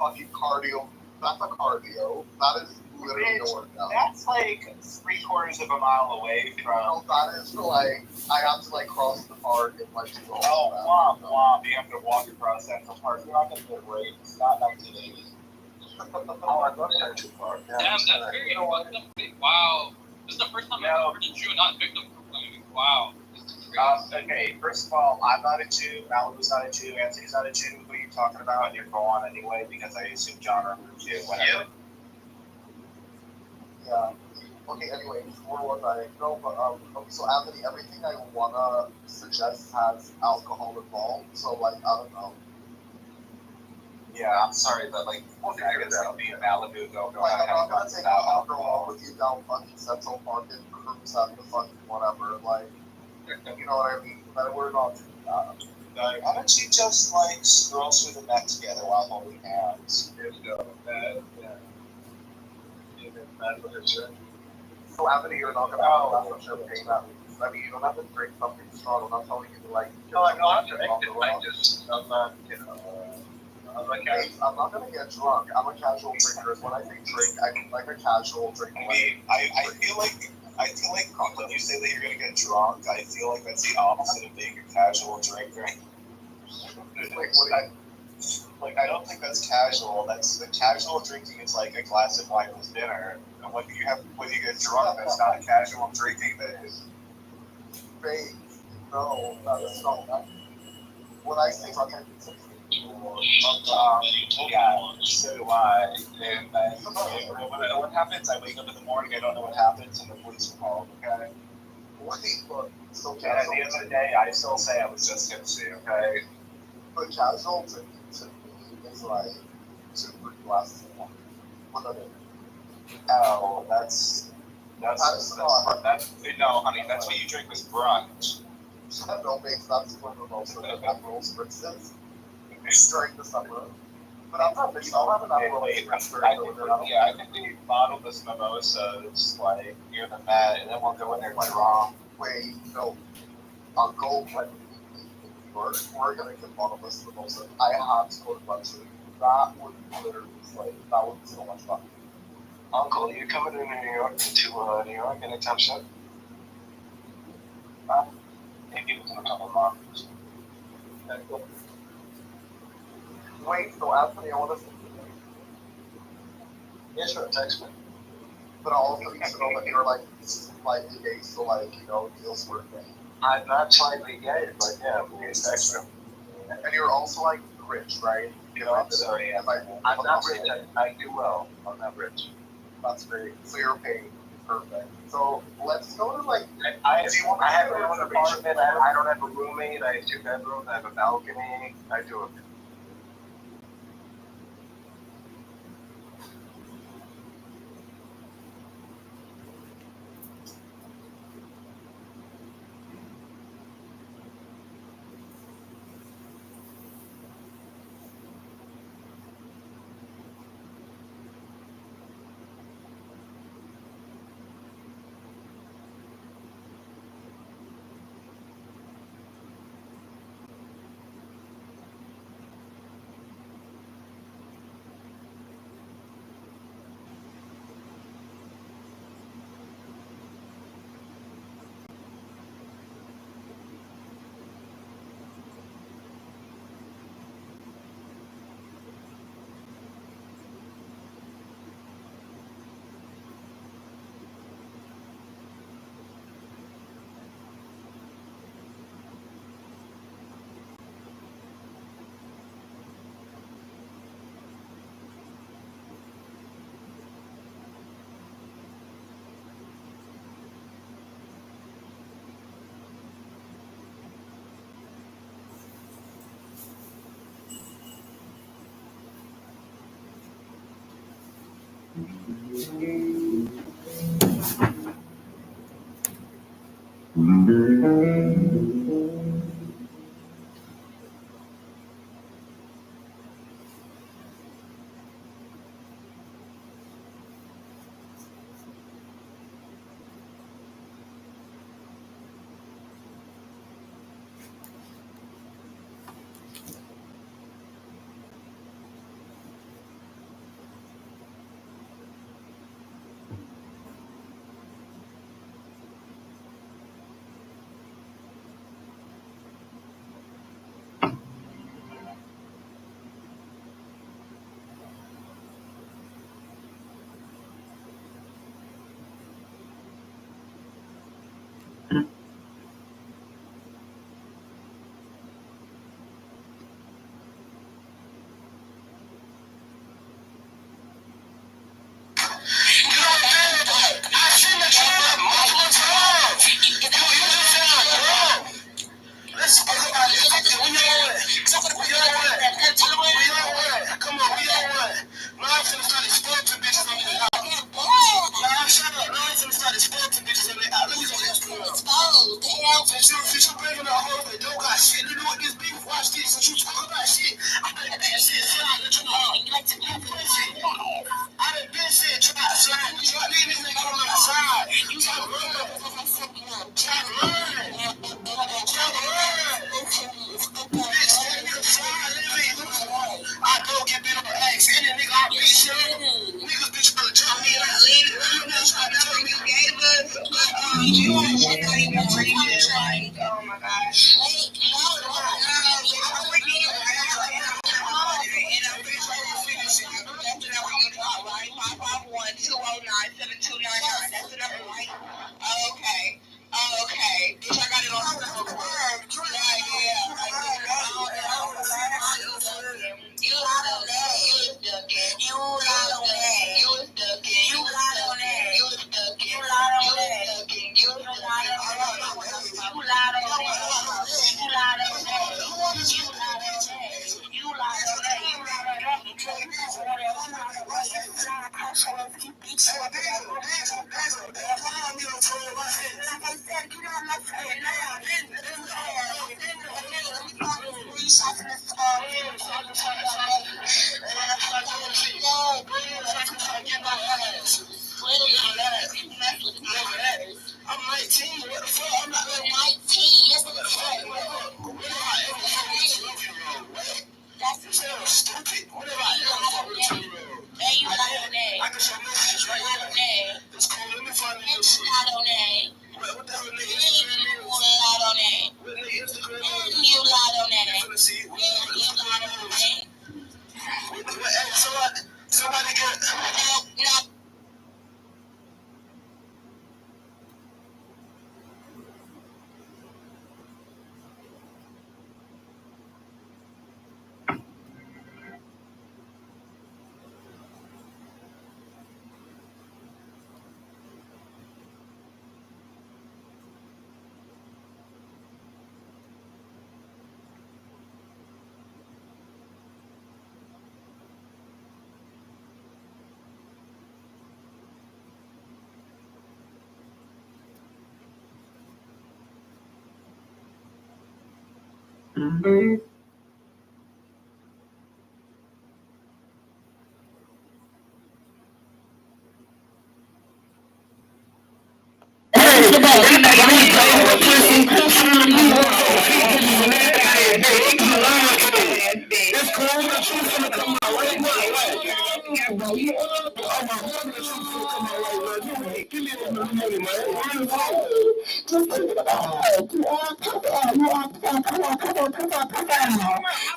fucking cardio. That's a cardio. That is literally a workout. That's like 3/4 of a mile away from. No, that is like I have to like cross the park and like go. Oh, womp womp! You have to walk across Central Park. You're not gonna get raped. It's not 1980. Oh, I love Central Park. Damn, that's very wow. This is the first time I've ever heard a Jew not victim proclaiming. Wow. Okay, first of all, I'm not a Jew, Malibu's not a Jew, Anthony's not a Jew. Who are you talking about? And you're going anyway because I assume John or Jew. Whatever. Yeah. Okay, anyway, where was I? No, but okay, so Anthony, everything I wanna suggest has alcohol involved, so like I don't know. Yeah, I'm sorry, but like, okay, I guess I'll be in Malibu. Go. Like, I'm not gonna take a hot girl with you down fucking Central Park and cruise at the fucking whatever. Like, you know what I mean? But we're not doing that. Why don't you just like scroll through the net together while holding hands? There you go. So Anthony, you're not gonna have a glass of champagne at least. I mean, you don't have to drink something strong. I'm not telling you to like. No, I'm not drinking. I'm not, you know. I'm not gonna get drunk. I'm a casual drinker. When I think drink, I mean like a casual drink. I mean, I feel like when you say that you're gonna get drunk, I feel like that's the opposite of being a casual drinker. Like I don't think that's casual. That's the casual drinking is like a glass of wine with dinner. And when you get drunk, that's not a casual drinking. That is. Babe, no, that's not that. When I say drunk, I mean something. Yeah, so do I. And what happens? I wake up in the morning, I don't know what happens, and the police are called, okay? So and at the end of the day, I still say I was just tipsy, okay? But casual to me is like 2-3 glasses of wine. What are they? Oh, that's no, honey, that's what you drink with brunch. No, babe, that's one of those Aperol spritzes. During the summer. But I'm not bitching. I'll have an Aperol. I think we bottle this mimosas like near the mat, and then we'll go in there drunk. Wait, no. Uncle, when we're gonna get bottomless mimosas. I have to go to Butcher. That would literally that would be so much fun. Uncle, you coming to New York anytime soon? Maybe within a couple of months. Okay, cool. Wait, so Anthony, I want to. Yeah, sure, text me. But I also need to know that you're like slightly gay, so like, you know, deals working. I'm not slightly gay, but yeah, please text me. And you're also like rich, right? You know, I'm sorry, I'm not rich. I do well. I'm not rich. That's great. So you're paid. Perfect. So let's go to like. I have my own apartment. I don't have a roommate. I have 2 bedrooms. I have a balcony. I do it. Niggas be trying to tell me and I leave it. I'm not trying to tell you gave us. You want to shit out even bring it. Oh my gosh. That's the number, right? Oh, okay. Oh, okay. Bitch, I got it on the word. Yeah. You lied on that. You stuck it. You lied on that. You stuck it. You lied on that. You stuck it. You lied on that. You lied on that. You lied on that. You lied on that. You lied on that. You lied on that. You lied on that. I'm 19, what the fuck? I'm not 19. What the fuck? That's stupid. What if I am? Hey, you lied on that. I can show messages right here. It's cool. Let me find this shit. You lied on that. What the hell is Instagram? You lied on that. What the Instagram? You lied on that. You lied on that. Somebody get. No.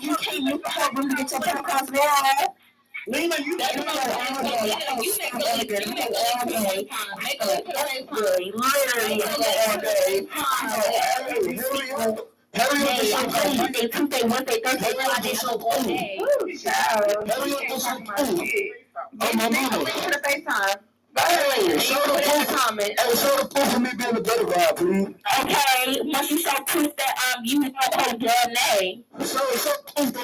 You can't look at her and get your Pentecost now. Lena, you make it all day. Hurry up and show food. Monday, Tuesday, Wednesday, Thursday, Friday, show food. Hurry up and show food. Oh, my mama. Make sure to FaceTime. Hey, show the proof. Hey, show the proof of me being a better guy, please. Okay, once you show proof that you know her damn name. Show proof that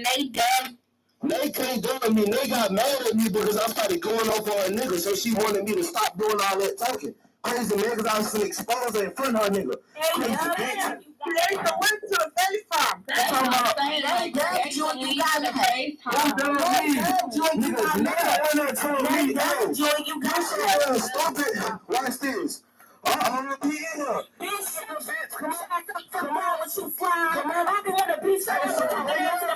they done. They can't done me. They got mad at me because I started going off on a nigga, so she wanted me to stop doing all that talking. Crazy niggas, I was gonna expose her in front of her nigga. Crazy bitch. They went to a FaceTime. That's all about. They grabbed you and you got it. What's done with me? Niggas, you got it. Stop it. Watch this. I'm in here. Bitch, come on, what you fly? Come on, I can want a beach. I'm to the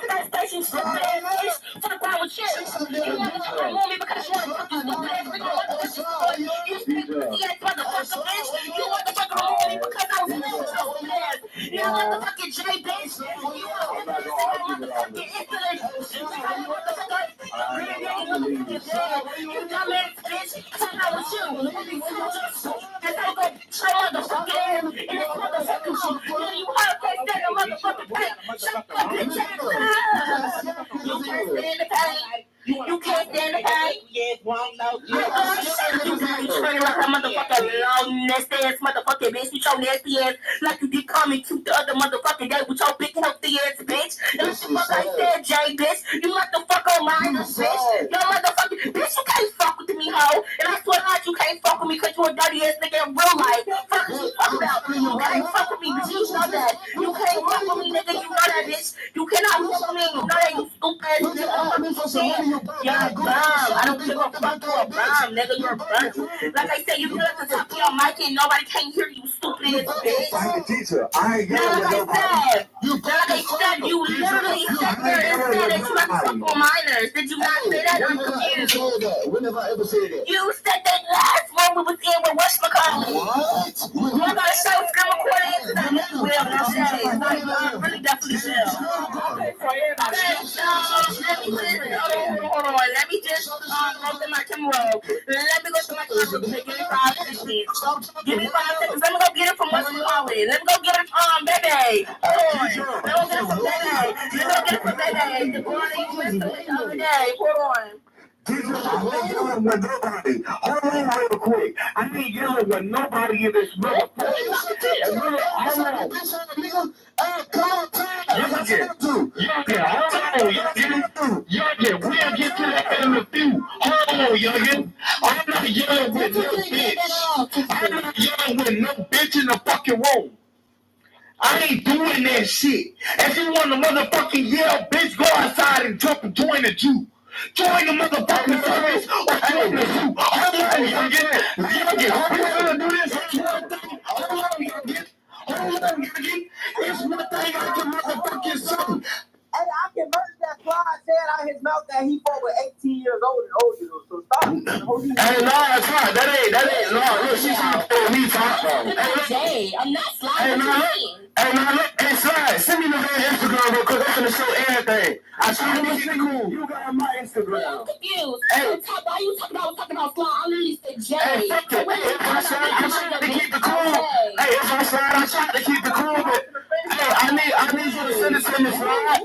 first station, stupid ass bitch. Fuck around with shit. You want me because you want to fuck you stupid ass bitch. You stupid ass motherfucker, bitch. You want to fucking remove me because I was in with your stupid ass. You motherfucking J, bitch. You want to motherfucking incident. You motherfucking you dumbass bitch. Fuck around with you. That's how go show motherfucking ass in this motherfucking shit. You heard that motherfucking bitch. Shut the bitch ass up. You can't stand the pain. You can't stand the pain. You turning like a motherfucking long nasty ass motherfucking bitch. You your nasty ass like you did coming to the other motherfucking day with your big healthy ass bitch. And what the fuck I said, Jay bitch. You motherfucker lying bitch. You motherfucking bitch. You can't fuck with me, hoe. And I swear to God, you can't fuck with me because you a dirty ass nigga in real life. Fuck you fuck about. You can't fuck with me, bitch. You know that. You can't fuck with me, nigga. You know that, bitch. You cannot fuck with me. You know that, you stupid ass nigga. You're a bum. I don't give a fuck. You're a bum, nigga. You're a bum. Like I said, you can let the top of your mic and nobody can hear you. Teacher, I ain't yelling at nobody. You literally sat there and said that you have to fuck on minors. Did you not say that? I'm confused. When have I ever said that? You said that last one we was in with whatchamacallit. What? We're gonna show screen recordings and then we will now say. I really definitely will. Hold on. Let me just go through my camera roll. Let me go through my camera roll. Give me 5 seconds. Give me 5 seconds. Let me go get it from whatchamacallit. Let me go get it from Baby. Hold on. Let me go get it from Baby. Let me go get it from Baby. The boy you messed with the other day. Hold on. Teacher, I ain't yelling with nobody. Hold on real quick. I ain't yelling with nobody in this room. Hold on. Youngin, we'll get to that in a few. Hold on, youngin. I'm not yelling with no bitch. I'm not yelling with no bitch in the fucking room. I ain't doing that shit. If you want to motherfucking yell, bitch, go outside and jump and join the Jew. Join the motherfucking service or join the Jew. Hold on, youngin. We're gonna do this. Hold on, youngin. It's one thing I can motherfucking say. Hey, I can merge that fly said out his mouth that he fought with 18 years old and older. So stop. Hey, no, it's not. That ain't. No, look, she's trying to throw me talk. Jay, I'm not sliding. Hey, no, look, hey, Slide, send me the Instagram real quick. I'm gonna show everything. I tried to make it cool. You got my Instagram. I'm confused. Hey. Why you talking about Slide? I literally said Jay. Hey, fuck it. I tried to keep the cool. Hey, if I Slide, I tried to keep the cool, but hey, I need you to send it to me, Slide.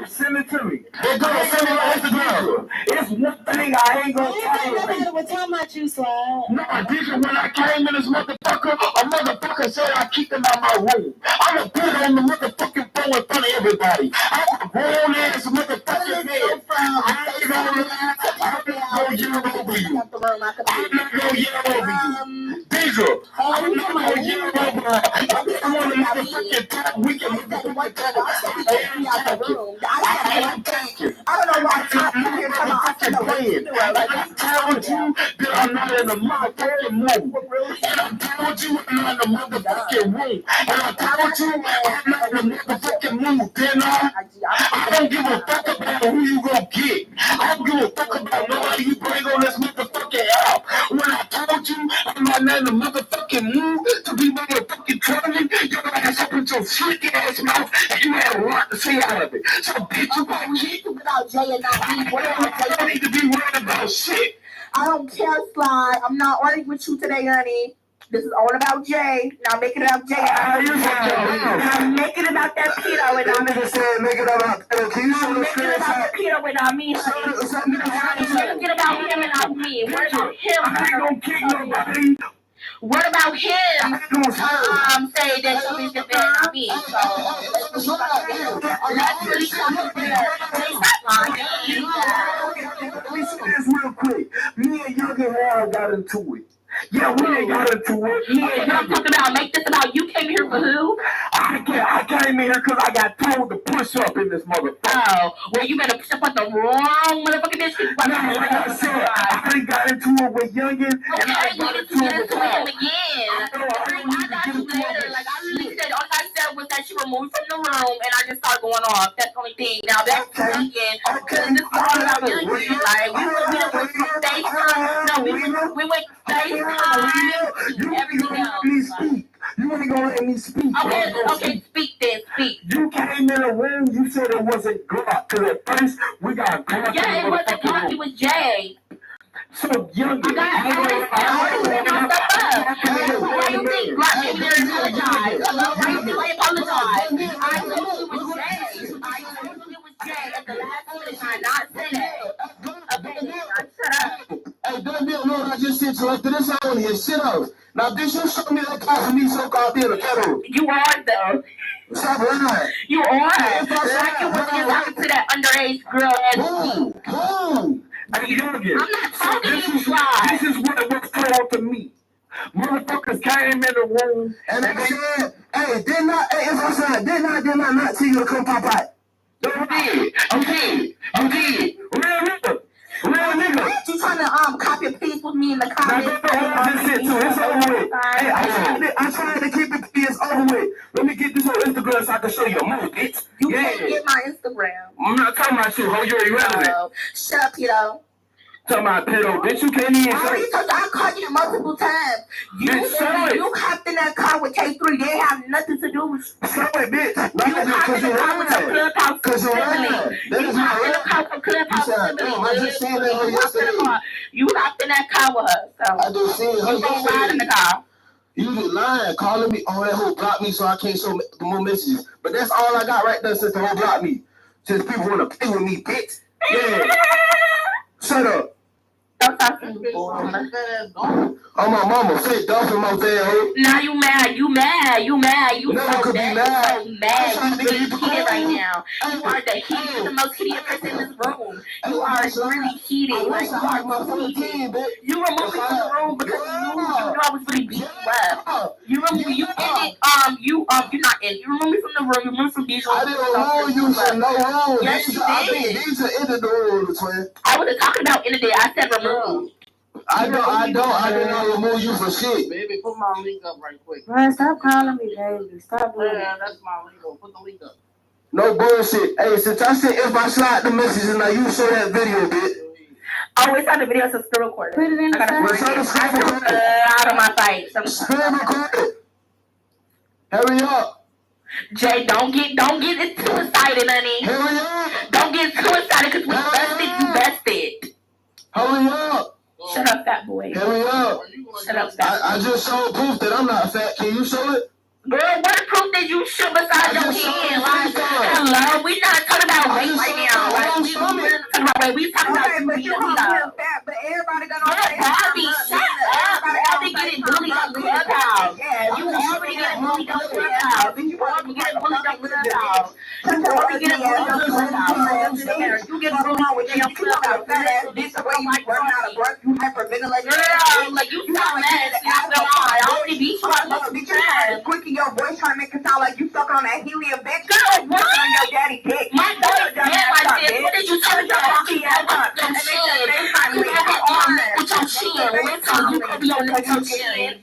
Send it to me. Hey, go ahead, send me my Instagram. It's one thing I ain't gonna tolerate. What time about you, Slide? No, DJ, when I came in this motherfucker, a motherfucker said I keep him out my room. I'ma put it on the motherfucking phone in front of everybody. I'm a grown ass motherfucking man. I ain't gonna lie. I'm not gonna yell over you. I'm not gonna yell over you. DJ, I'm not gonna yell over you. I'm on the motherfucking top. We can motherfucking talk. I don't know why I'm playing. I'm telling you that I'm not in the motherfucking mood. And I'm telling you I'm not in the motherfucking room. And I'm telling you I'm not in the motherfucking mood. Then I don't give a fuck about who you gonna get. I don't give a fuck about nobody you bring on this motherfucking app. When I told you I'm not in the motherfucking mood to be motherfucking telling your ass up in your slick ass mouth and you had a lot to say out of it. So bitch, you got shit Without Jay and not me. I don't need to be worried about shit. I don't care, Slide. I'm not arguing with you today, Ernie. This is all about Jay. Now make it about Jay. Now make it about that pedo and That nigga said make it about can you show the make it about the pedo and not me. Make it about him and not me. What about him? I ain't gonna kick nobody. What about him? Say that somebody's just there, not me. So let's really stop there. Let me say this real quick. Me and Youngin Harold got into it. Yeah, we ain't got into it. Yeah, I'm talking about make this about you came here for who? I came in here because I got told to push up in this motherfucker. Oh, well, you better push up on the wrong motherfucking bitch. No, like I said, I done got into it with Youngin, and I got into it with him again. I got you later. Like, I really said, all I said was that you were moved from the room, and I just started going off. That's the only thing. Now, that's Youngin. Because this is all about Youngin. Like, we went from FaceTime. No, we went FaceTime. Everything else. You ain't gonna let me speak. Okay, speak then, speak. You came in a room, you said it wasn't Glock. Because at first, we got Glock. Yeah, it wasn't Glock, it was Jay. So, Youngin, why you think Glock came there and apologized? Why you think I apologized? I told you it was Jay. I told you it was Jay at the last minute. I not said it. Hey, don't be alone. I just said so after this, I want to hear shit out. Now, this you show me that call for me so-called being a kettle. You are, though. Stop lying. You are. Like you was just talking to that underage girl. Boom. Hey, Youngin. I'm not talking to you, Fly. This is what it was told to me. Motherfuckers came in the room and they said, hey, didn't I not tell you to come pop out? No, I did. Real nigga. You trying to copy and paste with me in the comments? Now, this shit too. It's over with. Hey, I just trying to keep it over with. Let me get this on Instagram so I can show you more, bitch. You can't get my Instagram. I'm not talking about you, ho. You're irrelevant. Shut up, pedo. Talking about pedo, bitch. You can't even I called you multiple times. You hopped in that car with K3. They have nothing to do with you. Show it, bitch. You hopped in the car with your Clubhouse sibling. You hopped in the car with Clubhouse sibling. I just seen her yesterday. You hopped in that car with her. So I just seen her you gonna ride in the car. You just lying, calling me. Oh, that whole blocked me so I can't show more messages. But that's all I got right there since the whole blocked me. Since people want to play with me, bitch. Yeah. Shut up. Don't talk to me, boy. Oh, my mama, say dolphin my bad. Now you mad. You Never so could be mad. mad. You really heated right now. You are the most heated person in this room. You are really heated. Like, you are heated. You removed me from the room because you knew I was really beating you up. You removed me. You're not in. You removed me from the room. You removed me from visual. I didn't remove you from no room. Yes, you I did. think these are in the room, twin. I wasn't talking about in the day. I said remove. I did not remove you for shit. Baby, put my link up right quick. Man, stop calling me baby. Stop doing Yeah, it. that's my link up. Put the link up. No bullshit. Hey, since I said if I slide the messages now, you show that video, bitch. Oh, it's on the video, so screen recorded. Put it in the Well, show the screen recorded. Out of my face. Screen recorded. Hurry up. Jay, don't get it too excited, honey. Hurry up. Don't get too excited because we bested. Hurry up. Shut up, fat boy. Hurry up. Shut up, fat boy. I just showed proof that I'm not fat. Can you show it? Girl, what proof did you show besides your hand? Like, hello, we not talking about weight right now. Like, we talking about weight. We talking about but you don't feel fat, but everybody gonna say Barbie, shut up. You already getting bullied on Clubhouse. You already getting bullied on Clubhouse. You already getting bullied on Clubhouse. You already getting bullied on Clubhouse. You getting bullied with your Clubhouse. This the way you run out of breath, you hyperventilate. Girl, like you sound mad. I already beat you out of the Quick in your voice trying to make it sound like you sucking on that helium, bitch. Girl, what? On your daddy dick. My daughter's dead like this. What did you tell me about your chin? You have it on with your chin. Wait till you could be on with your chin.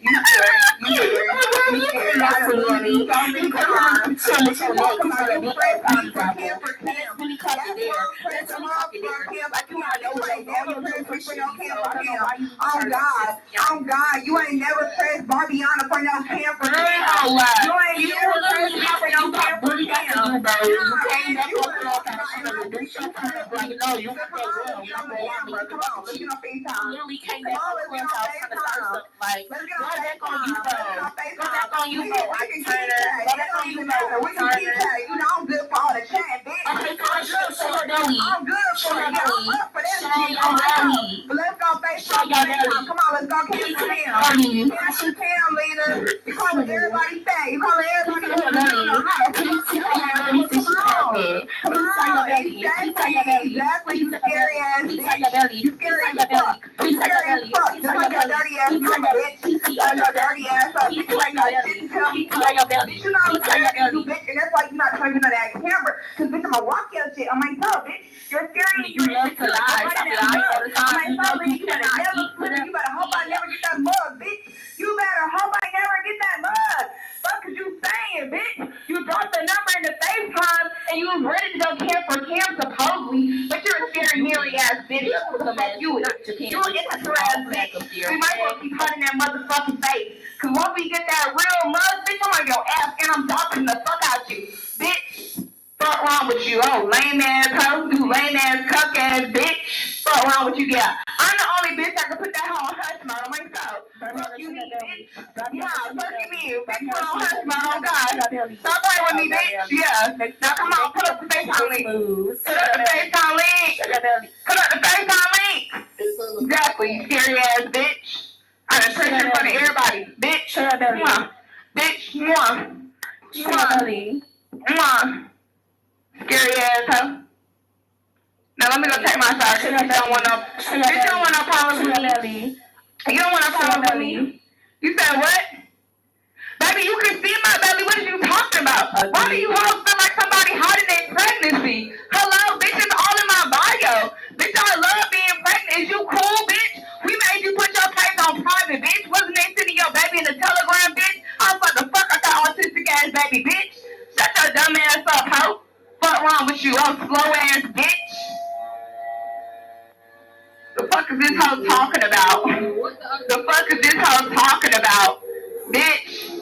Oh God, you ain't never pressed Barbiana for no camper. You ain't never pressed me for no camper. Literally came back on Clubhouse. Like, go back on you, bro. Go back on you, bro. I can turn her. Go back on you, bro. You know I'm good for all the chat, bitch. Okay, show your belly. I'm good for Show your it. I'm belly. up for that Show shit. your belly. Let's go Show Facebook. your belly. Come on, let's go kiss the Cam. Belly. Kiss the Cam, leader. You calling everybody fat. You calling everybody Show your belly. Exactly, you scary ass bitch. You scary as fuck. You scary as fuck. Just like your dirty ass bitch. You like your dirty ass up. You like no shit to tell me. Bitch, you know I'm scary you bitch, and that's why you're not turning on that camera. Cause bitch, I'm gonna walk your shit on my toe, bitch. You're scary. You love to lie. Stop lying all the time. You better hope I never get that mug, bitch. You better hope I never get that mug. Fuck is you saying, bitch? You dropped the number in the FaceTime and you was ready to go camp for camp supposedly, but you're a scary hairy ass bitch. You an insecure ass bitch. We might well keep hunting that motherfucking face. Cause once we get that real mug, bitch, I'm on your ass and I'm dropping the fuck out you. Bitch, fuck wrong with you? Oh, lame ass hoe, you lame ass cuck ass bitch. Fuck wrong with you, yeah. I'm the only bitch that can put that hoe on hush mode on myself. Fuck you, me, bitch. Yeah, fuck you, me. Bitch, put on hush mode, oh God. Stop playing with me, bitch. Yeah. Now come on, put up the FaceTime link. Put up the FaceTime link. Put up the FaceTime link. Exactly, you scary ass bitch. I done pressed in front of everybody. Bitch. Mwah. Bitch. Mwah. Mwah. Mwah. Scary ass hoe. Now let me go take my shot. Bitch, you don't want no problem with me. You don't want no problem with me. You said what? Baby, you can see my belly. What are you talking about? Why do you all feel like somebody hiding their pregnancy? Hello, bitch, it's all in my bio. Bitch, I love being pregnant. Is you cool, bitch? We made you put your place on private, bitch. Wasn't they sending your baby in the telegram, bitch? I slow ass bitch. The fuck is this hoe talking about? The fuck is this hoe talking about? Bitch.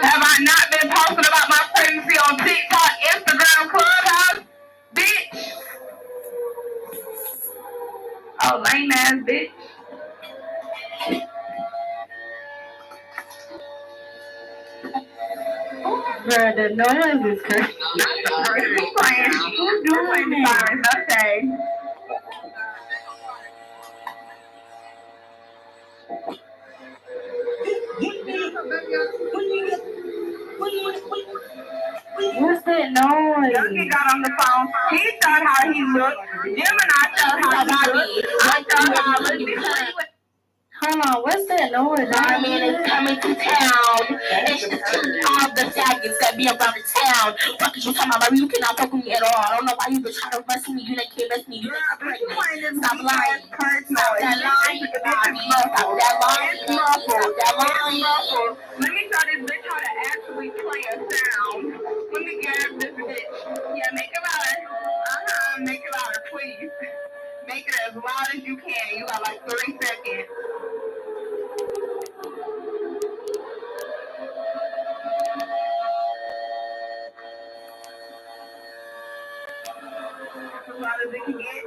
Have I not been posting about my pregnancy on TikTok, Instagram, Clubhouse? Bitch. Oh, lame ass bitch. Bro, the noise is crazy. Who's playing? Who's doing the sirens? Okay. What's that noise? Youngin got on the phone. He thought how he looked. Gemini thought how he looked. I thought how I looked. Hold on, what's that noise? My man is coming to town. It's just all the faggots that be around the town. Fuck is you talking about? You cannot fuck with me at all. I don't know why you been trying to mess with me. You done can't mess with me. You done got pregnant. Stop lying. Stop that lying. Stop that lying. Stop that lying. Let me show this bitch how to actually play a sound. Let me grab this bitch. Yeah, make it louder. Make it louder, please. Make it as loud as you can. You got like 30 seconds. As loud as it can get.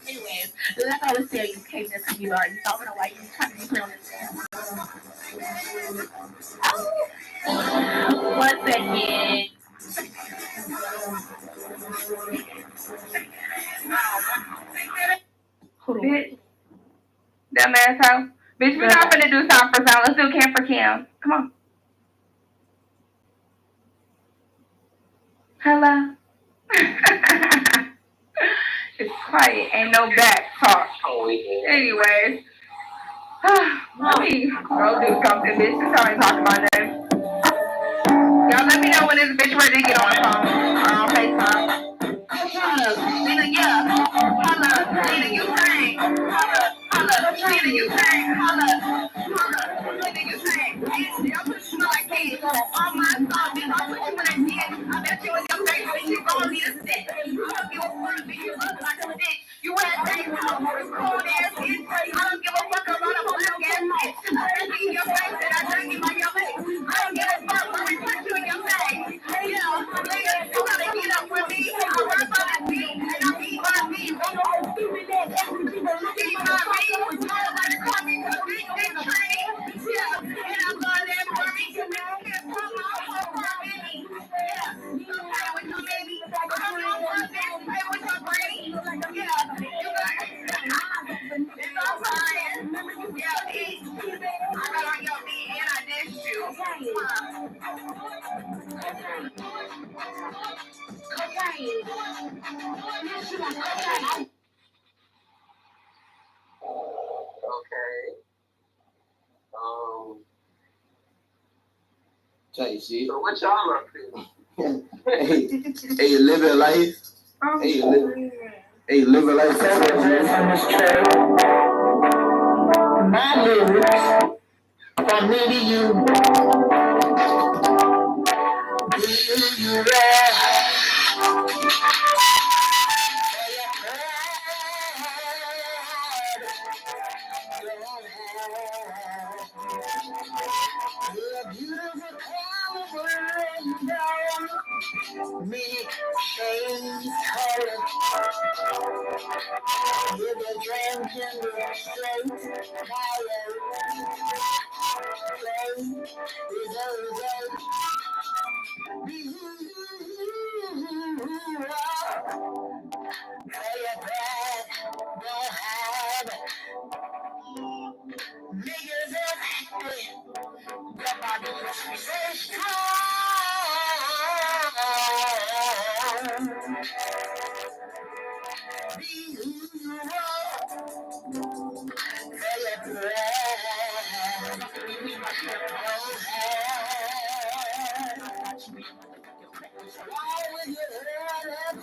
Anyways, like I was saying, you came to see you already. So I don't know why you trying to be playing on this. One second. Bitch. Dumb asshole. Bitch, we're not gonna do sound for sound. Let's do Cam for Cam. Come on. Hello. It's quiet. Ain't no back talk. Anyways. Let me go do something, bitch. This how I talk about that. Y'all let me know when this bitch ready to get on the phone. Or on FaceTime. Nina, yeah. Holla. Nina, you sang. Holla. Nina, you sang. Holla. Nina, you sang. Y'all put you like kids. On my song, bitch. I'll put you in that shit. I bet you in your face, bitch. You gon' need a stick. You don't give a fuck, bitch. You look like a dick. You wear that cold ass bitch. I don't give a fuck about a whole ass bitch. I bet you in your face and I drink it by your face. I don't give a fuck. I will punch you in your face. Yeah, nigga, you gotta get up with me. I rap on this beat and I beat my beat. I'm gonna stupid ass everything that look at my beat. Nobody call me to big train. Yeah, and I'm going there for me. You can't put my whole rap in me. Yeah, you can play with your baby. I'm gonna play with your brain. Yeah, you got it's all fine. Yeah, eat. I got on your beat and I dissed you. Type shit. So what y'all up to? Hey, living life. Hey, living life. My lyrics from me to you. Do you rap? You're beautiful color down. Me change color. You're the transgender straight color. Play is over. Be who you are. Play it back, don't hide. Niggas are happy. Your body is so strong. Be who you are. Say it back. Why would you let it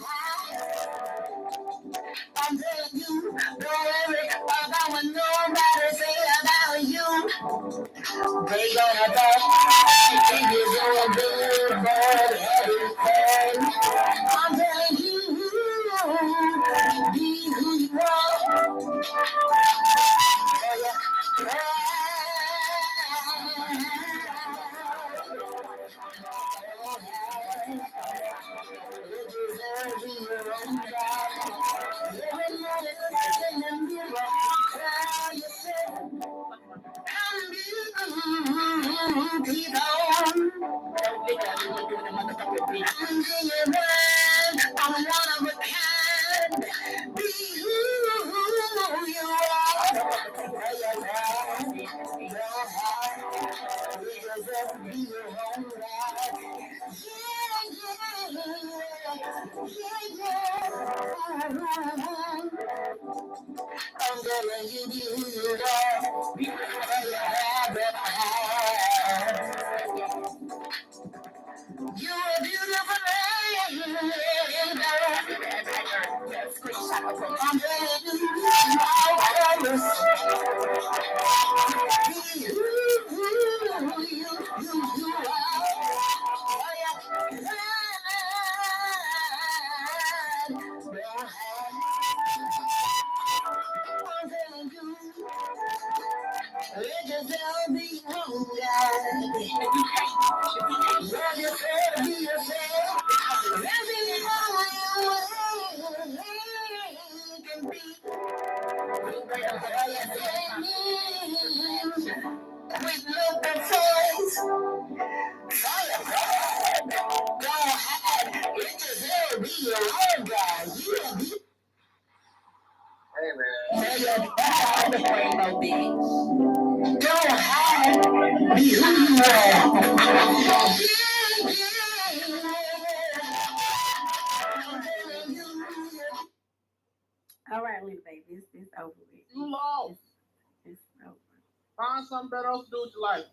All right, Lily, baby, it's over with. You lost. It's over. Find something better else to do with your life.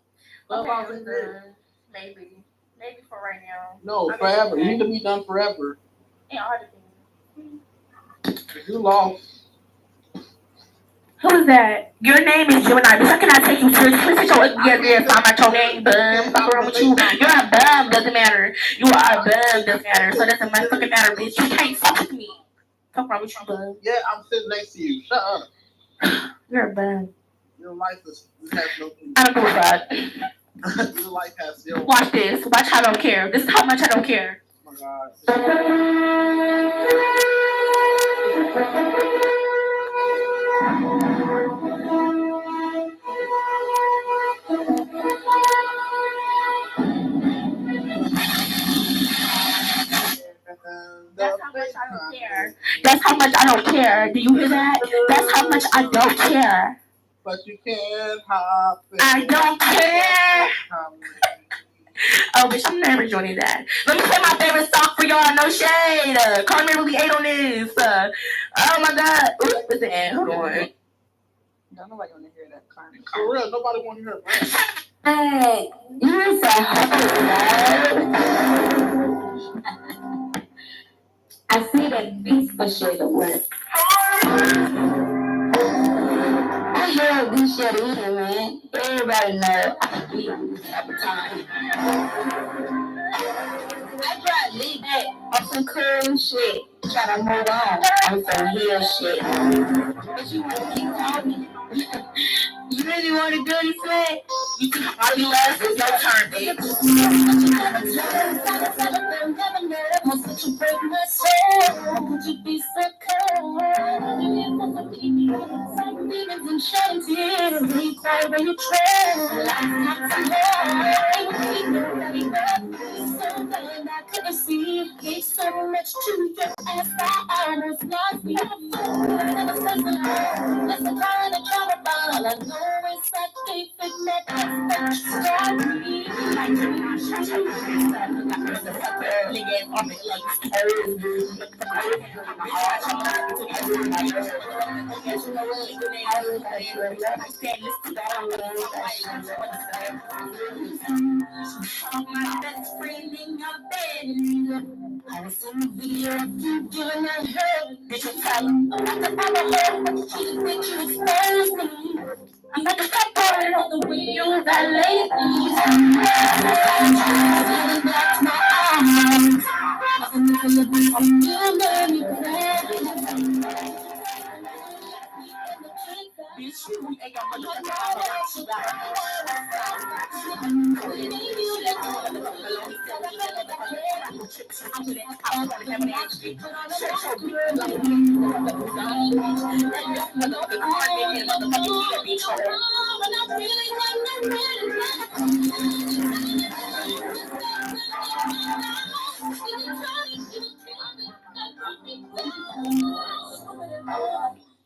Maybe for right now. No, forever. You need to be done forever. Yeah, all the things. You lost. Who's that? Your name is Gemini. Bitch, how can I take you seriously? Please your ugly ass out my your name, bum. Fuck around with you. You're a bum, doesn't matter. You are a bum, doesn't matter. So it doesn't fucking matter, bitch. You can't fuck with me. Fuck around with you, bum. Yeah, I'm sitting next to you. Shut up. You're a bum. Your life has no. I don't give a fuck. Your life has zero. Watch this. Watch how I don't care. This is how much I don't care. Oh my God. That's how much I don't care. That's how much I don't care. Do you hear that? That's how much I don't care. But you can't hop. I don't care. Oh, bitch, I'm never joining that. Let me play my favorite song for y'all. No shade. Carmen really ate on this. Oh my God. Ooh, listen, hold on. Don't nobody want to hear that, Carmen. For real, nobody want to hear it. Hey, you're so I see that beats for sure the work. I love this shit either, man. Everybody know I can beat on this type of time. I try to leave that on some cool shit. Try to move on some real shit. But you want to keep talking. You really want to do this, man? You can all you ask is your turn, bitch. Would you break my soul? Would you be so cold? Some demons and shedding tears. We cry when you trail. Life's not so bad I couldn't see. Gave so much to your ass I almost lost me. Never said the Lord. That's the kind of trouble I know it's that they think that stop me. My best friend in your bed. I was in the video of you doing that hurt. Did you tell him? I'm not the hurt, but you think you exposed me. I'm not the pepper on the wheel that lately. That's my eyes. I'm living on you, baby.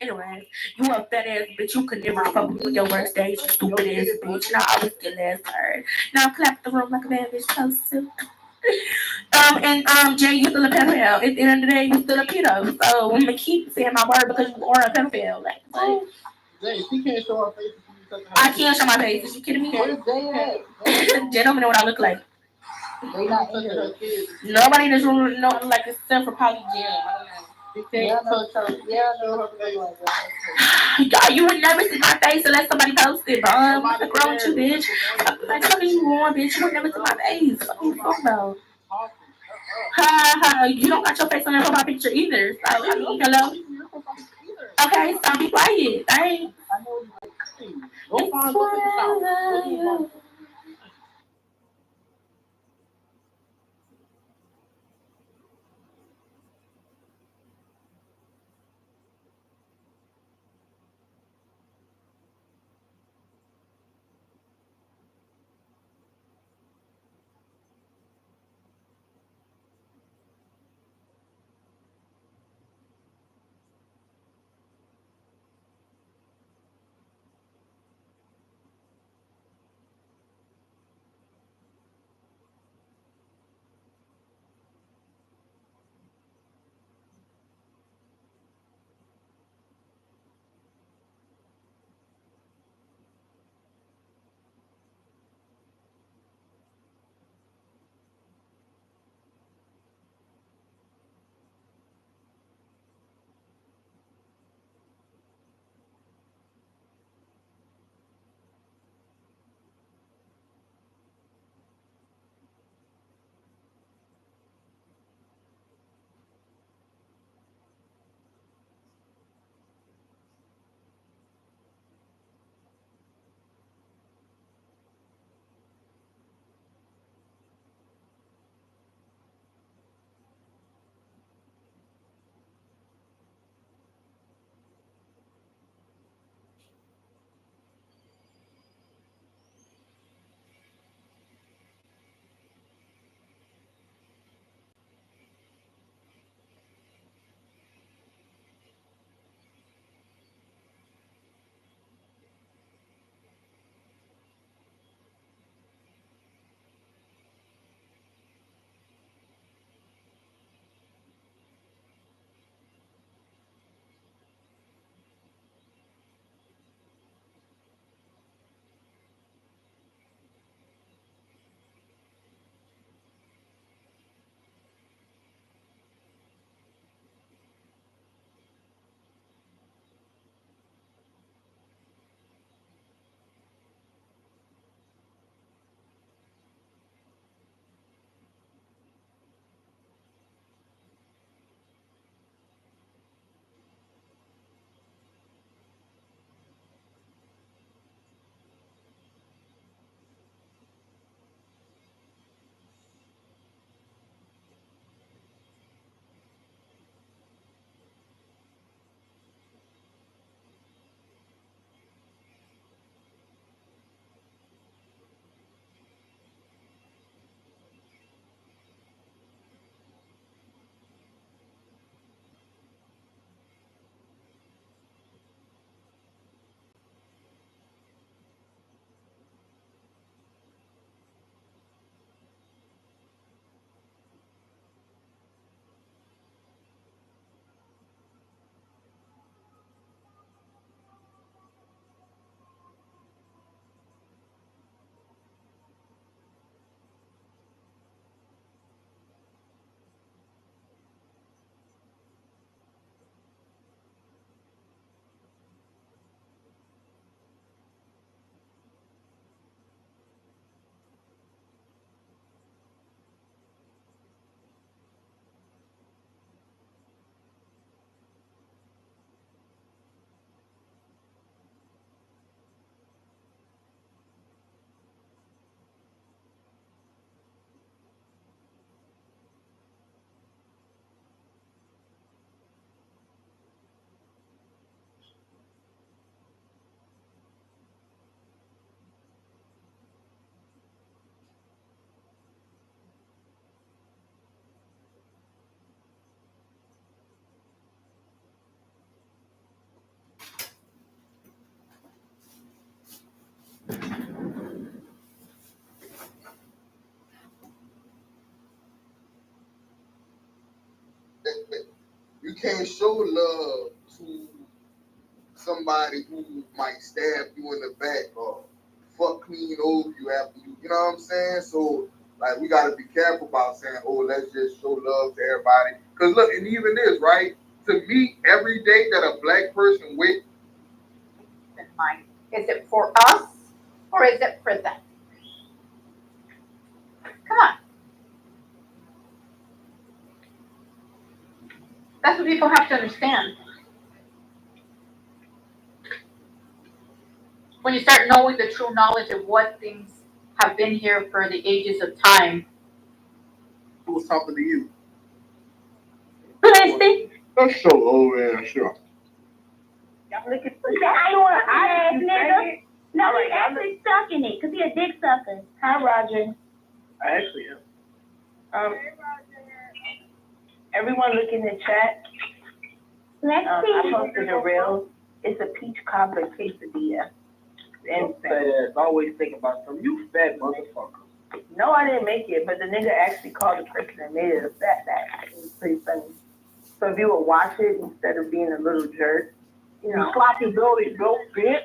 Anyway, you a fat ass bitch. You could never fuck with me on your worst days, you stupid ass bitch. Now I was still ass hard. Now clap the room like a bad bitch supposed to. Jay, you still a pedophile. At the end of the day, you still a pedo. So I'm gonna keep saying my word because you are a pedophile. Like, what? Jay, she can't show her face. I can't show my face. Is you kidding me? Jay don't know what I look like. They not touching her kids. Nobody in this room know like except for probably Jim. I don't know. Yeah, I know her face like that. Y'all, you would never see my face unless somebody posted, bro. What's wrong with you, bitch? Like, fuck you on, bitch? You would never see my face. What are you talking about? Ha ha, you don't got your face on your profile picture either. So, I mean, hello? Okay, so be quiet. Thanks. Go find the can't show love to somebody who might stab you in the back or fuck clean over you after you. You know what I'm saying? So like we gotta be careful about saying, oh, let's just show love to everybody. Cause look, and even this, right? To me, every day that a black person with. Is it for us or is it for them? Come on. That's what people have to understand. When you start knowing the true knowledge of what things have been here for the ages of time. Who was talking to you? Felicity. That's so old ass shit. Y'all looking for I don't want ass nigga. No, All right, he's actually sucking it because he a dick sucker. Hi, Roger. I actually am. Everyone look in the chat. Let's I see. posted a reel. It's a peach cobbler quesadilla. And Fat ass, always think about something. You fat motherfucker. no, I didn't make it, but the nigga actually called the person that made it a fat bag. It was pretty funny. So if you would watch it instead of being a little jerk, you know. Slap your belly, go bitch.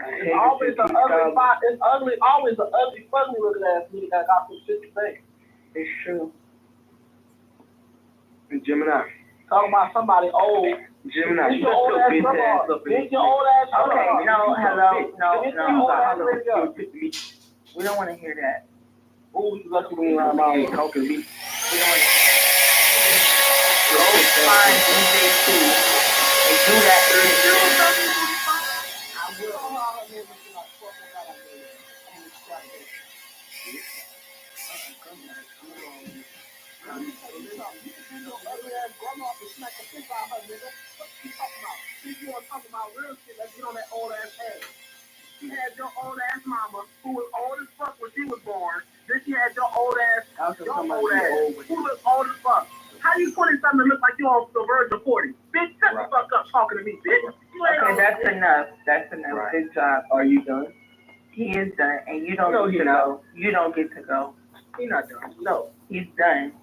It's always an ugly spot. It's ugly, always an ugly, fugly looking ass nigga that got some shit to say. It's true. Gemini. Talking about somebody old. Gemini, Get your old ass up. Get your old ass up. Okay, no, hello, no. Hello. We don't want to hear that. Ooh, you lucky we ain't around my own talking to me. We don't want to hear that. Go find DJ 2 and do that early. She had your old ass mama, who was old as fuck when she was born. Then she had your old ass, your old ass, who was old as fuck. How you 20 something to look like you're on the verge of 40? Bitch, shut the fuck up talking to me, bitch. Okay, that's enough. That's enough. Right. Good job. Are you done? He is done, and you don't No, get he's to not. go. You don't get to go. He's not done. No. He's done.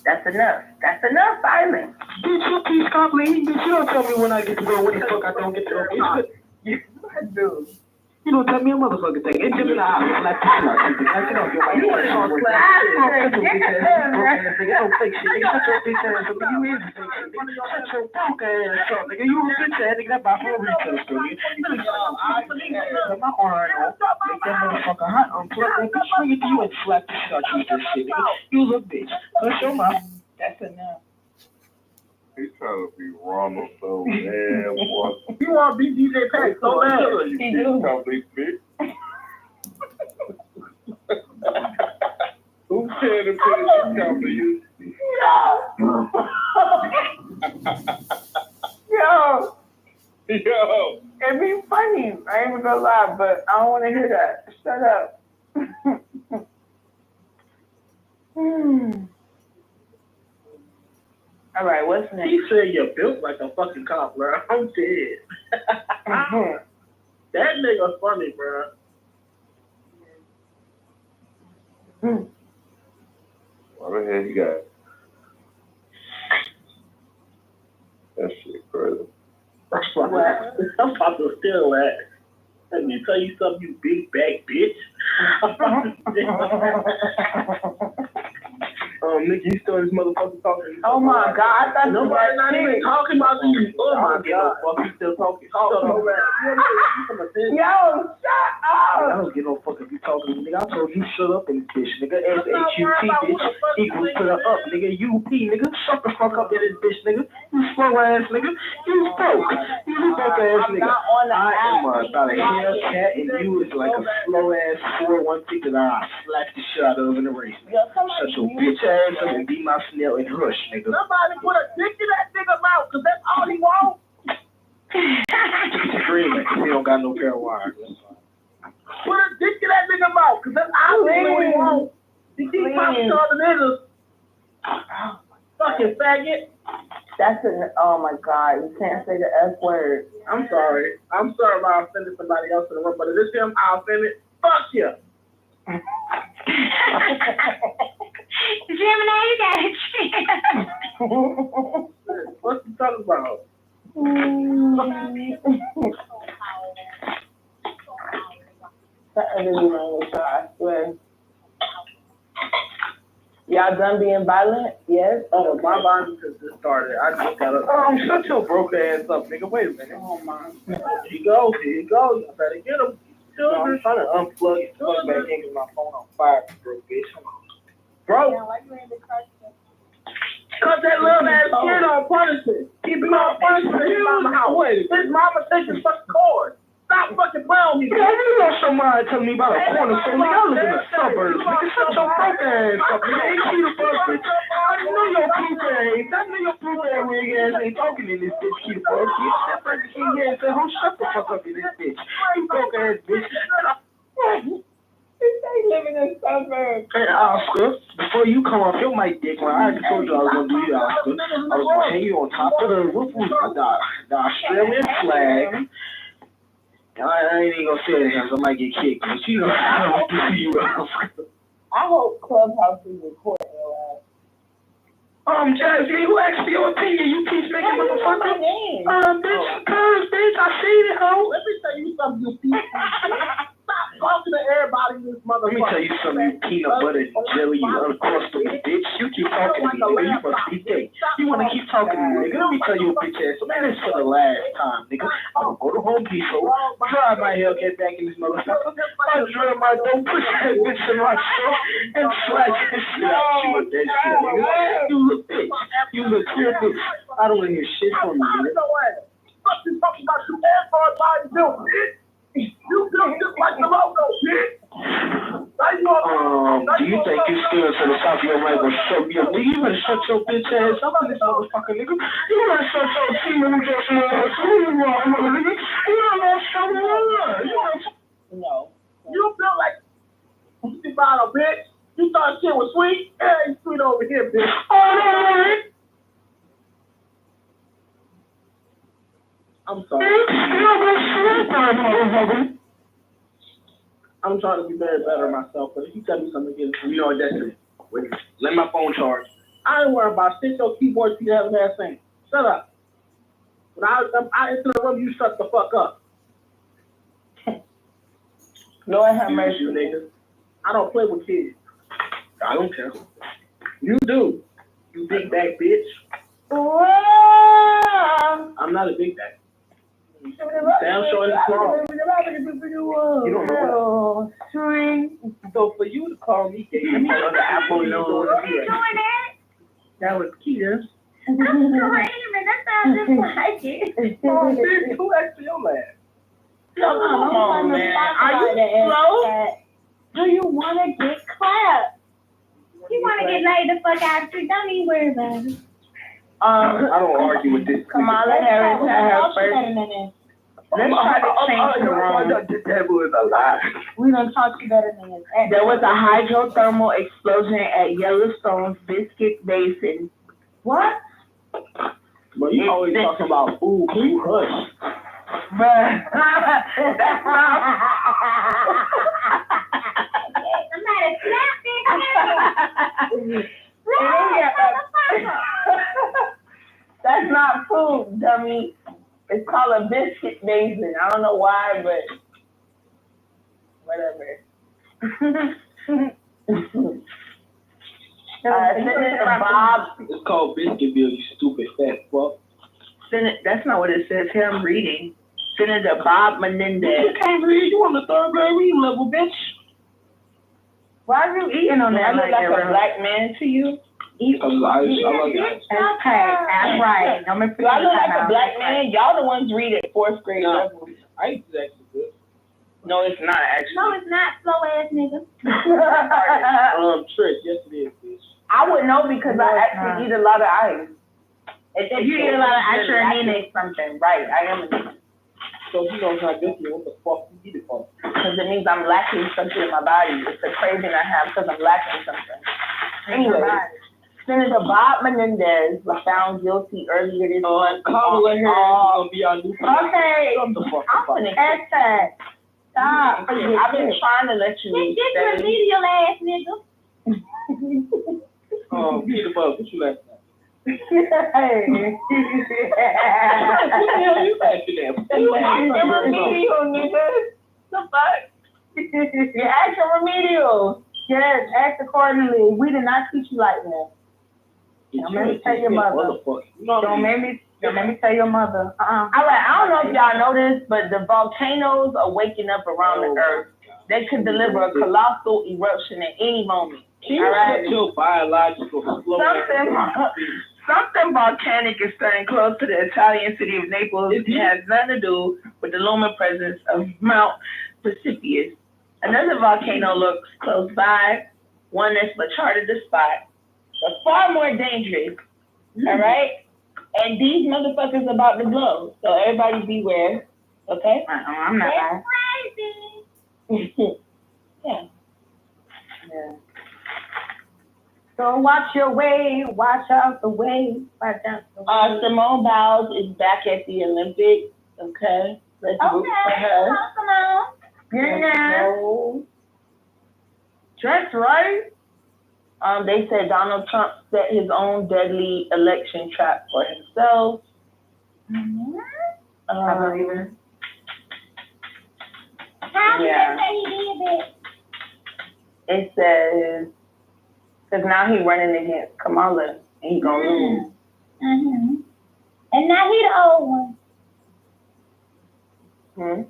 That's enough. That's enough silence. Bitch, you keep complaining. Bitch, you don't tell me when I get to go, when the fuck I don't get to go. Bitch, Dude. you don't tell me a motherfucking thing. It's just like, like, get off your You want to call class? Don't fake shit. Nigga, shut your bitch ass up. You is fake shit. Shut your punk ass up, nigga. You a bitch ass nigga. That by her retail store. My arm off. Make that motherfucker hot. Unplug that bitch. Bring it to you and slap the shit out you with this shit, nigga. You a bitch. Hush your mouth. That's enough. He's trying to be Ronald so bad, boy. You want to be DJ Pack so bad. He do. Probably bitch. Who said to put his account to you? Yo, Yo. it'd be funny. I ain't even gonna lie, but I don't want to hear that. Shut up. All right, what's next? He said you're built like a fucking cop, bro. I'm dead. That nigga funny, bro. What the hell you got? That shit crazy. I'm about to steal that. Let me tell you something, you big back bitch. Nick, you still this motherfucker talking? Oh my God, I thought Nobody not even talking about you. Oh my God. Fuck, you still talking? Yo, shut I up. don't give no fuck if you talking to me, nigga. I told you shut up in this bitch, nigga. S-H-U-T, bitch, equals to the up, nigga. U-P, nigga. Shut the fuck up in this bitch, nigga. You slow ass nigga. You broke. You broke ass nigga. I am about a Hellcat and you is like a slow ass 416 that I slap the shit out of in the race. Shut your bitch ass up and be my snail and hush, nigga. Somebody put a dick in that nigga mouth, cause that's all he wants. Screaming, cause he don't got no pair of wires. Put a dick in that nigga mouth, cause that's all he wants. He keep popping to other niggas. Fucking faggot. That's oh my God, you can't say the F word. I'm sorry. I'm sorry if I offended somebody else in the room, but if it's him, I offended. Fuck you. She Gemini, you got a chance. What you talking about? That other one was I swear. Y'all done being violent? Yes? Oh, my violence has just started. I just gotta. Shut your broke ass up, nigga. Wait a minute. Oh my. Here you go. You better get him. No, I'm trying to unplug it. Plug back in because my phone on fire, broke bitch. Bro. Cut that little ass kid on punishment. Keep him on punishment. His mama taking fucking cord. Stop fucking playing me. Yeah, you know somebody telling me about a corner store. Nigga, I live in the suburbs. Nigga, shut your broke ass up. Nigga, ain't she the fuck bitch? I know your poop ass. I know your poop ass wig ass ain't talking in this bitch. Keep the fuck bitch. That person came here and said, "Who shut the fuck up in this bitch? You broke ass bitch." They live in the suburbs. Hey, Oscar, before you come off your mic, dick, when I already told you I was going to do you, Oscar, I was going to hang you on top of the roof with the Australian flag. I ain't even going to say anything, so I might get kicked, but you know, I don't do you, Oscar. I hope Clubhouse is recording your ass. Jasmine, who asked for your opinion? You keep making motherfucker. Name. Bitch, cuz, bitch, I seen it, ho. Let me tell you something, you piece Stop talking to everybody in this motherfucker. Let me tell you something, you peanut butter jelly, you uncrustable bitch. You keep talking to me, nigga. You must be gay. You want to keep talking to me, nigga. Let me tell you a bitch ass. So, man, it's for the last time, nigga. I'm going to go to Home Depot, drive my Hellcat back in this motherfucker. I drive my dope, push that bitch in my truck, and slash this shit out you with that shit, nigga. You look bitch. You look your bitch. I don't want to hear shit from you, nigga. Fuck you talking about you ass hard body built, bitch. You built just like the logo, bitch. Do you think you still to the top of your right will show me up? You better shut your bitch ass up in this motherfucker, nigga. You better shut your team and just nigga. You don't show me up. No. You feel like you bottle, bitch. You thought shit was sweet? Yeah, it's sweet over here, bitch. Oh, I'm sorry. I'm trying to be better myself, but if you tell me something again, you know what that's it. Wait, let my phone charge. I ain't worried about shit. Your keyboard, you have a bad thing. Shut up. When I enter the room, you shut the fuck up. Lord have mercy, nigga. I don't play with kids. I don't care. You do. You big back bitch. I'm not a big back. Damn sure it's small. You don't know what. So for you to call me gay, you know the apple knows. That was Keita. That's crazy, that sounds just like it. Oh, bitch, who asked for your laugh? Come on, man. Are you slow? Do you want to get clapped? You want to get laid the fuck out of you? Don't even worry about it. I don't argue with this. Kamala Harris had her first. Let's try to change the room. That was a lie. We don't talk you better than this. There was a hydrothermal explosion at Yellowstone's Biscuit Basin. What? But you always talking about food. Can you hush? Bruh. That's not. Somebody slapped it. That's not food, dummy. It's called a biscuit basin. I don't know why, but whatever. Senator Bob. It's called Biscuitville, you stupid fat fuck. That's not what it says here. I'm reading. Senator Bob Menendez. You can't read. You on the third grade reading level, bitch. Why are you eating on that? I look like a black man to you? I love that. Okay, that's right. I'm gonna. Do I look like a black man? Y'all the ones read at fourth grade level. I used to actually good. No, it's not actually. No, it's not, slow ass nigga. Trick, yes it is, bitch. I would know because I actually eat a lot of ice. If you eat a lot of ice, you're anemic something, right? I am anemic. So if you know it's not good for you, what the fuck you eat it for? Because it means I'm lacking something in my body. It's a craving I have because I'm lacking something. Anyway. Senator Bob Menendez was found guilty earlier this month. Kamala Harris is gonna be our new president. Okay, Shut the fuck I'm up. gonna catch that. Stop. I've been trying to let you Get your remedial ass, nigga. Peter Bug, what you laughing at? Hey. What the hell you laughing at? Remedial, nigga. The fuck? Action remedial. Yes, act accordingly. We did not teach you like that. Don't make me tell your mother. Don't make me tell your mother. I don't know if y'all know this, but the volcanoes are waking up around the earth. They could deliver a colossal eruption at any moment. All right. Your biological flow. Something volcanic is stirring close to the Italian city of Naples. It has nothing to do with the lunar presence of Mount Vesuvius. Another volcano looks close by, one that's much harder to spot, but far more dangerous. All right? And these motherfuckers about to blow. So everybody beware. Okay? I'm not lying. Yeah. So watch your way, watch out the way, watch out the way. Simone Biles is back at the Olympics. Okay? Let's root for her. Come on. You're now. That's right. They said Donald Trump set his own deadly election trap for himself. Mm-hmm. I believe it. How did they say he did it? It says, because now he's running against Kamala, and he's going to lose. Mm-hmm. And now he the old one.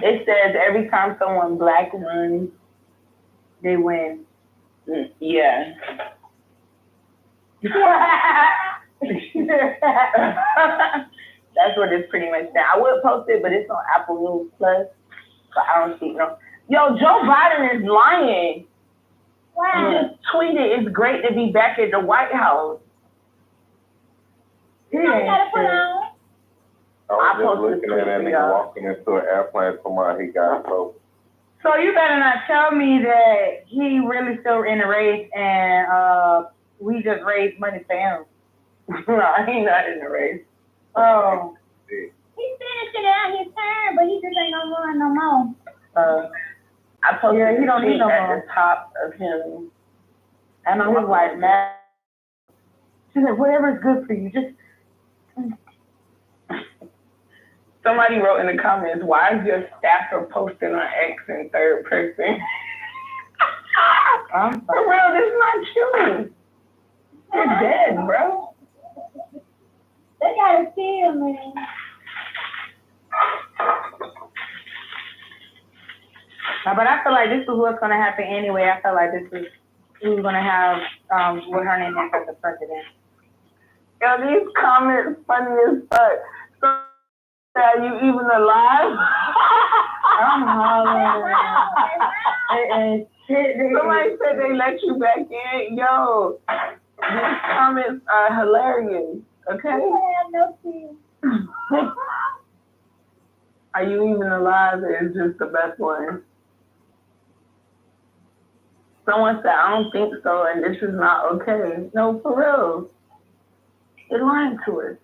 It says every time someone black runs, they win. Yeah. That's what it's pretty much saying. I would post it, but it's on Apple News Plus, so I don't see no. Yo, Joe Biden is lying. Wow. He just tweeted, "It's great to be back at the White House." You gotta put on. I was just looking at that nigga walking into an airplane somewhere he got so. So you better not tell me that he really still in the race and we just raised money for him. No, he's not in the race. Oh. He's finishing out his term, but he just ain't gonna run no more. I posted he don't need no at more. the top of him. I know his wife mad. She said, whatever is good for you, just. Somebody wrote in the comments, "Why is your staffer posting on X in third person?" I'm For real, this is not you. You're dead, bro. They gotta see him, man. But I feel like this is what's gonna happen anyway. I feel like this is who's gonna have what her name is as the president. Yo, these comments funny as fuck. So, are you even alive? I'm hollering. Somebody said they let you back in. Yo, these comments are hilarious. Okay? I have no clue. Are you even alive? Is just the best one. Someone said, "I don't think so, and this is not okay." No, for real. They're lying to us.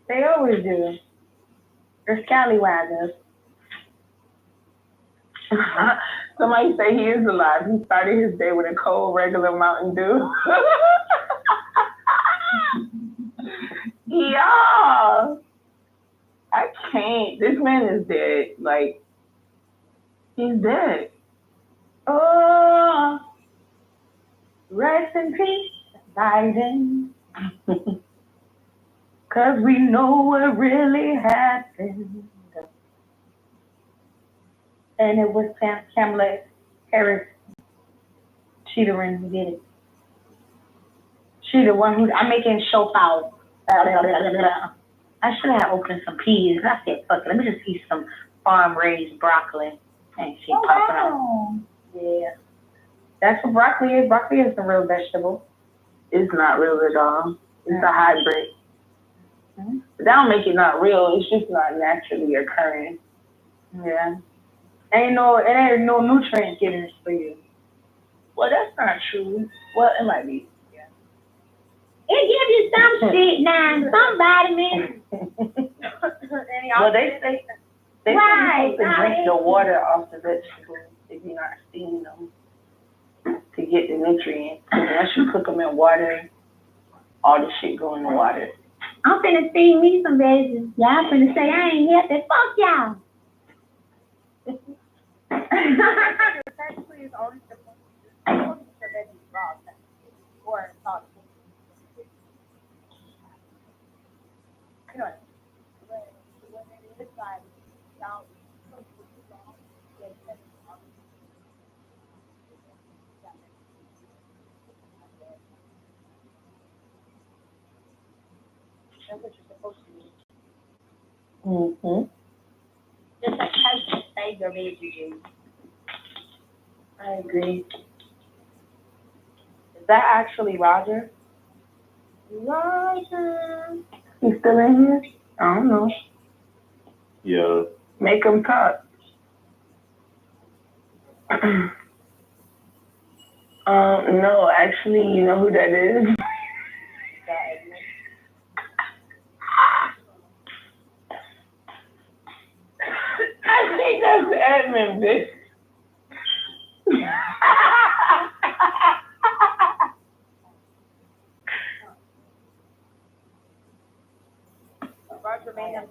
They always do. They're scallywaggers. Somebody say he is alive. He started his day with a cold, regular Mountain Dew. Yeah. I can't. This man is dead. Like, he's dead. Oh, rest in peace, Biden. Cause we know what really happened. And it was Kamala Harris. She the one who did it. She the one who, I'm making show foul. I should have opened some peas. I said, fuck it, let me just eat some farm-raised broccoli. And she popping up. Yeah. That's what broccoli is. Broccoli is a real vegetable. It's not real at all. It's a hybrid. Mm-hmm. That don't make it not real. It's just not naturally occurring. Yeah. It ain't no nutrients getting this for you. Well, that's not true. Well, it might be. Yeah. It gives you some shit now, some vitamins. Well, they say you're supposed to drink the water off the vegetables if you're not steaming them. to get the nutrients. And once you cook them in water, all the shit go in the water. I'm finna feed me some veggies. Y'all finna say I ain't healthy. Fuck y'all. Technically, it's only supposed to be raw or salt. You know, when it is like y'all cook for too long, then that's what you're supposed to do. Mm-hmm. Just like how you say your veggie juice. I agree. Is that actually Roger? Roger. He's still in here? I don't know. Yeah. Make him talk. No, actually, you know who that is? I think that's the admin, bitch. Roger Mayhem.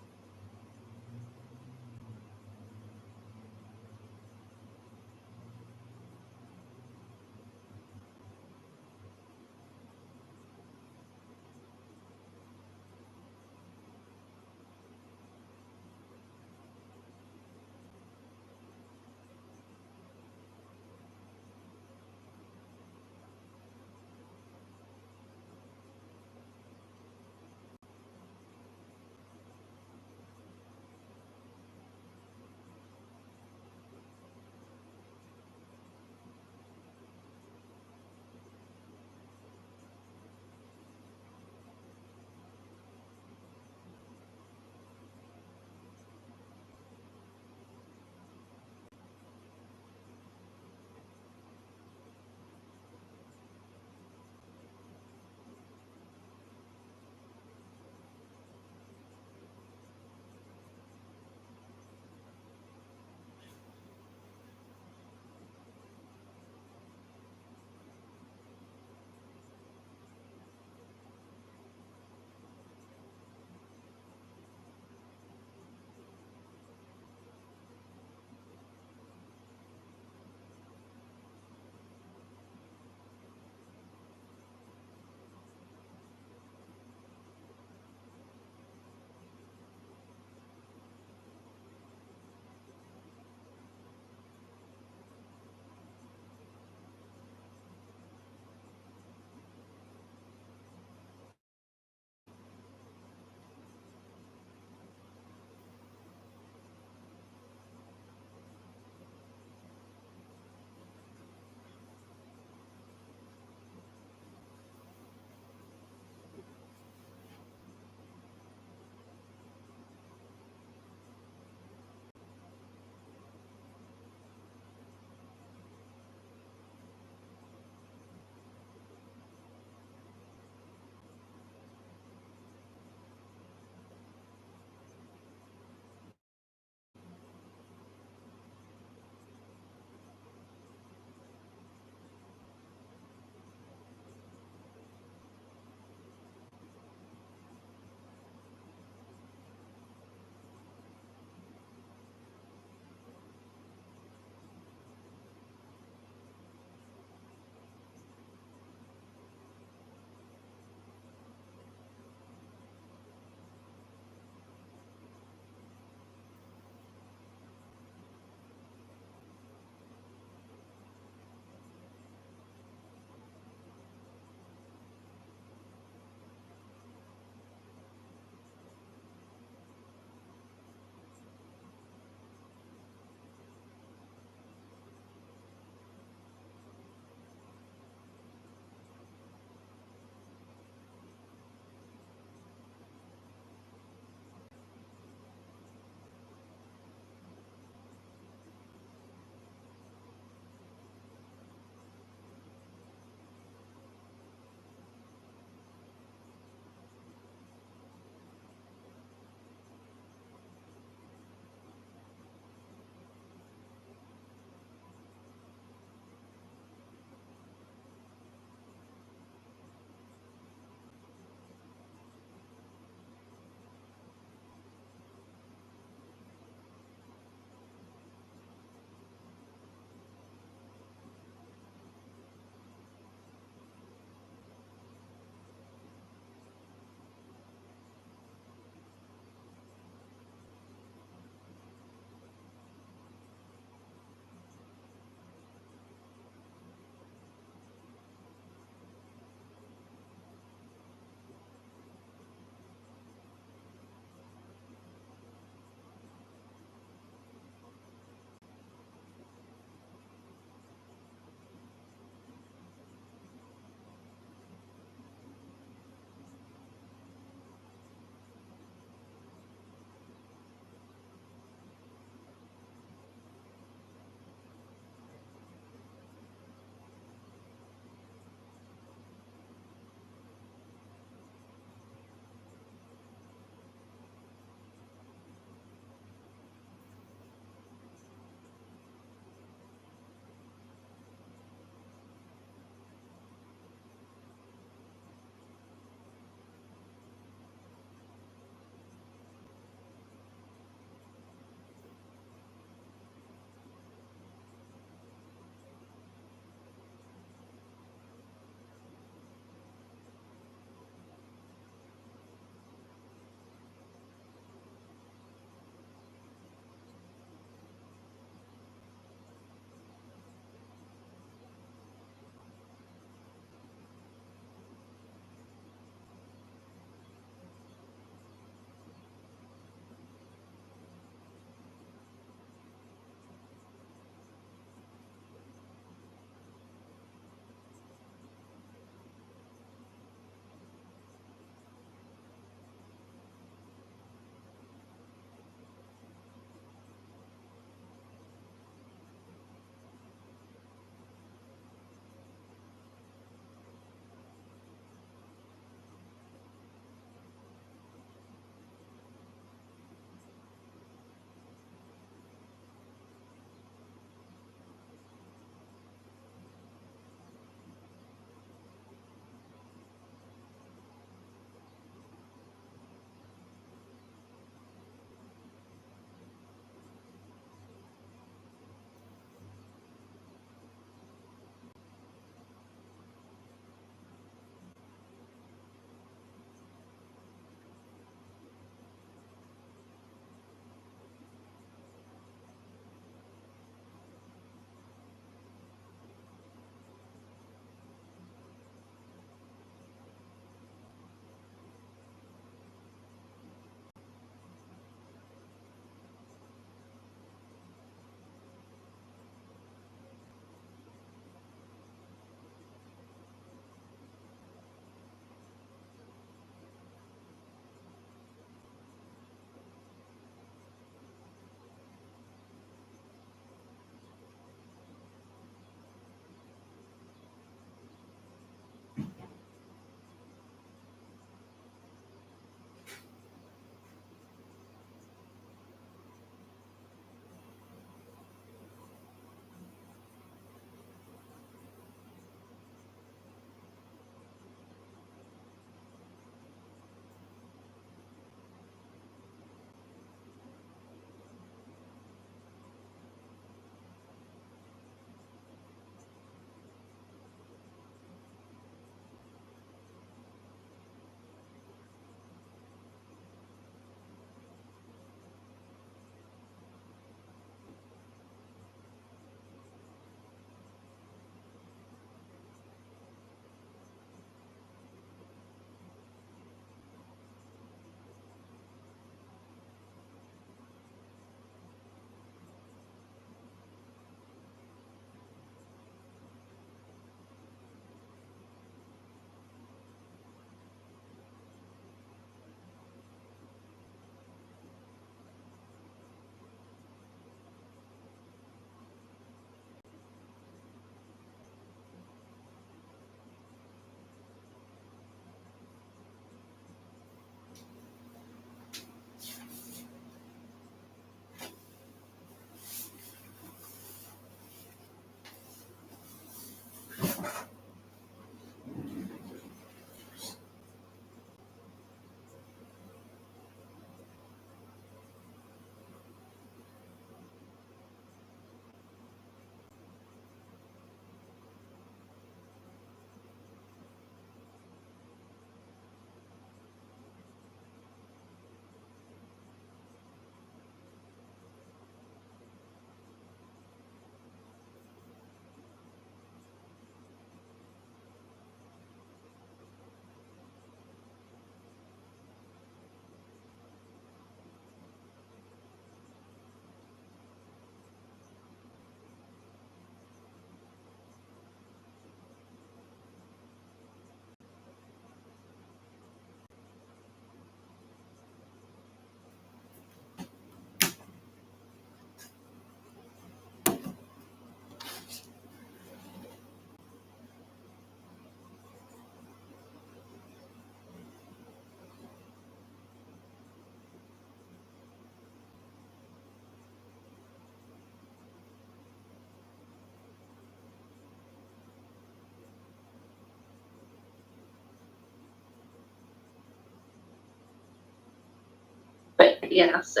So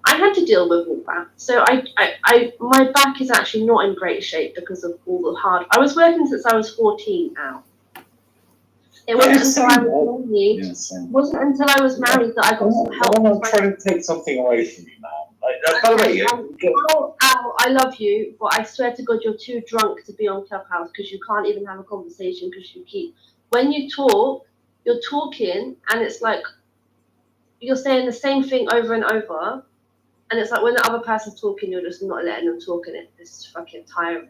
I had to deal with all that. So my back is actually not in great shape because of all the hard. I was working since I was 14 now. It wasn't until I was married. Wasn't until I was married that I got some help. I'm not trying to take something away from you, man. By the way, Al, I love you, but I swear to God, you're too drunk to be on Clubhouse because you can't even have a conversation because you keep. When you talk, you're talking, and it's like you're saying the same thing over and over, and it's like when the other person's talking, you're just not letting them talk, and it's fucking tiring.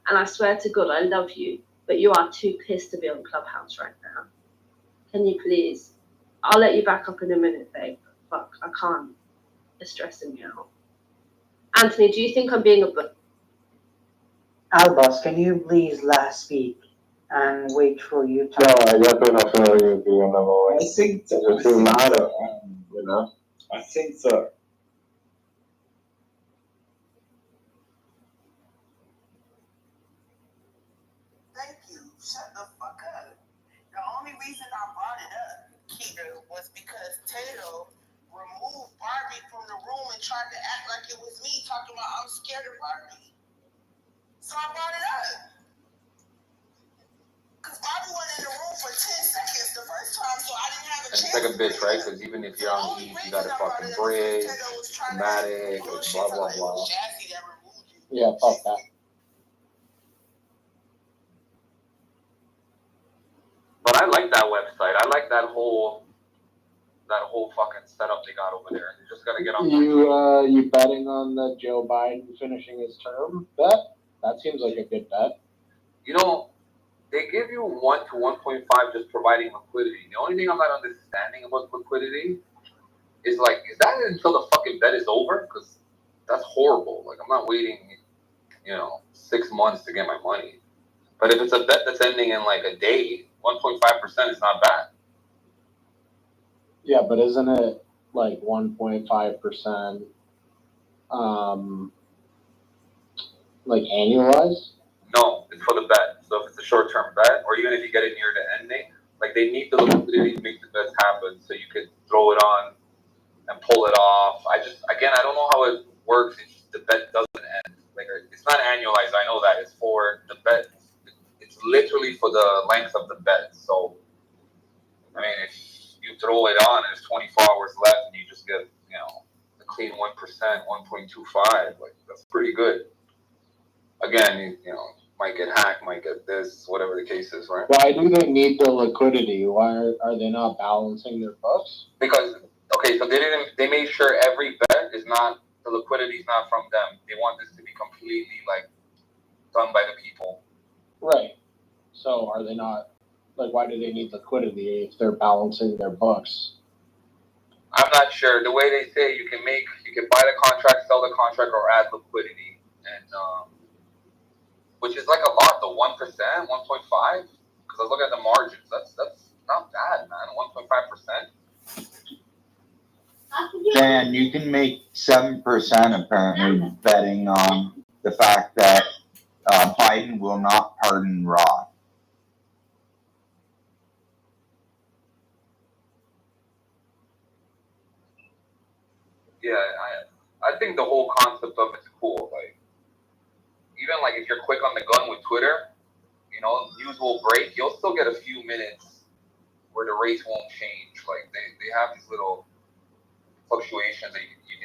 And I swear to God, I love you, but you are too pissed to be on Clubhouse right now. Can you please? I'll let you back up in a minute, babe. Fuck, I can't. It's stressing me out. Anthony, do you think I'm being a butt? Albus, can you please last speak and wait for you to... No, ya estoy no feeling you no more. I think that it's too matter, you know. I think that Thank you. Shut the fuck up. The only reason I brought it up, Keita, was because Tato removed Barbie from the room and tried to act like it was me, talking about I'm scared of Barbie. So I brought it up. Because Barbie went in the room for 10 seconds the first time, so I didn't have a chance. It's like a bitch, right? Because even if you're on Eve, you gotta fucking bridge, Matic, blah, blah, blah. Yeah, fuck that. But I like that website. I like that whole fucking setup they got over there. You just gotta get on. You betting on the Joe Biden finishing his term bet? That seems like a good bet. You know, they give you 1 to 1.5 just providing liquidity. The only thing I'm not understanding about liquidity is like, is that until the fucking bet is over? Because that's horrible. Like, I'm not waiting, 6 months to get my money. But if it's a bet that's ending in like a day, 1.5% is not bad. Yeah, but isn't it like 1.5%, like annualized? No, it's for the bet. So if it's a short-term bet, or even if you get it near the ending, like they need the liquidity to make the bets happen, so you could throw it on and pull it off. I don't know how it works if the bet doesn't end. Like it's not annualized. I know that it's for the bet. It's literally for the length of the bet. So, I mean, if you throw it on and there's 24 hours left and you just get, a clean 1%, 1.25, like that's pretty good. Again, might get hacked, might get this, whatever the case is, right? Why do they need the liquidity? Why are they not balancing their books? Because, so they made sure every bet is not, the liquidity is not from them. They want this to be completely, done by the people. Right. So are they not, why do they need liquidity if they're balancing their books? I'm not sure. The way they say you can buy the contract, sell the contract, or add liquidity. And, which is like a lot, the 1%, 1.5. Because I look at the margins. That's not bad, man. 1.5%. Dan, you can make 7% apparently betting on the fact that Biden will not pardon Roth. Yeah, I think the whole concept of it's cool. Even if you're quick on the gun with Twitter, news will break. You'll still get a few minutes where the race won't change. They have these little fluctuations that you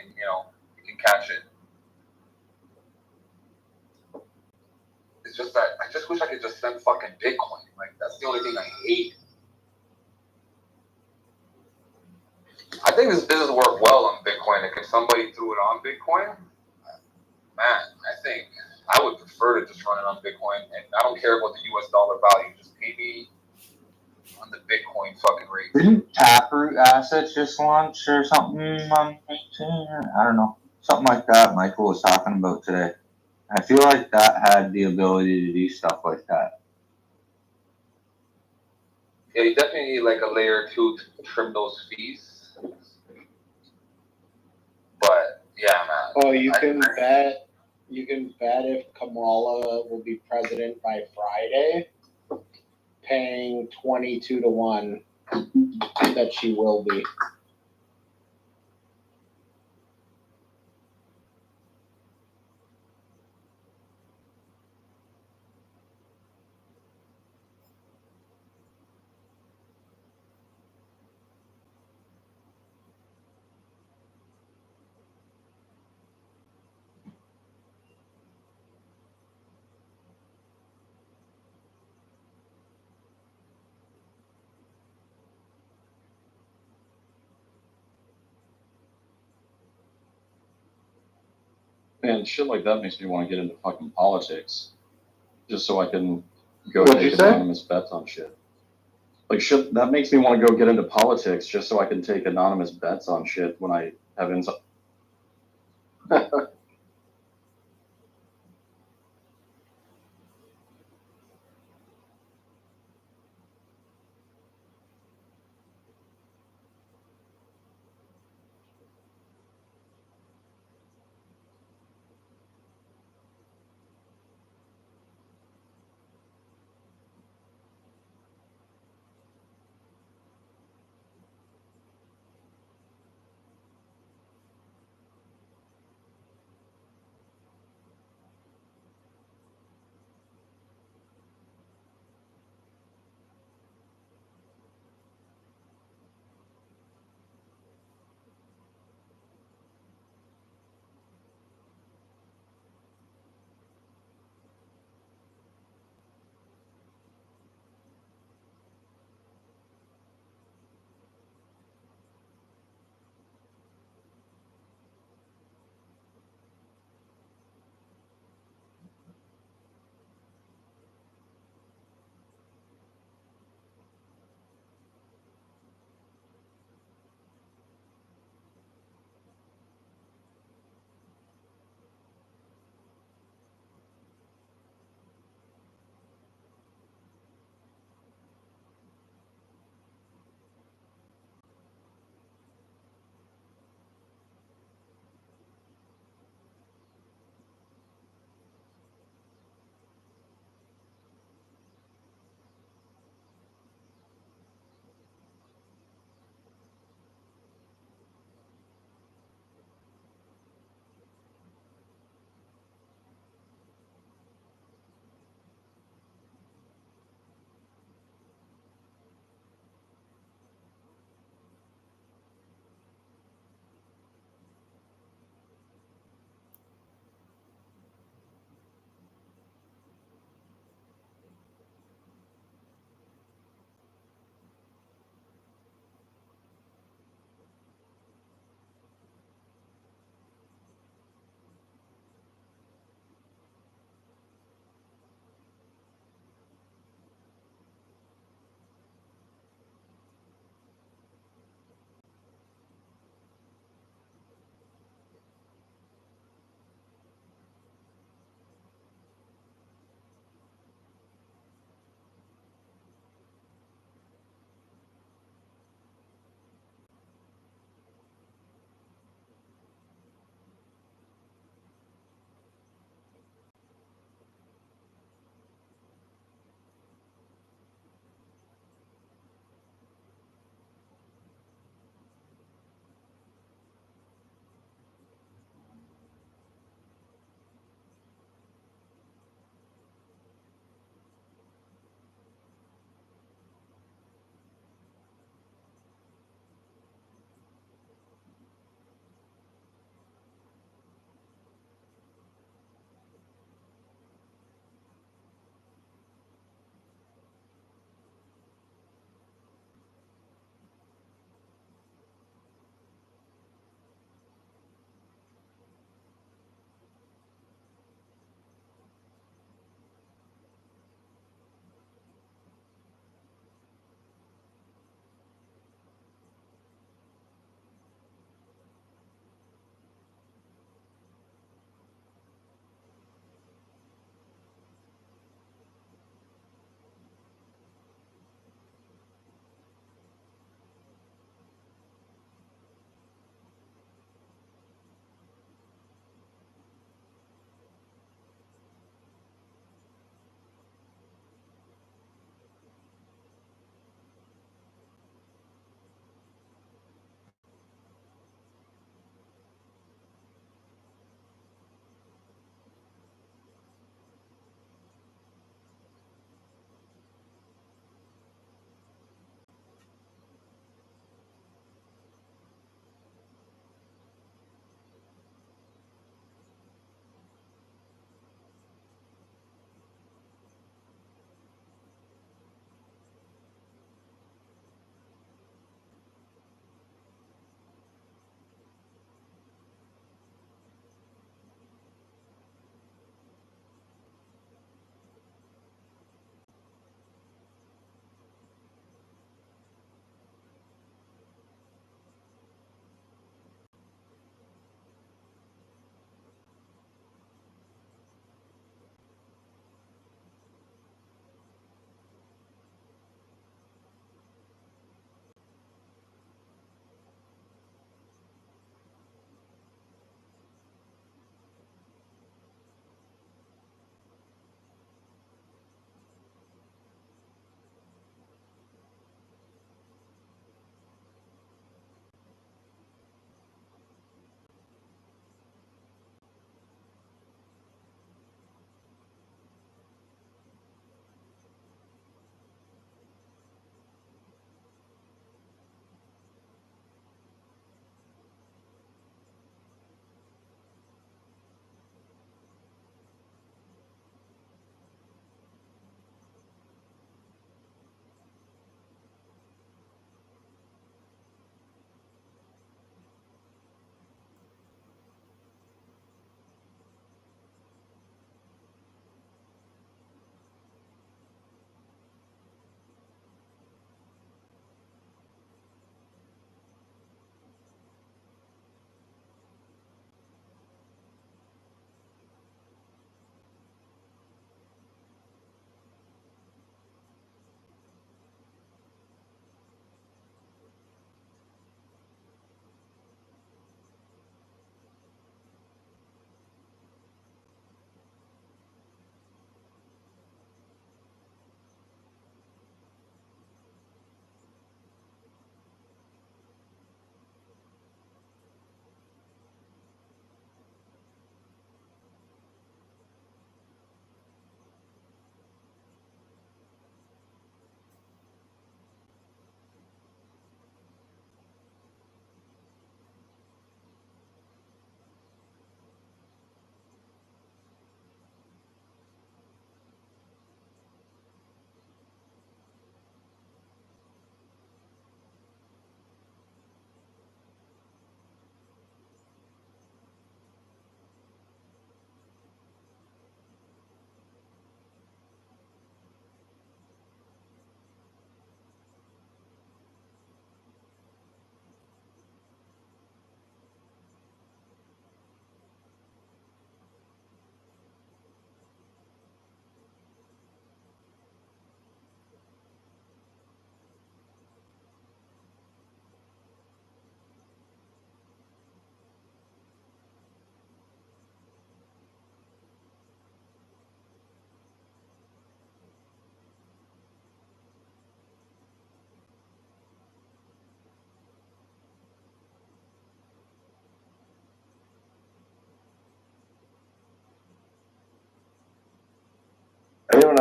can catch it. It's just that I just wish I could just send fucking Bitcoin. That's the only thing I hate. I think this business worked well on Bitcoin. If somebody threw it on Bitcoin, man, I think I would prefer to just run it on Bitcoin. And I don't care about the US dollar value. Just pay me on the Bitcoin fucking rate. Didn't Taproot Assets just launch or something on 18? I don't know. Something like that Michael was talking about today. I feel like that had the ability to do stuff like that. Yeah, you definitely need a layer 2 to trim those fees. But yeah, man. Oh, you can bet if Kamala will be president by Friday, paying 22 to 1 that she will be. And shit like that makes me want to get into fucking politics, just so I can go What'd you take say? anonymous bets on shit. Like shit, that makes me want to go get into politics just so I can take anonymous bets on shit when I have insight.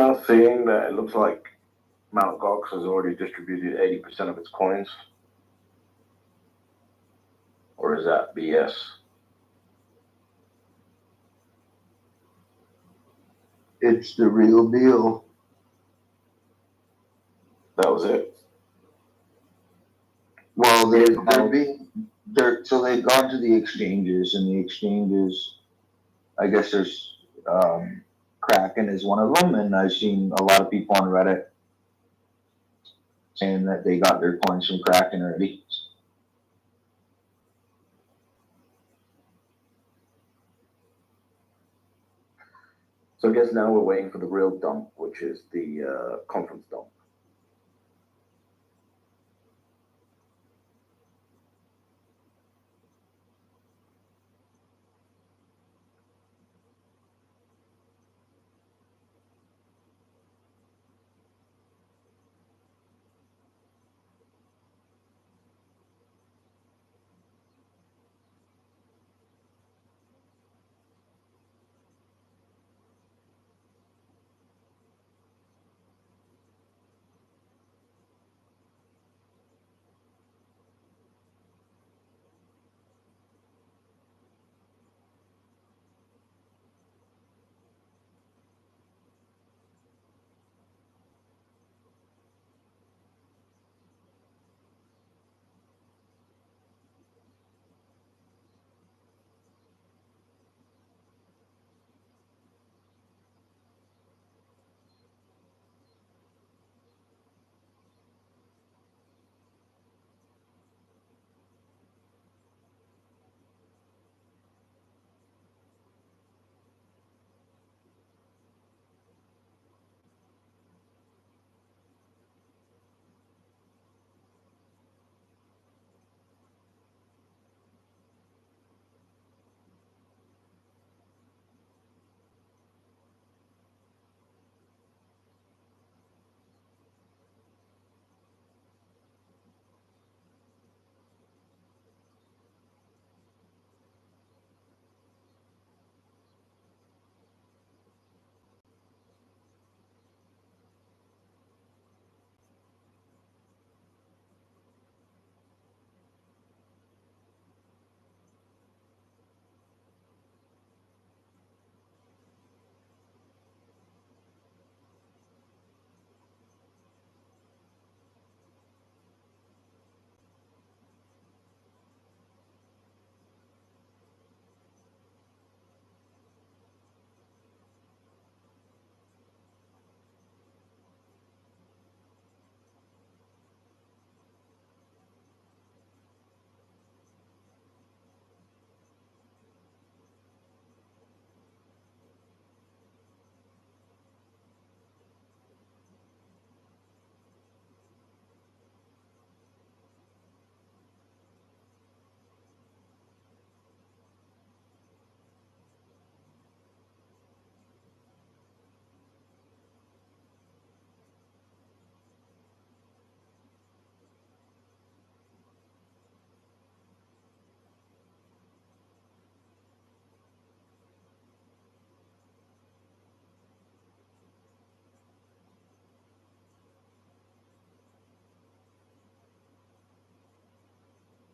now seeing that it looks like Mt. Gox has already distributed 80% of its coins? Or is that BS? It's the real deal. That was it? Well, so they've gone to the exchanges, and the exchanges, I guess there's Kraken is one of them, and I've seen a lot of people on Reddit saying that they got their coins from Kraken already. So I guess now we're waiting for the real dump, which is the conference dump.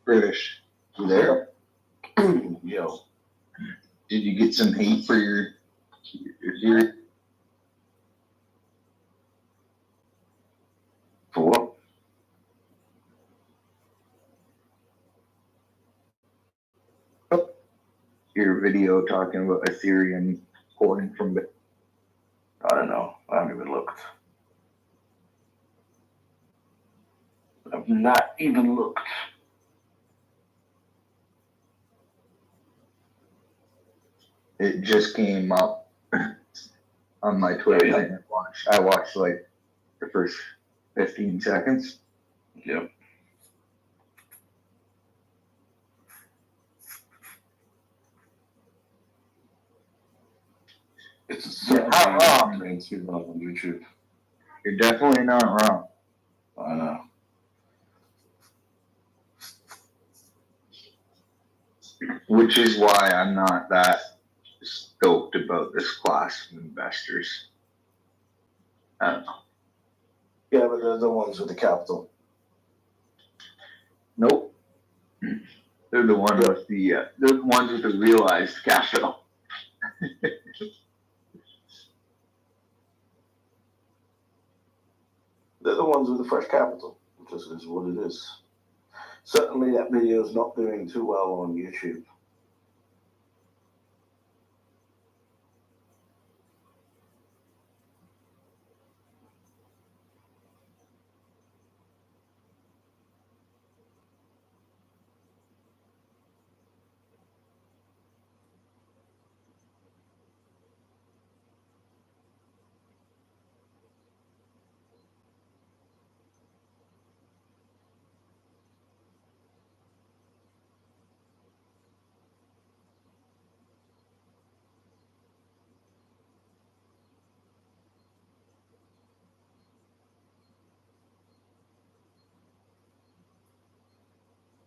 British, you there? Yo. Did you get some hate for your gear? For what? Your video talking about Ethereum pulling from it. I don't know. I haven't even looked. I've not even looked. It just came up on my Twitter thing. I watched like the first 15 seconds. Yep. It's You're not wrong. on YouTube. You're definitely not wrong. I know. Which is why I'm not that stoked about this class of investors. I don't know. Yeah, but they're the ones with the capital. Nope. They're the ones with the realized capital. They're the ones with the fresh capital, which is what it is. Certainly that video is not doing too well on YouTube.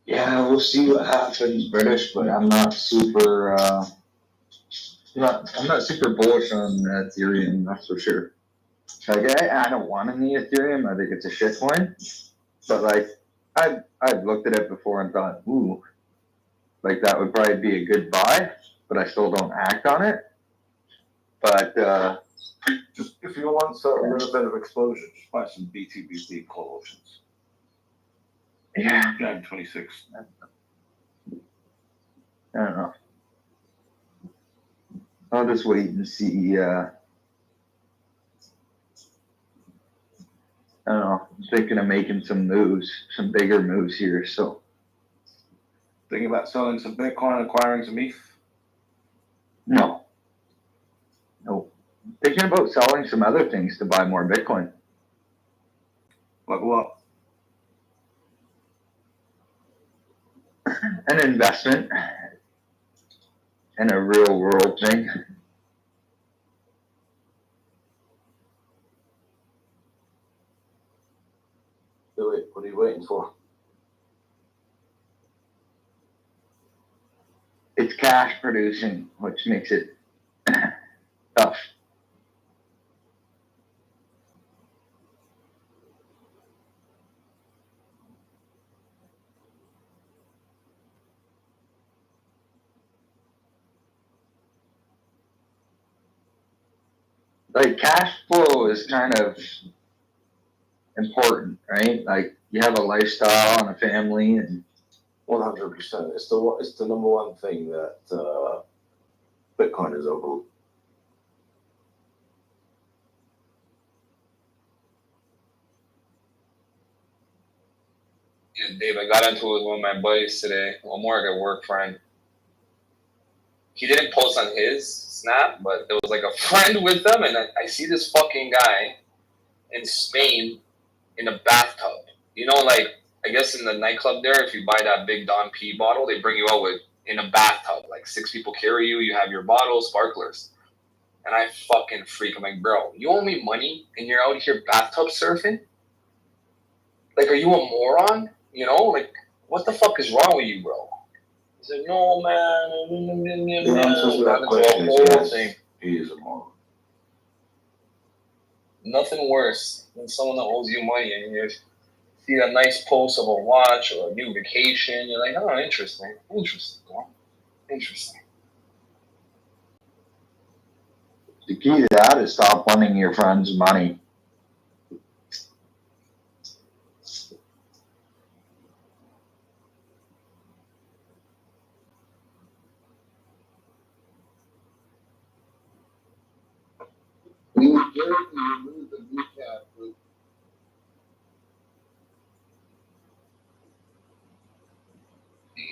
Yeah, we'll see what happens, British, but I'm not super, I'm not super bullish on Ethereum, that's for sure. Like, I don't want any Ethereum, I think it's a shit coin, but like, I've looked at it before and thought, ooh, like that would probably be a good buy, but I still don't act on it. But, just if you want a little bit of exposure, just buy some BTBT call options. Yeah. Jan 26. I don't know. I'll just wait and see, I don't know, I'm thinking of making some moves, some bigger moves here, so. Thinking about selling some Bitcoin, acquiring some ETH? No. Thinking about selling some other things to buy more Bitcoin. Like what? An investment in a real world thing. Do it. What are you waiting for? It's cash producing, which makes it tough. Like cash flow is kind of important, right? Like you have a lifestyle and a family, and 100%. It's the number one thing that Bitcoin is over. Yeah, Dave, I got into it with one of my buddies today. One more like a work friend. He didn't post on his Snap, but there was like a friend with them, and I see this fucking guy in Spain in a bathtub. You know, like, I guess in the nightclub there, if you buy that big Don P bottle, they bring you out with in a bathtub. Like 6 people carry you, you have your bottle, sparklers. And I fucking freak. I'm like, bro, you owe me money and you're out here bathtub surfing? Like, are you a moron? You know, like, what the fuck is wrong with you, bro? He's like, no, man. The answer to that question is yes. He is a moron. Nothing worse than someone that owes you money and you see a nice post of a watch or a new vacation. You're like, oh, interesting, bro. Interesting. the key to that is stop lending your friends money.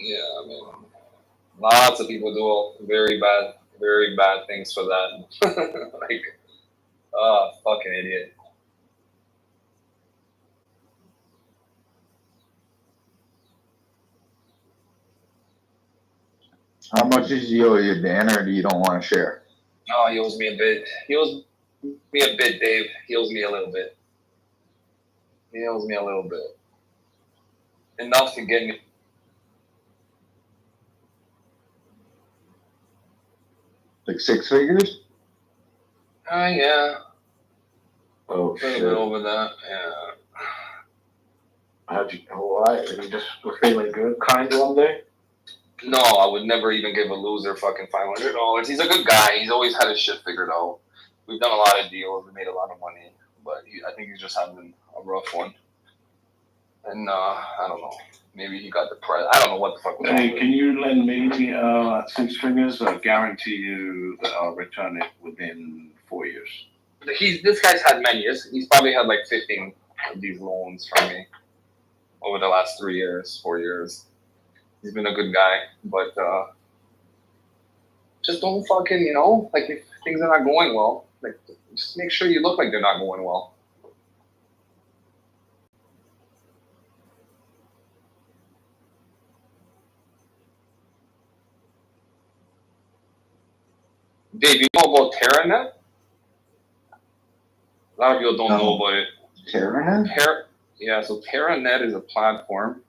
Yeah, I mean, lots of people do very bad things for that. Like, oh, fucking idiot. How much does he owe you, Dan, or do you don't want to share? Oh, he owes me a bit. He owes me a bit, Dave. He owes me a little bit. He owes me a little bit. Enough to get me. Like 6 figures? Yeah. Oh, A little shit. bit over that, yeah. How'd you, why? You just were feeling good, kind one day? No, I would never even give a loser fucking $500. He's a good guy. He's always had his shit figured out. We've done a lot of deals. We made a lot of money. But I think he's just having a rough one. And I don't know. Maybe he got depressed. I don't know what the fuck was wrong Hey, with can him. you lend me 6 figures? I'll guarantee you that I'll return it within 4 years. This guy's had many. He's probably had like 15 of these loans from me over the last 3 years, 4 years. He's been a good guy, but just don't fucking, like if things are not going well, like just make sure you look like they're not going well. Dave, you know about TerraNet? A lot of people don't know about it. TerraNet? Yeah, so TerraNet is a platform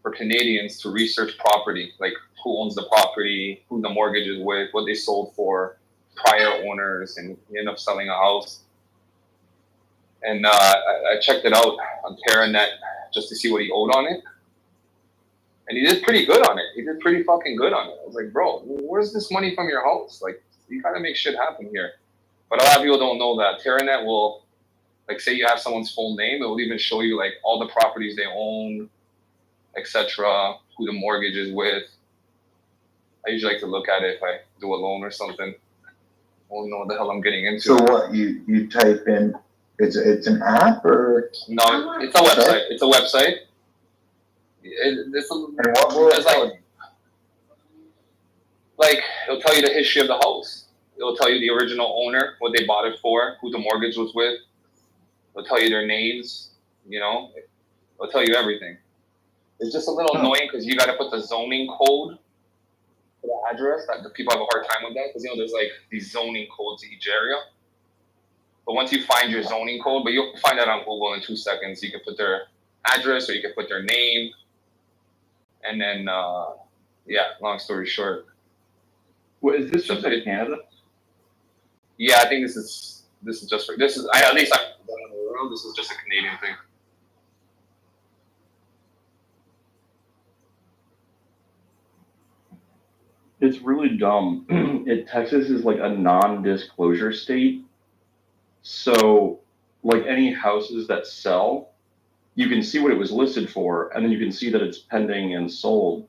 for Canadians to research property, like who owns the property, who the mortgage is with, what they sold for, prior owners, and you end up selling a house. And I checked it out on TerraNet just to see what he owed on it. And he did pretty good on it. He did pretty fucking good on it. I was like, bro, where's this money from your house? Like, you gotta make shit happen here. But a lot of people don't know that. TerraNet will, like, say you have someone's full name, it will even show you, like, all the properties they own, etc., who the mortgage is with. I usually like to look at it if I do a loan or something. I don't know what the hell I'm getting into. So what, you type in, it's an app or? No, it's a website. It's a website. And what will it tell you? Like, it'll tell you the history of the house. It'll tell you the original owner, what they bought it for, who the mortgage was with. It'll tell you their names, It'll tell you everything. It's just a little annoying because you got to put the zoning code for the address. The people have a hard time with that because, there's like these zoning codes in each area. But once you find your zoning code, but you'll find that on Google in 2 seconds. You can put their address or you can put their name. And then, long story short. What, is this just in Canada? Yeah, I think this is just for, this is just a Canadian thing. It's really dumb. Texas is like a non-disclosure state. So, like any houses that sell, you can see what it was listed for, and then you can see that it's pending and sold,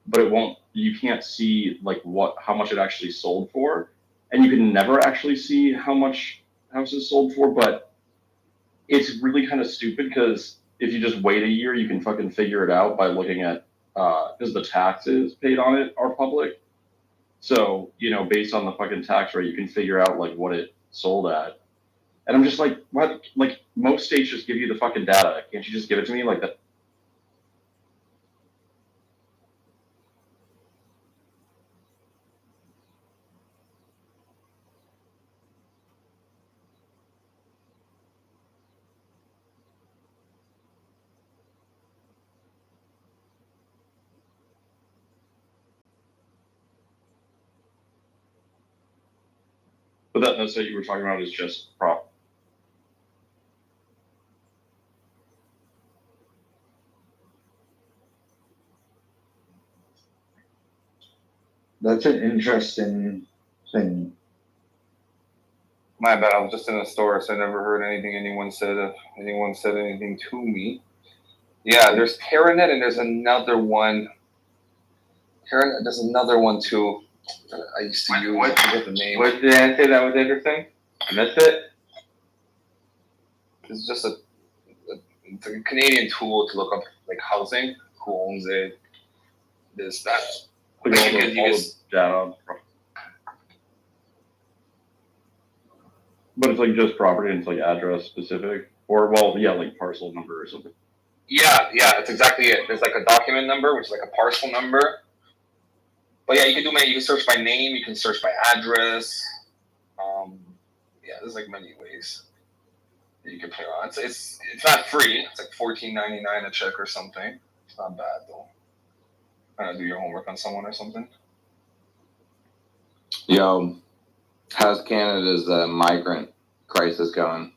but you can't see like how much it actually sold for, and you can never actually see how much houses sold for, but it's really kind of stupid because if you just wait a year, you can fucking figure it out by looking at, because the taxes paid on it are public. So, based on the fucking tax rate, you can figure out like what it sold at. And I'm just like, what? Like, most states just give you the fucking data. Can't you just give it to me like that? But that's what you were talking about is just prop. That's an interesting thing. My bad. I was just in a store, so I never heard anything anyone said. If anyone said anything to me, yeah. There's TerraNet, and there's another one. TerraNet. There's another one too. I used to use. I forget the name. What did I say that was interesting? I missed it. It's just it's a Canadian tool to look up like housing, who owns it, this, that. Like all the data. But it's like just property and it's like address specific, or like parcel number or something. Yeah, that's exactly it. There's like a document number, which is like a parcel number. But yeah, you can you can search by name, you can search by address. There's like many ways that you can play around. It's not free. It's like $14.99 a check or something. It's not bad though. Trying to do your homework on someone or something. Yo, how's Canada's migrant crisis going?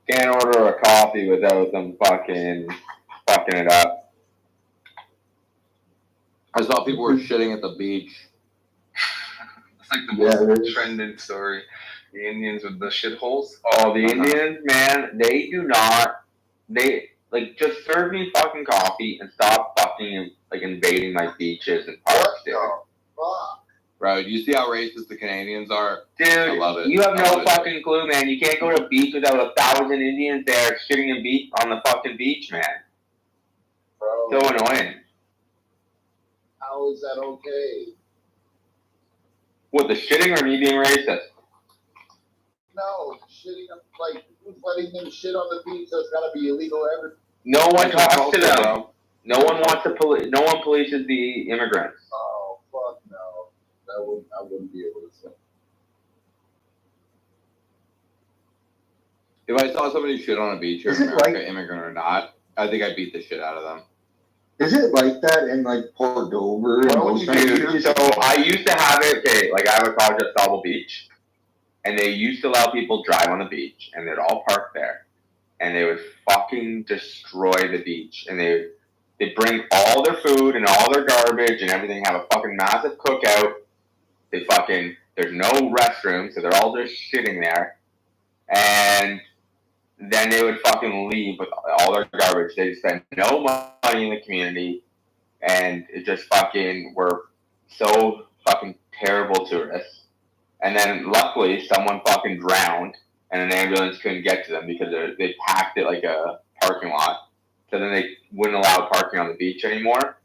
Can't order a coffee without them fucking it up. I saw people were shitting at the beach. It's like the most trending story. The Indians with the shitholes. Oh, the Indians, man, they do not. They like just serve me fucking coffee and stop fucking like invading my beaches and parks, dude. Bro, you see how racist the Canadians are? Dude, I love it. You have no fucking clue, man. You can't go to a beach without 1,000 Indians there shitting in beach on the fucking beach, man. Bro, So annoying. how is that okay? What, the shitting or me being racist? No, shitting, like, who's letting them shit on the beach? That's gotta be illegal ever. No one talks to them. No one wants to no one polices the immigrants. Oh, fuck no. I wouldn't be able to say. If I saw somebody shit on a beach here in America, immigrant or not, I think I'd beat the shit out of them. Is it like that in like Port Dover? Dude, so I used to have it, okay, like I have a college at Sauble Beach, and they used to allow people drive on the beach, and they'd all park there, and they would fucking destroy the beach, and they'd bring all their food and all their garbage and everything, have a fucking massive cookout. There's no restroom, so they're all just shitting there, and then they would fucking leave with all their garbage. They spend no money in the community, and it just fucking were so fucking terrible tourists. And then luckily someone fucking drowned, and an ambulance couldn't get to them because they packed it like a parking lot. So then they wouldn't allow parking on the beach anymore.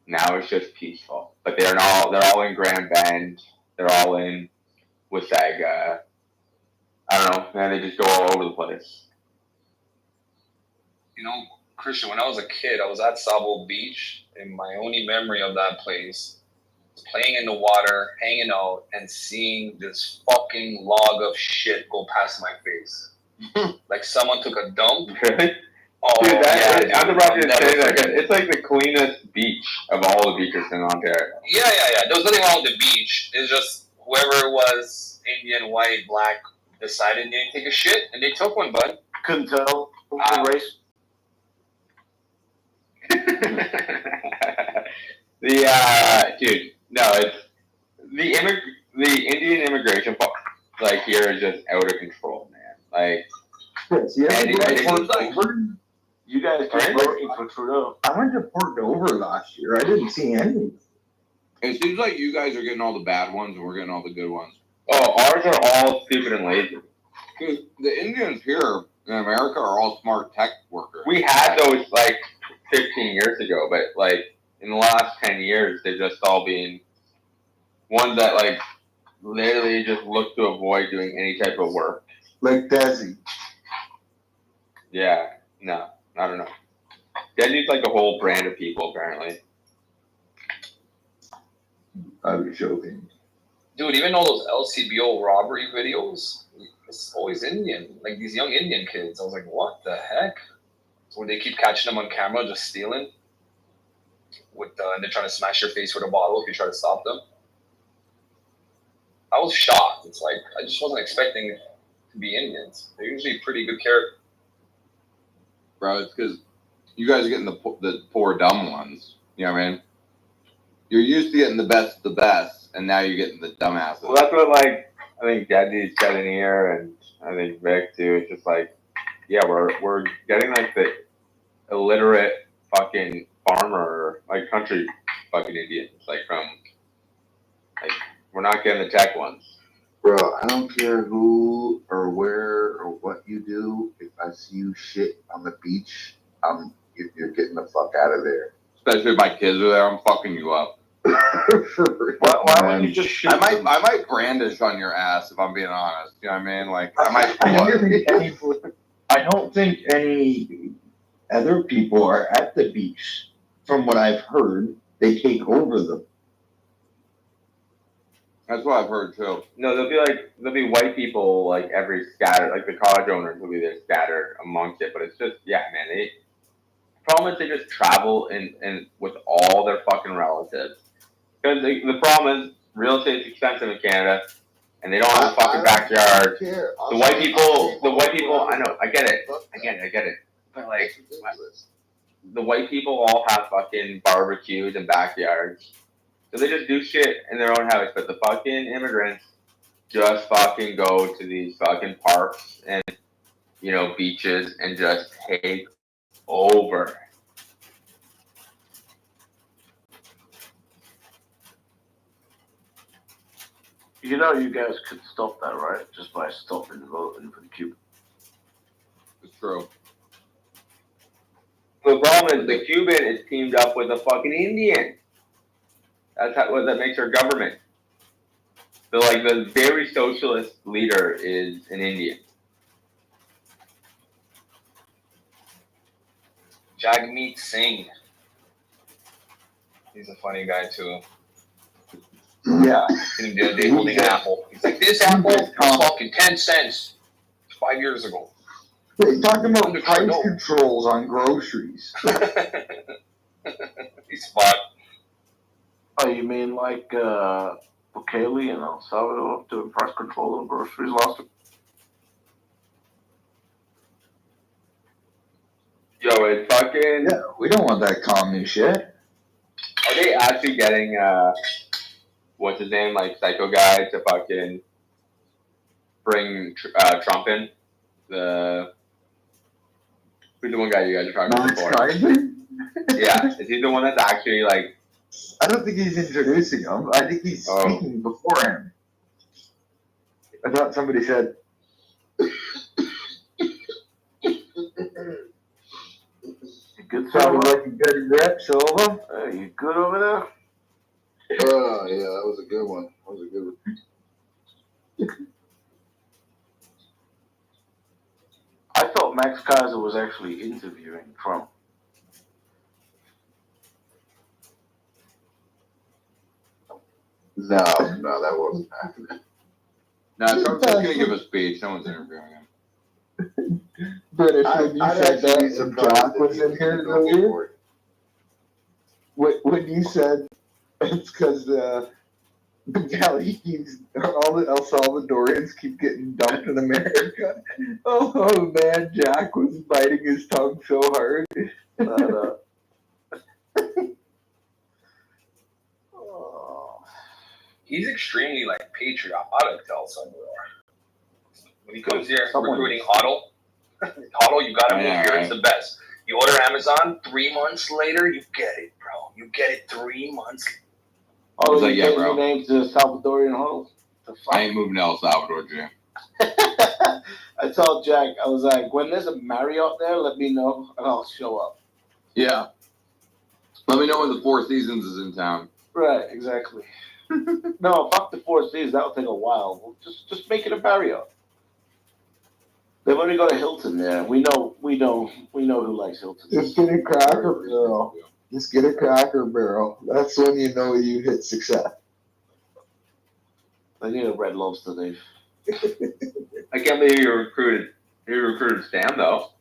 Now it's just peaceful. But they're all in Grand Bend. They're all in Wasaga. I don't know, man. They just go all over the place. You know, Christian, when I was a kid, I was at Sauble Beach, and my only memory of that place was playing in the water, hanging out, and seeing this fucking log of shit go past my face. Like someone took a dump. Really? Oh, dude, yeah, I'm about to say that it's like the cleanest beach of all the beaches in Ontario. Yeah. There was nothing wrong with the beach. It's just whoever it was, Indian, white, black, decided they didn't take a shit, and they took one, bud. Couldn't tell the race. Dude, no, it's the Indian immigration like here is just out of control, man. Like, you guys keep voting for Trudeau. I went to Port Dover last year. I didn't see any. It seems like you guys are getting all the bad ones and we're getting all the good ones. Oh, ours are all stupid and lazy. Because the Indians here in America are all smart tech workers. We had those like 15 years ago, but like in the last 10 years, they've just all been ones that like literally just look to avoid doing any type of work. Like Desi. Yeah, no, I don't know. Desi's like a whole brand of people, apparently. I was joking. Dude, even all those LCBO robbery videos, it's always Indian. Like these young Indian kids. I was like, what the heck? So when they keep catching them on camera just stealing, and they're trying to smash your face with a bottle if you try to stop them. I was shocked. It's like, I just wasn't expecting it to be Indians. They're usually pretty good character. Bro, it's because you guys are getting the poor dumb ones. You know what I mean? You're used to getting the best of the best, and now you're getting the dumbasses. Well, that's what, like, I think Daddy's said in here, and I think Vic, too. It's just like, yeah, we're getting, like, the illiterate fucking farmer, like, country fucking Indians, like, from, like, we're not getting the tech ones. Bro, I don't care who or where or what you do. If I see you shit on the beach, you're getting the fuck out of there. Especially if my kids are there, I'm fucking you up. Why wouldn't you just shit? I might brandish on your ass if I'm being honest. You know what I mean? Like I might pull up. I don't think any other people are at the beach. From what I've heard, they take over them. That's what I've heard too. No, there'll be white people like every scattered, like the college owners will be there scattered amongst it. But it's just, yeah, man. The problem is they just travel and with all their fucking relatives. Because the problem is real estate's expensive in Canada, and they don't have a fucking backyard. The white people, I know, I get it. But like, the white people all have fucking barbecues and backyards. So they just do shit in their own house. But the fucking immigrants just fucking go to these fucking parks and, you know, beaches and just take over. You know, you guys could stop that, right? Just by stopping voting for the Cubans. It's true. The problem is the Cuban is teamed up with a fucking Indian. That's what that makes our government. So like the very socialist leader is an Indian. Jagmeet Singh. He's a funny guy too. Yeah. Sitting the other day holding an apple. He's like, this apple is fucking 10 cents 5 years ago. Wait, talking about price controls on groceries. He's fucked. Oh, you mean like Bukele and El Salvador doing price control on groceries last week? Yo, it's fucking. Yeah, we don't want that commie shit. Are they actually getting what's his name, like Psycho Guy, to fucking bring Trump in? Who's the one guy you guys are talking about before? Yeah, is he the one that's actually like? I don't think he's introducing him. I think he's speaking before him. I thought somebody said. Good, sounded like a good rep, Silva. You good over there? Oh, yeah, that was a good one. I thought Max Kaiser was actually interviewing Trump. No, that wasn't happening. No, Trump's just gonna give a speech. No one's interviewing him. British, when you said that, and Jack was in here earlier. When you said it's because the galley keeps, all the El Salvadorians keep getting dumped in America. Oh man, Jack was biting his tongue so hard. He's extremely like patriotic to El Salvador. When he comes here recruiting Otto, you gotta move here. It's the best. You order Amazon, 3 months later, you get it, bro. You get it 3 months. Oh, like, yeah, bro. Your name's the Salvadorian huddle? I ain't moving to El Salvador, Jim. I told Jack, I was like, when there's a Marriott there, let me know and I'll show up. Yeah. Let me know when the Four Seasons is in town. Right, exactly. No, fuck the Four Seasons. That'll take a while. We'll just make it a Marriott. They've already got a Hilton there. We know who likes Hilton. Just get a Cracker Barrel. Just get a Cracker Barrel. That's when you know you hit success. I need a Red Lobster, Dave. I can't believe you recruited Stan though.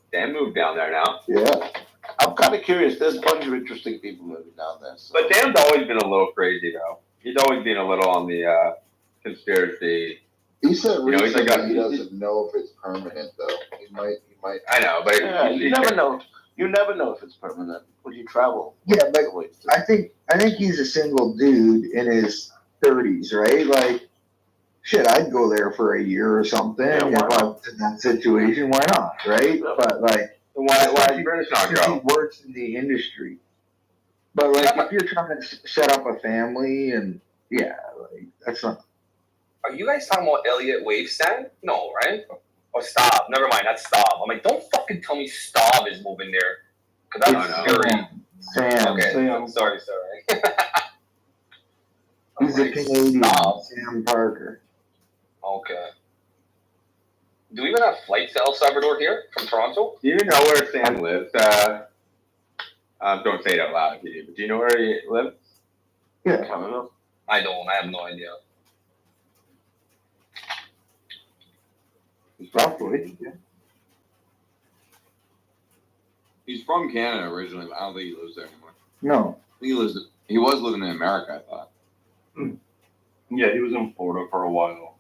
Stan moved down there now. Yeah. I'm kind of curious. There's a bunch of interesting people moving down there. So. But Dan's always been a little crazy though. He's always been a little on the conspiracy. He said recently like he doesn't know if it's permanent though. He might. I know, but you never know. You never know if it's permanent when you travel. Yeah, but I think he's a single dude in his 30s, right? Like, shit, I'd go there for a year or something. Yeah, if I was in that situation, why not, right? Yeah. But like, why British not go? He works in the industry. But like, if you're trying to set up a family, and yeah, like that's not. Are you guys talking about Elliot Wavestan? No, right? Or Stav. Never mind, that's Stav. I'm like, don't fucking tell me Stav is moving there. Because that's scary. Sam. Okay, Sam. sorry. He's a Canadian. Sam Parker. Okay. Do we even have flights to El Salvador here from Toronto? Do you even know where Sam lives? Don't say it out loud if you do, but do you know where he lives? Yeah. Canada. I don't. I have no idea. Roughly. Yeah. He's from Canada originally, but I don't think he lives there anymore. No. I think he was living in America, I thought. Yeah, he was in Florida for a while.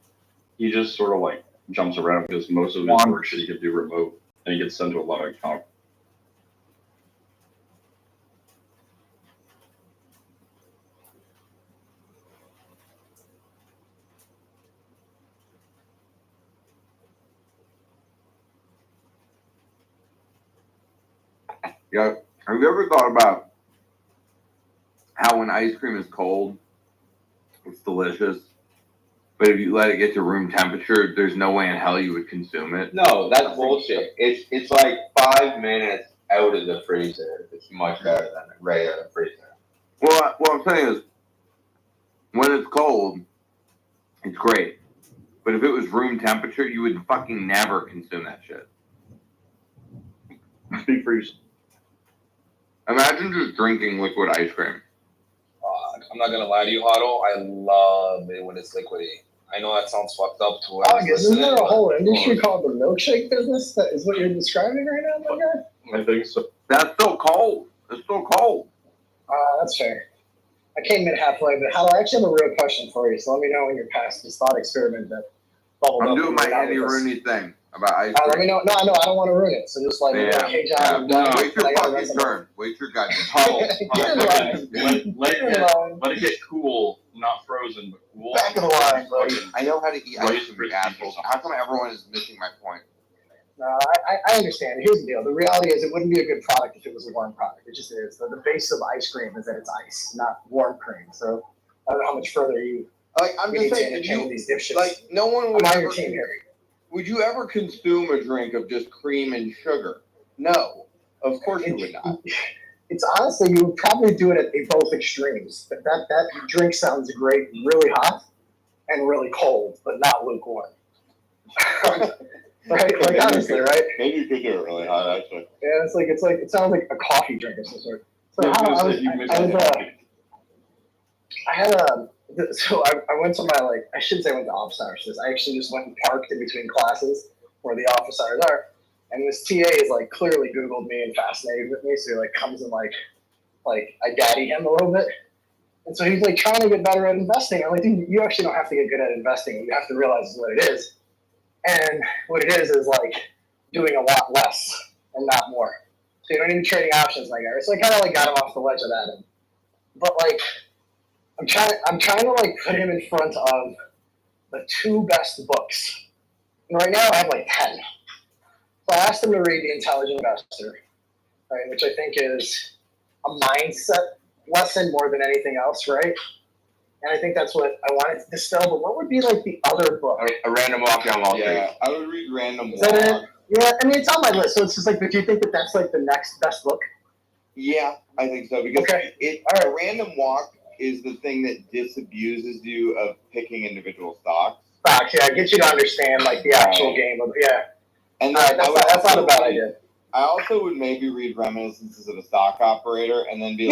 He just sort of like jumps around because most of his work shit he could do remote, and he gets sent to a lot of Yeah. Have you ever thought about how when ice cream is cold, it's delicious, but if you let it get to room temperature, there's no way in hell you would consume it? No, that's bullshit. It's like 5 minutes out of the freezer. It's much better than right out of the freezer. Well, what I'm saying is, when it's cold, it's great. But if it was room temperature, you would fucking never consume that shit. Speak for yourself. Imagine just drinking liquid ice cream. I'm not gonna lie to you, Huddle. I love it when it's liquidy. I know that sounds fucked up to whoever's Isn't there a listening, whole but- industry called the milkshake business? That is what you're describing right now, my guy? I think so. That's still cold. It's still cold. That's fair. I came in halfway, but how? I actually have a real question for you. So let me know when you're past this thought experiment that bubbled up. I'm doing my and out Andy with us. Rooney thing about ice Let cream. me know. No, I know. I don't want to ruin it. So just like, hey, John, I'm done. Wait your I gotta fucking run some- turn. Wait your goddamn Huddle. Get in line. Let it get cool, not frozen, but cool. Back of the line, buddy. I know how to eat Rice ice cream, assholes. How come everyone is missing my point? No, I understand. Here's the deal. The reality is it wouldn't be a good product if it was a warm product. It just is. The base of ice cream is that it's ice, not warm cream. So I don't know how much further you. Like, I'm we just need to saying, entertain these dipshits. like, no one would I'm on ever. your team here. Would you ever consume a drink of just cream and sugar? No, of course you would not. It's honestly, you would probably do it at both extremes. That drink sounds great, really hot, and really cold, but not lukewarm. Right? Like honestly, right? Maybe you could do it really hot, actually. Yeah, it's like it sounds like a coffee drink of some sort. So I went to my I shouldn't say I went to office hours. I actually just went and parked in between classes where the office hours are. And this TA is like clearly Googled me and fascinated with me, so he like comes and like I daddy him a little bit. And so he's like trying to get better at investing. I'm like, dude, you actually don't have to get good at investing. You have to realize what it is. And what it is like doing a lot less and not more. So you don't even trading options like that. So I kind of like got him off the ledge of that. But like I'm trying to like put him in front of the 2 best books. And right now I have like 10. So I asked him to read The Intelligent Investor, right, which I think is a mindset lesson more than anything else, right? And I think that's what I wanted to distill. But what would be like the other book? A Random Walk Down Wall Street. Yeah, I would read Random Is Walk. that it? Yeah, I mean, it's on my list. So it's just like, but do you think that that's like the next best book? Yeah, I think so. Because a Random Walk is the thing that disabuses you of picking individual stocks. Stocks, yeah, get you to understand like the actual game of And then that's not a bad idea. I also would maybe read Reminiscences of a Stock Operator and then be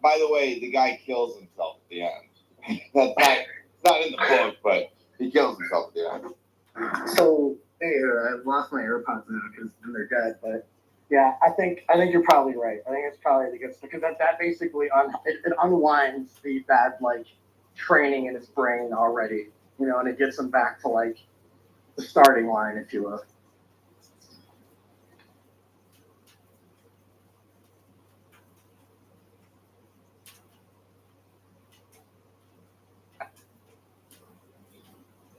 by the way, the guy kills himself at the end. It's not in the book, but he kills himself at the end. So I've lost my AirPods now because they're dead. But yeah, I think you're probably right. I think it's probably the good stuff because that basically it unwinds the bad like training in his brain already, and it gets him back to like the starting line, if you will.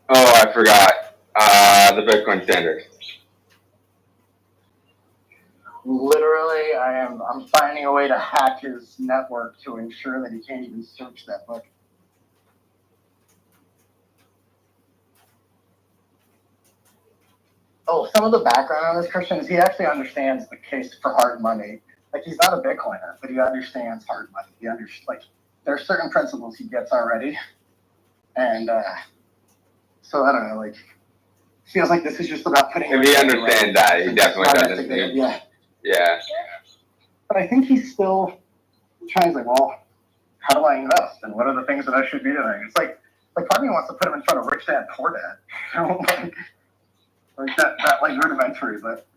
Oh, I forgot. The Bitcoin Standard. Literally, I'm finding a way to hack his network to ensure that he can't even search that book. Oh, some of the background on this Christian is he actually understands the case for hard money. Like he's not a Bitcoiner, but he understands hard money. He understands there are certain principles he gets already, and so I don't know. Like feels like this is just about putting. If he understands that, he definitely doesn't. Yeah. But I think he's still trying to well, how do I invest, and what are the things that I should be doing? It's like part of me wants to put him in front of Rich Dad Poor Dad. Like that like rudimentary, but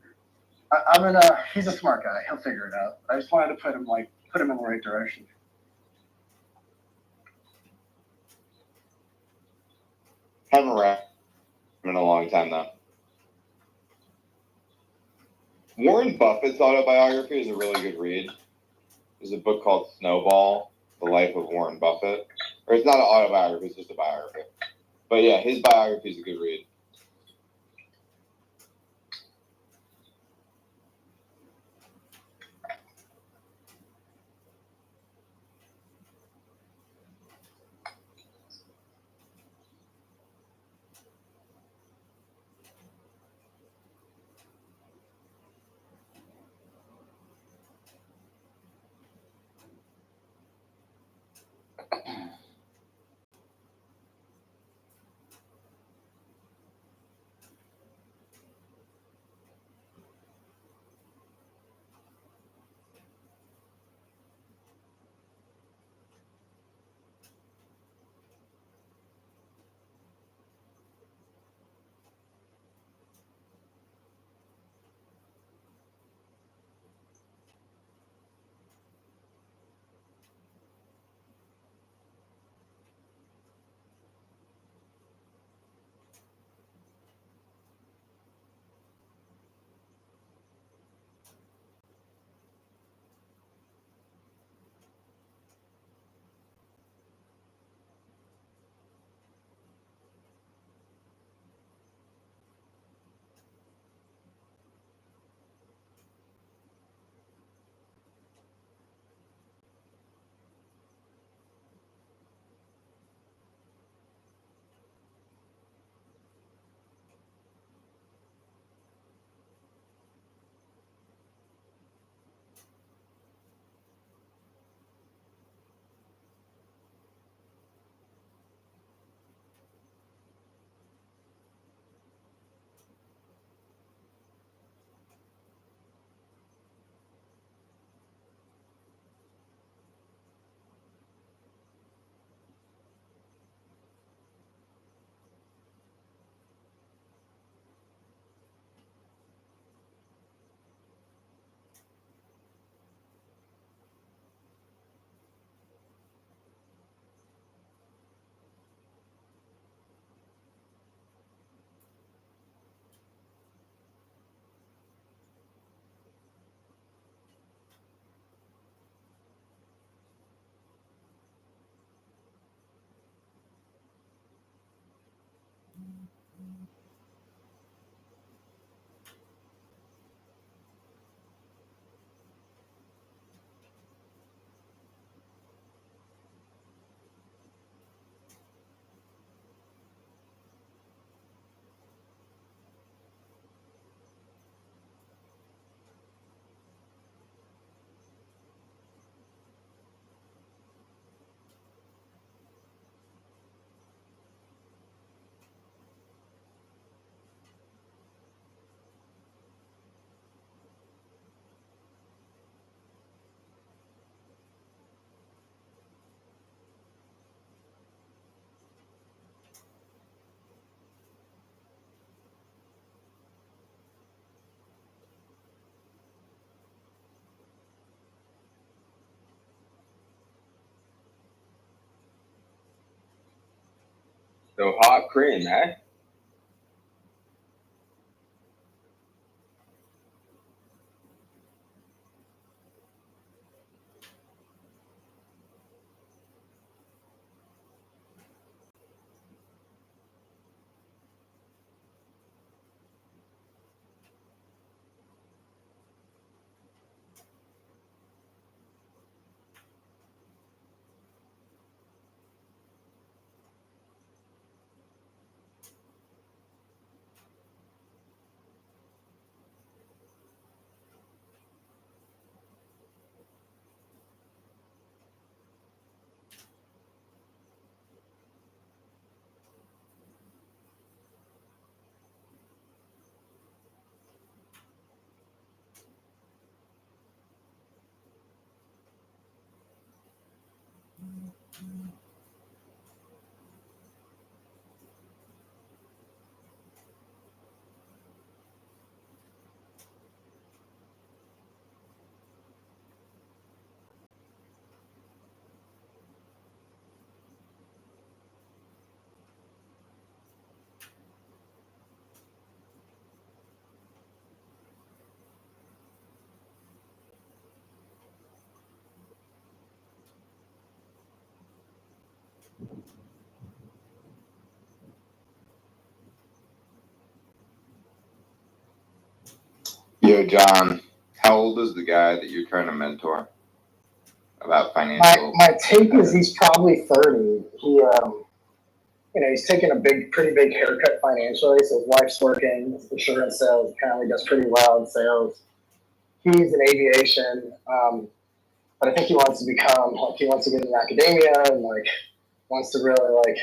he's a smart guy. He'll figure it out. I just wanted to put him in the right direction. Haven't read in a long time though. Warren Buffett's autobiography is a really good read. There's a book called Snowball, The Life of Warren Buffett. Or it's not an autobiography, it's just a biography. But yeah, his biography is a good read. So hot cream, eh? Yo, John, how old is the guy that you're trying to mentor about financial? My take is he's probably 30. He he's taken a pretty big haircut financially. So his wife's working insurance sales. Apparently does pretty well in sales. He's in aviation, but I think he wants to become he wants to get into academia and wants to really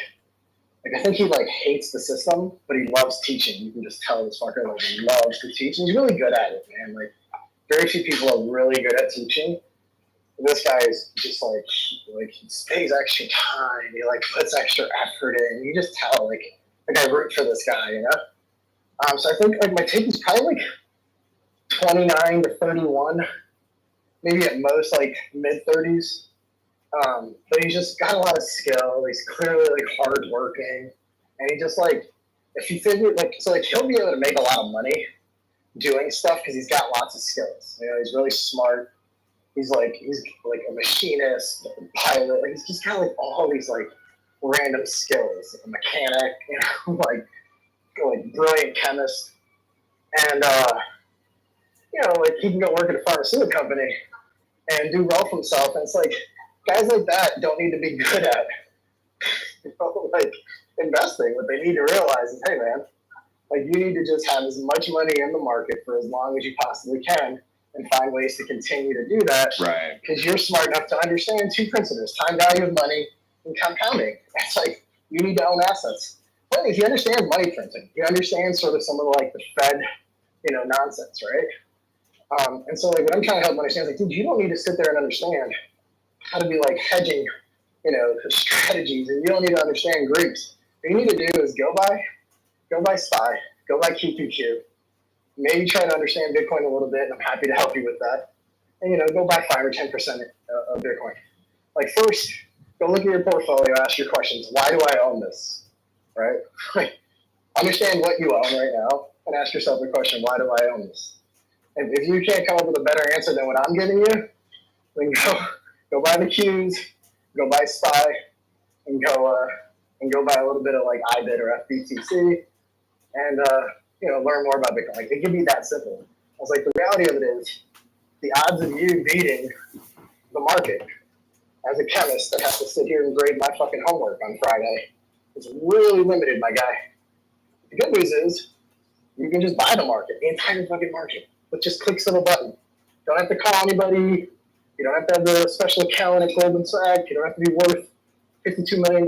I think he hates the system, but he loves teaching. You can just tell this fucker he loves to teach, and he's really good at it, man. Very few people are really good at teaching. This guy is just he stays extra time. He puts extra effort in. You just tell I root for this guy, you know. So I think my take is probably 29 to 31, maybe at most mid 30s. But he's just got a lot of skill. He's clearly hardworking, and he just if you figure he'll be able to make a lot of money doing stuff because he's got lots of skills. You know, he's really smart. He's a machinist, a pilot. He's just got all these random skills. A mechanic, you know, brilliant chemist, and he can go work at a pharmaceutical company and do well for himself. And it's guys like that don't need to be good at investing. What they need to realize is, hey man, you need to just have as much money in the market for as long as you possibly can and find ways to continue to do that. Right. Because you're smart enough to understand two principles: time value of money and compounding. It's you need to own assets. But if you understand money printing, you understand sort of some of the Fed, nonsense, right? And so what I'm trying to help them understand is dude, you don't need to sit there and understand how to be hedging, strategies, and you don't need to understand Greeks. What you need to do is go buy SPY, go buy QQQ, maybe try to understand Bitcoin a little bit, and I'm happy to help you with that. And go buy 5 or 10% of Bitcoin. First, go look at your portfolio, ask your questions. Why do I own this? Right? Understand what you own right now, and ask yourself the question: why do I own this? And if you can't come up with a better answer than what I'm giving you, then go buy the Qs, go buy SPY, and go buy a little bit of IBIT or FBTC, and learn more about Bitcoin. It can be that simple. I was the reality of it is, the odds of you beating the market as a chemist that has to sit here and grade my fucking homework on Friday is really limited, my guy. The good news is, you can just buy the market, the entire fucking market, with just clicks of a button. Don't have to call anybody. You don't have to have the special account at Goldman Sachs. You don't have to be worth $52 million.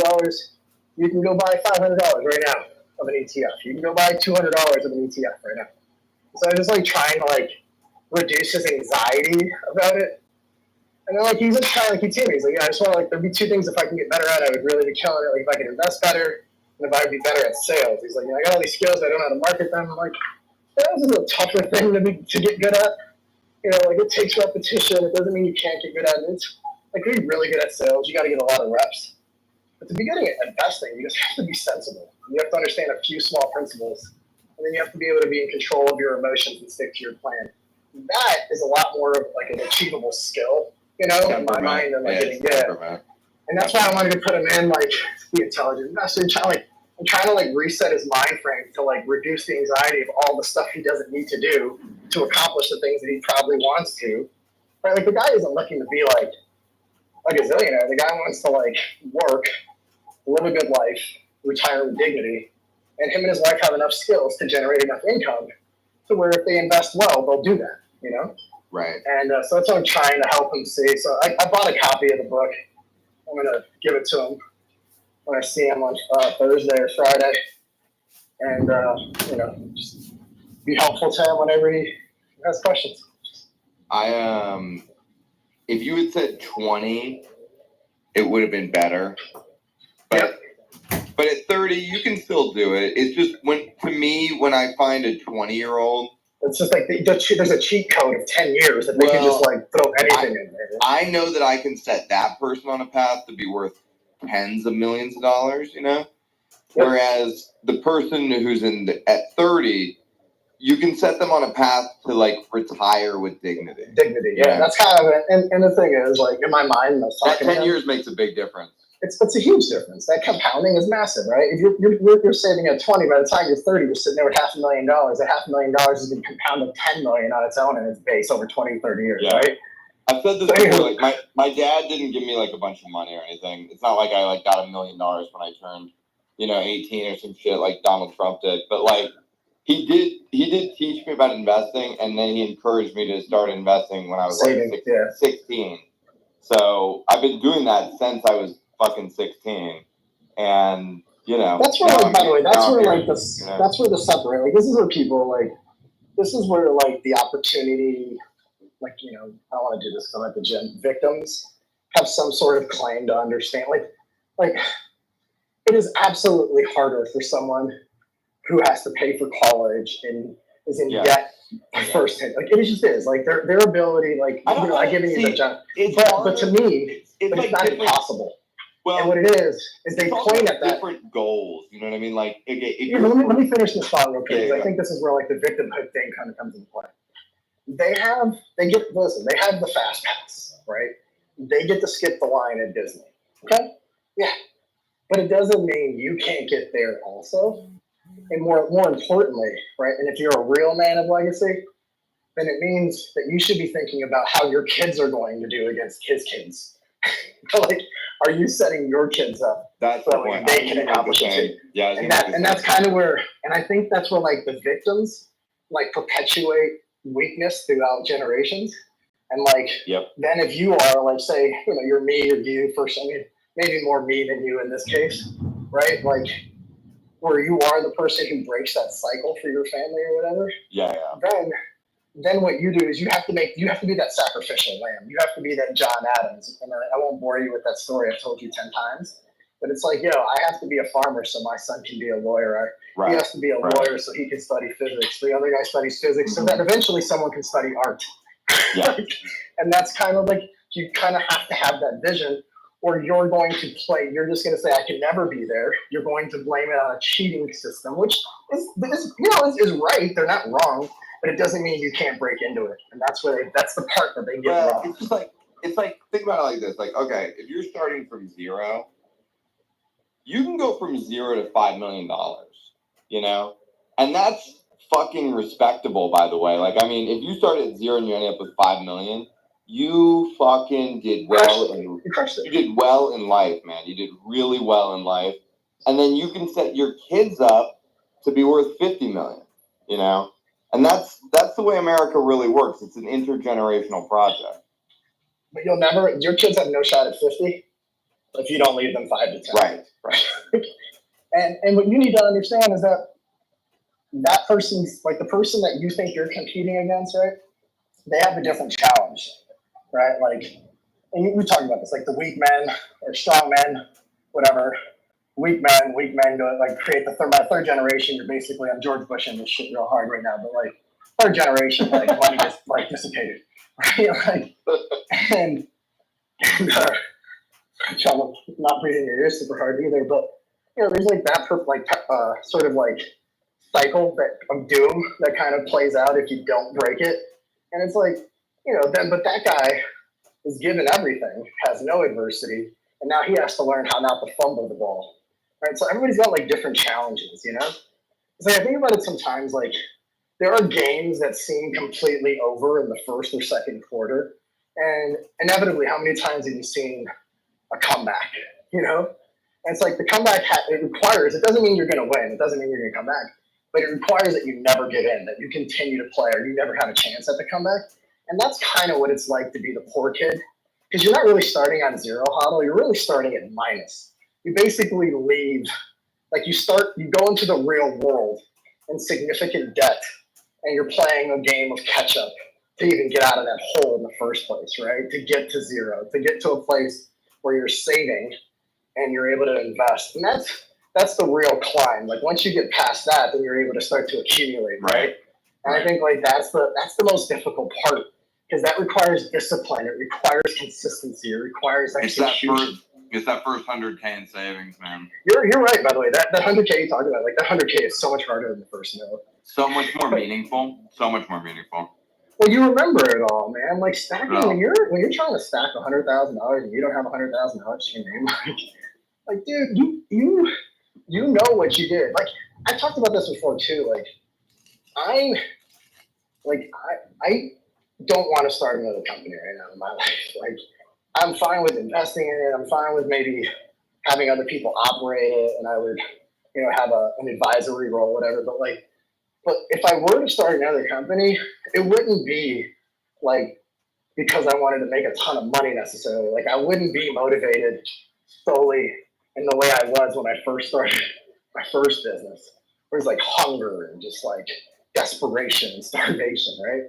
You can go buy $500 right now of an ETF. You can go buy $200 of an ETF right now. So I just trying to reduce his anxiety about it. And then he's just trying to continue. He's yeah, I just want there'd be two things if I can get better at. I would really be killing it. If I could invest better, and if I would be better at sales. He's I got all these skills. I don't know how to market them. I'm sales is a tougher thing to get good at. It takes repetition. It doesn't mean you can't get good at it. It's you're really good at sales. You got to get a lot of reps. But to be good at investing, you just have to be sensible. You have to understand a few small principles, and then you have to be able to be in control of your emotions and stick to your plan. That is a lot more of an achievable skill, in my mind than getting good at. And that's why I wanted to put him in the intelligent investor. I'm trying to reset his mind frame to reduce the anxiety of all the stuff he doesn't need to do to accomplish the things that he probably wants to. Right? The guy isn't looking to be a gazillionaire. The guy wants to work, live a good life, retire with dignity, and him and his wife have enough skills to generate enough income to where if they invest well, they'll do that. Right. And so that's what I'm trying to help him see. So I bought a copy of the book. I'm gonna give it to him when I see him on Thursday or Friday, and just be helpful to him whenever he has questions. If you had said 20, it would have been better. But at 30, you can still do it. It's just when I find a 20-year-old, it's just there's a cheat code of 10 years that they can just throw anything in there. I know that I can set that person on a path to be worth tens of millions of dollars, Whereas the person who's at 30, you can set them on a path to retire with dignity. Yeah. That's kind of it. And the thing is, in my mind, that 10 years makes a big difference. It's a huge difference. That compounding is massive, right? If you're saving at 20, by the time you're 30, you're sitting there with $500,000. That $500,000 is going to compound to 10 million on its own in its base over 20, 30 years, right? I've said this before. Like my dad didn't give me like a bunch of money or anything. It's not like I like got $1 million when I turned 18 or some shit like Donald Trump did. But like he did teach me about investing, and then he encouraged me to start investing when I was like 16. So I've been doing that since I was fucking 16, and that's where like, by the way, that's where like that's where the separate, like, this is where people like, this is where like the opportunity, like, I don't want to do this because I'm at the gym, victims have some sort of claim to understand, like it is absolutely harder for someone who has to pay for college and is in debt firsthand. Like it just is. Like their ability, like I give you the jump. But to me, it's not impossible. Well, and what it is they claim at that different goals. You know what I mean? Like, okay, let me finish this thought real quick, because I think this is where like the victimhood thing kind of comes into play. They have the fast pass, right? They get to skip the line at Disney. Okay? Yeah. But it doesn't mean you can't get there also. And more importantly, right? And if you're a real man of legacy, then it means that you should be thinking about how your kids are going to do against his kids. Like, are you setting your kids up so that they can accomplish it too? Yeah, and that's kind of where, and I think that's where like the victims like perpetuate weakness throughout generations. And like, then if you are like, say, you're me or you first, I mean, maybe more me than you in this case, right? Like, where you are the person who breaks that cycle for your family or whatever. Then what you do is you have to be that sacrificial lamb. You have to be that John Adams. And I won't bore you with that story I've told you 10 times. But it's like, I have to be a farmer so my son can be a lawyer. He has to be a lawyer so he can study physics. The other guy studies physics so that eventually someone can study art. And that's kind of like, you kind of have to have that vision, or you're going to play. You're just going to say, I can never be there. You're going to blame it on a cheating system, which is right. They're not wrong, but it doesn't mean you can't break into it. And that's the part that they get wrong. It's like, think about it like this. Like, okay, if you're starting from zero, you can go from zero to $5 million, and that's fucking respectable, by the way. Like, I mean, if you start at zero and you end up with 5 million, you fucking did well. You did well in life, man. You did really well in life. And then you can set your kids up to be worth 50 million, And that's the way America really works. It's an intergenerational project. But your kids have no shot at 50 if you don't leave them 5 to 10. Right. And what you need to understand is that person's, like the person that you think you're competing against, right? They have a different challenge, right? Like, and we talk about this, like the weak men or strong men, whatever. Weak men go like create by third generation. You're basically, I'm George Bush in this shit real hard right now, but like third generation, like money gets like dissipated, right? Like, and I'm trying to not breathe in your ears super hard either, but there's like that sort of like cycle of doom that kind of plays out if you don't break it. And it's like, but that guy is given everything, has no adversity, and now he has to learn how not to fumble the ball. Right? So everybody's got like different challenges, It's like I think about it sometimes, like there are games that seem completely over in the first or second quarter. And inevitably, how many times have you seen a comeback? And it's like the comeback, it doesn't mean you're going to win. It doesn't mean you're going to come back. But it requires that you never give in, that you continue to play, or you never have a chance at the comeback. And that's kind of what it's like to be the poor kid. Because you're not really starting on zero, Huddle. You're really starting at minus. You basically leave, like you go into the real world in significant debt, and you're playing a game of catch up to even get out of that hole in the first place, right? To get to zero, to get to a place where you're saving and you're able to invest. And that's the real climb. Like once you get past that, then you're able to start to accumulate, right? And I think like that's the most difficult part, because that requires discipline. It requires consistency. It requires execution. It's that first 100K in savings, man. You're right, by the way. That 100K you talked about, like that 100K is so much harder than the first note. So much more meaningful. So much more meaningful. Well, you remember it all, man. Like stacking when you're trying to stack $100,000 and you don't have $100,000 to your name, like Like, dude, you know what you did. Like, I talked about this before too. Like, I don't want to start another company right now in my life. Like, I'm fine with investing in it. I'm fine with maybe having other people operate it, and I would, have an advisory role, whatever. But if I were to start another company, it wouldn't be like because I wanted to make a ton of money necessarily. Like, I wouldn't be motivated solely in the way I was when I first started my first business. Where it's like hunger and just like desperation and starvation, right?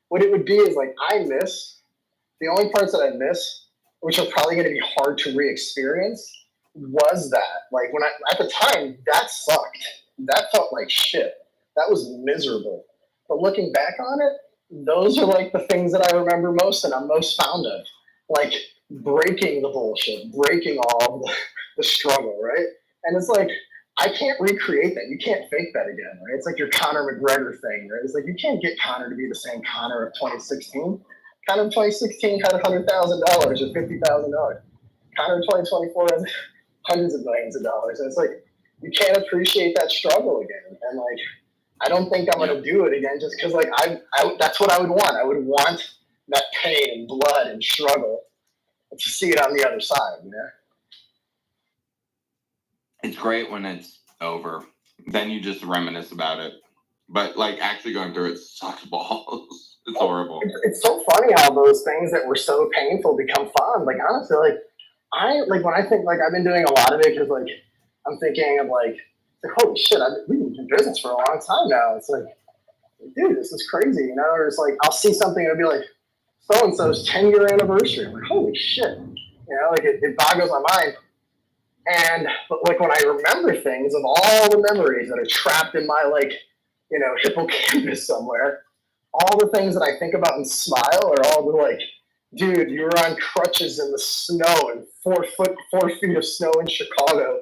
What it would be is like the only parts that I miss, which are probably going to be hard to re-experience, was that. Like, when at the time, that sucked. That felt like shit. That was miserable. But looking back on it, those are like the things that I remember most and I'm most fond of. Like breaking the bullshit, breaking all the struggle, right? And it's like, I can't recreate that. You can't fake that again, right? It's like your Conor McGregor thing, right? It's like you can't get Conor to be the same Conor of 2016. Conor of 2016 had $100,000 or $50,000. Conor of 2024 has hundreds of millions of dollars. And it's like, you can't appreciate that struggle again. And like, I don't think I'm going to do it again just because like I that's what I would want. I would want that pain and blood and struggle to see it on the other side, It's great when it's over. Then you just reminisce about it. But like actually going through it sucks balls. It's horrible. It's so funny how those things that were so painful become fun. Like honestly, when I think like I've been doing a lot of it because like I'm thinking of like holy shit, we've been in business for a long time now. It's like, dude, this is crazy, Or it's like I'll see something and it'll be like so and so's 10-year anniversary. I'm like, holy shit, like it boggles my mind. But like when I remember things of all the memories that are trapped in my like, hippocampus somewhere, all the things that I think about and smile are all the like, dude, you were on crutches in the snow and 4 feet of snow in Chicago,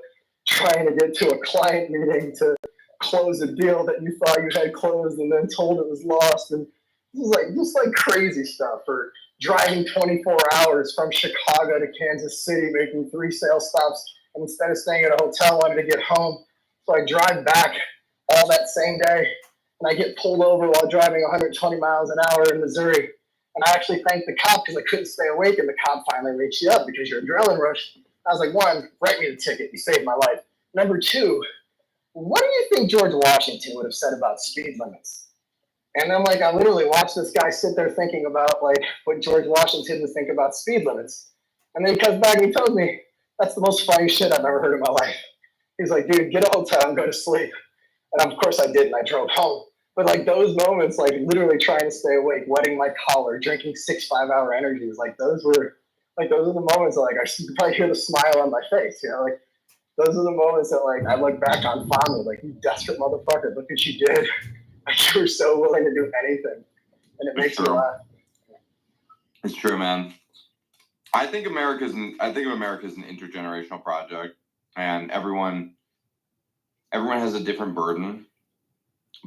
trying to get to a client meeting to close a deal that you thought you had closed and then told it was lost, and just like crazy stuff. Or driving 24 hours from Chicago to Kansas City, making 3 sales stops, and instead of staying at a hotel, wanted to get home. So I drive back all that same day, and I get pulled over while driving 120 miles an hour in Missouri. And I actually thanked the cop because I couldn't stay awake, and the cop finally wakes you up because you're adrenaline rush. I was like, 1, write me the ticket. You saved my life. Number 2, what do you think George Washington would have said about speed limits? And then, like, I literally watched this guy sit there thinking about, like, what George Washington would think about speed limits. And then he comes back and he tells me, that's the most funny shit I've ever heard in my life. He's like, dude, get a hotel and go to sleep. And of course I did, and I drove home. But, like, those moments, like, literally trying to stay awake, wetting my collar, drinking 6 5-hour energies, like, those are the moments that, like, I could probably hear the smile on my face, Like, those are the moments that, like, I look back on fondly, like, you desperate motherfucker, look what you did. Like, you were so willing to do anything. And it makes me laugh. It's true, man. I think of America as an intergenerational project, and everyone has a different burden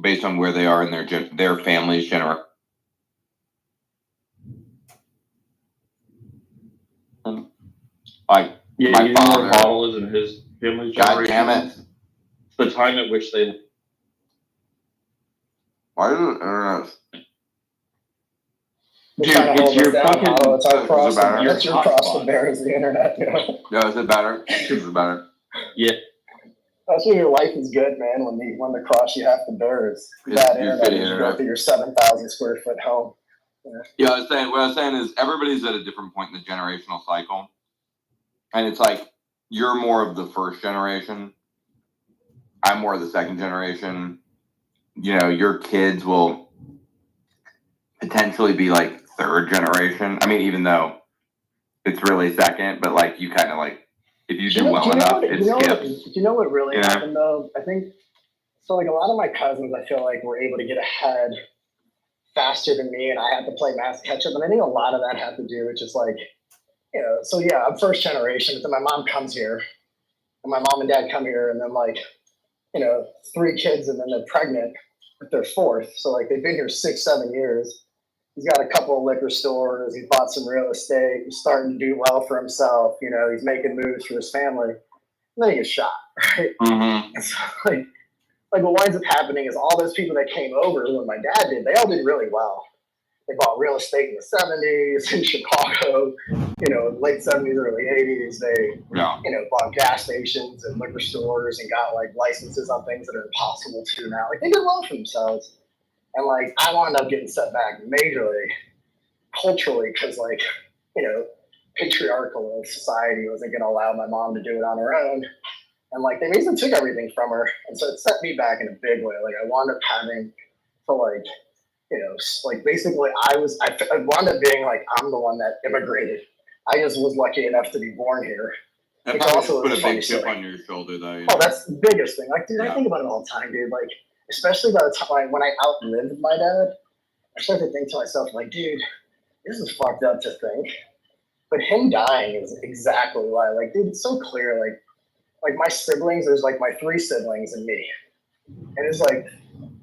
based on where they are in their family's generation. Like my father, what model is in his family's generation. God damn it! The time at which they. Why is it? Dude, it's your fucking. It's our cross. That's your cross to bear is the internet. Yeah, is it better? Is it better? Yeah. That's when your life is good, man. When the cross you have to bear is bad internet. You go through your 7,000 square foot home. Yeah, what I was saying is everybody's at a different point in the generational cycle, and it's like you're more of the first generation. I'm more of the second generation. Your kids will potentially be like third generation. I mean, even though it's really second, but like you kind of like if you do well enough, it skips. Do you know what really happened though? I think so. Like a lot of my cousins, I feel like were able to get ahead faster than me, and I had to play math catch up. And I think a lot of that had to do with just like, So yeah, I'm first generation. But then my mom comes here, and my mom and dad come here, and then like, 3 kids, and then they're pregnant with their 4th. So like they've been here 6, 7 years. He's got a couple of liquor stores. He's bought some real estate. He's starting to do well for himself. He's making moves for his family. then he gets shot, right? And so, like what winds up happening is all those people that came over when my dad did, they all did really well. They bought real estate in the 70s in Chicago, late 70s, early 80s. They, bought gas stations and liquor stores and got like licenses on things that are impossible to do now. Like they did well for themselves. And like I wound up getting set back majorly culturally because like, patriarchal society wasn't going to allow my mom to do it on her own. And like they basically took everything from her. And so it set me back in a big way. Like I wound up having to like, basically I wound up being like, I'm the one that immigrated. I just was lucky enough to be born here. That probably just put a big chip on your shoulder, though. Oh, that's the biggest thing. Like, dude, I think about it all the time, dude. Like, especially by the time when I outlived my dad, I started to think to myself, like, dude, this is fucked up to think. But him dying is exactly why. Like, dude, it's so clear. Like my siblings, there's like my 3 siblings and me. And it's like,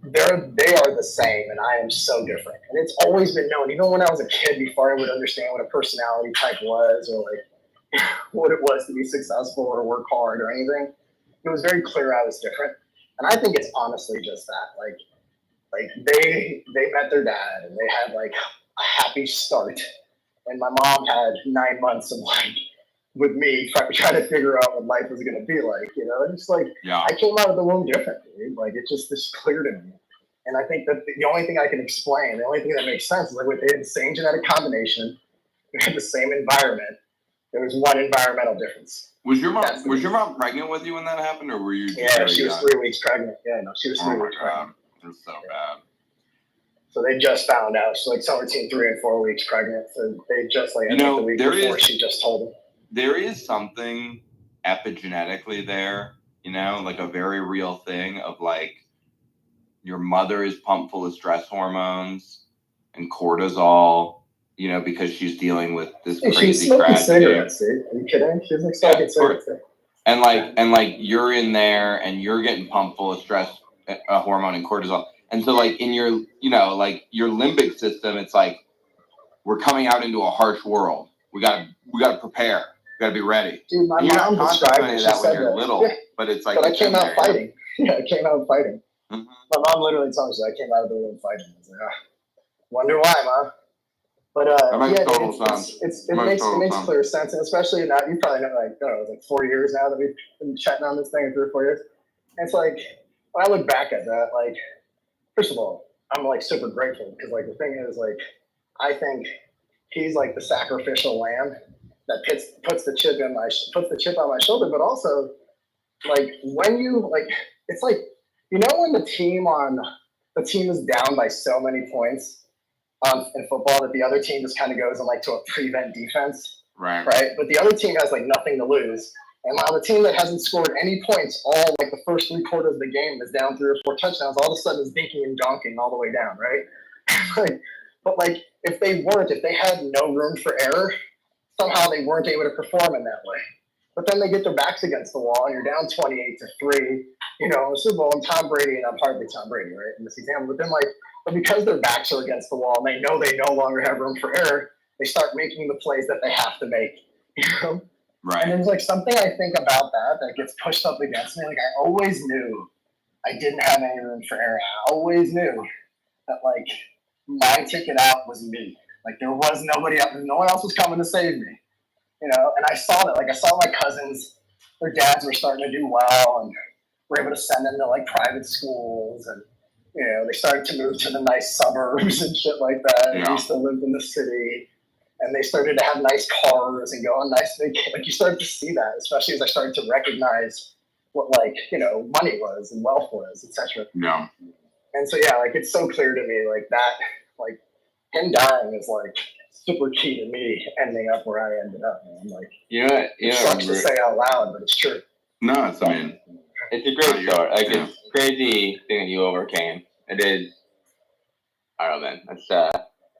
they are the same, and I am so different. And it's always been known, even when I was a kid, before I would understand what a personality type was or like what it was to be successful or work hard or anything. It was very clear I was different. And I think it's honestly just that. Like they met their dad and they had like a happy start. And my mom had 9 months of like with me trying to figure out what life was going to be like, and it's like, I came out of the womb different, dude. Like it's just clear to me. And I think that the only thing I can explain, the only thing that makes sense is like they had the same genetic combination, they had the same environment. There was one environmental difference. Was your mom pregnant with you when that happened, or were you? Yeah, she was 3 weeks pregnant. Yeah, no, she was 3 weeks pregnant. It was so bad. So they just found out. She's like somewhere between 3 and 4 weeks pregnant. So they just like the week before she just told them. There is something epigenetically there, like a very real thing of like your mother is pumped full of stress hormones and cortisol, because she's dealing with this crazy she's smoking tragedy. Cigarettes, dude. Are you kidding? She's like smoking cigarettes. And like you're in there and you're getting pumped full of stress hormone and cortisol. And so like in your, like your limbic system, it's like we're coming out into a harsh world. We gotta prepare. We gotta be ready. Dude, my mom described it. She that when said you're that. little, but it's like. But I came out fighting. Yeah, I came out fighting. Mm-hmm. My mom literally told me I came out of the womb fighting. I was like, wonder why, Mom. But that makes total sense. It makes clear sense, and especially now you probably know it was like 4 years now that we've been chatting on this thing, 3 or 4 years. And it's like when I look back at that, like first of all, I'm like super grateful because like the thing is like I think he's like the sacrificial lamb that puts the chip on my shoulder, but also like when you like it's like when the team is down by so many points in football that the other team just kind of goes in like to a prevent defense, right? But the other team has like nothing to lose, and while the team that hasn't scored any points all like the first 3 quarters of the game is down 3 or 4 touchdowns, all of a sudden is dinking and donking all the way down, right? But like if they had no room for error, somehow they weren't able to perform in that way. But then they get their backs against the wall, and you're down 28-3, in the Super Bowl, and Tom Brady, and I'm hardly Tom Brady, right, in this example. But then, but because their backs are against the wall, and they know they no longer have room for error, they start making the plays that they have to make, Right. And there's like something I think about that gets pushed up against me. Like I always knew I didn't have any room for error. I always knew that like my ticket out was me. Like there was nobody else. No one else was coming to save me. And I saw that. Like I saw my cousins, their dads were starting to do well, and were able to send them to like private schools, and they started to move to the nice suburbs and shit like that. Yeah. And we still lived in the city, and they started to have nice cars and go on nice vacations. Like you started to see that, especially as I started to recognize what money was and wealth was, etc. Yeah. And so yeah, like it's so clear to me like that, like him dying is like super key to me ending up where I ended up, man. Like, it sucks to say out loud, but it's true. No, it's a great story. Like, it's crazy thing that you overcame. It is, I don't know, man. That's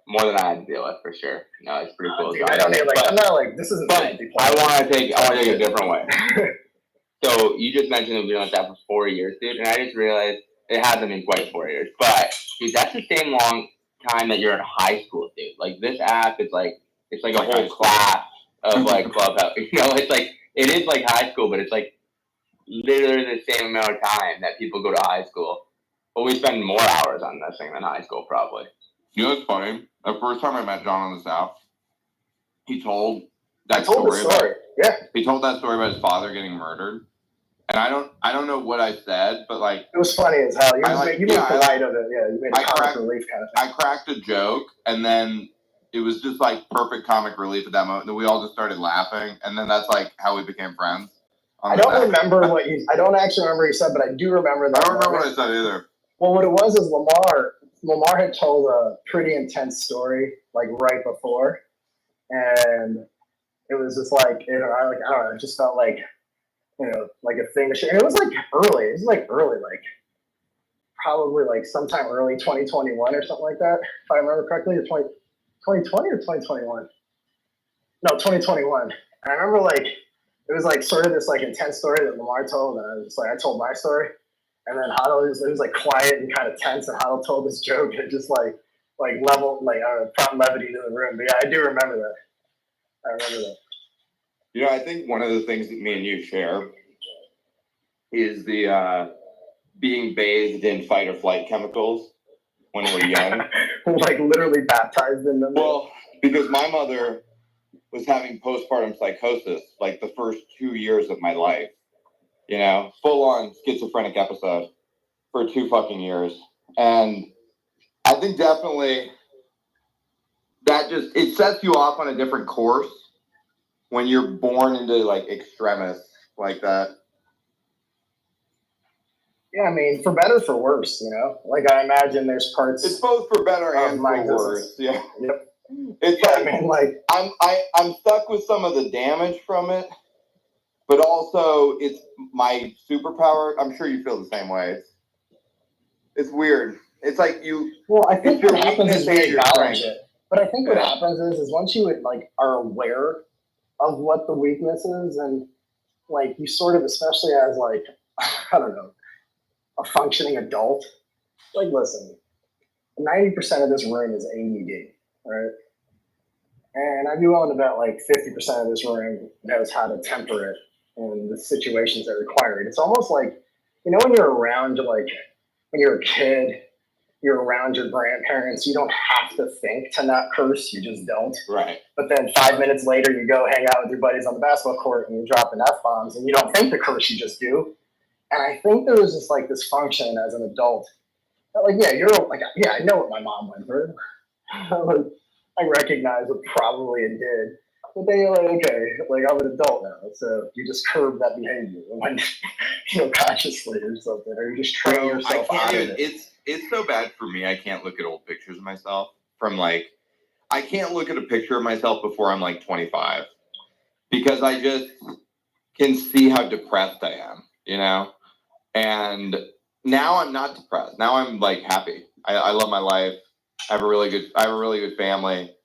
more than I had to deal with, for sure. No, it's pretty cool. Dude, I don't need, I'm not like, this isn't but I want to take it a different way. So, you just mentioned that we've been like that for 4 years, dude, and I just realized it hasn't been quite 4 years. But, dude, that's the same long time that you're in high school, dude. Like this app is like it's like a whole class of like Clubhouse. It's like it is like high school, but it's like literally the same amount of time that people go to high school. But we spend more hours on this thing than high school, probably. You know what's funny? The first time I met John on this app, he told that told story. the story. Yeah. He told that story about his father getting murdered. And I don't know what I said, but like It was funny as hell. You made light of it. Yeah, you made a comic relief kind of thing. I cracked a joke, and then it was just like perfect comic relief at that moment. Then we all just started laughing, and then that's like how we became friends. I don't remember what you. I don't actually remember what you said, but I do remember that. I don't remember what I said either. Well, what it was is Lamar had told a pretty intense story like right before, and it was just like I don't know. It just felt like like a thing. And it was like early. It was like early, like probably like sometime early 2021 or something like that, if I remember correctly. 2020 or 2021? No, 2021. And I remember like it was like sort of this like intense story that Lamar told, and I was like I told my story, and then Huddle it was like quiet and kind of tense, and Huddle told this joke and it just like level like brought levity to the room. But yeah, I do remember that. I remember that. You know, I think one of the things that me and you share is the being bathed in fight or flight chemicals when we're young. Like literally baptized in them. Well, because my mother was having postpartum psychosis like the first 2 years of my life. You know, full on schizophrenic episode for 2 fucking years. And I think definitely that it sets you off on a different course when you're born into like extremis like that. Yeah, I mean, for better, for worse, Like I imagine there's parts. It's both for better and for worse. Yeah. Yep. It's I mean, like I'm stuck with some of the damage from it, but also it's my superpower. I'm sure you feel the same way. It's weird. It's like you. Well, I think what happens is we your acknowledge strength. it. But I think what happens is once you are aware of what the weakness is, and like you sort of, especially as like I don't know, a functioning adult, like listen, 90% of this room is ADD, right? And I'd be willing to bet like 50% of this room knows how to temper it in the situations that require it. It's almost like, when you're around, like when you're a kid, you're around your grandparents, you don't have to think to not curse, you just don't. Right. But then 5 minutes later, you go hang out with your buddies on the basketball court and you're dropping F-bombs and you don't think to curse, you just do. And I think there was just like this function as an adult. Like, I know what my mom went through. I recognize what probably it did. But then you're like, okay, like I'm an adult now. So you just curb that behavior when, consciously or something. Or you just train yourself out of it. It's so bad for me. I can't look at old pictures of myself I can't look at a picture of myself before I'm like 25 because I just can see how depressed I am, And now I'm not depressed. Now I'm like happy. I love my life. I have a really good family.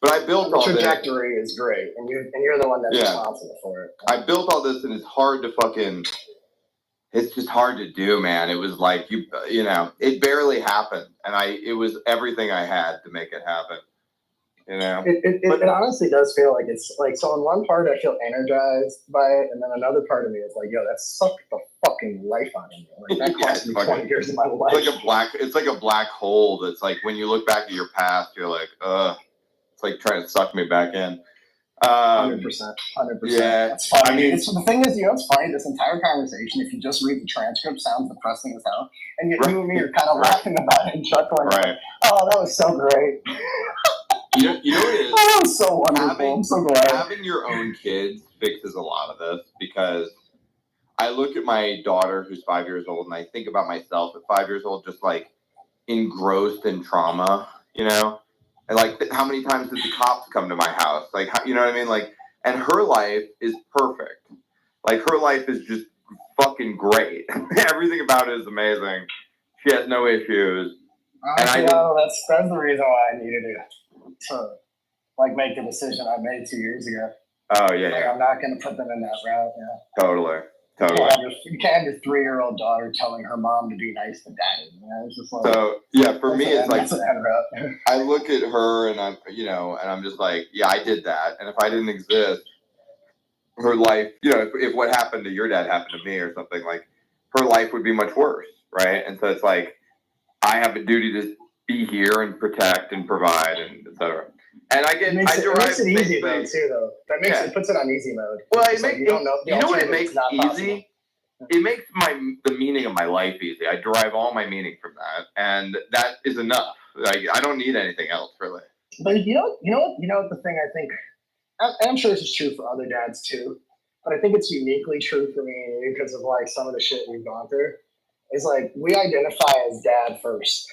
But I built all this. The trajectory is great, and you're the one that's responsible for it. I built all this, and it's hard to it's just hard to do, man. It was like it barely happened, and it was everything I had to make it happen. It honestly does feel like it's like, so on one part I feel energized by it, and then another part of me is like, yo, that sucked the fucking life out of me. Like that cost me 20 years of my life. It's like a black hole that's like when you look back at your past, you're like, it's like trying to suck me back in. 100%. Yeah. That's funny. I mean, the thing is, it's funny, this entire conversation, if you just read the transcript, sounds depressing as hell. And yet you and me are kind of laughing about it and chuckling. Right. Oh, that was so great. You know what it is? Oh, that was so wonderful. I'm so glad. Having your own kids fixes a lot of this because I look at my daughter who's 5 years old and I think about myself at 5 years old, just like engrossed in trauma, And like, how many times did the cops come to my house? Like, you know what I mean? Like, and her life is perfect. Like, her life is just fucking great. Everything about it is amazing. She has no issues. Honestly, that's the reason why I needed to like make the decision I made 2 years ago. Oh yeah. Like, I'm not going to put them in that route. Yeah. Totally. You can't have your 3-year-old daughter telling her mom to be nice to daddy. It's just like, so yeah, for me, it's like route. I look at her and I'm just like, yeah, I did that, and if I didn't exist, her life, you know, if what happened to your dad happened to me or something, like her life would be much worse, right? And so it's like I have a duty to be here and protect and provide and et cetera. And it makes it easy though too though. That makes it puts it on easy mode. Well, It's like you don't know. You know what it makes not easy? possible. It makes the meaning of my life easy. I derive all my meaning from that, and that is enough. Like I don't need anything else really. But you know what the thing I think, and I'm sure this is true for other dads too, but I think it's uniquely true for me because of like some of the shit we've gone through. Is like we identify as dad first.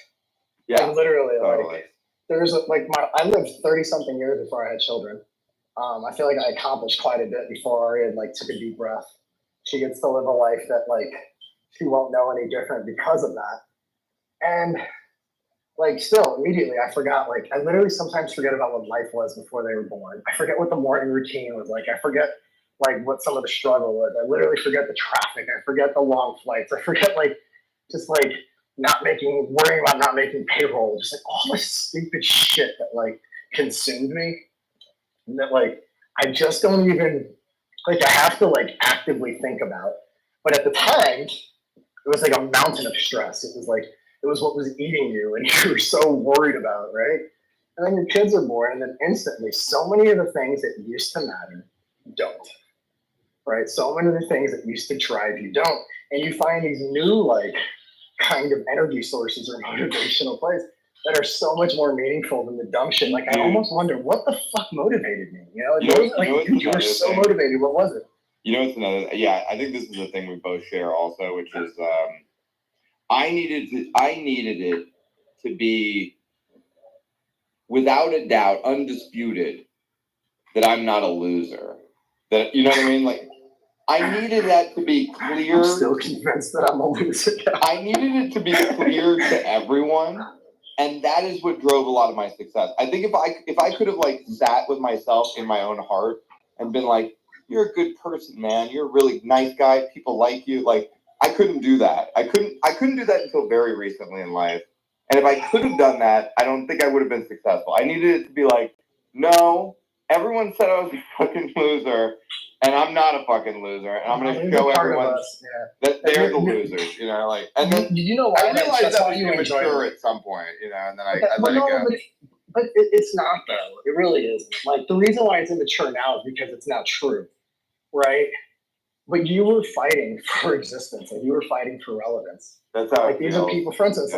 Yeah, like literally. Totally. Like there's I lived 30 something years before I had children. I feel like I accomplished quite a bit before Ari had like took a deep breath. She gets to live a life that like she won't know any different because of that. And like still immediately I forgot, like I literally sometimes forget about what life was before they were born. I forget what the morning routine was like. I forget like what some of the struggle was. I literally forget the traffic. I forget the long flights. I forget like just like worrying about not making payroll, just like all this stupid shit that like consumed me. And that like I just don't even like I have to like actively think about. But at the time, it was like a mountain of stress. It was what was eating you and you were so worried about, right? And then your kids are born and then instantly so many of the things that used to matter don't. Right? So many of the things that used to drive you don't. And you find these new like kind of energy sources or motivational plays that are so much more meaningful than the dumb shit. Like I almost wonder what the fuck motivated me. You know, you were so motivated. What was it? You know, it's another. Yeah, I think this is a thing we both share also, which is I needed it to be without a doubt, undisputed, that I'm not a loser. That you know what I mean? Like I needed that to be clear. I'm still convinced that I'm a loser. I needed it to be clear to everyone. And that is what drove a lot of my success. I think if I could have like sat with myself in my own heart and been like, you're a good person, man. You're a really nice guy. People like you. Like I couldn't do that. I couldn't do that until very recently in life. And if I could have done that, I don't think I would have been successful. I needed it to be like, no, everyone said I was a fucking loser, and I'm not a fucking loser, and I'm gonna show everyone that they're the losers, you know, like. And then you know why I realized that's that why was you enjoy immature it. at some point, you know, and then I But let it go. But it's not though. It really isn't. Like the reason why it's immature now is because it's not true, right? But you were fighting for existence, like you were fighting for relevance. That's how like these are people, for instance,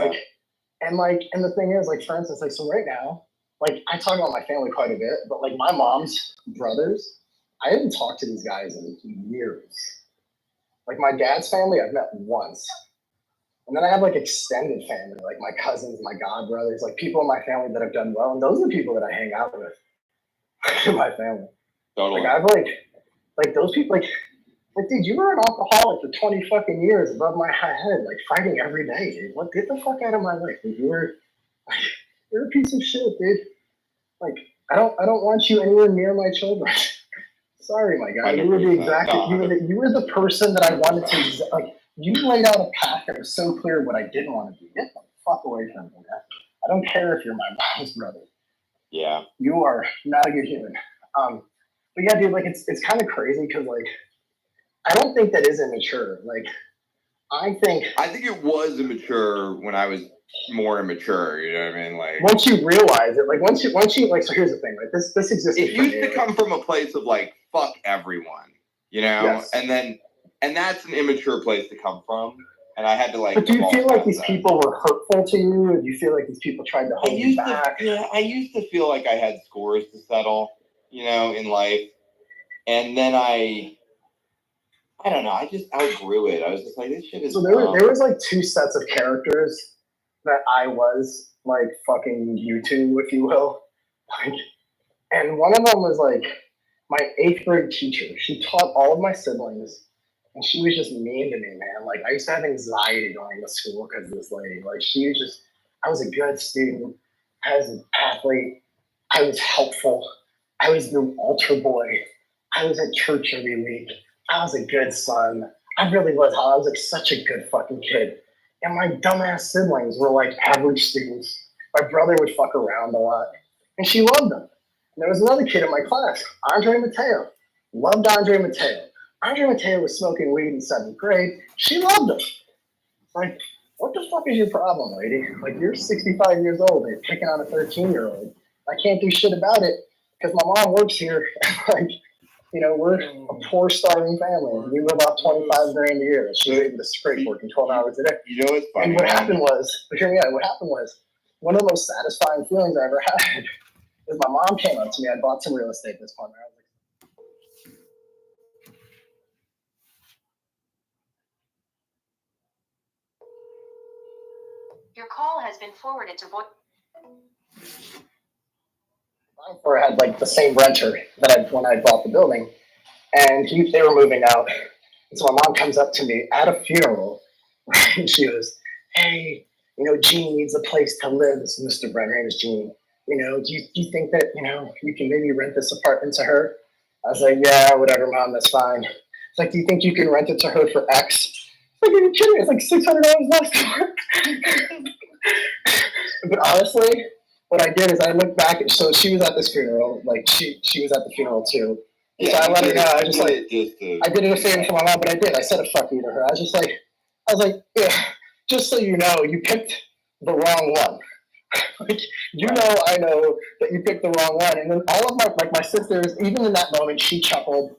and the thing is, like for instance, like so right now, like I talk about my family quite a bit, but like my mom's brothers, I haven't talked to these guys in years. Like my dad's family, I've met once. And then I have like extended family, like my cousins, my godbrothers, like people in my family that have done well. And those are the people that I hang out with in my family. Totally. Like I've like those people, like dude, you were an alcoholic for 20 fucking years above my head, like fighting every day, dude. What, get the fuck out of my life, dude. You're a piece of shit, dude. Like I don't want you anywhere near my children. Sorry, my guy. You were the exact. You were the person that I wanted to. Like you laid out a path that was so clear what I didn't want to do. Get the fuck away from me, man. I don't care if you're my mom's brother. Yeah. You are not a good human. But yeah, dude. Like it's kind of crazy because like I don't think that is immature. Like I think it was immature when I was more immature. You know what I mean? Like once you realize it, like once you like. So here's the thing, right? This existed. It used to come from a place of like fuck everyone, you know, Yes. and that's an immature place to come from. And I had to like. But do you feel like these people were hurtful to you? Or do you feel like these people tried to hold you back? I used to feel like I had scores to settle, you know, in life, and then I don't know. I just outgrew it. I was just like, this shit is. So there was like two sets of characters that I was like fucking you to, if you will. Like, and one of them was like my 8th grade teacher. She taught all of my siblings, and she was just mean to me, man. Like I used to have anxiety going to school because of this lady. Like she was just, I was a good student. I was an athlete. I was helpful. I was the altar boy. I was at church every week. I was a good son. I really was. I was like such a good fucking kid. And my dumbass siblings were like average students. My brother would fuck around a lot. And she loved them. And there was another kid in my class, Andre Mateo. loved Andre Mateo. Andre Mateo was smoking weed in 7th grade. She loved him. Like, what the fuck is your problem, lady? Like, you're 65 years old and you're picking on a 13-year-old. I can't do shit about it because my mom works here. Like, you know, we're a poor, starving family. We live off 25 grand a year. She's able to scrape working 12 hours a day. You know what's funny? And what happened was, hear me out, what happened was, one of the most satisfying feelings I ever had is my mom came up to me. I bought some real estate this month. I was like, Your call has been forwarded to voice. or I had like the same renter that when I bought the building, and they were moving out. And so my mom comes up to me at a funeral, and she goes, "Hey, you know, Jean needs a place to live." This is Mr. Brent, her name is Jean. You know, do you think that, you know, you can maybe rent this apartment to her? I was like, yeah, whatever, Mom, that's fine. It's like, do you think you can rent it to her for X? It's like, are you kidding me? It's like $600 less door. But honestly, what I did is I looked back. So she was at this funeral. Like she was at the funeral too. So I let her know. I just like, I did it a favor for my mom, but I did. I said a fuck you to her. I was like, yeah, just so you know, you picked the wrong one. Like, you know, I know that you picked the wrong one. And then all of my sisters, even in that moment, she chuckled.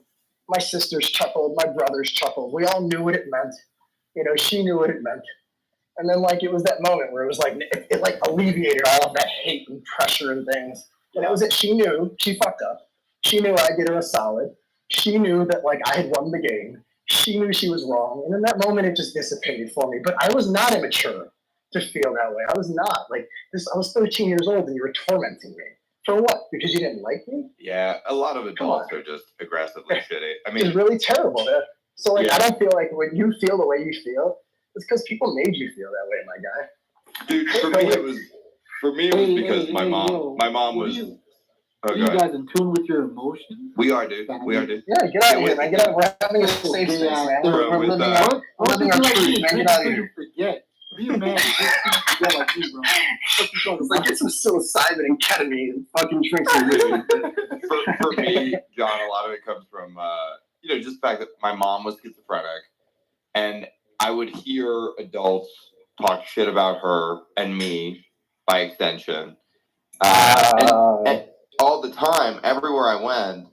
My sisters chuckled. My brothers chuckled. We all knew what it meant. You know, she knew what it meant. And then, like, it was that moment where it was like, it like alleviated all of that hate and pressure and things. And it was that she knew she fucked up. She knew I did her a solid. She knew that, like, I had won the game. She knew she was wrong. And in that moment, it just dissipated for me. But I was not immature to feel that way. I was not. Like, this. I was 13 years old and you were tormenting me. For what? Because you didn't like me? Yeah, a lot of adults are just aggressively shitty. I mean, it's really terrible, man. So, like, Yeah. I don't feel like when you feel the way you feel, it's because people made you feel that way, my guy. dude, for me it was because my mom was. Are you guys in tune with your emotions? We are, dude. We are, dude. Yeah, get out of here, man. Get out. We're having a safe space, man. We're living our truth, man. Get out of here. Forget. Be a man. Just like me, bro. It's like, get some psilocybin and ketamine and fucking drink some whiskey. For me, John, a lot of it comes from, you know, just the fact that my mom was schizophrenic, and I would hear adults talk shit about her and me, by extension, and all the time, everywhere I went.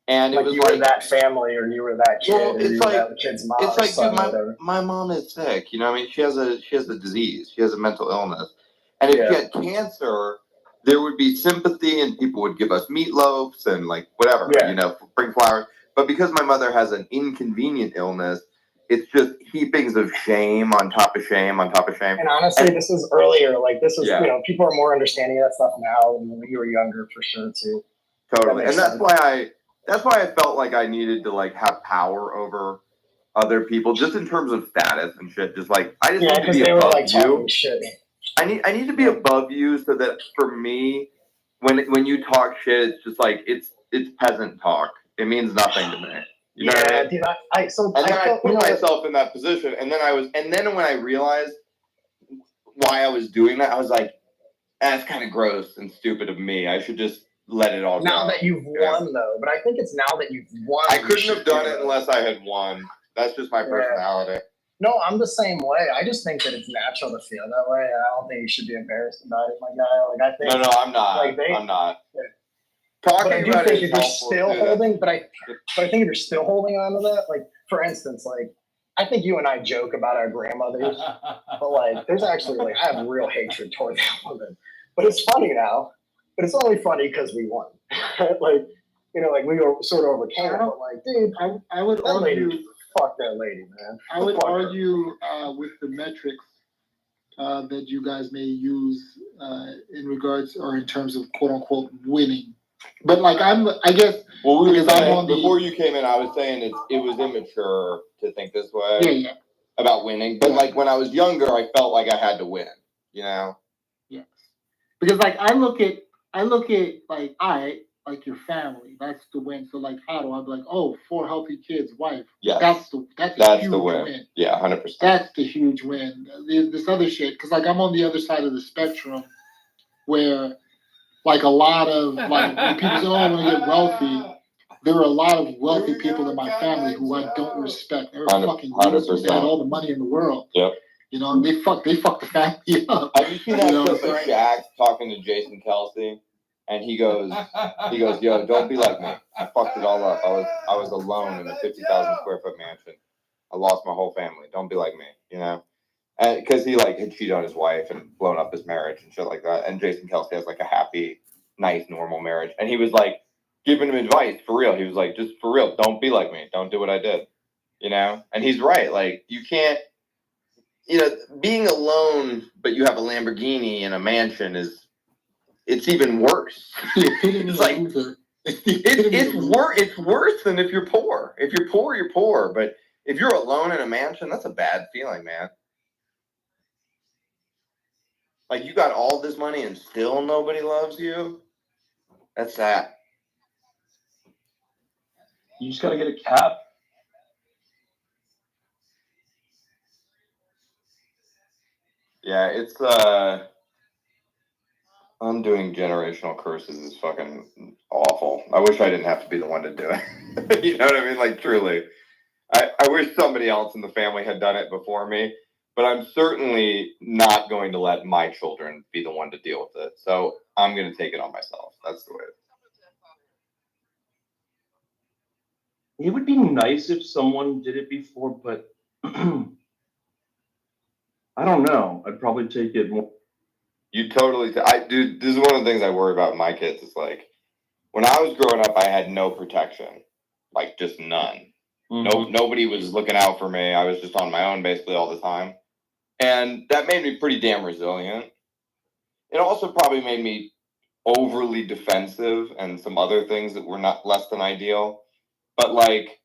And like it was you like were that family, or you were that kid, well, or you it's were like that kid's mom, it's like, son, dude, whatever. my mom is sick. You know, what I mean, she has a disease. She has a mental illness, and if she had cancer, there would be sympathy, and people would give us meatloafs and like whatever, you know, bring flowers. But because my mother has an inconvenient illness, it's just heapings of shame on top of shame on top of shame. And honestly, this was earlier. Like, this was, Yeah. you know, people are more understanding of that stuff now than when you were younger, for sure, too. Totally, That and makes that's why I felt like I needed to like have power over other people, just in terms of status and shit. Just like I just Yeah, need to because be they were above like you. talking shit. I need to be above you, so that for me, when you talk shit, it's just like it's peasant talk. It means nothing to me. You know what I mean? Dude, And then I put myself in that position, and then when I realized why I was doing that, I was like, that's kind of gross and stupid of me. I should just let it all go. Now that you've won, though, but I think it's now that you've won. I couldn't have done it unless I had won. That's just my personality. No, I'm the same way. I just think that it's natural to feel that way. I don't think you should be embarrassed about it, my guy. Like, I think. No, I'm not. Like, I'm not. Yeah. Talking But I do about think it if is you're helpful, still too. holding, but I think if you're still holding on to that, like, for instance, like, I think you and I joke about our grandmothers, but like, there's actually like, I have real hatred toward that woman. But it's funny now. But it's only funny because we won. Like, you know, like we were sort of overcame it. But like, dude, I would that argue. lady, fuck that lady, man. I would Fuck her. argue with the metrics that you guys may use in regards or in terms of quote unquote winning. But like I guess Well, we were because I'm saying, on the before you came in, I was saying it was immature to think this way. Yeah. About winning, but like when I was younger, I felt like I had to win. You know. Yes. Because like I look at like like your family, that's the win. So like how do I be like, oh, 4 healthy kids, wife. Yes. That's That's huge the win. Yeah, 100%. That's the huge win. This other shit, because like I'm on the other side of the spectrum, where like a lot of like when people say, "Oh, I want to get wealthy," there are a lot of wealthy people in my family who I don't respect. They're fucking losers. They had all the money in the world. Yep. You know, and they fucked the family up. Have you seen that clip of Shaq talking to Jason Kelsey? And he goes, yo, don't be like me. I fucked it all up. I was alone in a 50,000 square foot mansion. I lost my whole family. Don't be like me, you know? And because he like had cheated on his wife and blown up his marriage and shit like that. And Jason Kelsey has like a happy, nice, normal marriage. And he was like giving him advice for real. He was like, just for real, don't be like me. Don't do what I did, you know? And he's right. Like you can't, you know, being alone, but you have a Lamborghini and a mansion it's even worse. It's like it's worse than if you're poor. If you're poor, you're poor. But if you're alone in a mansion, that's a bad feeling, man. Like you got all this money and still nobody loves you. That's sad. You just gotta get a cap. Yeah, it's undoing generational curses is fucking awful. I wish I didn't have to be the one to do it. You know what I mean? Like truly. I wish somebody else in the family had done it before me, but I'm certainly not going to let my children be the one to deal with it. So I'm going to take it on myself. That's the way It would be nice if someone did it before, but I don't know. I'd probably take it more. You totally, dude, this is one of the things I worry about with my kids. Is like, when I was growing up, I had no protection, like just none. Mm-hmm. Nobody was looking out for me. I was just on my own basically all the time. And that made me pretty damn resilient. It also probably made me overly defensive and some other things that were not less than ideal. But like,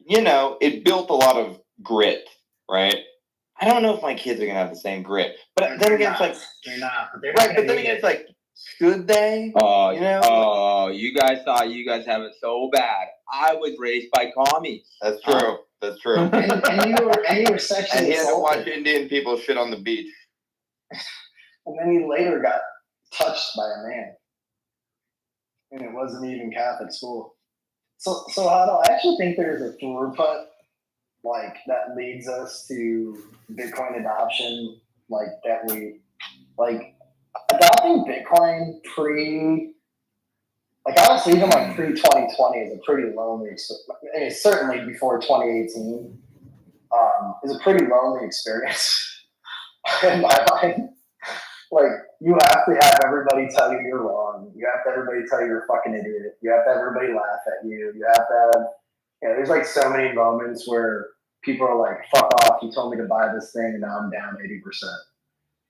you know, it built a lot of grit, right? I don't know if my kids are gonna have the same grit. But then again, it's like they're not. But they're right, but then again, it's like, should they? You know? Oh, you guys thought you guys have it so bad. I was raised by commies. That's true. That's true. and you were sexually and he had to assaulted. watch Indian people shit on the beach. And then he later got touched by a man. And it wasn't even Catholic school. So I actually think there's a throughput like that leads us to Bitcoin adoption, like that we like adopting Bitcoin honestly even like pre-2020 is a pretty lonely experience. I mean, certainly before 2018 is a pretty lonely experience in my mind. Like, you have to have everybody tell you you're wrong. You have to everybody tell you you're a fucking idiot. You have to everybody laugh at you. You have to have, there's like so many moments where people are like, fuck off, you told me to buy this thing and now I'm down 80%.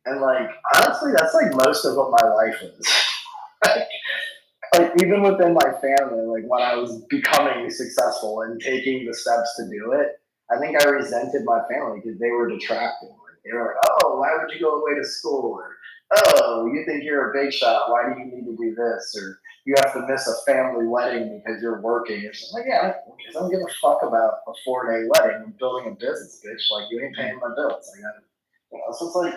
And like, honestly, that's like most of what my life is. Like, even within my family, like when I was becoming successful and taking the steps to do it, I think I resented my family because they were detracting. Like, they were like, oh, why would you go away to school? Or, oh, you think you're a big shot, why do you need to do this? Or you have to miss a family wedding because you're working. Or something. Like, yeah, because I don't give a fuck about a 4-day wedding. I'm building a business, bitch. Like, you ain't paying my bills. I got, so it's like,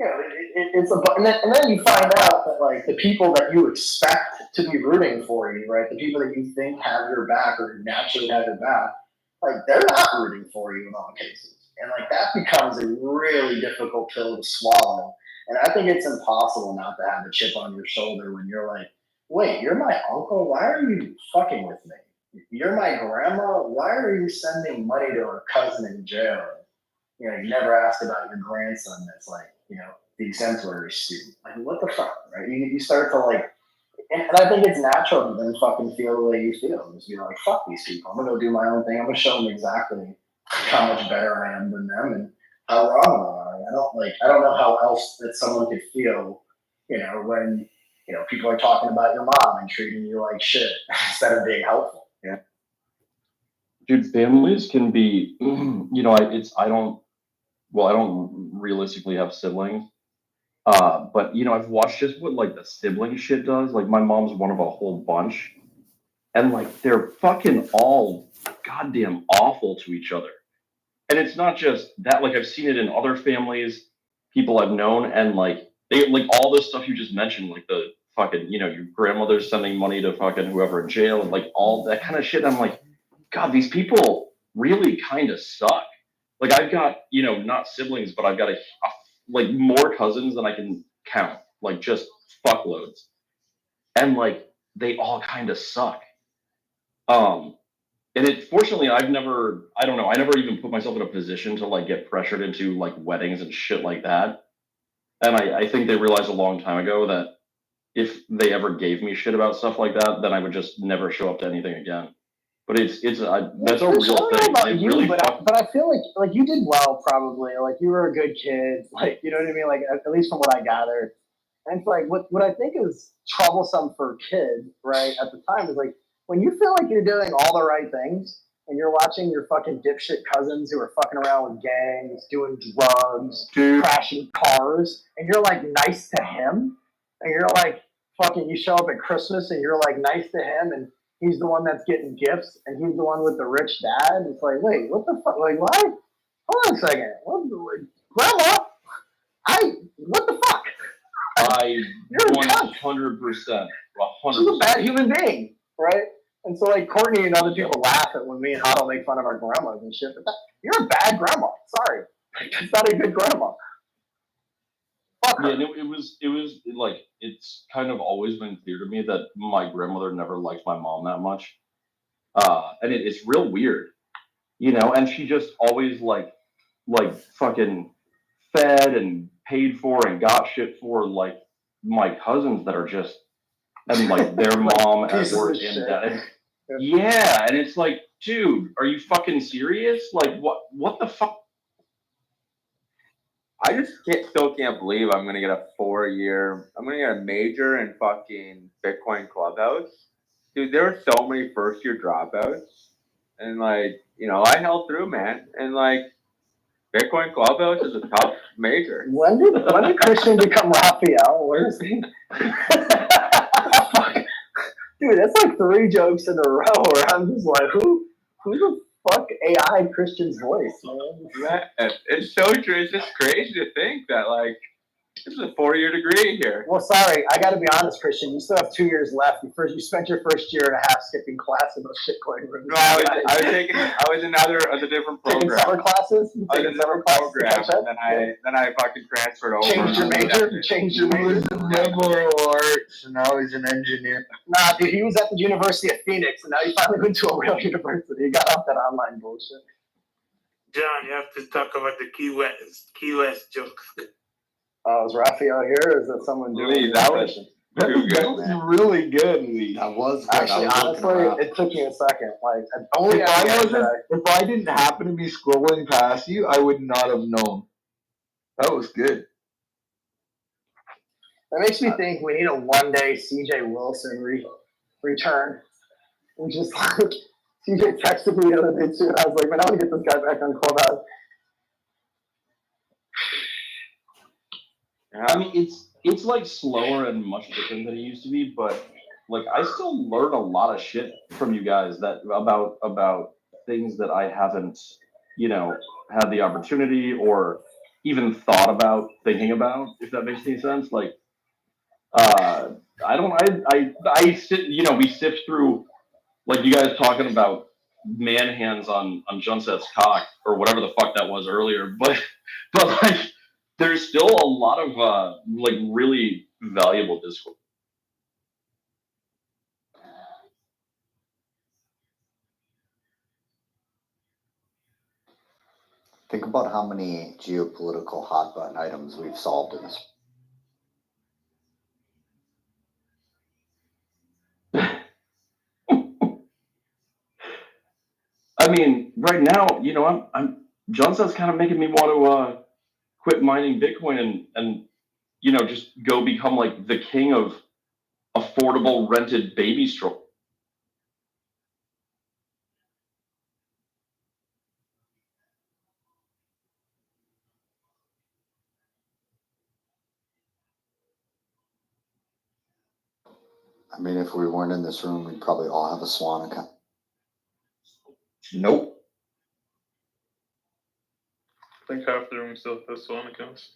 it's and then you find out that like the people that you expect to be rooting for you, right? The people that you think have your back or naturally have your back, like they're not rooting for you in all cases. And like that becomes a really difficult pill to swallow. And I think it's impossible not to have a chip on your shoulder when you're like, wait, you're my uncle? Why are you fucking with me? You're my grandma? Why are you sending money to her cousin in jail? You never asked about your grandson that's like, the exemplary student. Like, what the fuck, right? You start to like, and I think it's natural to then fucking feel the way you feel. Just be like, fuck these people. I'm gonna go do my own thing. I'm gonna show them exactly how much better I am than them and how wrong they are. I don't know how else that someone could feel, when, people are talking about your mom and treating you like shit instead of being helpful. Yeah. Dude, families can be, I don't realistically have siblings. But I've watched just what like the sibling shit does. Like my mom's one of a whole bunch, and like they're fucking all goddamn awful to each other. And it's not just that. Like I've seen it in other families, people I've known, and like they like all this stuff you just mentioned, like the fucking, you know, your grandmother's sending money to fucking whoever in jail and like all that kind of shit. I'm like, God, these people really kind of suck. Like I've got, you know, not siblings, but I've got like more cousins than I can count, like just fuckloads. And like, they all kind of suck. And fortunately, I don't know, I never even put myself in a position to like get pressured into like weddings and shit like that. And I think they realized a long time ago that if they ever gave me shit about stuff like that, then I would just never show up to anything again. But that's a real thing. About It you, really but I feel like you did well probably. Like you were a good kid. Like you know what I mean. Like at least from what I gathered. And it's like what I think is troublesome for kids, right? At the time is like when you feel like you're doing all the right things and you're watching your fucking dipshit cousins who are fucking around with gangs, doing drugs, crashing cars, and you're like nice to him, and you're like fucking. You show up at Christmas and you're like nice to him, and he's the one that's getting gifts, and he's the one with the rich dad. It's like, wait, what the fuck? Like, what? Hold on a second. Grandma, what the fuck? You're 100%. She's a bad human being, right? And so, like, Courtney and other people laugh at when me and Otto make fun of our grandmas and shit, but you're a bad grandma. Sorry. That's not a good grandma. Yeah, and it was like, it's kind of always been clear to me that my grandmother never liked my mom that much. And it's real weird, you know, and she just always like fucking fed and paid for and got shit for like my cousins that are just, and like their mom at work and dad. Yeah, and it's like, dude, are you fucking serious? Like, what the fuck? I just still can't believe I'm gonna get I'm gonna get a major in fucking Bitcoin Clubhouse. Dude, there were so many first year dropouts. And like, you know, I held through, man. And like, Bitcoin Clubhouse is a tough major. When did Christian become Raphael? Where is he? Dude, that's like 3 jokes in a row where I'm just like, who the fuck AI Christian's voice, man? It's so true. It's just crazy to think that like this is a 4-year degree here. Well, sorry, I got to be honest, Christian. You still have 2 years left. You spent your first year and a half skipping class in those shitcoin rooms. No, I was in a different program. Taking summer classes. I was in a different program, and then I fucking transferred over. Changed your major. He was in liberal arts, and now he's an engineer. Nah, dude, he was at the University of Phoenix, and now he finally went to a real university. He got off that online bullshit. John, you have to talk about the Key West jokes. Is Raphael here, or is that someone doing Lee, that was really good, Lee. That was good. Actually, honestly, it took me a second. Like, if I didn't happen to be scrolling past you, I would not have known. That was good. That makes me think we need a one-day CJ Wilson return. We just like CJ texted me the other day too, and I was like, man, I want to get this guy back on Clubhouse. I mean, it's like slower and much different than it used to be, but like I still learn a lot of shit from you guys that about things that I haven't, you know, had the opportunity or even thought about thinking about, if that makes any sense. Like, I sit, you know, we sift through, like you guys talking about man hands on Junset's cock or whatever the fuck that was earlier, but like there's still a lot of like really valuable discourse. Think about how many geopolitical hot button items we've solved in this. I mean, right now, you know, Junset's kind of making me want to quit mining Bitcoin and you know, just go become like the king of affordable rented baby strollers. I mean, if we weren't in this room, we'd probably all have a Swan account. Nope. I think half the room still has Swan accounts.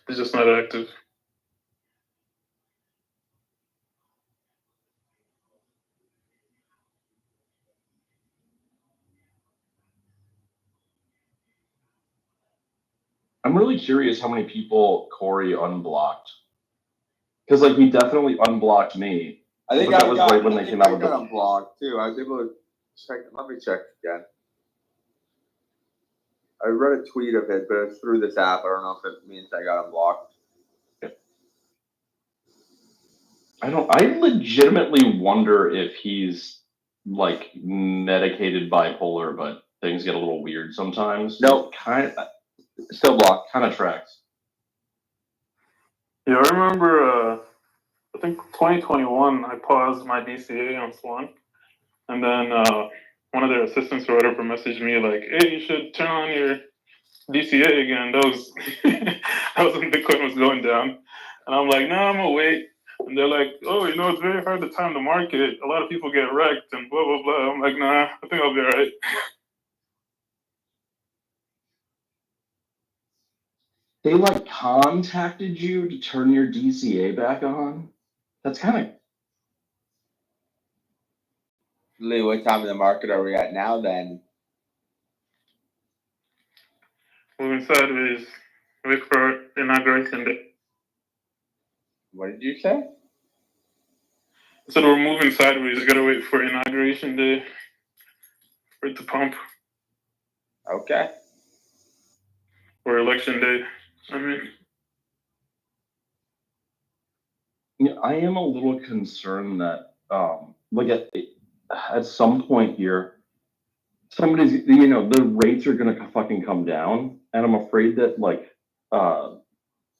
They're just not active. I'm really curious how many people Corey unblocked. Because like he definitely unblocked me. I think but that was right when they came out with I the. got unblocked too. I was able to check. Let me check again. I read a tweet of it, but it's through this app. I don't know if it means I got unblocked. I legitimately wonder if he's like medicated bipolar, but things get a little weird sometimes. Nope. Still blocked. Kind of tracks. Yeah, I remember, I think 2021, I paused my DCA on Swan. And then one of their assistants or whatever messaged me like, hey, you should turn on your DCA again. That was when Bitcoin was going down. And I'm like, no, I'm gonna wait. And they're like, oh, it's very hard to time the market. A lot of people get wrecked and blah, blah, blah. I'm like, nah, I think I'll be all right. They like contacted you to turn your DCA back on? That's kind of. Lee, what time in the market are we at now then? Moving sideways. Wait for inauguration day. What did you say? I said we're moving sideways. Gotta wait for inauguration day for it to pump. Okay. Or election day. I mean. Yeah, I am a little concerned that, like at some point here, somebody's, the rates are gonna fucking come down, and I'm afraid that like,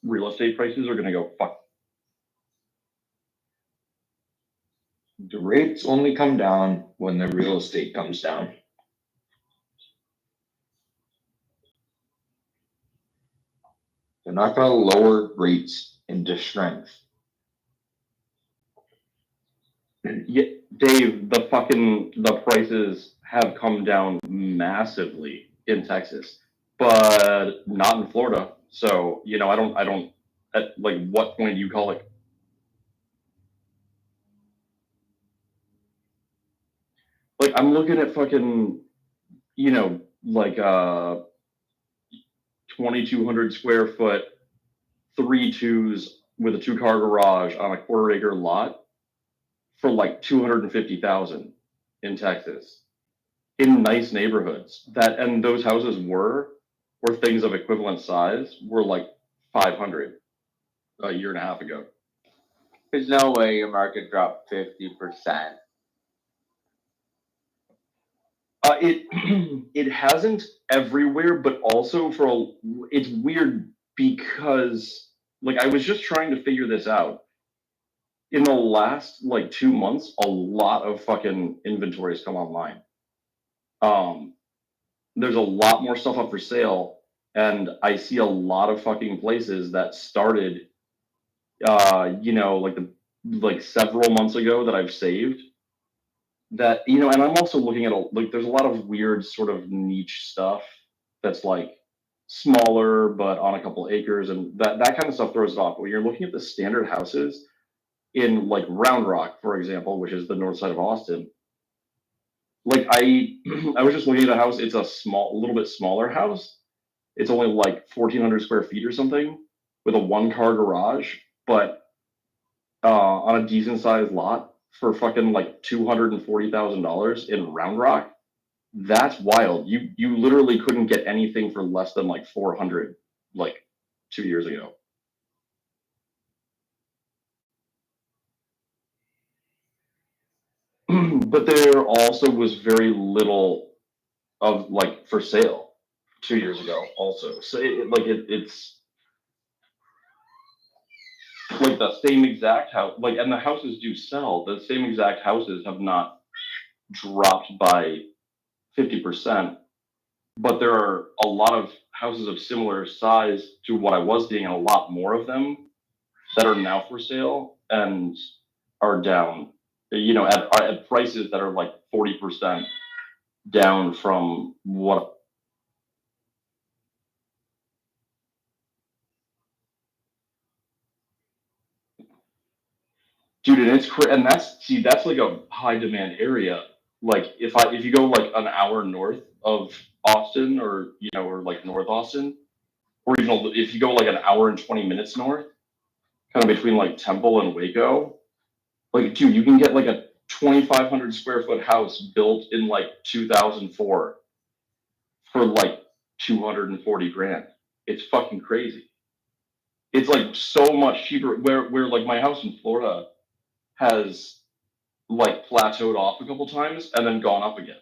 real estate prices are gonna go fuck. The rates only come down when the real estate comes down. They're not going to lower rates into strength. Yeah, Dave, the prices have come down massively in Texas, but not in Florida. So, I don't, at like what point do you call it? Like I'm looking at fucking, like 2,200 square foot, 3 2s with a 2-car garage on a 1/4 acre lot for like 250,000 in Texas, in nice neighborhoods. And those houses were things of equivalent size were like 500 a year and a half ago. There's no way your market dropped 50%. It hasn't everywhere, but also it's weird because like I was just trying to figure this out. In the last like 2 months, a lot of fucking inventory has come online. There's a lot more stuff up for sale, and I see a lot of fucking places that started, like several months ago that I've saved. That and I'm also looking at there's a lot of weird sort of niche stuff that's like smaller but on a couple acres, and that kind of stuff throws it off. But when you're looking at the standard houses in like Round Rock, for example, which is the north side of Austin, like I was just looking at a house. It's a little bit smaller house. It's only like 1,400 square feet or something with a 1-car garage, but on a decent sized lot for fucking like $240,000 in Round Rock. That's wild. You literally couldn't get anything for less than like 400 like 2 years ago. But there also was very little of like for sale 2 years ago also. So it's like the same exact house, like, and the houses do sell. The same exact houses have not dropped by 50%, but there are a lot of houses of similar size to what I was seeing, and a lot more of them that are now for sale and are down, at prices that are like 40% down from what. Dude, and and that's like a high demand area. Like if you go like an hour north of Austin or or like North Austin, regional, if you go like an hour and 20 minutes north, kind of between like Temple and Waco, like, dude, you can get like a 2,500 square foot house built in like 2004 for like 240 grand. It's fucking crazy. It's like so much cheaper. Where like my house in Florida has like plateaued off a couple times and then gone up again.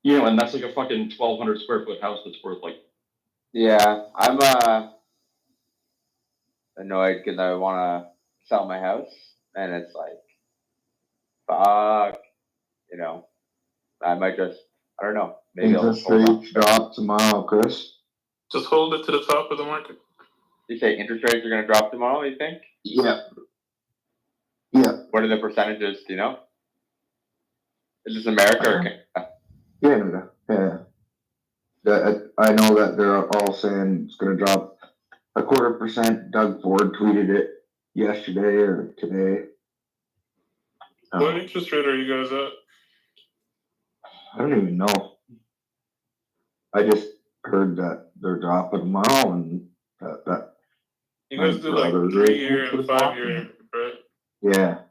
You know, and that's like a fucking 1,200 square foot house that's worth like. Yeah, I'm annoyed because I want to sell my house, and it's like, fuck, you know, I might just, I don't know, maybe I'll Interest rates drop tomorrow, Chris. Just hold it to the top of the market. You say interest rates are going to drop tomorrow, you think? Yeah. Yeah. What are the percentages, do you know? Is this America or Canada? Yeah. I know that they're all saying it's going to drop 0.25%. Doug Ford tweeted it yesterday or today. What interest rate are you guys at? I don't even know. I just heard that they're dropping tomorrow, and that You guys do like 3 year and 5 year, right? Yeah.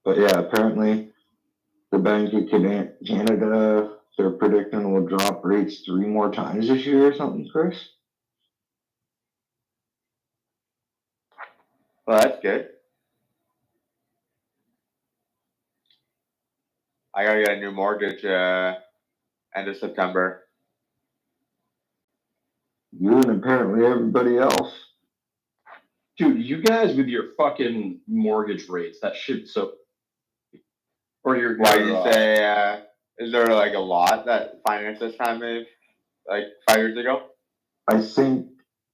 But yeah, apparently the Bank of Canada, they're predicting will drop rates 3 more times this year or something, Chris? Well, that's good. I gotta get a new mortgage end of September. You and apparently everybody else. Dude, you guys with your fucking mortgage rates, that shit so. Or your. Why do you say, is there like a lot that financed this time, maybe, like 5 years ago? I think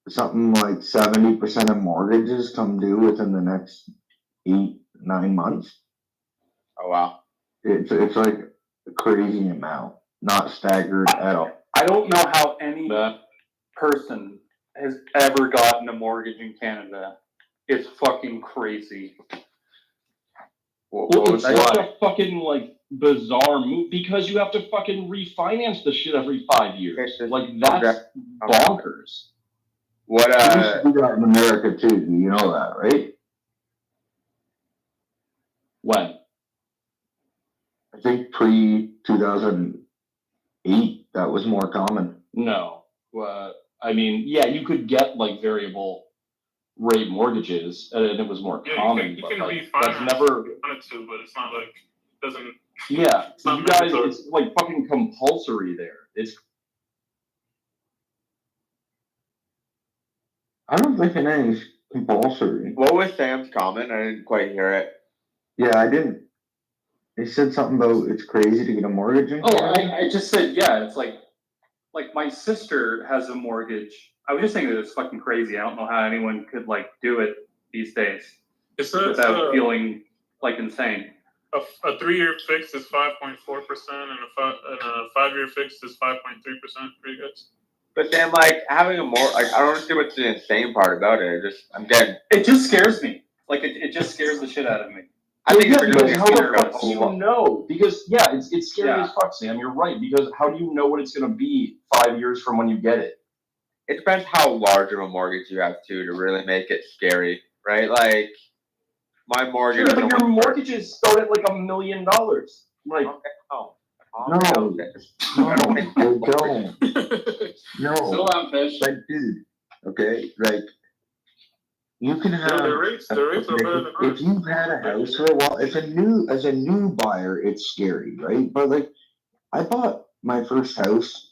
something like 70% of mortgages come due within the next 8-9 months. Oh, wow. It's like a crazy amount, not staggered at all. I don't know how any person has ever gotten a mortgage in Canada. It's fucking crazy. Well, it's such a fucking like bizarre move because you have to fucking refinance the shit every 5 years. Like that's bonkers. What We used to do that in America too. You know that, right? When? I think pre-2008, that was more common. No. I mean, yeah, you could get like variable rate mortgages, and it was more common. You but can like, refinance that's never. if you wanted to, but it's not like it doesn't. Yeah, it's not you guys, mandatory. it's like fucking compulsory there. It's. I don't think anything's compulsory. What was Sam's comment? I didn't quite hear it. Yeah, I didn't. They said something about it's crazy to get a mortgage in Canada. I just said, yeah, it's like my sister has a mortgage. I was just saying that it's fucking crazy. I don't know how anyone could like do it these days without feeling like insane. A 3 year fix is 5.4%, and a 5 year fix is 5.3% for you guys. But then, like, having a like, I don't understand what's the insane part about it. I'm getting. It just scares me. Like, it just scares the shit out of me. I think because how the fuck do you know? Because yeah, it's scary as fuck, Sam. You're right. Because how do you know what it's gonna be 5 years from when you get it? It depends how large of a mortgage you have too to really make it scary, right? Like my mortgage. Sure, but your mortgages start at like $1 million. Like, No, they don't. No. Still on fish. Like, dude, okay, like, you can have. The rates are better than if you've had a house for a while, as a new buyer, it's scary, right? But like, I bought my first house,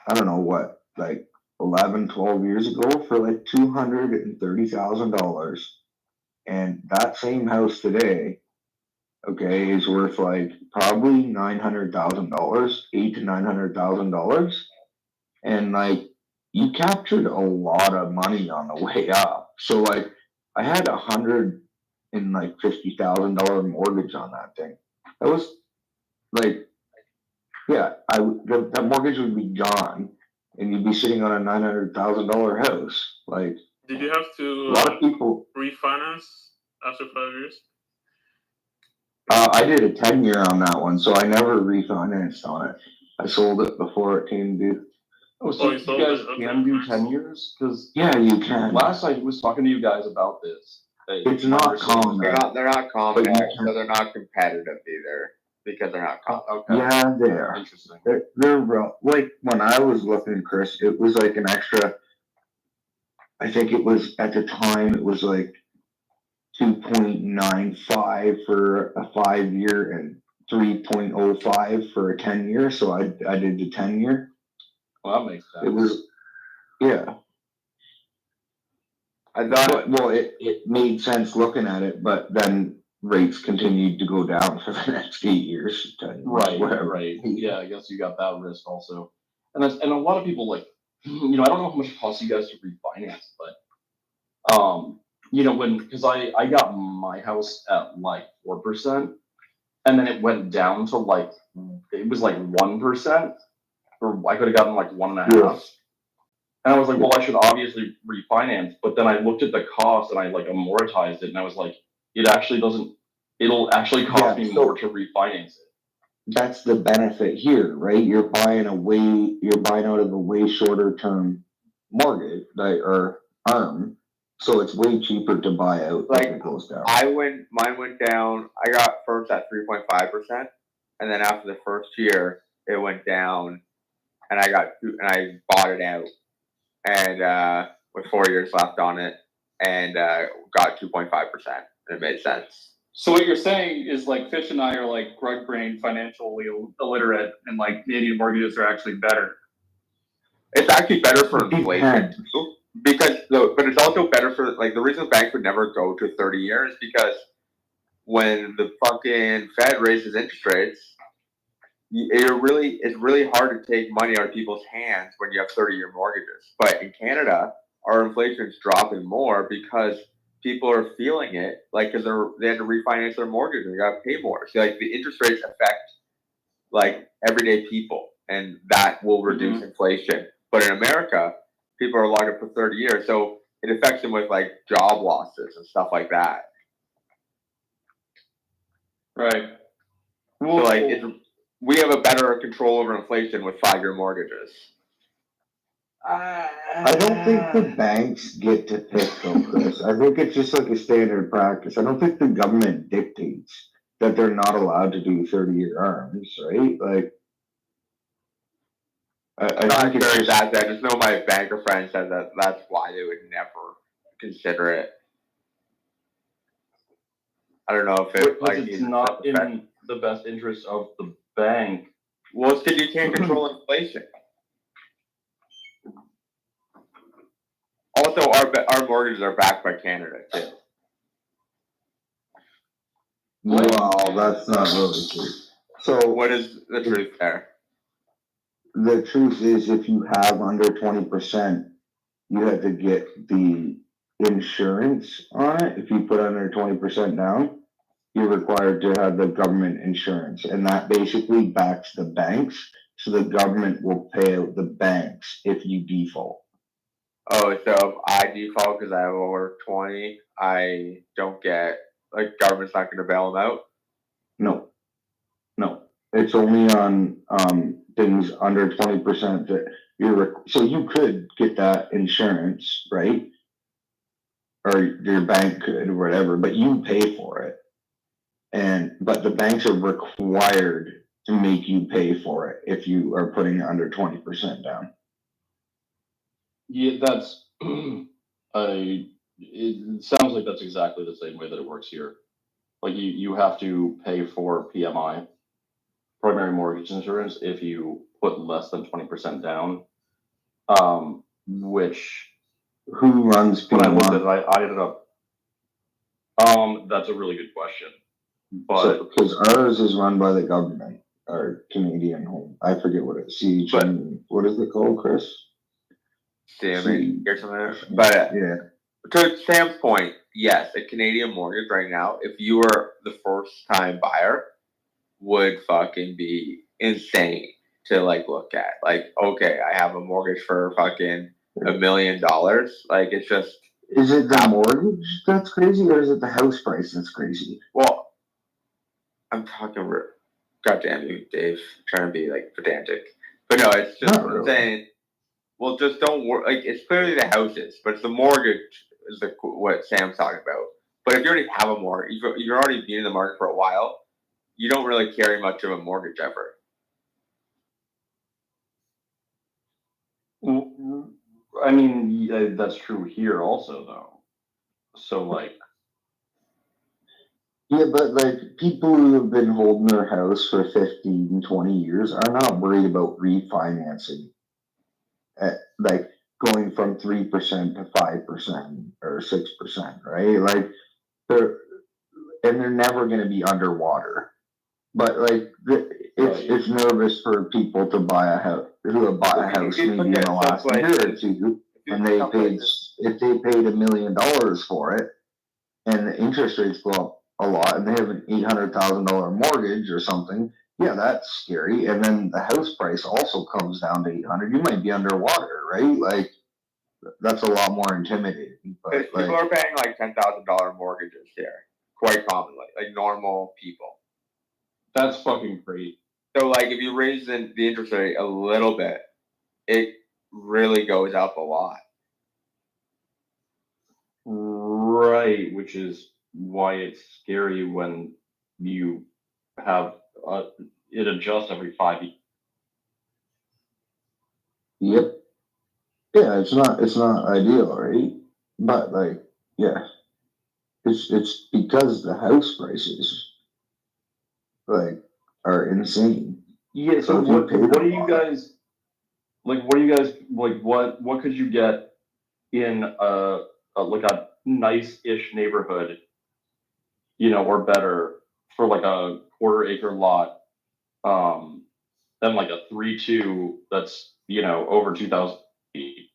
I don't know what, like 11, 12 years ago for like $230,000, and that same house today, okay, is worth like probably $900,000, $800,000 to $900,000, and like you captured a lot of money on the way up. So like I had $150,000 mortgage on that thing. That was like, yeah, that mortgage would be gone, and you'd be sitting on a $900,000 house. Like, Did you have a to lot of people. refinance after 5 years? I did a 10-year on that one, so I never refinanced on it. I sold it before it came due. Oh, so you guys can do 10 years? Because Yeah, you can. last I was talking to you guys about this. It's not common. They're not common, But you so they're not competitive either because they're not common. Okay. Yeah, they are. Interesting. They're like when I was looking, Chris, it was like an extra. I think it was at the time it was like 2.95 for a 5-year and 3.05 for a 10-year. So I did the 10-year. Well, that makes sense. It was, yeah. I thought, Well, it made sense looking at it, but then rates continued to go down for the next 8 years, 10 years, Right, whatever. right. Yeah, I guess you got that risk also. And a lot of people like, I don't know how much it costs you guys to refinance, but because I got my house at like 4%, and then it went down to like it was like 1%, or I could have gotten like 1.5%. Yeah. And I was like, well, I should obviously refinance. But then I looked at the cost and I like amortized it, and I was like, it actually doesn't. It'll actually cost me more to refinance it. That's the benefit here, right? You're buying out of a way shorter term mortgage, or arm, so it's way cheaper to buy out if it goes down. mine went down. I got first at 3.5%, and then after the first year, it went down, and I bought it out, and with 4 years left on it, and got 2.5%. It made sense. So what you're saying is like Fish and I are like drug brain, financially illiterate, and like Canadian mortgages are actually better. It's actually better for inflation too, but it's also better for like the reason banks would never go to 30 years because when the fucking Fed raises interest rates, it's really hard to take money out of people's hands when you have 30-year mortgages. But in Canada, our inflation is dropping more because people are feeling it, like because they had to refinance their mortgage and they got to pay more. So like the interest rates affect like everyday people, and that will reduce inflation. But in America, people are locked up for 30 years, so it affects them with like job losses and stuff like that. Right. So like we have a better control over inflation with 5-year mortgages. I don't think the banks get to pick though, Chris. I think it's just like a standard practice. I don't think the government dictates that they're not allowed to do 30-year arms, right? Like, I'm not sure exactly. I just know my banker friend said that that's why they would never consider it. I don't know if it's not in the best interest of the bank. Well, it's because you can't control inflation. Also, our mortgages are backed by Canada too. Well, that's not really true. So what is the truth there? The truth is, if you have under 20%, you have to get the insurance on it. If you put under 20% down, you're required to have the government insurance, and that basically backs the banks. So the government will pay out the banks if you default. Oh, so if I default because I have over 20, I don't get, like, government's not going to bail them out? No. It's only on things under 20% that so you could get that insurance, right? Or your bank could, or whatever, but you pay for it. But the banks are required to make you pay for it if you are putting under 20% down. Yeah, that's it sounds like that's exactly the same way that it works here. Like you have to pay for PMI, primary mortgage insurance, if you put less than 20% down. Which who runs PMI? When I looked at it, I ended up. That's a really good question. But because ours is run by the government, our Canadian home. I forget what it's. What is it called, Chris? CMA or something. But yeah. To Sam's point, yes, a Canadian mortgage right now, if you were the first time buyer, would fucking be insane to like look at. Like, okay, I have a mortgage for fucking $1 million. Like, it's just. Is it the mortgage that's crazy, or is it the house price that's crazy? Well, I'm talking. Goddamn you, Dave. Trying to be like pedantic, but no, it's just saying. Well, just don't worry. Like, it's clearly the houses, but it's the mortgage is what Sam's talking about. But if you already have a mortgage, you're already been in the market for a while, you don't really carry much of a mortgage ever. I mean, yeah, that's true here also, though. So, like. Yeah, but like people who have been holding their house for 15, 20 years are not worried about refinancing. Like going from 3% to 5% or 6%, right? Like they're never going to be underwater. But like it's nervous for people to buy a house who have bought a house maybe in the last year or two, and they paid if they paid $1 million for it, and the interest rates go up a lot, and they have an $800,000 mortgage or something. Yeah, that's scary. And then the house price also comes down to 800. You might be underwater, right? Like that's a lot more intimidating. But people are paying like $10,000 mortgages here, quite commonly, like normal people. That's fucking great. So like, if you raise the interest rate a little bit, it really goes up a lot. Right, which is why it's scary when you have it adjusts every 5 years. Yep. Yeah, it's not ideal, right? But like, yeah, it's because the house prices like are insane. Yeah. So what do you guys like? What do you guys like? What could you get in like a nice-ish neighborhood, or better for like a quarter-acre lot, than like a 3-2 that's over 2,000 feet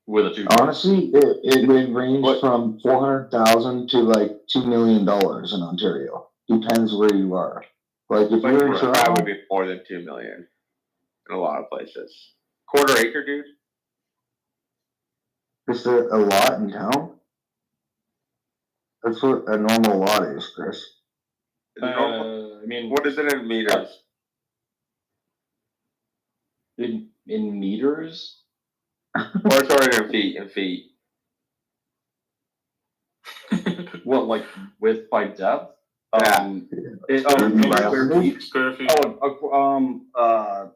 with a 2. Honestly, it would range from 400,000 to like $2 million in Ontario. Depends where you are. Like if you're in That Toronto, would be more than 2 million in a lot of places. Quarter acre, dude. is there a lot in town? That's what a normal lot is, Chris. I mean, what is it in meters? In meters? Or sorry, in feet. In feet. What, like width by depth? Yeah. Square feet. Oh,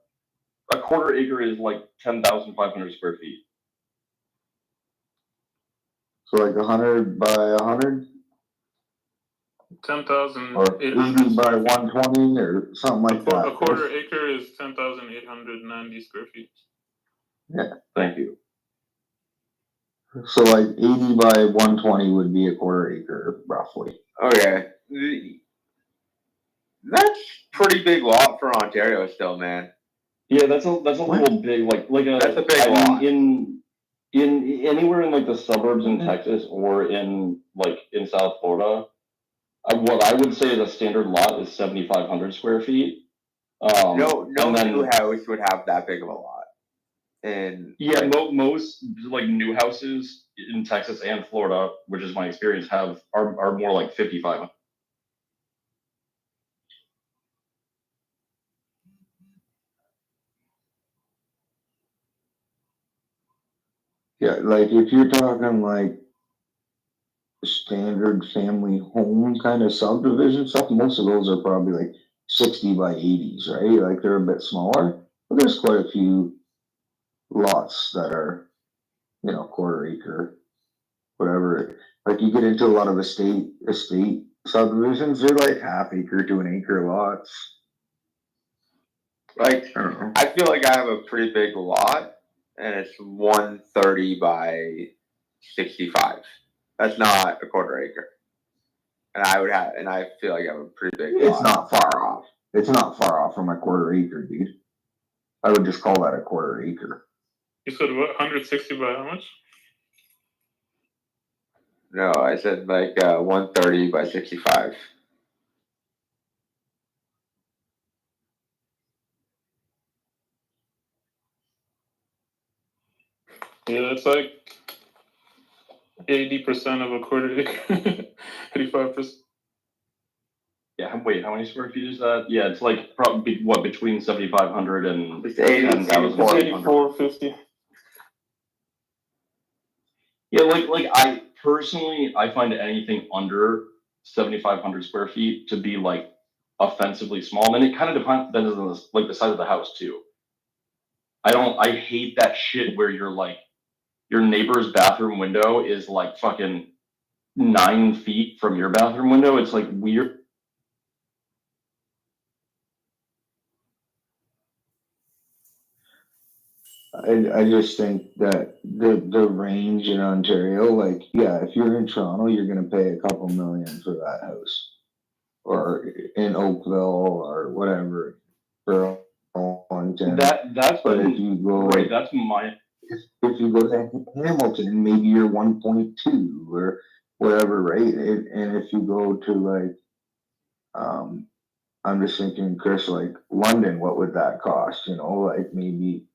a quarter acre is like 10,500 square feet. So like 100 by 100? 10,000. Or 80 by 120 or something like that. A quarter acre is 10,890 square feet. Yeah. Thank you. So like 80 by 120 would be a quarter acre, roughly. Okay. That's pretty big lot for Ontario still, man. Yeah, that's a little big. That's a big lot. In anywhere in like the suburbs in Texas or in South Florida, what I would say is a standard lot is 7,500 square feet. No new house would have that big of a lot. And yeah, most like new houses in Texas and Florida, which is my experience, are more like 5,500. Yeah, like if you're talking like standard family home kind of subdivision stuff, most of those are probably like 60 by 80s, right? Like they're a bit smaller, but there's quite a few lots that are, quarter acre, whatever. Like you get into a lot of estate subdivisions, they're like half acre to an acre lots. Like, I feel like I have a pretty big lot, and it's 130 by 65. That's not a quarter acre. And I feel like I have a pretty big lot. It's not far off. It's not far off from a quarter acre, dude. I would just call that a quarter acre. You said what? 160 by how much? No, I said like 130 by 65. Yeah, it's like 80% of a quarter acre. 85%. Yeah, wait, how many square feet is that? Yeah, it's like probably what between 7,500 and It's 80, 8450. Yeah, like I personally, I find anything under 7,500 square feet to be like offensively small. And it kind of depends on the size of the house too. I hate that shit where you're like, your neighbor's bathroom window is like fucking 9 feet from your bathroom window. It's like weird. I just think that the range in Ontario, like, yeah, if you're in Toronto, you're gonna pay a couple million for that house, or in Oakville or whatever, Burlington. That's but if you go right. That's my. If you go to Hamilton, maybe you're 1.2 or whatever, right? And if you go to like, I'm just thinking, Chris, like London, what would that cost? You know, like maybe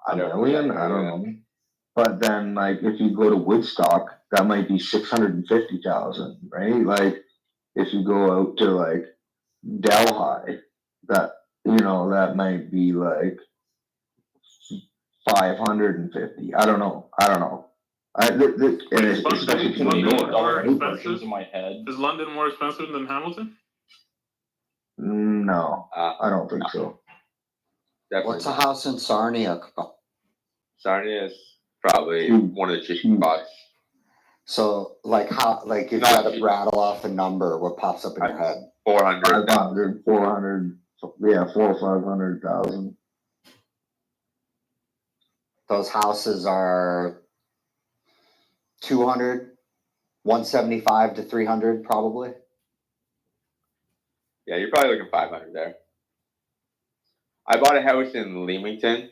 a million, I don't know. But then, like, if you go to Woodstock, that might be 650,000, right? Like, if you go out to like Delhi, that that might be like 550. I don't know. And especially to the north. In my head. Is London more expensive than Hamilton? No, I don't think so. What's a house in Sarnia? Sarnia is probably one of the cheapest spots. So, like how, like if you had to rattle off a number, what pops up in your head? 400. 400, yeah, 400 or 500,000. Those houses are 200, 175 to 300, probably. Yeah, you're probably looking 500 there. I bought a house in Leamington,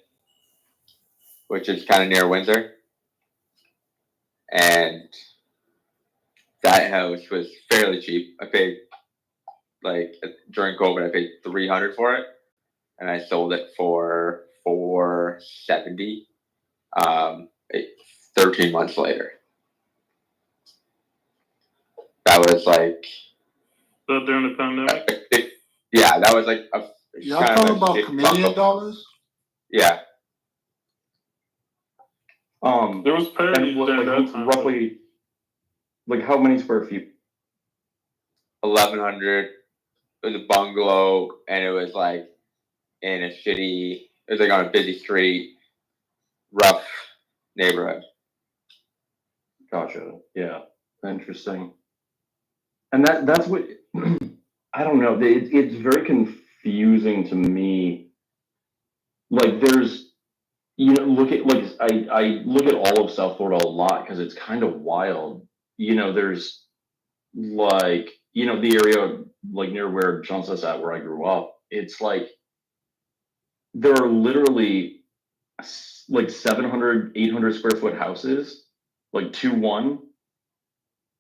which is kind of near Windsor, and that house was fairly cheap. I paid, like, during COVID, I paid $300 for it, and I sold it for $470. 13 months later. That was like. So during the pandemic. Yeah, that was like a. Y'all talking about Canadian dollars? Yeah. There was parity during that time. Roughly, like how many square feet? 1,100. It was a bungalow, and it was like in a shitty. It was like on a busy street, rough neighborhood. Gotcha. Yeah. Interesting. And that's what I don't know. It's very confusing to me. Like there's, look at like I look at all of South Florida a lot because it's kind of wild. There's like the area like near where Johnson's at, where I grew up. It's like there are literally like 700, 800 square foot houses, like 2-1,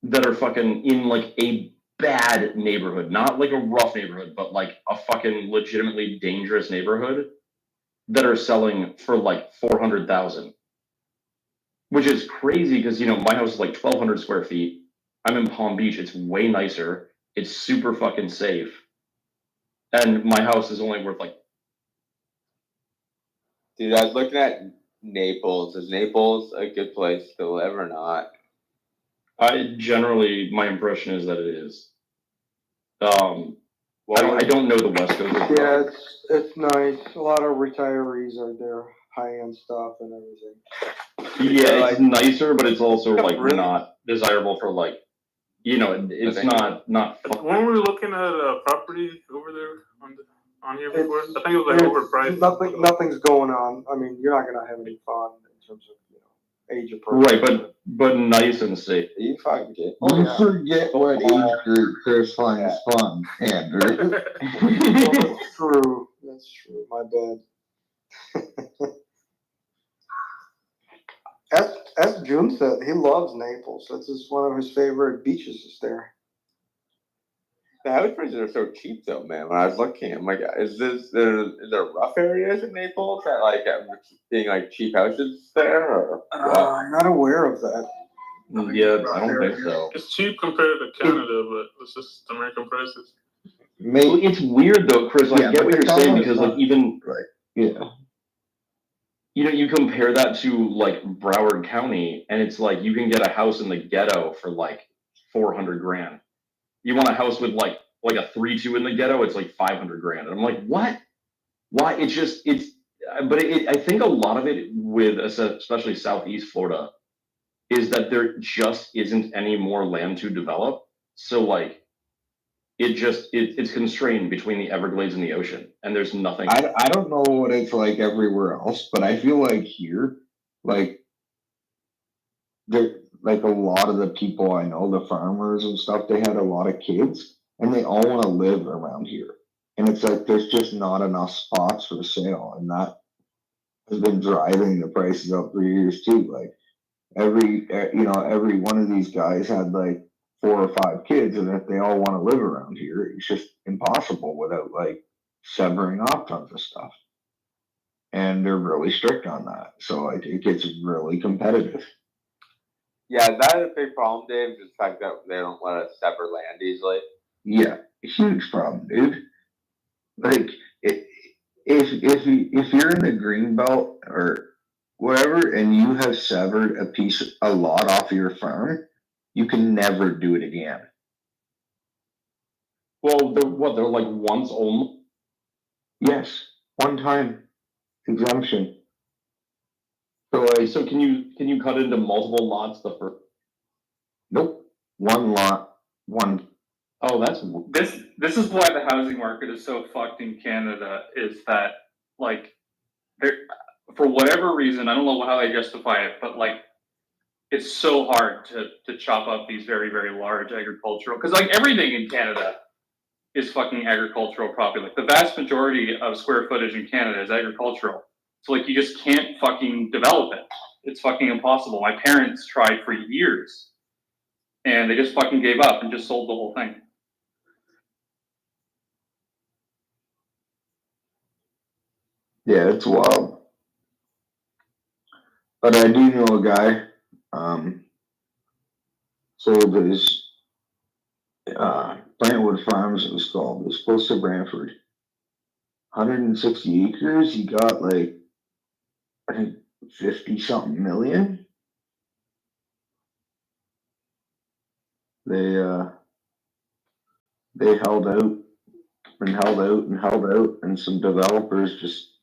that are fucking in like a bad neighborhood, not like a rough neighborhood, but like a fucking legitimately dangerous neighborhood that are selling for like 400,000, which is crazy because my house is like 1,200 square feet. I'm in Palm Beach. It's way nicer. It's super fucking safe, and my house is only worth like. Dude, I was looking at Naples. Is Naples a good place to live or not? My impression is that it is. I don't know the West Coast. Yeah, it's nice. A lot of retirees are there, high-end stuff and everything. Yeah, it's nicer, but it's also like not desirable for like, it's not. When we were looking at a property over there on here before, I think it was like overpriced. Nothing's going on. I mean, you're not gonna have any fun in terms of age appropriate. Right, but nice and safe. You fucking get. You forget what age group Chris finds fun, Andrew. That's true. That's true. My bad. As June said, he loves Naples. That's one of his favorite beaches is there. the house prices are so cheap though, man. When I was looking, I'm like, is there rough areas in Naples that like being like cheap houses there or what? I'm not aware of that. Yeah, I don't think so. It's cheap compared to Canada, but it's just American prices. Well, it's weird though, Chris. I Yeah, get but what the you're saying dollar's because not- like even Right. Yeah. you know, you compare that to like Broward County, and it's like you can get a house in the ghetto for like 400 grand. You want a house with like a 3-2 in the ghetto, it's like 500 grand. And I'm like, what? Why? It's just but I think a lot of it with especially Southeast Florida is that there just isn't any more land to develop. So like it's constrained between the Everglades and the ocean, and there's nothing. I don't know what it's like everywhere else, but I feel like here, like like a lot of the people I know, the farmers and stuff, they had a lot of kids and they all want to live around here. And it's like there's just not enough spots for sale, and that has been driving the prices up for years too. Like every one of these guys had like 4 or 5 kids, and if they all want to live around here, it's just impossible without like severing off tons of stuff. And they're really strict on that, so I think it's really competitive. Yeah, is that a big problem, Dave? Just the fact that they don't let us sever land easily. Yeah, huge problem, dude. Like if you're in the green belt or whatever, and you have severed a lot off your farm, you can never do it again. Well, they're like once only? Yes, one time exemption. So can you cut into multiple lots the first? Nope, one lot, one. Oh, that's This is why the housing market is so fucked in Canada. Is that like there for whatever reason, I don't know how they justify it, but like it's so hard to chop up these very, very large agricultural, because like everything in Canada is fucking agricultural property. Like the vast majority of square footage in Canada is agricultural. So like you just can't fucking develop it. It's fucking impossible. My parents tried for years and they just fucking gave up and just sold the whole thing. Yeah, it's wild. But I do know a guy, sold his Brantwood Farms, it was called. It was close to Brantford. 160 acres. He got like, I think 50 something million. They held out and held out and held out, and some developers just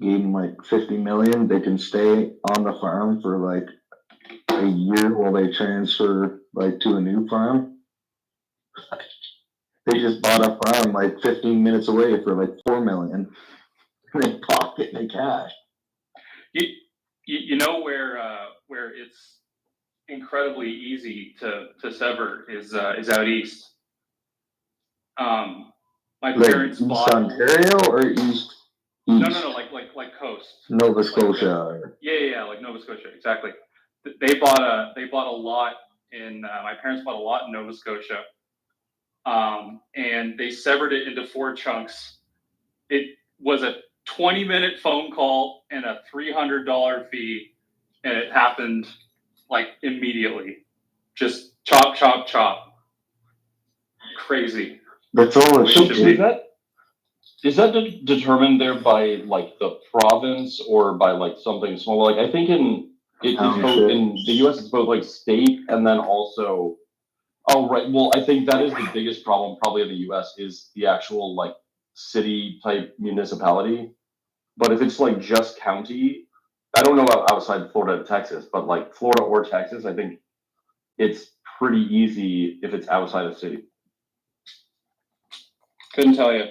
gave them like 50 million. They can stay on the farm for like a year while they transfer like to a new farm. They just bought a farm like 15 minutes away for like 4 million. They pocket the cash. You know where it's incredibly easy to sever is out east. My Like parents East bought Ontario or East? No, like coast. Nova Scotia. Yeah, like Nova Scotia, exactly. They bought a lot in my parents bought a lot in Nova Scotia, and they severed it into 4 chunks. It was a 20-minute phone call and a $300 fee, and it happened like immediately. Just chop, chop, chop. Crazy. That's all it should be. Is that determined there by like the province or by like something small? Like I think it's both in the U.S. It's both like state and then also. Oh right. Well, I think that is the biggest problem probably in the U.S. is the actual like city type municipality. But if it's like just county, I don't know about outside Florida and Texas, but like Florida or Texas, I think it's pretty easy if it's outside of city. Couldn't tell you.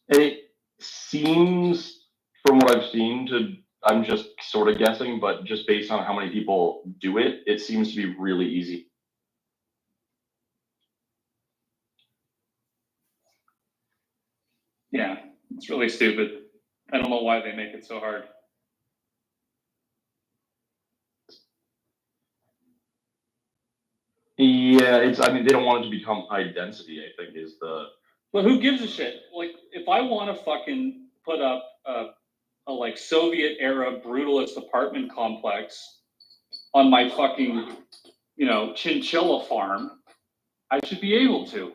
It seems, from what I've seen, I'm just sort of guessing, but just based on how many people do it, it seems to be really easy. Yeah, it's really stupid. I don't know why they make it so hard. Yeah, it's. I mean, they don't want it to become high density. I think is the. But who gives a shit? Like, if I want to fucking put up a like Soviet era brutalist apartment complex on my fucking, chinchilla farm, I should be able to.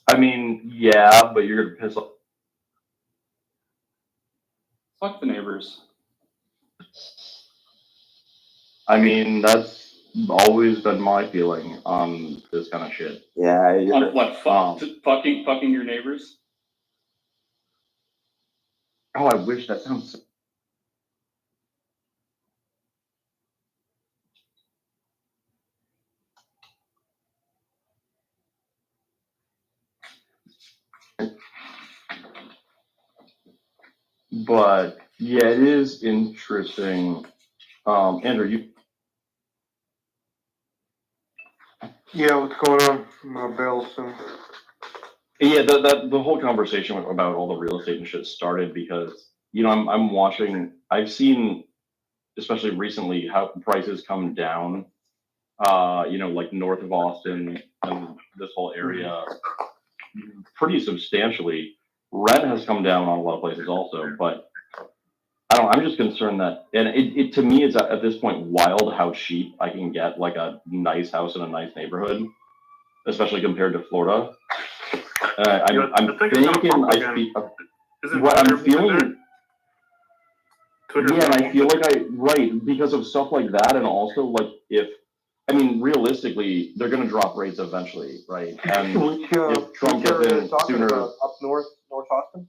I mean, yeah, but you're gonna piss off. Fuck the neighbors. I mean, that's always been my feeling on this kind of shit. Yeah. On what? Fucking your neighbors. Oh, I wish that sounds. But yeah, it is interesting. Andrew, you. Yeah, what's going on? My bill soon. Yeah, the whole conversation about all the real estate and shit started because I'm watching. I've seen, especially recently, how prices come down. Like north of Austin and this whole area, pretty substantially. Rent has come down on a lot of places also, but I don't. I'm just concerned that, and it to me, it's at this point wild how cheap I can get like a nice house in a nice neighborhood, especially compared to Florida. I'm thinking what I'm feeling. Yeah, and I feel like because of stuff like that, and also like realistically, they're going to drop rates eventually, right? And if Trump gets in sooner, about? Up north Austin.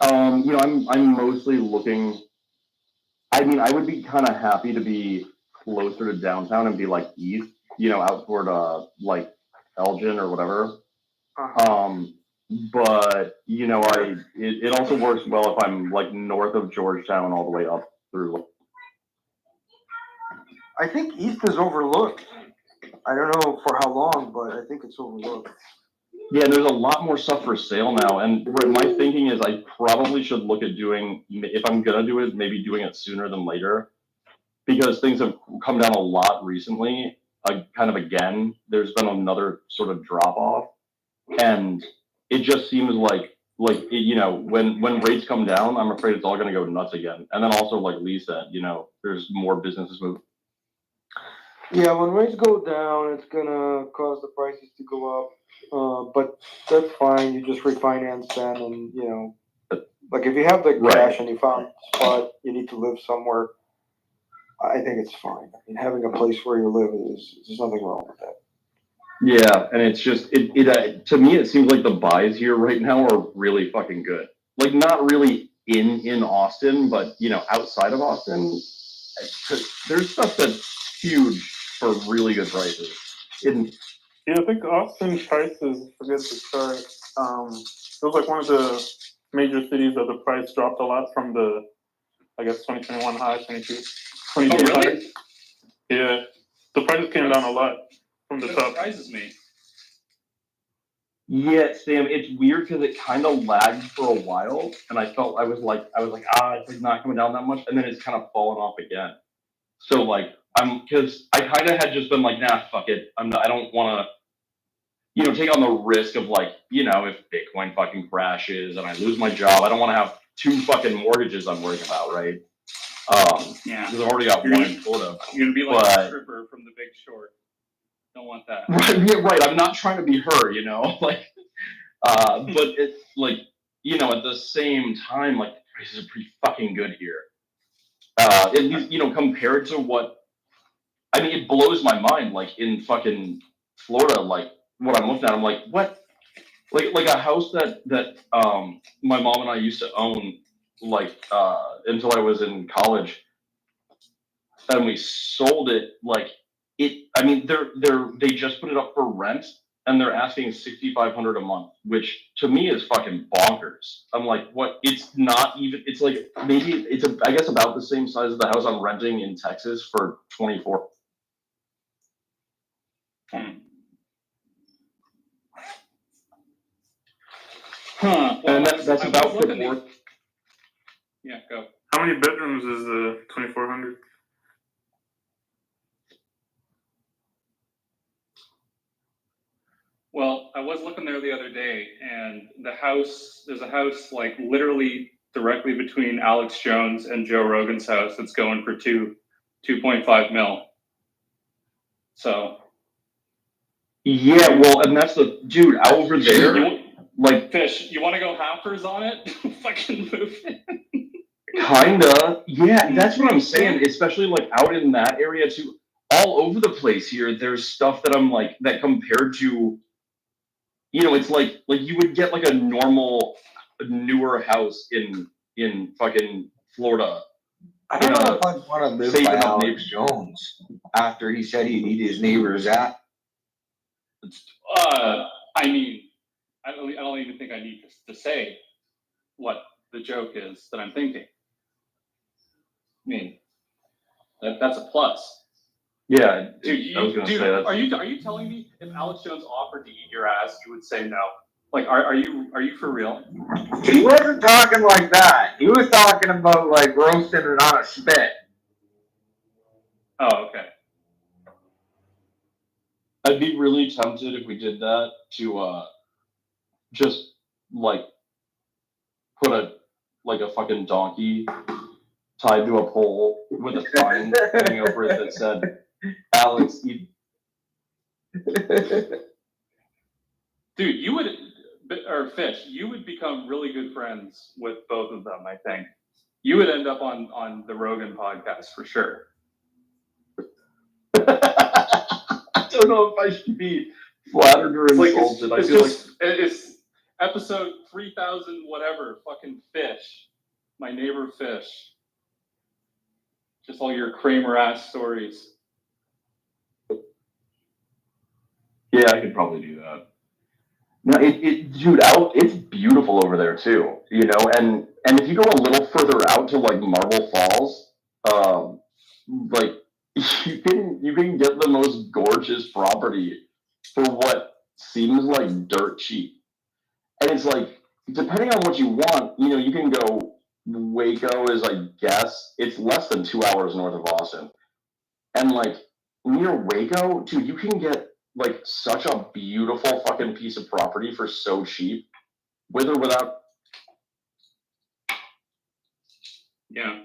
I'm mostly looking. I mean, I would be kind of happy to be closer to downtown and be like east, out toward like Elgin or whatever. But it also works well if I'm like north of Georgetown all the way up through. I think east is overlooked. I don't know for how long, but I think it's overlooked. Yeah, there's a lot more stuff for sale now, and my thinking is I probably should look at doing, if I'm gonna do it, maybe doing it sooner than later, because things have come down a lot recently. Kind of again, there's been another sort of drop off, and it just seems like when rates come down, I'm afraid it's all gonna go nuts again. And then also like Lee said, there's more businesses move. Yeah, when rates go down, it's gonna cause the prices to go up. But that's fine. You just refinance then, and like if you have the cash and you found a spot, you need to live somewhere. I think it's fine. I mean, having a place where you live there's nothing wrong with that. Yeah, and it's just to me it seems like the buys here right now are really fucking good. Like not really in Austin, but outside of Austin, there's stuff that's huge for really good prices. Yeah, I think Austin prices, forget the chart. It was like one of the major cities that the price dropped a lot from the, I guess, 2021 high, 2200. Yeah, the prices came down a lot from the top. Surprises me. Yeah, Sam, it's weird because it kind of lagged for a while, and I was like, it's like not coming down that much, and then it's kind of fallen off again. So like, because I kind of had just been like, nah, fuck it, I don't want to, take on the risk of like, if Bitcoin fucking crashes and I lose my job, I don't want to have 2 fucking mortgages I'm worrying about, right? Yeah. Because I've already got one in Florida. You're gonna be like a stripper from The Big Short. Don't want that. Right, yeah, right. I'm not trying to be her, like, but it's like, at the same time, like, the prices are pretty fucking good here. At least, compared to what, I mean, it blows my mind, like, in fucking Florida, like, what I'm looking at, I'm like, what? Like a house that my mom and I used to own, like, until I was in college, and we sold it, like, they just put it up for rent, and they're asking $6,500 a month, which to me is fucking bonkers. I'm like, what? It's not even. It's like maybe it's I guess about the same size as the house I'm renting in Texas for $24,000. Huh. Well, and that's about the Yeah, go. How many bedrooms is the 2400? Well, I was looking there the other day, and there's a house like literally directly between Alex Jones and Joe Rogan's house that's going for 2.5 mil. So. Yeah, well, and that's the dude out over there. Like, Fish, you want to go halfers on it? Fucking move it. kinda. Yeah, that's what I'm saying. Especially like out in that area too. All over the place here, there's stuff that I'm like that compared to, it's like you would get like a normal newer house in fucking Florida. I don't know if I'd want to live by Alex Jones after he said he'd eat his neighbor's ass. I mean, I don't even think I need to say what the joke is that I'm thinking. I mean, that's a plus. Yeah, Dude, I was gonna say that. Are you telling me if Alex Jones offered to eat your ass, you would say no? Like, are you for real? He wasn't talking like that. He was talking about like roasting it on a spit. Oh, okay. I'd be really tempted if we did that to just like put a fucking donkey tied to a pole with a sign hanging over it that said Alex eat. Dude, you would, or Fish, you would become really good friends with both of them, I think. You would end up on the Rogan podcast for sure. I don't know if I should be flattered or insulted. It's episode 3000 whatever, fucking Fish. My neighbor Fish. Just all your Kramer ass stories. Yeah, I could probably do that. No, dude, it's beautiful over there too, and if you go a little further out to like Marble Falls, like you can get the most gorgeous property for what seems like dirt cheap. And it's like, depending on what you want, you can go Waco is, I guess, it's less than 2 hours north of Austin. And like near Waco, dude, you can get like such a beautiful fucking piece of property for so cheap, with or without. Yeah.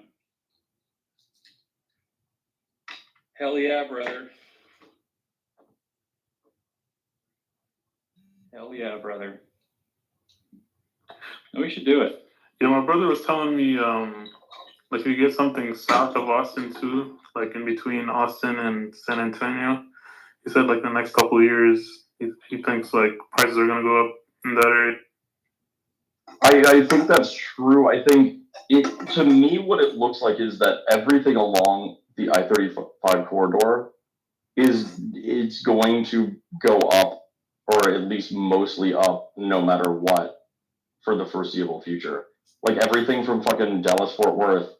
Hell yeah, brother. Hell yeah, brother. We should do it. Yeah, my brother was telling me, like, if you get something south of Austin too, like in between Austin and San Antonio, he said like the next couple of years, he thinks like prices are gonna go up in that area. I think that's true. I think to me, what it looks like is that everything along the I-35 corridor it's going to go up, or at least mostly up, no matter what, for the foreseeable future. Like everything from fucking Dallas Fort Worth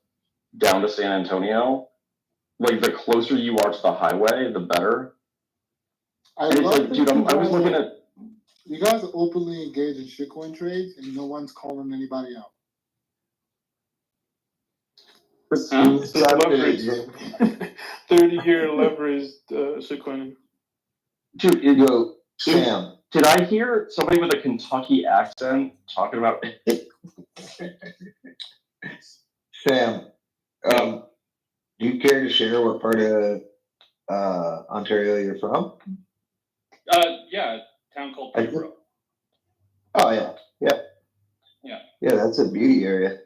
down to San Antonio, like the closer you are to the highway, the better. I And it's like, dude, I was looking at. You guys are openly engaged in shitcoin trades, and no one's calling anybody out. 30-year leveraged shitcoin. Dude, Sam, did I hear somebody with a Kentucky accent talking about? Sam, do you care to share what part of Ontario you're from? Yeah, a town called Peterborough. Oh yeah. Yeah, that's a beauty area.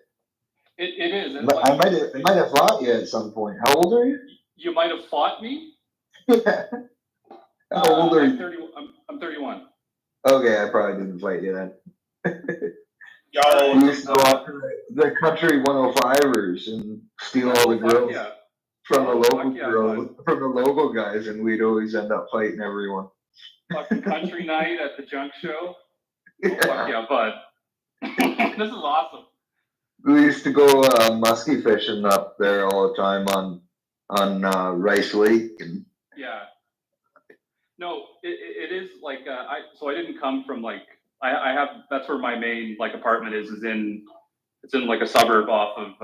It is. I might have fought you at some point. How old are you? You might have fought me. How old are you? I'm 31. Okay, I probably didn't fight you then. We used to go up to the country 105ers and steal all the grills from the local guys, and we'd always end up fighting everyone. Fucking country night at the junk show. Oh, fuck yeah, bud. This is awesome. We used to go musky fishing up there all the time on Rice Lake. And yeah. No, it is like I didn't come from like I have that's where my main like apartment is in like a suburb off of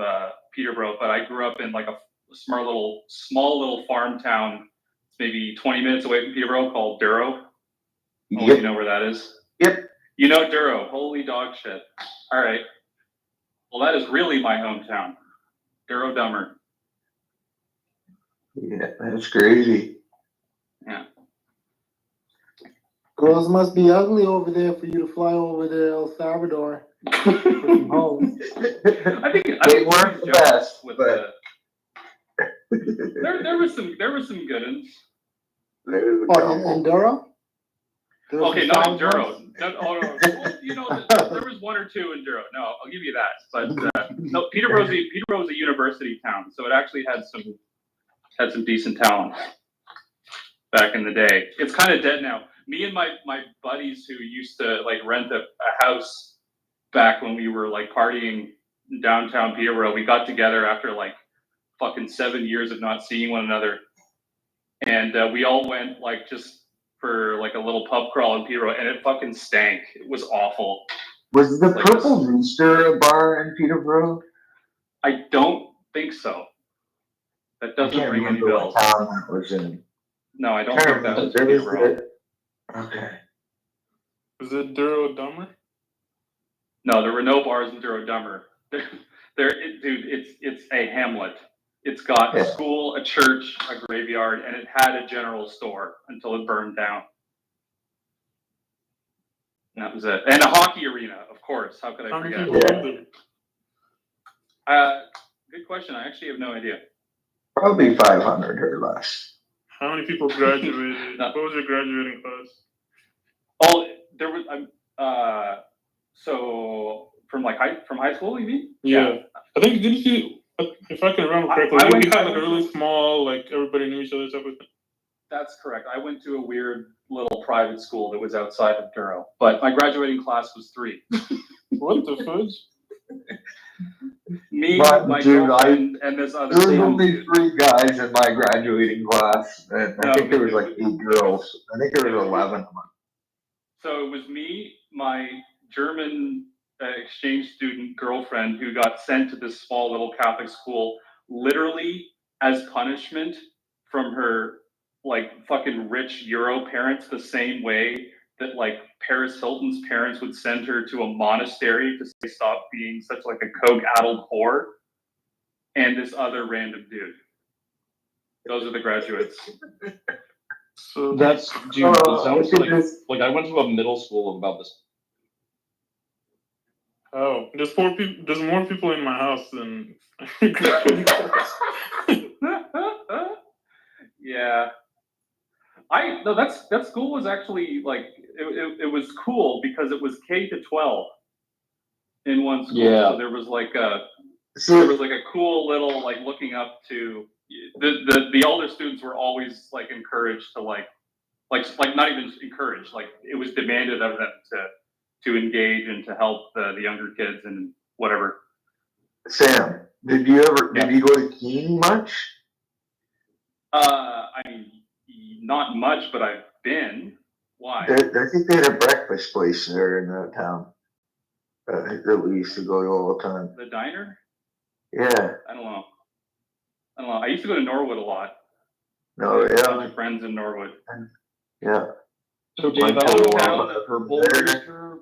Peterborough, but I grew up in like a small little farm town, maybe 20 minutes away from Peterborough, called Duro. Oh, Yep. you know where that is? Yep. You know Duro. Holy dog shit. All right. Well, that is really my hometown. Duro Dummer. Yeah, that's crazy. Yeah. Girls must be ugly over there for you to fly over to El Salvador. For some hoes. I think They weren't the best, with but there was some good ones. Oh, in Duro? There was Okay, some not in solid Duro. ones? No, well, you know, there was one or two in Duro. No, I'll give you that. But no, Peterborough's a university town, so it actually had some decent talent back in the day. It's kind of dead now. Me and my buddies who used to like rent a house back when we were like partying in downtown Peterborough, we got together after like fucking 7 years of not seeing one another, and we all went like just for like a little pub crawl in Peterborough, and it fucking stank. It was awful. Was the Like Purple Rooster a bar in Peterborough? I don't think so. That I doesn't can't ring any remember bells. what town that was in. No, I don't Can't think that remember. was There was Peterborough. Okay. Is it Duro Dummer? No, there were no bars in Duro Dummer. Dude, it's a hamlet. It's got a school, a church, a graveyard, and it had a general store until it burned down. And that was it. And a hockey arena, of course. How could I How many forget? people live there? Good question. I actually have no idea. Probably 500 or less. How many people graduated? What was your graduating class? Oh, there was. So from high school, you mean? Yeah. I think, didn't you, if I can remember correctly, you had like a really small, like everybody knew each other type of thing. That's correct. I went to a weird little private school that was outside of Duro, but my graduating class was 3. What the fudge? Me, But, my dude, girlfriend, and this other there was Sam only dude. 3 guys in my graduating class, and No, I think there was but like 8 girls. I think there was 11 of them. So it was me, my German exchange student girlfriend who got sent to this small little Catholic school literally as punishment from her like fucking rich Euro parents, the same way that like Paris Hilton's parents would send her to a monastery to say stop being such like a coke-addled whore, and this other random dude. Those are the graduates. So That's, dude, it sounds like I went to a middle school of about this. Oh, there's more people in my house than. Yeah. No, that school was actually like it was cool because it was K to 12 in one school. Yeah. So there was like a cool little like looking up to the older students were always like encouraged to like not even encouraged, like it was demanded of them to engage and to help the younger kids and whatever. Sam, did you go to Keene much? I mean, not much, but I've been. Why? I think they had a breakfast place there in that town that we used to go to all the time. The diner? Yeah. I don't know. I used to go to Norwood a lot. No, I had a bunch yeah. of friends in Norwood. Yeah. So Dave, I Went to don't a know lot about the of Purple there. Rooster,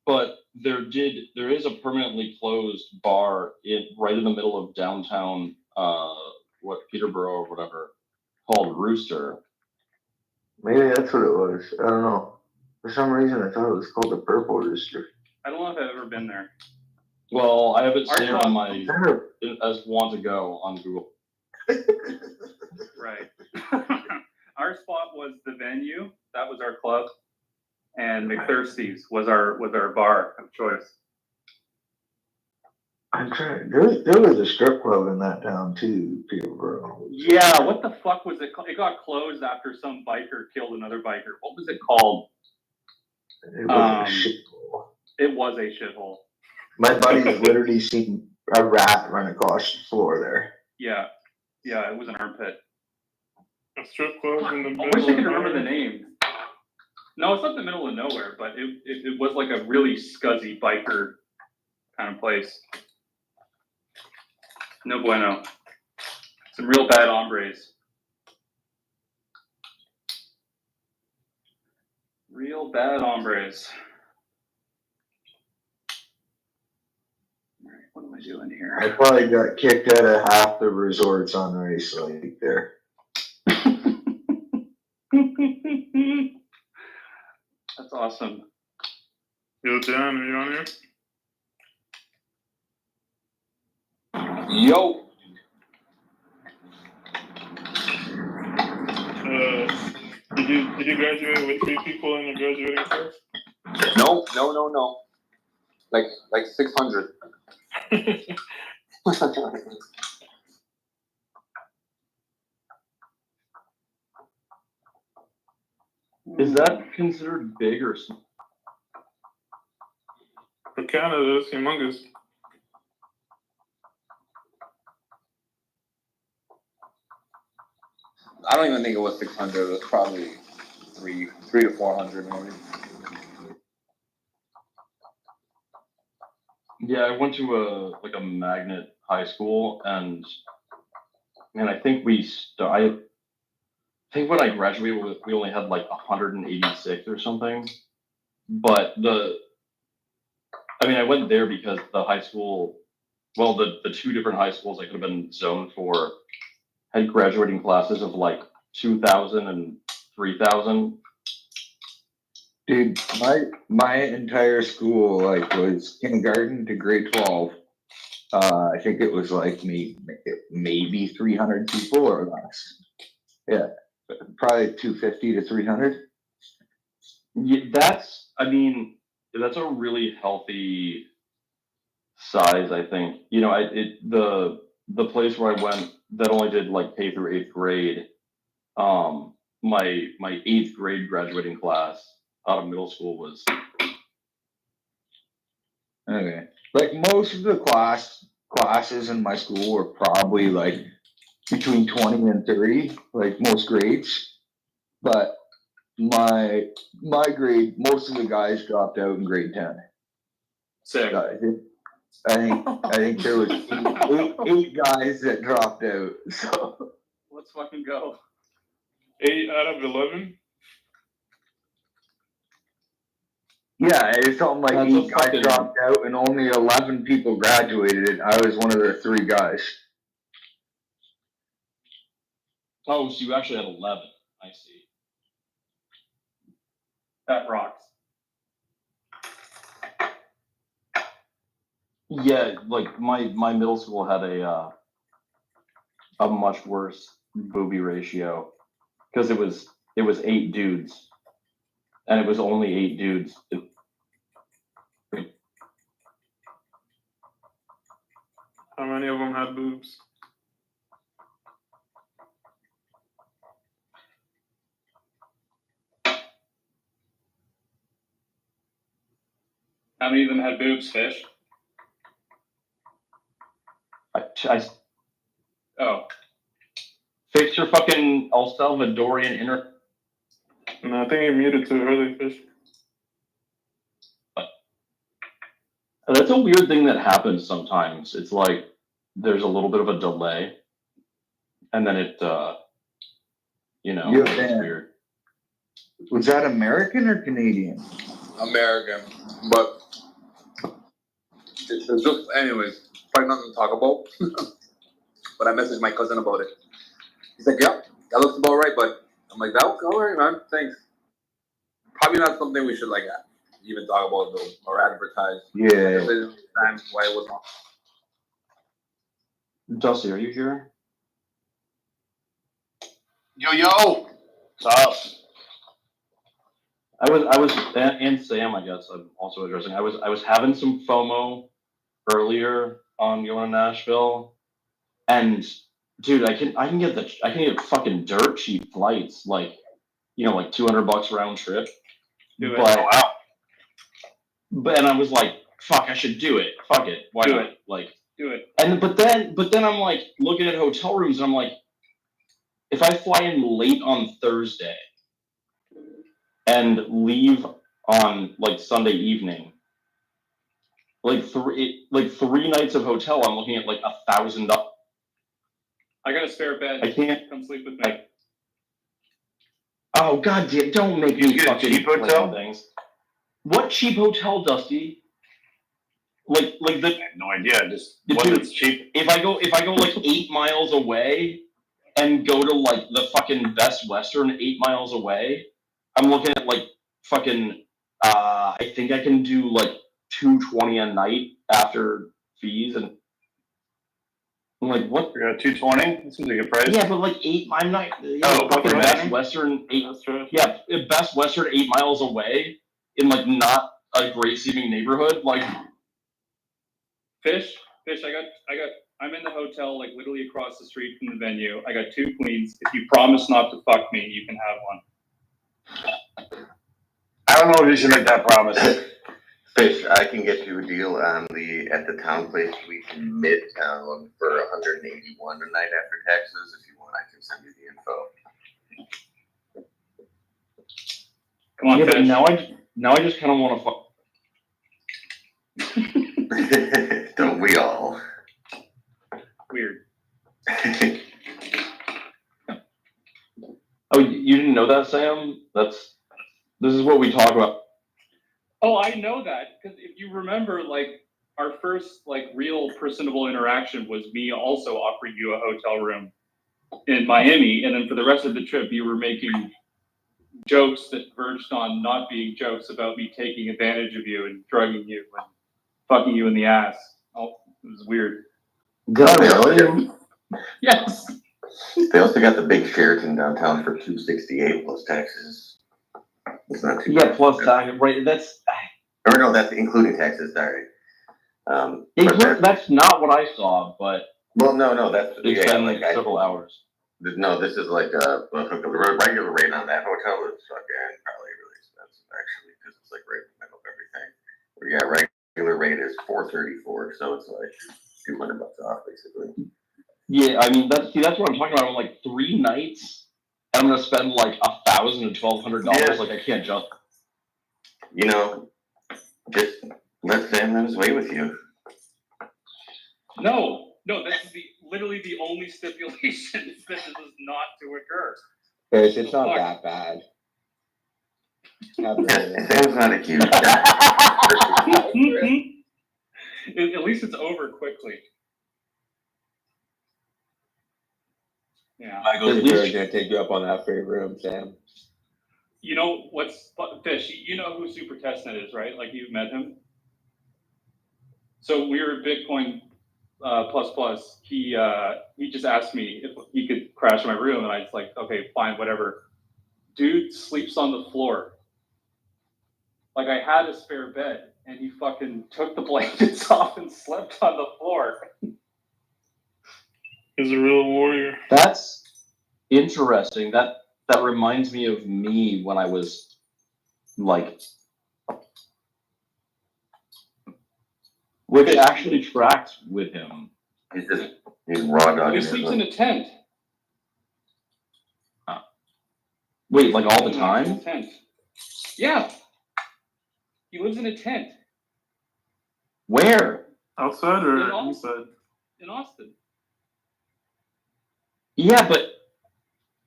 but there is a permanently closed bar right in the middle of downtown, Peterborough or whatever, called Rooster. Maybe that's what it was. I don't know. For some reason, I thought it was called the Purple Rooster. I don't know if I've ever been there. Well, I have it saved Our on my as want to go on Google. Right. Our spot was the venue. That was our club, and McThirsty's was our bar of choice. I'm trying. There was a strip club in that town too, Peterborough. Yeah, what the fuck was it called? It got closed after some biker killed another biker. What was it called? It was a shithole. It was a shithole. My buddy's literally seen a rat run across the floor there. Yeah, it was an armpit. A strip club in the middle. I wish I could remember the name. No, it's not the middle of nowhere, but it was like a really scuzzy biker kind of place. No bueno. Some real bad hombres. Real bad hombres. Alright, what am I doing here? I probably got kicked out of half the resorts on Race Lake there. That's awesome. Yo, Dan, are you on here? Yo. Did you graduate with 3 people in your graduating class? No. Like 600. Is that considered big or small? For Canada, it's humongous. I don't even think it was 600. It was probably 3 to 400 maybe. Yeah, I went to a magnet high school, and I think I think when I graduated, we only had like 186 or something. But I went there because the high school, well, the 2 different high schools I could have been zoned for had graduating classes of like 2,000 and 3,000. Dude, my entire school was kindergarten to grade 12. I think it was like maybe 300 people or less. Yeah, probably 250 to 300. Yeah, that's a really healthy size, I think. The place where I went that only did like K through 8th grade, my 8th grade graduating class out of middle school was okay. Like most of the classes in my school were probably like between 20 and 30, like most grades. But my grade, most of the guys dropped out in grade 10. Sick. I think there was eight guys that dropped out. So Let's fucking go. 8 out of 11? yeah, it's something like That's 8 guys dropped out and only 11 people graduated, and I was one of the 3 guys. Oh, so you actually had 11. I see. That rocks. Yeah, like my middle school had a much worse booby ratio because it was 8 dudes, and it was only 8 dudes. How many of them had boobs? How many of them had boobs, Fish? Oh. Fix your fucking El Salvadorian inner. No, I think you muted too early, Fish. That's a weird thing that happens sometimes. It's like there's a little bit of a delay, and then it, it's weird. Was that American or Canadian? American, but it's just, anyways, probably nothing to talk about. But I messaged my cousin about it. He's like, "Yeah, that looks about right." But I'm like, "That looks all right, man. Thanks." Probably not something we should even talk about though or advertise. Yeah. Times why it was wrong. Dusty, are you here? Yo. What's up? I was, and Sam, I guess I'm also addressing. I was having some FOMO earlier on going to Nashville, and dude, I can get fucking dirt cheap flights, like $200 round trip. Do it. But I was like, fuck, I should do it. Fuck it, why not? Like, do it. And but then I'm like looking at hotel rooms, and I'm like, if I fly in late on Thursday and leave on like Sunday evening, like 3 nights of hotel, I'm looking at like $1,000. I got a spare bed. I can't. Come sleep with me. Oh god damn! Don't make me get a fucking cheap hotel? things. What cheap hotel, Dusty? Like the. I have no idea. Just Dude, one that's cheap. If I go like 8 miles away and go to like the fucking Best Western 8 miles away, I'm looking at like fucking. I think I can do like $220 a night after fees, and I'm like, what? You're at 220. That seems like a good price. Yeah, but like 8. I'm not. Fucking Best Western 8. That's true. Yeah, Best Western 8 miles away in like not a great seeming neighborhood. Like, Fish, I'm in the hotel, like literally across the street from the venue. I got 2 queens. If you promise not to fuck me, you can have one. I don't know if you should make that promise. Fish, I can get you a deal on at the town place suite in Midtown for $181 a night after taxes. If you want, I can send you the info. Come on, yeah, Fish. but now I just kind of want to fuck. Don't we all? Weird. Oh, you didn't know that, Sam? This is what we talk about. Oh, I know that because if you remember, like our first like real personable interaction was me also offering you a hotel room in Miami, and then for the rest of the trip, you were making jokes that verged on not being jokes about me taking advantage of you and drugging you and fucking you in the ass. Oh, it was weird. Did I really? Yes. They also got the big Sheraton downtown for $268 plus taxes. It's not too bad. Plus tax, right? That's. Or no, that's including taxes. Sorry. That's not what I saw, but. Well, no, that's it's been like several hours. No, this is like the regular rate on that hotel is fucking probably really expensive actually because it's like right in the middle of everything. But yeah, regular rate is $434, so it's like $200 off basically. Yeah, I mean that's what I'm talking about. I'm like 3 nights, and I'm gonna spend like $1,000 to $1,200. Like I can't jump. You know, just let Sam have his way with you. No, this is literally the only stipulation is that this is not to occur. It's not that bad. Sam's not a huge At least it's over quickly. Yeah. Michael's gonna take you up on that free room, Sam. You know what's Fish? You know who Super Testnet is, right? Like you've met him. So we were at Bitcoin plus. He just asked me if he could crash my room, and I was like, okay, fine, whatever. Dude sleeps on the floor. Like I had a spare bed, and he fucking took the blankets off and slept on the floor. He's a real warrior. That's interesting. That reminds me of me when I was like, which actually tracked with him. He's raw dog. He sleeps in a tent. Wait, like all the time? Tent. Yeah. He lives in a tent. Where? Outside or inside? In Austin. Yeah, but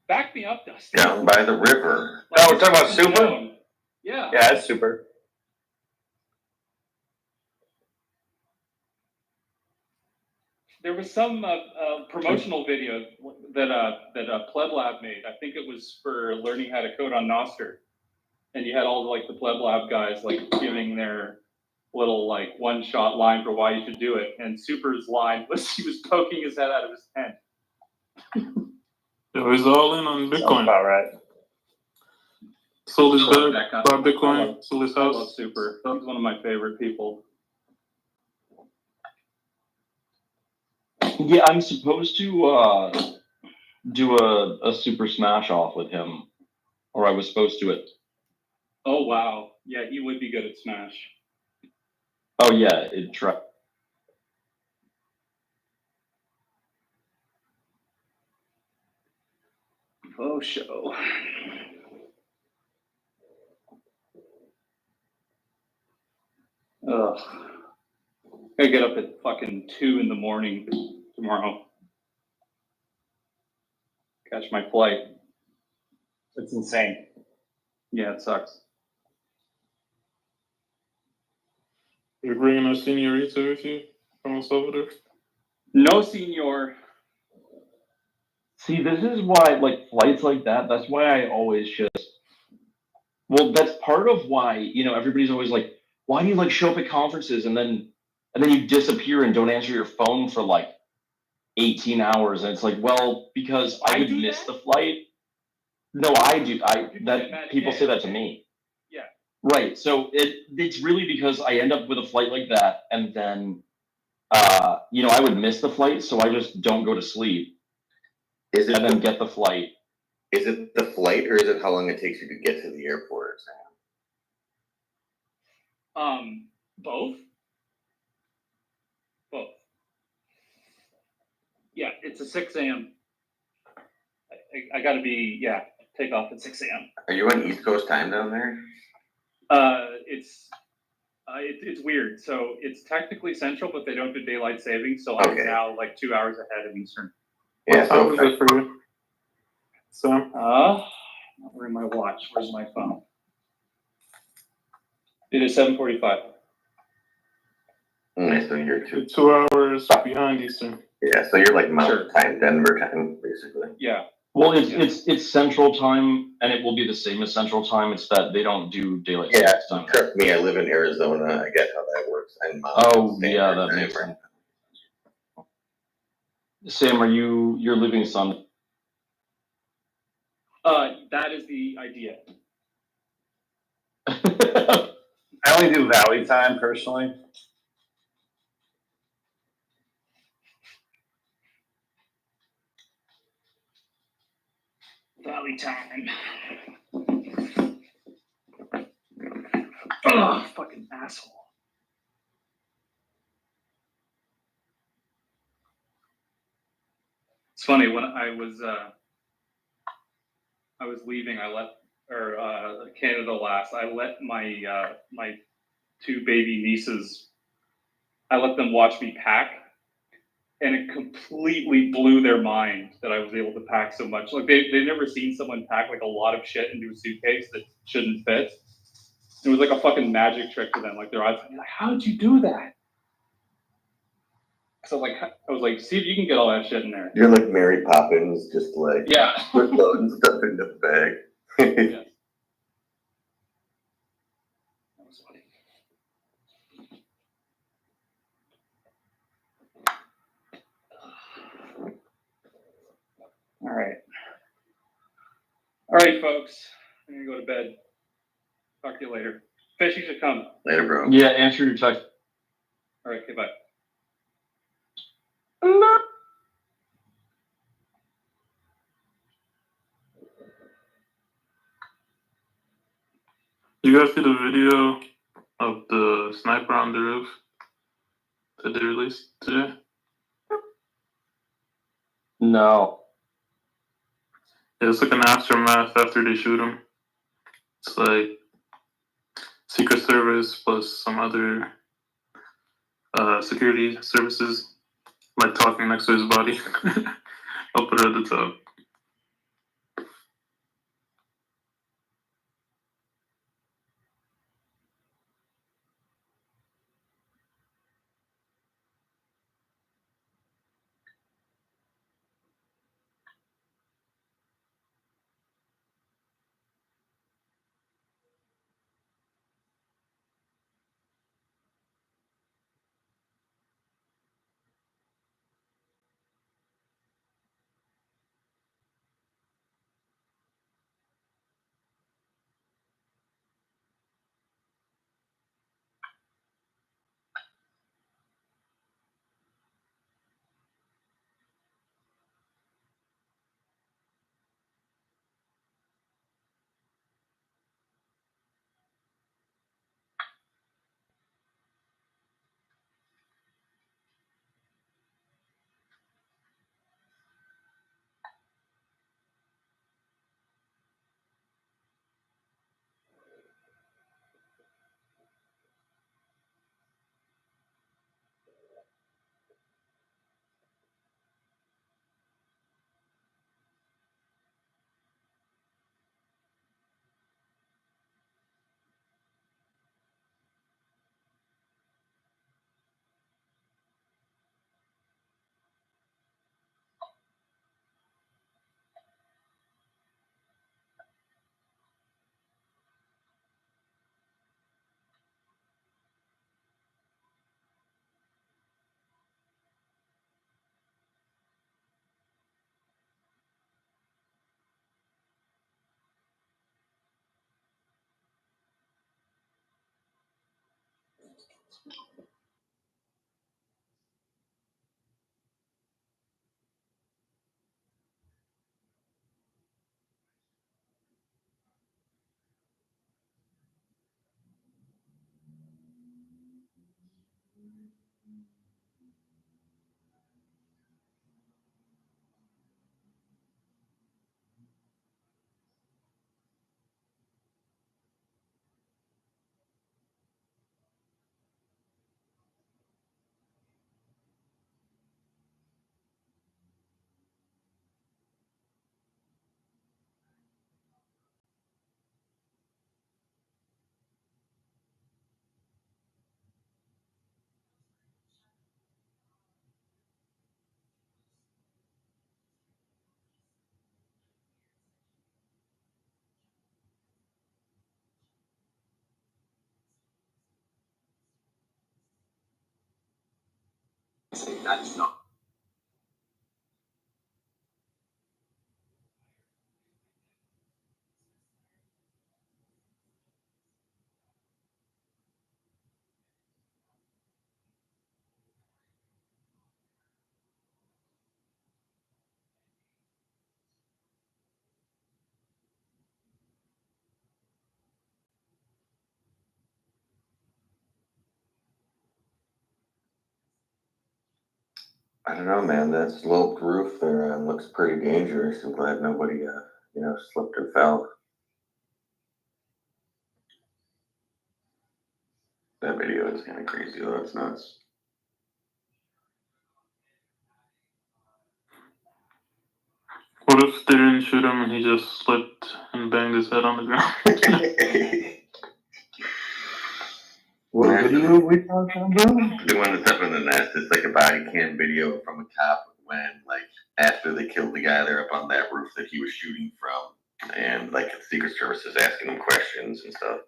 back me up, Dustin. Down by the river. No, we're talking about Super? Yeah. Yeah, it's Super. There was some promotional video that Pleb Lab made. I think it was for learning how to code on Nostr. And you had all like the Pleb Lab guys like giving their little like one-shot line for why you should do it. And Super's line was he was poking his head out of his tent. It was all in on Bitcoin. Sounds about right. Sold his bed, bought Bitcoin, sold his house. I love Super. He's one of my favorite people. Yeah, I'm supposed to do a Super Smash off with him, or I was supposed to it. Oh wow, yeah, he would be good at Smash. Oh yeah, it try. Oh show. Ugh. I get up at fucking 2 a.m. tomorrow. Catch my flight. It's insane. Yeah, it sucks. You're bringing a senorita with you from El Salvador? No, senor. See, this is why, like, flights like that, that's why I always just, well, that's part of why, everybody's always like, why do you, like, show up at conferences and then you disappear and don't answer your phone for, like, 18 hours? And it's like, well, because I would miss the flight. No, I do. People say that to me. Yeah. Right. So it's really because I end up with a flight like that, and then I would miss the flight, so I just don't go to sleep. Is it and then get the flight? Is it the flight, or is it how long it takes you to get to the airport? Both. Both. Yeah, it's a 6 a.m. I gotta be, take off at 6 a.m. Are you on East Coast time down there? It's weird. So it's technically central, but they don't do daylight savings. So I'm now like 2 hours ahead of Eastern. Yeah. How was it for you? So, where's my watch? Where's my phone? It is 7:45. So you're 2 hours behind Eastern. Yeah, so you're like Mountain Time, Denver time, basically. Yeah. Well, it's Central Time, and it will be the same as Central Time. It's that they don't do daylight Yeah, savings time. trust me, I live in Arizona. I get how that works. And That makes sense. Sam, you're leaving Sun? That is the idea. I only do Valley time personally. Valley time. Oh, fucking asshole. It's funny when I was leaving. I let Canada last. I let my my 2 baby nieces. I let them watch me pack, and it completely blew their mind that I was able to pack so much. Like they've never seen someone pack like a lot of shit into a suitcase that shouldn't fit. It was like a fucking magic trick to them. Like their eyes like, how did you do that? So I was like, see if you can get all that shit in there. You're like Mary Poppins, just like put loading stuff into the bag. Yeah. That was funny. All right, folks. I'm gonna go to bed. Talk to you later. Fish, you should come. Later, bro. Yeah, answer your text. All right, okay, bye. You guys see the video of the sniper on the roof that they released today? No. Yeah, it's like an aftermath after they shoot him. It's like Secret Service plus some other security services, like talking next to his body. I'll put it at the top. That's not. I don't know, man. That sloped roof there looks pretty dangerous. I'm glad nobody, slipped or fell. That video is kind of crazy, though. It's nuts. What if they didn't shoot him and he just slipped and banged his head on the ground? What video we talking about? The one that's up in the nest. It's like a body cam video from a cop when, like, after they killed the guy there up on that roof that he was shooting from, and like the Secret Service is asking him questions and stuff.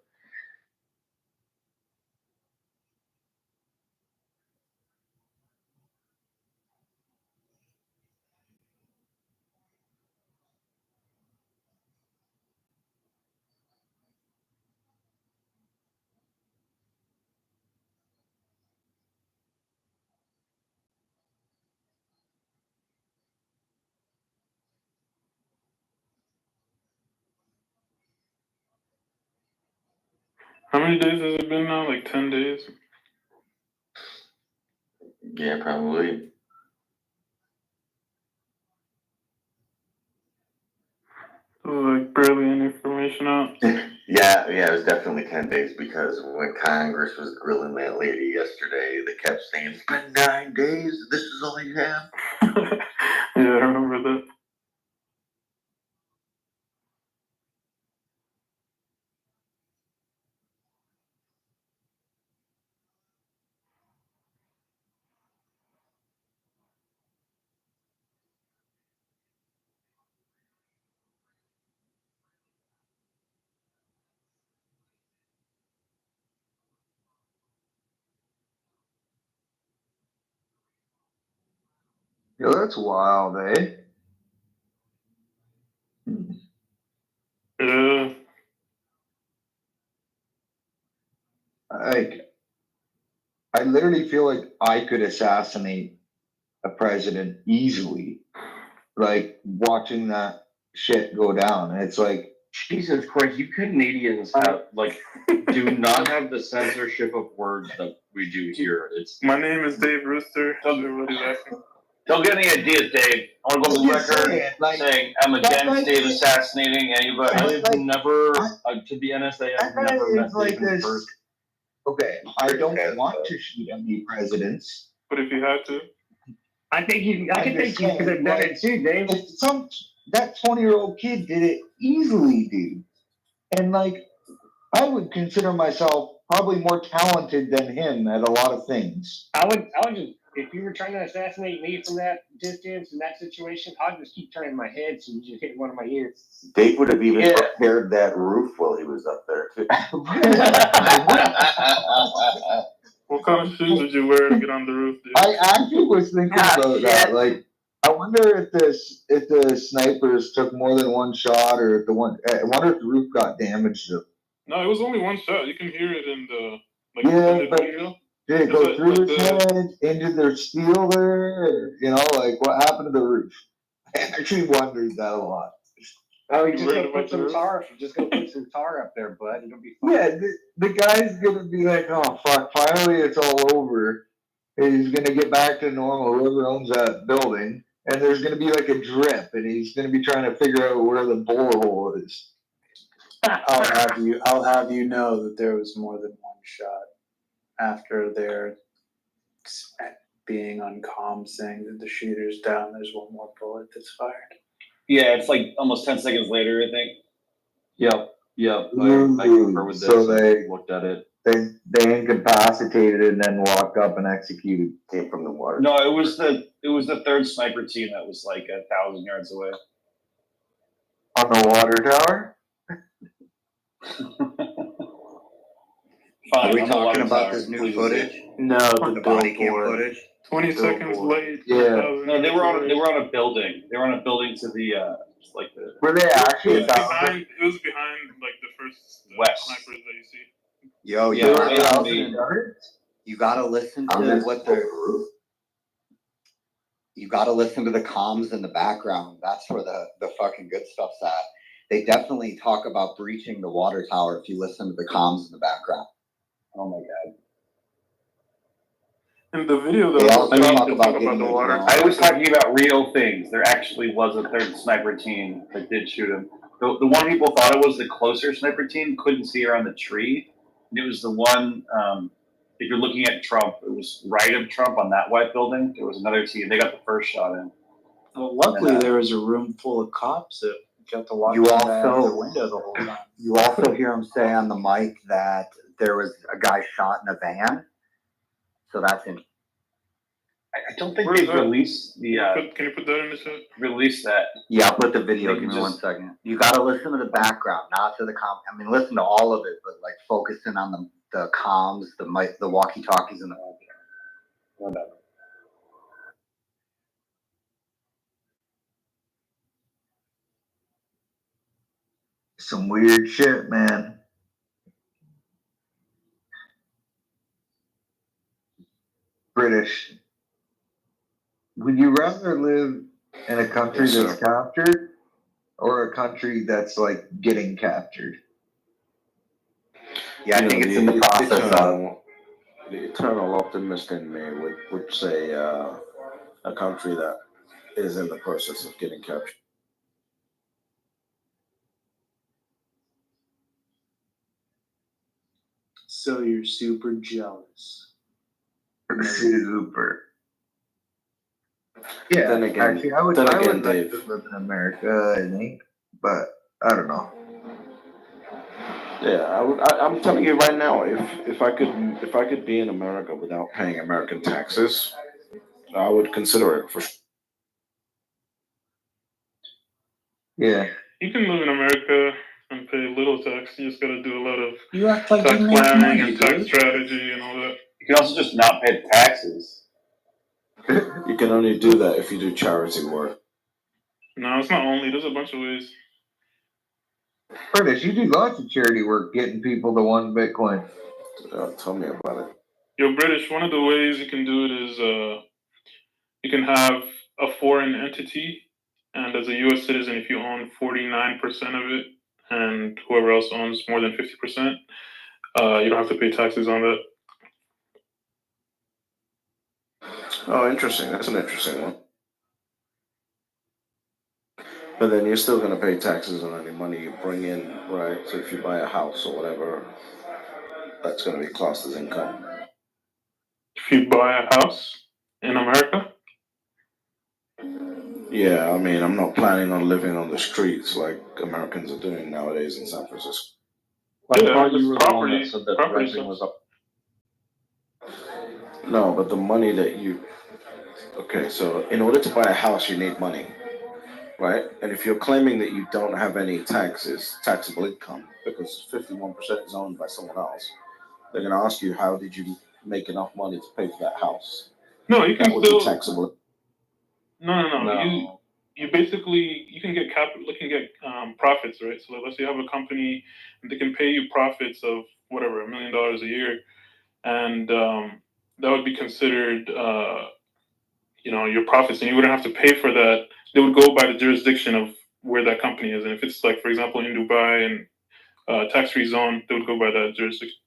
How many days has it been now? Like 10 days? Yeah, probably. Like barely any information out. Yeah, it was definitely 10 days because when Congress was grilling that lady yesterday, they kept saying, it's been 9 days, this is all you have? Yeah, I remember that. Yo, that's wild, eh? Yeah. Like, I literally feel like I could assassinate a president easily. Like, watching that shit go down. And it's like, Jesus Christ, you Canadians have do not have the censorship of words that we do here. It's My name is Dave Rooster. Everybody's asking. Don't get any ideas, Dave. I want to go on the record saying I'm against Dave assassinating anybody. I've never, to be honest, I've never met Dave in person. Okay, I don't want to shoot any presidents. But if you had to? I think you could have done it too, Dave. That 20-year-old kid did it easily, dude. And like, I would consider myself probably more talented than him at a lot of things. I would just, if you were trying to assassinate me from that distance in that situation, I'd just keep turning my head so you just hit one of my ears. Dave would have even repaired that roof while he was up there, too. What kind of shoes did you wear to get on the roof, dude? I actually was thinking about that. Like, I wonder if the snipers took more than one shot, or if I wonder if the roof got damaged. No, it was only one shot. You can hear it in the Yeah, extended but video. Did it go through his head, into their steel there? You know, like what happened to the roof? I actually wondered that a lot. Oh, you just go put some tar. Just go put some tar up there, bud. It'll be fine. Yeah, the guy's gonna be like, oh fuck, finally it's all over. He's gonna get back to normal, whoever owns that building, and there's gonna be like a drip, and he's gonna be trying to figure out where the borehole is. I'll have you know that there was more than one shot after their being on comm saying that the shooter's down. There's one more bullet that's fired. Yeah, it's like almost 10 seconds later, I think. Yep. I concur with this. So they looked at it. They incapacitated and then walked up and executed. Came from the water. No, it was the third sniper team that was like 1,000 yards away. On the water tower? Fine, Are we on the talking water about tower, this new please. footage? No, The body cam footage? 20 seconds late. Yeah. No, they were on a building. They were on a building to the like the. Were they actually It was behind like the first West. snipers that you see. Yo, Yeah, you right gotta, on the- you gotta listen to what they're. You gotta listen to the comms in the background. That's where the fucking good stuff's at. They definitely talk about breaching the water tower if you listen to the comms in the background. Oh my god. In the video, They though, also they talk talk about about getting the the water. drone. I was talking about real things. There actually was a third sniper team that did shoot him. The one people thought it was the closer sniper team couldn't see around the tree. And it was the one, if you're looking at Trump, it was right of Trump on that white building. There was another team. They got the first shot in. Well, luckily there was a room full of cops that kept to watch You out the also window the whole time. You also hear him say on the mic that there was a guy shot in a van. So that's in. I don't think Where's they've that? released the Can you put that in the chat? release that. Yeah, I'll put the video. They Give can me 1 second. You gotta listen to the background, not to the com. I mean, listen to all of it, but like focusing on the comms, the mic, the walkie-talkies, and the. Whatever. Some weird shit, man. British. Would you rather live in a country Yes, that's captured or a country that's like getting captured? Yeah, I think it's in the process of. The eternal optimist in me would say a country that is in the process of getting captured. So you're super jealous. Super. Yeah, Then again, actually, I would Dave, like to live in America, I think, but I don't know. Yeah, I'm telling you right now, if I could be in America without paying American taxes, I would consider it for sure. Yeah. You can live in America and pay little tax. You just got to do a lot of You act like tax you make planning money, and tax dude. strategy and all that. You can also just not pay the taxes. You can only do that if you do charity work. No, it's not only. There's a bunch of ways. British, you do lots of charity work getting people to 1 Bitcoin. Tell me about it. Yo, British, one of the ways you can do it is you can have a foreign entity, and as a U.S. citizen, if you own 49% of it, and whoever else owns more than 50%, you don't have to pay taxes on that. Oh, interesting. That's an interesting one. But then you're still going to pay taxes on any money you bring in, right? So if you buy a house or whatever, that's going to be classed as income. If you buy a house in America? Yeah, I mean, I'm not planning on living on the streets like Americans are doing nowadays in San Francisco. I thought you were the one that said that property renting was up. No, but the money that you... Okay, so in order to buy a house, you need money, right? And if you're claiming that you don't have any taxes, taxable income, because 51% is owned by someone else, they're going to ask you, how did you make enough money to pay for that house? No, you can that would still... be taxable. No. You basically, you can get profits, right? So let's say you have a company and they can pay you profits of whatever, $1 million a year. And that would be considered, your profits, and you wouldn't have to pay for that. They would go by the jurisdiction of where that company is, and if it's like, for example, in Dubai and tax-free zone, they would go by that jurisdiction.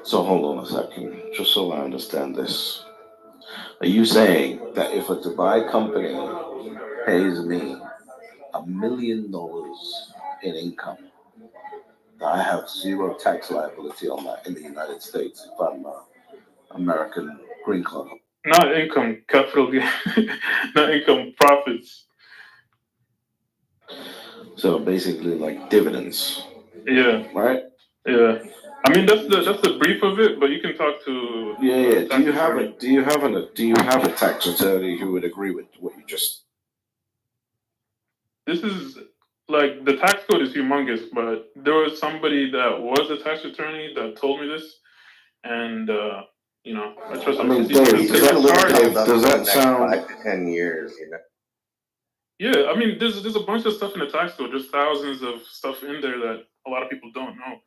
So hold on a second, just so I understand this. Are you saying that if a Dubai company pays me $1 million in income, that I have zero tax liability on that in the United States if I'm an American green card? Not income, capital gain, not income, profits. So basically, like dividends. Yeah. Right. Yeah. I mean, that's the brief of it, but you can talk to. Yeah. Do you have a tax attorney who would agree with what you just? This is like, the tax code is humongous, but there was somebody that was a tax attorney that told me this, and I trust. I mean, Dave, does that sound? 5 to 10 years, you know. Yeah, I mean, there's a bunch of stuff in the tax code. There's thousands of stuff in there that a lot of people don't know.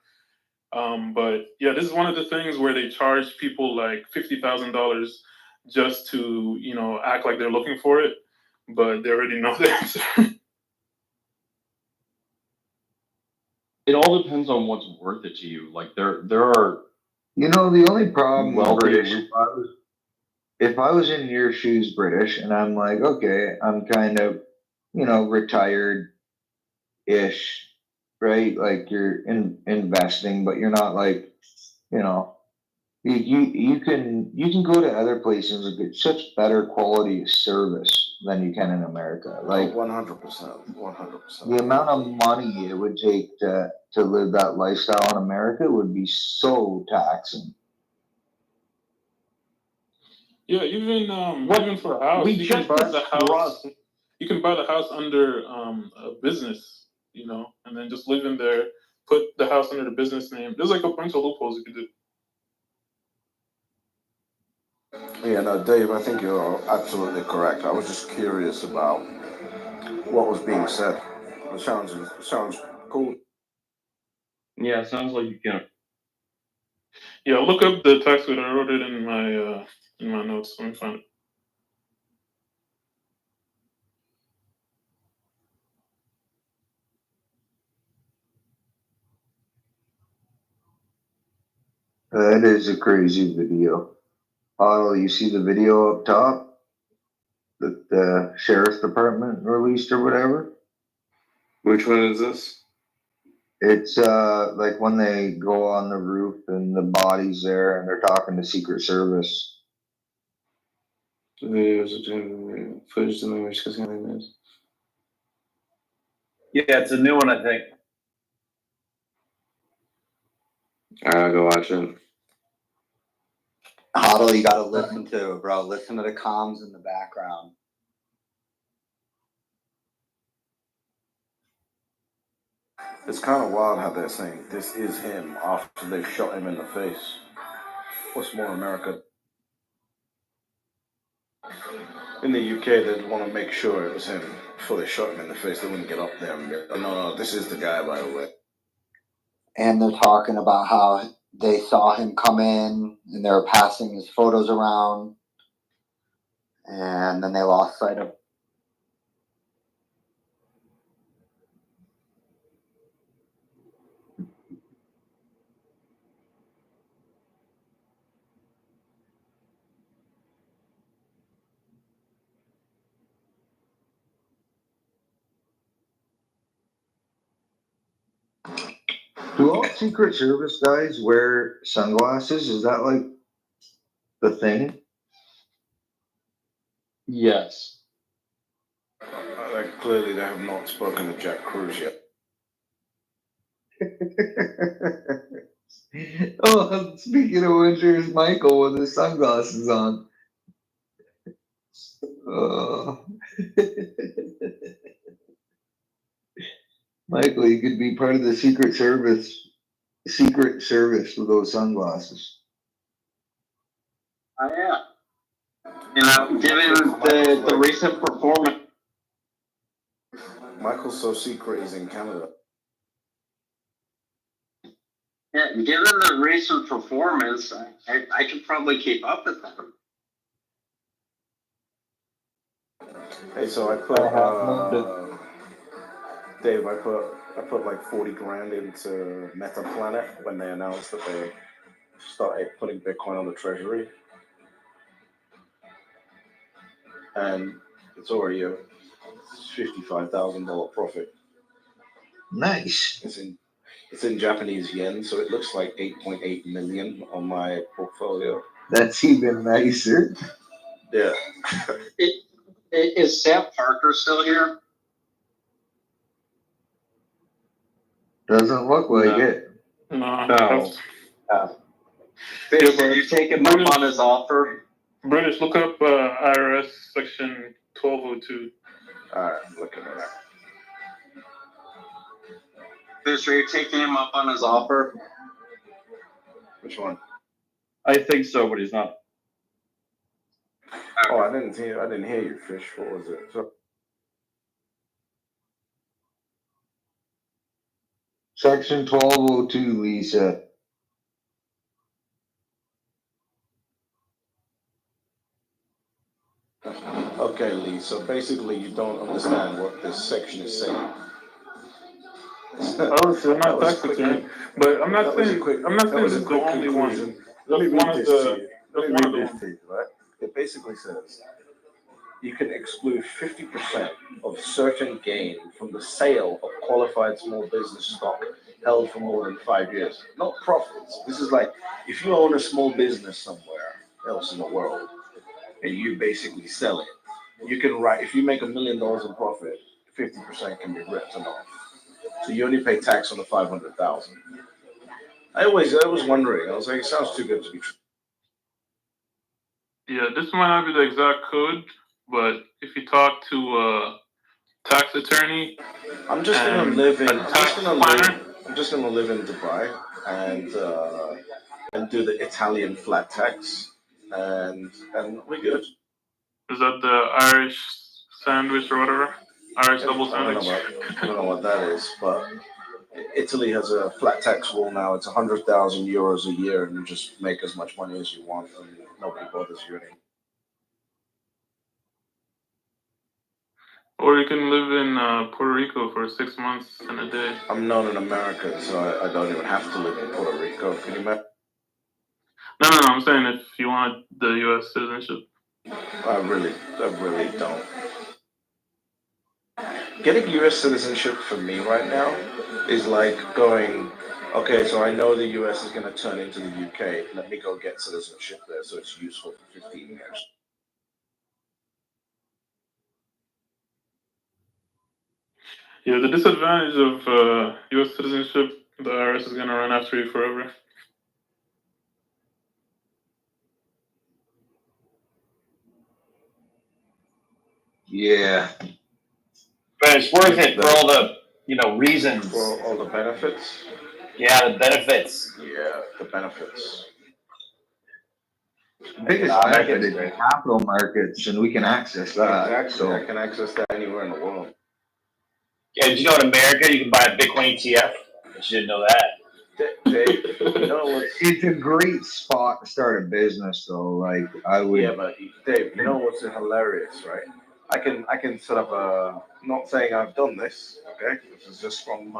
But yeah, this is one of the things where they charge people like $50,000 just to, act like they're looking for it, but they already know the answer. It all depends on what's worth it to you. Like there are. The only problem with Wealthy British, if I was in your shoes, British, and I'm like, okay, I'm kind of, retired-ish, right? Like you're investing, but you're not like, you can go to other places and get such better quality of service than you can in America. Like 100%, 100%. the amount of money it would take to live that lifestyle in America would be so taxing. Yeah, even for a house, you can buy the house. You can buy the house under a business, and then just live in there. Put the house under the business name. There's like a bunch of loopholes you could do. Yeah, no, Dave, I think you're absolutely correct. I was just curious about what was being said. It sounds cool. Yeah, it sounds like you can. Yeah, look up the tax code. I wrote it in my notes. Let me find it. That is a crazy video. Otto, you see the video up top that the sheriff's department released or whatever? Which one is this? It's like when they go on the roof and the body's there and they're talking to Secret Service. Videos of footage discussing this. Yeah, it's a new one, I think. I'll go watch it. Huddle, you gotta listen to it, bro. Listen to the comms in the background. It's kind of wild how they're saying this is him after they've shot him in the face. What's more, America? In the UK, they'd want to make sure it was him before they shot him in the face. They wouldn't get up there and go, no, this is the guy, by the way. And they're talking about how they saw him come in and they were passing his photos around. And then they lost sight of him. Do all Secret Service guys wear sunglasses? Is that like the thing? Yes. Clearly, they have not spoken to Jack Cruz yet. Oh, speaking of which, here's Michael with his sunglasses on. Michael, you could be part of the Secret Service with those sunglasses. I am. Given the recent performance. Michael's so secret he's in Canada. Yeah, given the recent performance, I could probably keep up with them. Hey, so I put Dave, I put like 40 grand into Meta Planet when they announced that they started putting Bitcoin on the treasury, and it's already a $55,000 profit. Nice. It's in Japanese yen, so it looks like 8.8 million on my portfolio. That's even nicer. Yeah. Is Sam Parker still here? Doesn't look like it. No. Did you take him up on his offer? British, look up IRS section 1202. Alright, I'm looking at that. Fish, are you taking him up on his offer? Which one? I think so, but he's not. Oh, I didn't hear you, Fish. What was it? Section 1202, Lisa. Okay, Lee. So basically, you don't understand what this section is saying. Obviously, I'm not tax attorney, but I'm not saying this is the only one. Let me That's read one of this the. to you. That's Let me one of read the this ones. to you, right? It basically says you can exclude 50% of certain gain from the sale of qualified small business stock held for more than 5 years. Not profits. This is like if you own a small business somewhere else in the world and you basically sell it, you can write, if you make $1 million in profit, 50% can be written off. So you only pay tax on the 500,000. I was wondering. I was like, it sounds too good to be true. Yeah, this might not be the exact code, but if you talk to a tax attorney, I'm just gonna live in Dubai and do the Italian flat tax, and we're good. Is that the Irish sandwich or whatever? Irish double sandwich? I don't know what that is, but Italy has a flat tax rule now. It's 100,000 euros a year, and you just make as much money as you want, and nobody bothers you anymore. Or you can live in Puerto Rico for 6 months and a day. I'm not an American, so I don't even have to live in Puerto Rico. Can you imagine? No, I'm saying if you want the U.S. citizenship. I really don't. Getting U.S. citizenship for me right now is like going, okay, so I know the U.S. is going to turn into the U.K. Let me go get citizenship there so it's useful for 15 years. Yeah, the disadvantage of U.S. citizenship, the IRS is going to run after you forever. Yeah. But it's worth it for all the, reasons. For all the benefits? Yeah, the benefits. Yeah, the benefits. The biggest benefit is the capital markets, and we can access that. Exactly. So I can access that anywhere in the world. Yeah, did you know in America you can buy a Bitcoin ETF? You should know that. It's a great spot to start a business, though. Like I would. Yeah, but Dave, you know what's hilarious, right? I can set up a. Not saying I've done this. Okay, this is just from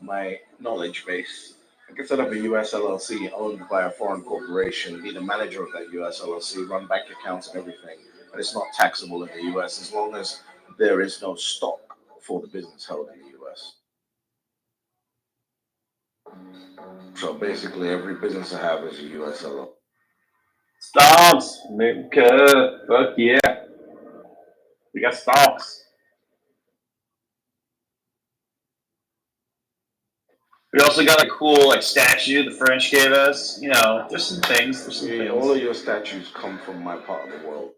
my knowledge base. I can set up a US LLC owned by a foreign corporation, be the manager of that US LLC, run bank accounts and everything, and it's not taxable in the US as long as there is no stock for the business held in the US. So basically, every business I have is a US LLC. Stocks, America, fuck yeah. We got stocks. We also got a cool statue the French gave us. There's some things. All of your statues come from my part of the world.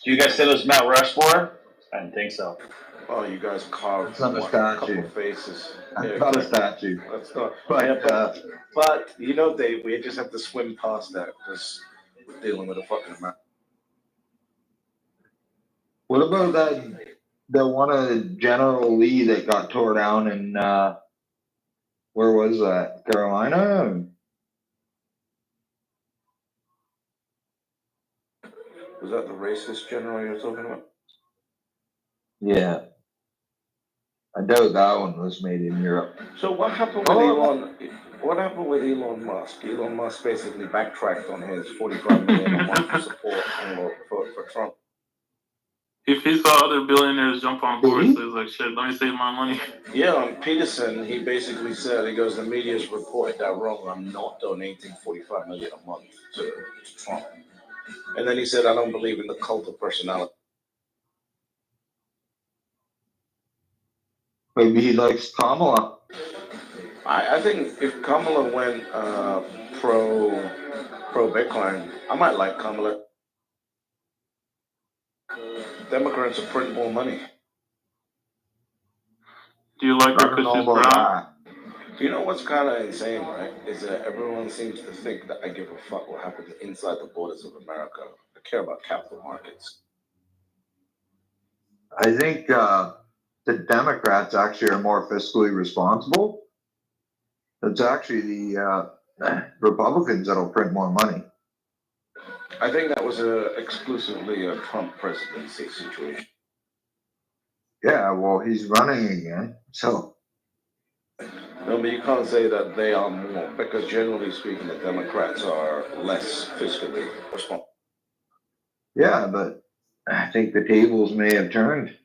Do you guys say those Mount Rushmore? I didn't think so. Oh, you guys carved It's not a statue. couple of faces. It's not a statue. That's not. But But Dave, we just have to swim past that because we're dealing with a fucking map. What about that the one of General Lee that got tore down in where was that? Carolina? Was that the racist general you're talking about? Yeah. I doubt that one was made in Europe. So what happened with Elon? What happened with Elon Musk? Elon Musk basically backtracked on his 45 million a month support for Trump. If he saw other billionaires jump on board, so he's like, shit, let me save my money. Yeah, on Peterson, he basically said, he goes, the media's reported that wrong. I'm not donating 45 million a month to Trump. And then he said, I don't believe in the cult of personality. Maybe he likes Kamala. I think if Kamala went pro Bitcoin, I might like Kamala. Democrats will print more money. Do you like her because she's brown? You know what's kind of insane, right? Is that everyone seems to think that I give a fuck what happens inside the borders of America. I care about capital markets. I think the Democrats actually are more fiscally responsible. It's actually the Republicans that'll print more money. I think that was exclusively a Trump presidency situation. Yeah, well, he's running again, so. No, but you can't say that they are more, because generally speaking, the Democrats are less fiscally responsible. Yeah, but I think the tables may have turned.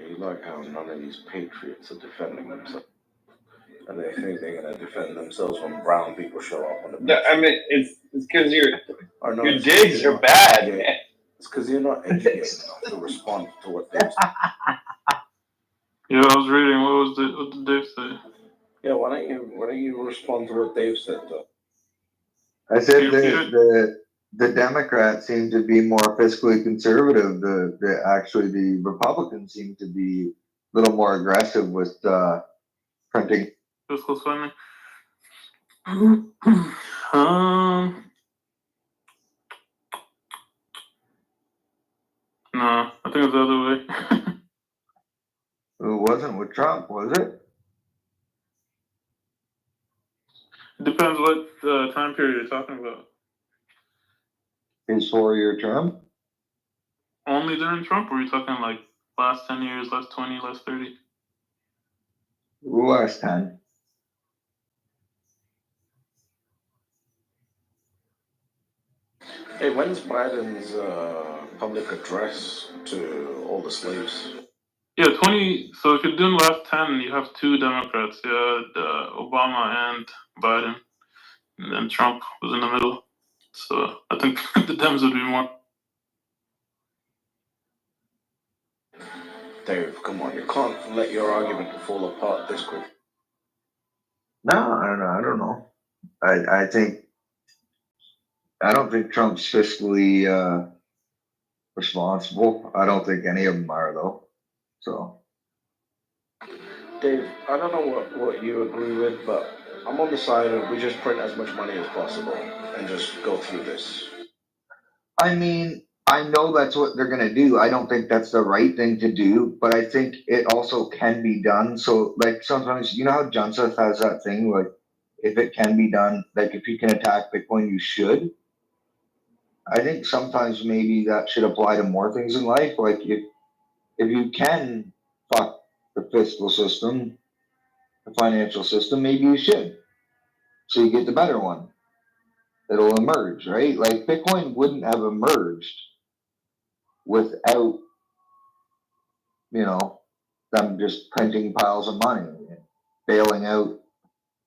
You like how none of these patriots are defending themselves. And they think they're going to defend themselves when brown people show up on the beach. No, I mean, it's because your digs are not bad, educated. man. It's because you're not educated enough to respond to what they've said. Yeah, I was reading. What did Dave say? Yeah, why don't you respond to what Dave said though? I said the Democrats seem to be more fiscally conservative. The Republicans seem to be a little more aggressive with printing. Fiscal spending. No, I think it's the other way. It wasn't with Trump, was it? It depends what time period you're talking about. His 4-year term? Only during Trump, or are you talking like last 10 years, last 20, last 30? Last 10. Hey, when's Biden's public address to all the slaves? Yeah, 20. So if you're doing last 10, you have two Democrats. You had Obama and Biden. And then Trump was in the middle. So I think the Dems would be more. Dave, come on, you can't let your argument fall apart this quick. No, I don't know. I don't think Trump's fiscally responsible. I don't think any of them are though. So. Dave, I don't know what you agree with, but I'm on the side of we just print as much money as possible and just go through this. I mean, I know that's what they're going to do. I don't think that's the right thing to do, but I think it also can be done. So, like, sometimes, you know how Joseph has that thing, like, if it can be done, like, if you can attack Bitcoin, you should. I think sometimes maybe that should apply to more things in life. Like, if you can fuck the fiscal system, the financial system, maybe you should. So you get the better one. It'll emerge, right? Like, Bitcoin wouldn't have emerged without, them just printing piles of money and bailing out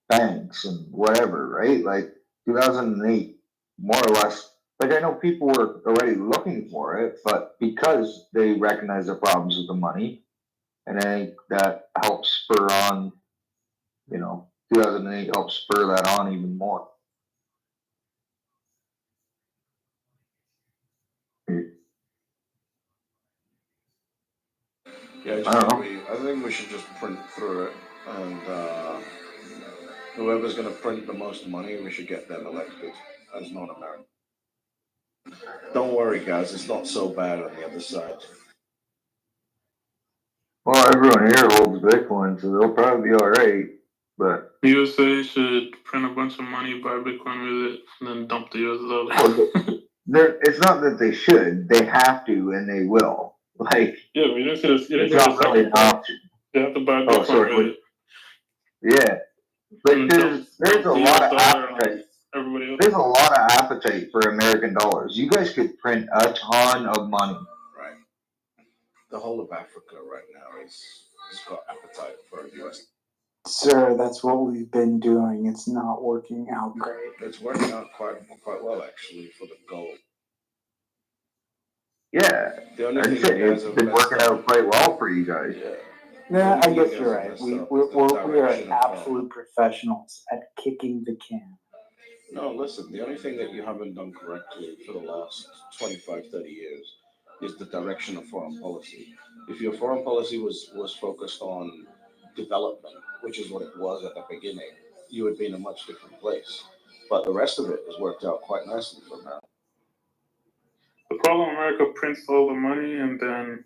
banks and whatever, right? Like 2008, more or less, like I know people were already looking for it, but because they recognize the problems with the money, and I think that helps spur on, 2008 helped spur that on even more. Yeah, I think we should just print through it, and whoever's going to print the most money, we should get them elected as non-American. Don't worry, guys. It's not so bad on the other side. Well, everyone here holds Bitcoin, so they'll probably be all right. But USA should print a bunch of money, buy Bitcoin with it, and then dump the US dollar. it's not that they should; they have to, and they will. Like, yeah, but you didn't see this. You didn't it's see not the really second an part. option. They have to buy Oh, Bitcoin sorry. with it. Yeah, like And there's a the lot US of dollar appetite. everybody else. There's a lot of appetite for American dollars. You guys could print a ton of money. Right. The whole of Africa right now has got appetite for US. Sir, that's what we've been doing. It's not working out great. It's working out quite well actually for the gold. Yeah, The only I'd thing say you guys it's have been messed working up. out quite well for you guys. Yeah, I guess guys you're have right. messed We up we is the we are direction of absolute professionals at kicking the can. No, listen, the only thing that you haven't done correctly for the last 25, 30 years is the direction of foreign policy. If your foreign policy was focused on development, which is what it was at the beginning, you would be in a much different place. But the rest of it has worked out quite nicely for now. The problem, America prints all the money and then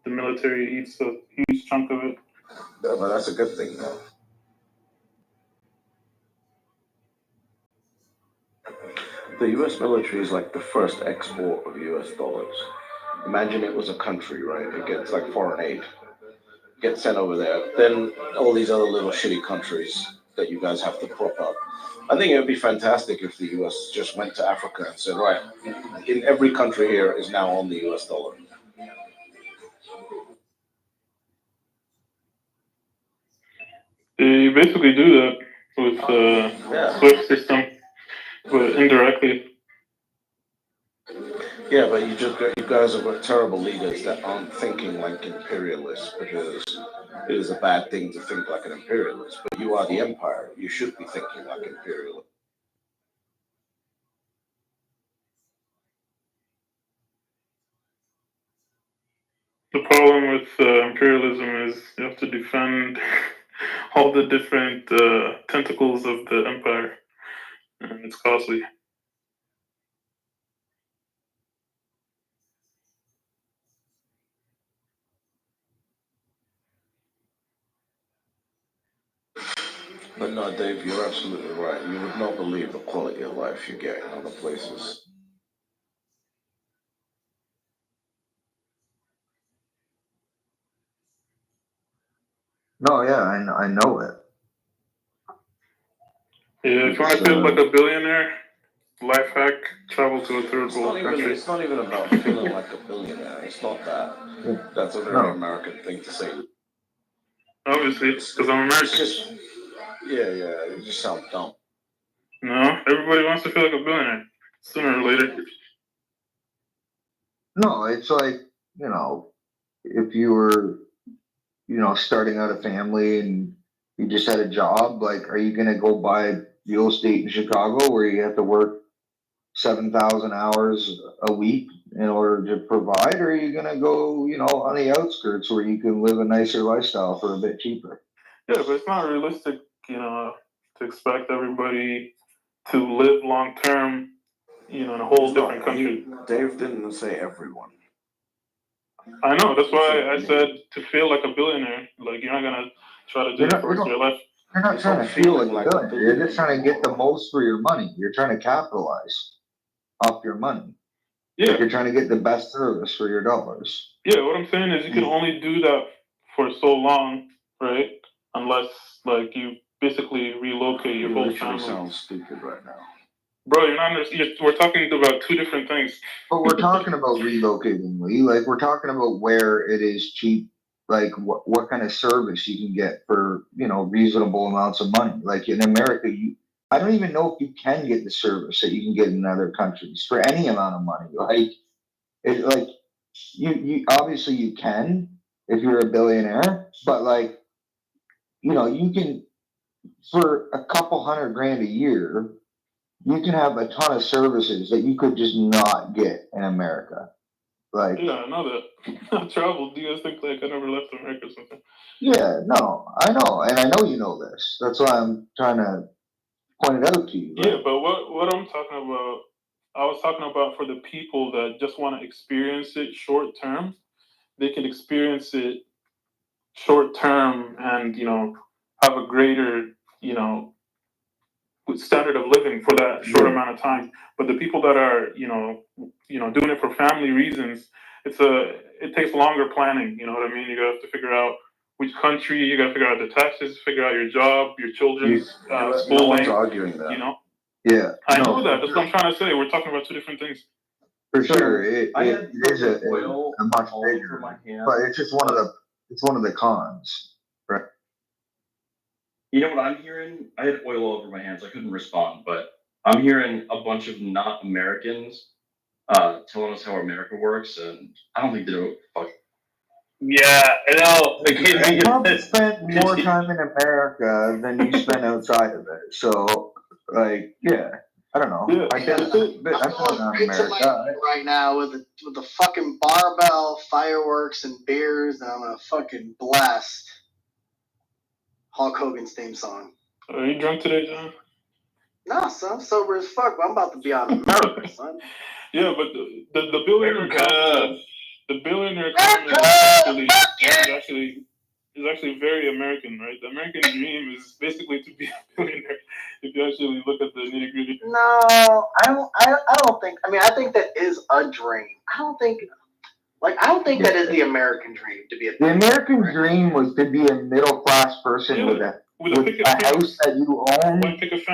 the military eats a huge chunk of it. Yeah, but that's a good thing, though. The US military is like the first export of US dollars. Imagine it was a country, right? It gets like foreign aid, gets sent over there. Then all these other little shitty countries that you guys have to prop up. I think it would be fantastic if the US just went to Africa and said, right, in every country here is now on the US dollar. They basically do that with the SWIFT system, but indirectly. Yeah, but you guys have got terrible leaders that aren't thinking like imperialists because it is a bad thing to think like an imperialist. But you are the empire. You should be thinking like imperialist. The problem with imperialism is you have to defend all the different tentacles of the empire, and it's costly. But no, Dave, you're absolutely right. You would not believe the quality of life you get in other places. No, yeah, I know it. Yeah, if you want to feel like a billionaire, life hack, travel to a third world country. It's not even about feeling like a billionaire. It's not that. That's a very American thing to say. Obviously, because I'm American. It's just, yeah, it just sounds dumb. No, everybody wants to feel like a billionaire sooner or later. No, it's like, you know, if you were, you know, starting out a family and you just had a job, like, are you gonna go buy real estate in Chicago where you have to work 7,000 hours a week in order to provide, or are you gonna go, you know, on the outskirts where you can live a nicer lifestyle for a bit cheaper? Yeah, but it's not realistic, you know, to expect everybody to live long term, you know, in a whole different country. Dave didn't say everyone. I know, that's why I said to feel like a billionaire. Like, you're not gonna try to do it for the rest of your life. You're not trying to feel like a billionaire. You're just trying to get the most for your money. You're trying to capitalize off your money. Yeah. Like you're trying to get the best service for your dollars. Yeah, what I'm saying is you can only do that for so long, right? Unless, like, you basically relocate your whole family. Sounds stupid right now. Bro, you're not understanding. We're talking about two different things. But we're talking about relocating, Lee. Like, we're talking about where it is cheap, like what kind of service you can get for, you know, reasonable amounts of money. Like in America, I don't even know if you can get the service that you can get in other countries for any amount of money. Like you obviously you can if you're a billionaire, but like, you know, you can for a couple $100,000 a year, you can have a ton of services that you could just not get in America. Like, yeah, I know that. I've traveled. Do you guys think like I never left America or something? Yeah, no, I know, and I know you know this. That's why I'm trying to point it out to you. Yeah, but what I'm talking about I was talking about for the people that just want to experience it short term, they can experience it short term and, have a greater, standard of living for that short amount of time. But the people that are, doing it for family reasons, it takes longer planning. You know what I mean? You have to figure out which country. You got to figure out the taxes, figure out your job, your children's No schooling. one's arguing that. Yeah. I know that. That's what I'm trying to say. We're talking about two different things. For sure, it I had is a oil much all over bigger, my hands. but it's just one of the cons, right? You know what I'm hearing? I had oil all over my hands. I couldn't respond, but I'm hearing a bunch of not Americans telling us how America works, and I don't think they're fuck. Yeah, I know. Trump spent more time in America than you spent outside of it. So, like, yeah, I don't know. Yeah. I guess I'm going going straight to my right now with the fucking barbell, fireworks, and beers, and I'm gonna fucking blast Hulk Hogan's theme song. Are you drunk today, John? Nah, son, I'm sober as fuck, but I'm about to be on America, son. Yeah, but the billionaire comment, the billionaire comment is actually very American, right? The American dream is basically to be a billionaire. If you actually look at the nitty gritty. No, I don't think. I mean, I think that is a dream. I don't think that is the American dream to be a. The American dream was to be a middle class person with a house that you own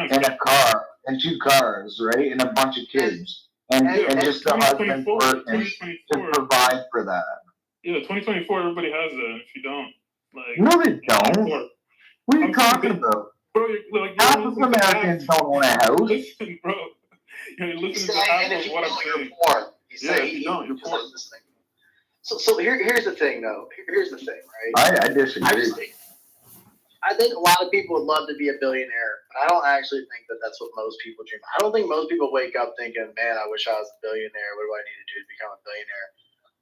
and a car and 2 cars, right, and a bunch of kids, and just the husband working to provide for that. Yeah, 2024, everybody has that. And if you don't, like, no, they don't. What are you talking about? Bro, half of Americans don't own a house. Listen, bro, you're listening to half of what I'm saying. Yeah, if you don't, you're poor. So here's the thing, though. Here's the thing, right? I disagree. I think a lot of people would love to be a billionaire, but I don't actually think that that's what most people dream. I don't think most people wake up thinking, man, I wish I was a billionaire. What do I need to do to become a billionaire?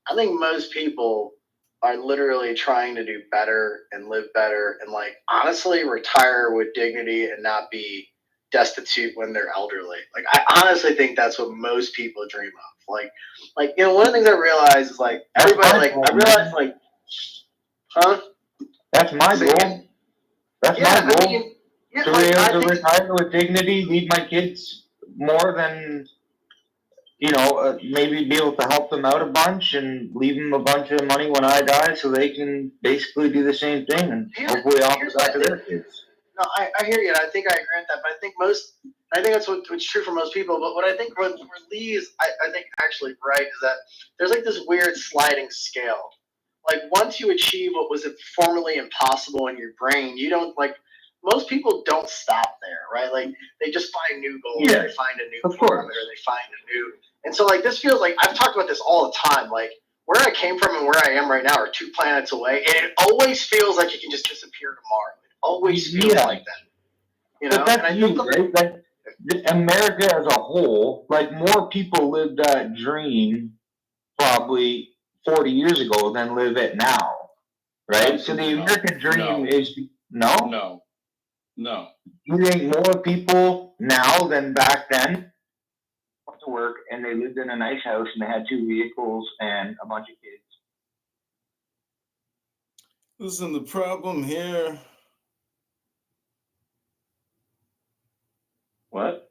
I think most people are literally trying to do better and live better and, like, honestly retire with dignity and not be destitute when they're elderly. Like, I honestly think that's what most people dream of. Like, one of the things I realize is, like, everybody, I realize, like, huh? That's my goal. That's my goal. To be able to retire with dignity, leave my kids more than, maybe be able to help them out a bunch and leave them a bunch of money when I die so they can basically do the same thing and hopefully offer that to their kids. No, I hear you, and I think I agree with that, but I think that's what's true for most people. But what I think for Lee is, I think actually right, is that there's like this weird sliding scale. Like, once you achieve what was formerly impossible in your brain, you don't, like, most people don't stop there, right? Like, they just find new goals, they find a new parameter, they find a new, and so, like, this feels like, I've talked about this all the time, like, where I came from and where I am right now are 2 planets away, and it always feels like you can just disappear tomorrow. It always feels like that. You know? But that's right? Like, America as a whole, like, more people live that dream probably 40 years ago than live it now, right? So the American dream is no. You think more people now than back then went to work and they lived in a nice house and they had 2 vehicles and a bunch of kids? Listen, the problem here. What?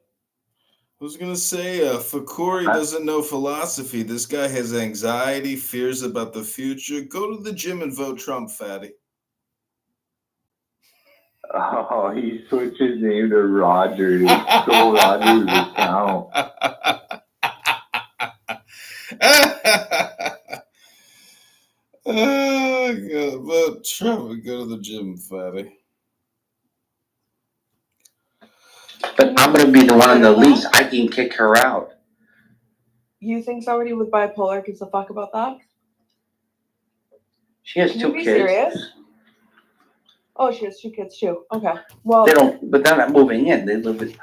I was gonna say, Fakori doesn't know philosophy. This guy has anxiety, fears about the future. Go to the gym and vote Trump, fatty. Oh, he switched his name to Roger. He stole Roger's account. God, vote Trump and go to the gym, fatty. But I'm gonna be the one on the lease. I can kick her out. You think somebody with bipolar gives a fuck about that? She has Can 2 you be kids. serious? Oh, she has 2 kids too. Okay. Well, They don't, but they're not moving in. They live with.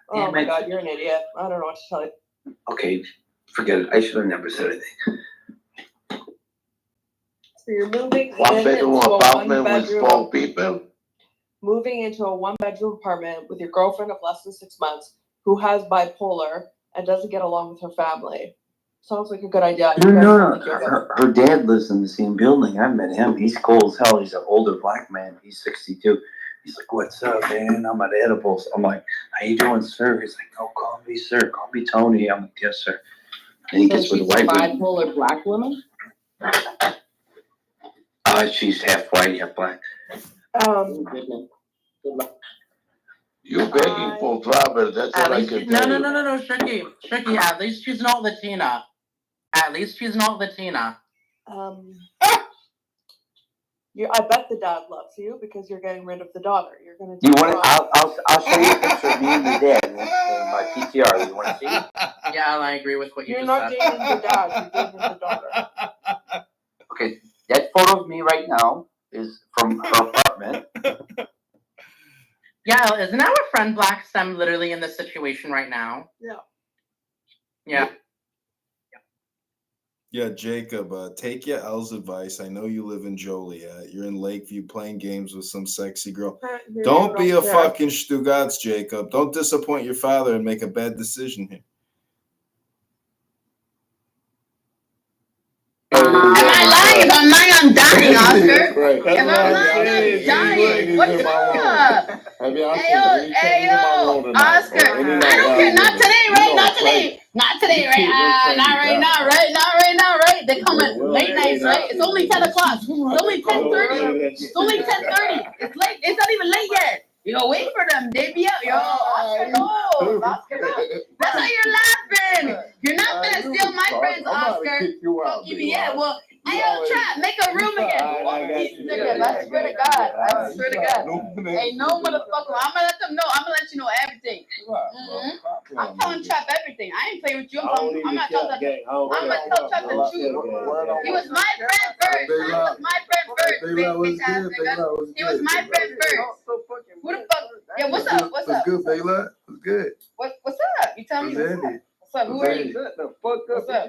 oh my God, you're an idiot. I don't know what to tell you. Okay, forget it. I should have never said anything. So you're moving One bedroom into a apartment with one-bedroom. 4 people. Moving into a 1-bedroom apartment with your girlfriend of less than 6 months who has bipolar and doesn't get along with her family. Sounds like a good idea. No. Her dad lives in the same building. I met him. He's cool as hell. He's an older black man. He's 62. He's like, "What's up, man? I'm at Edibles." I'm like, "How you doing, sir?" He's like, "No, call me sir. Call me Tony." I'm like, "Yes, sir." And he gets with a white woman. Bipolar black woman? She's half white, half black. You're begging for trouble. That's At what I least can she, tell you. no, Tricky. At least she's not Latina. At least she's not Latina. I bet the dad loves you because you're getting rid of the daughter. You're gonna. You want? I'll show you a picture of me and the dad in my PTR. You want to see? Yeah, I agree with what you You're just not said. dating the dad. You're dating the daughter. Okay, that photo of me right now is from her apartment. Yeah, isn't our friend Black Stem literally in this situation right now? Yeah. Yeah. Yeah, Jacob, take your L's advice. I know you live in Joliet. You're in Lakeview playing games with some sexy girl. Don't be a fucking Stugats, Jacob. Don't disappoint your father and make a bad decision here. Am I lying? If I'm lying, I'm dying, Oscar. If I'm lying, I'm dying. What's up? Hey yo, Oscar. I don't care. Not today, right? Not today. Not today, right? Not right now, right? Not right now, right? They come at late nights, right? It's only 10 o'clock. It's only 10:30. It's only 10:30. It's late. It's not even late yet. Yo, wait for them. They be out. Yo, Oscar knows. Oscar knows. That's how you're laughing. You're not gonna steal my friends, Oscar. Fuck you, yeah. Well, hey, yo, Trap, make a room again. I swear to God. I swear to God. Ain't no motherfucker. I'm gonna let them know. I'm gonna let you know everything. I'm telling Trap everything. I ain't playing with you. I'm not telling. I'm gonna tell Trap the truth. He was my friend first. He was my friend first. Bitch ass nigga. He was my friend first. Who the fuck? Yeah, what's up? What's up? What's good, Bayla? What's good? What's up? You tell me what's up. What's up? Who are you? What's up?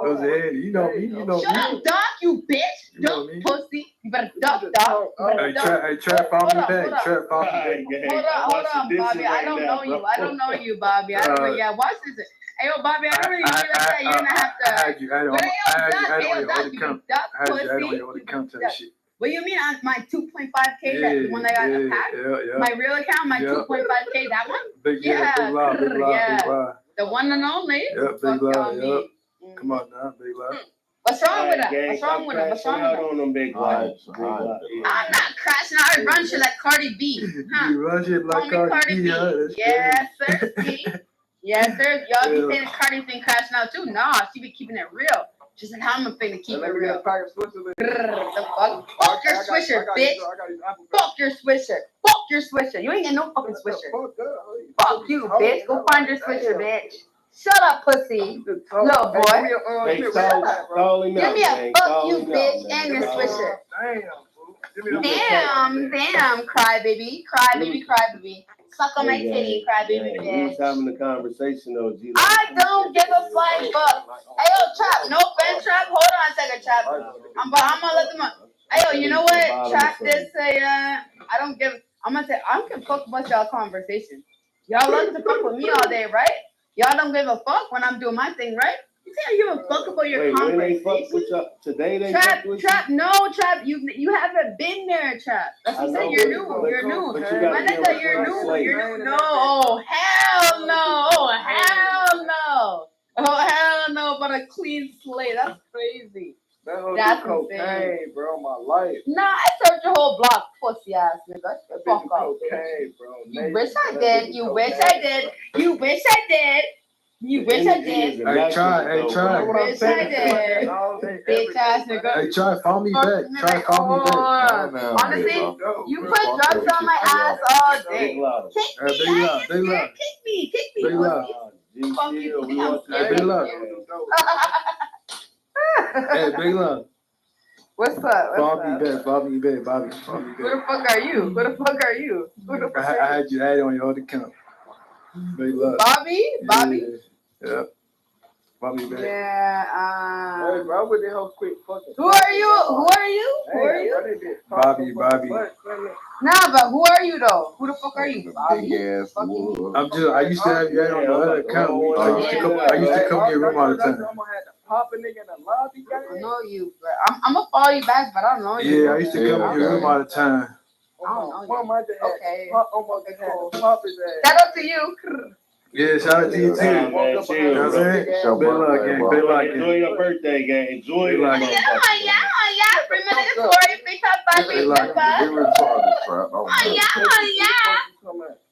What's Andy? You know me. Shut up, dog, you bitch. Duck, pussy. You better duck, dog. Hey, Trap, follow me back. Trap, follow me back. Hold on, Bobby. I don't know you. I don't know you, Bobby. I don't know. Yeah, watch this. Hey, yo, Bobby, I don't really feel like that. You're gonna have to. I had you on your other account type shit. What do you mean on my 2.5K? That the one that got the pack? Yeah. My real account, my 2.5K, that one? Big lie. The one and only? Yeah, big lie. Yeah. Come on now, big lie. What's wrong with her? What's wrong with her? What's wrong with her? I'm not crashing out. I run shit like Cardi B. Huh? You run shit like Cardi B, huh? Yes, sir. Yes, sir. Y'all be saying Cardi's been crashing out too? Nah, she be keeping it real. Just like how I'm gonna keep it real. The fuck? Fuck your swisher, bitch. Fuck your swisher. Fuck your swisher. You ain't got no fucking swisher. Fuck you, bitch. Go find your swisher, bitch. Shut up, pussy. Little boy. Shut up. Give me a fuck you, bitch, and your swisher. Damn, crybaby. Crybaby. Suck on my titty, crybaby, bitch. He's having a conversation though, G. I don't give a flying fuck. Hey, yo, Trap. No offense, Trap. Hold on a second, Trap. I'm gonna let them up. Hey, yo, you know what? Trap did say, I'm gonna say, I don't give a fuck about y'all conversation. Y'all love to fuck with me all day, right? Y'all don't give a fuck when I'm doing my thing, right? You say you give a fuck about your conversation. Today they Trap, no, Trap, you haven't been there, Trap. That's what you said, you're new. When I said you're new. No, oh, hell no. Oh, hell no, but a clean slate. That's crazy. That's cocaine, bro, my life. Nah, I served your whole block, pussy ass nigga. Fuck off. Cocaine, bro. You wish I did. Hey, try. Bitch ass nigga. Hey, try, follow me back. Honestly, you put drugs on my ass all day. Kick me. Big love. Hey, big love. What's up? Follow me back. Who the fuck are you? I had you on your other account. Big love. Bobby? Yeah. Bobby back. Yeah. Hey, bro, with the whole quick fucking. Who are you? Who are you? Who are Hey, you? bro, they did Bobby. Nah, but who are you though? Who the fuck are you? Big ass wolf. I used to have you on the other account. I used to come to your room all the time. Pop a nigga in the lobby. I know you, bro. I'm gonna follow you back, but I don't know you. Yeah, I used to come to your room all the time. I don't know you. Okay. Pop his ass. Shout out to you. Yeah, shout out to you too. You know what I'm saying? Big luck, gang. Big luck, gang. Enjoy your birthday, gang. Enjoy Big luck, gang. Yeah. Remember the story? Big top Big luck, gang. You're retarded, Trap. Yeah.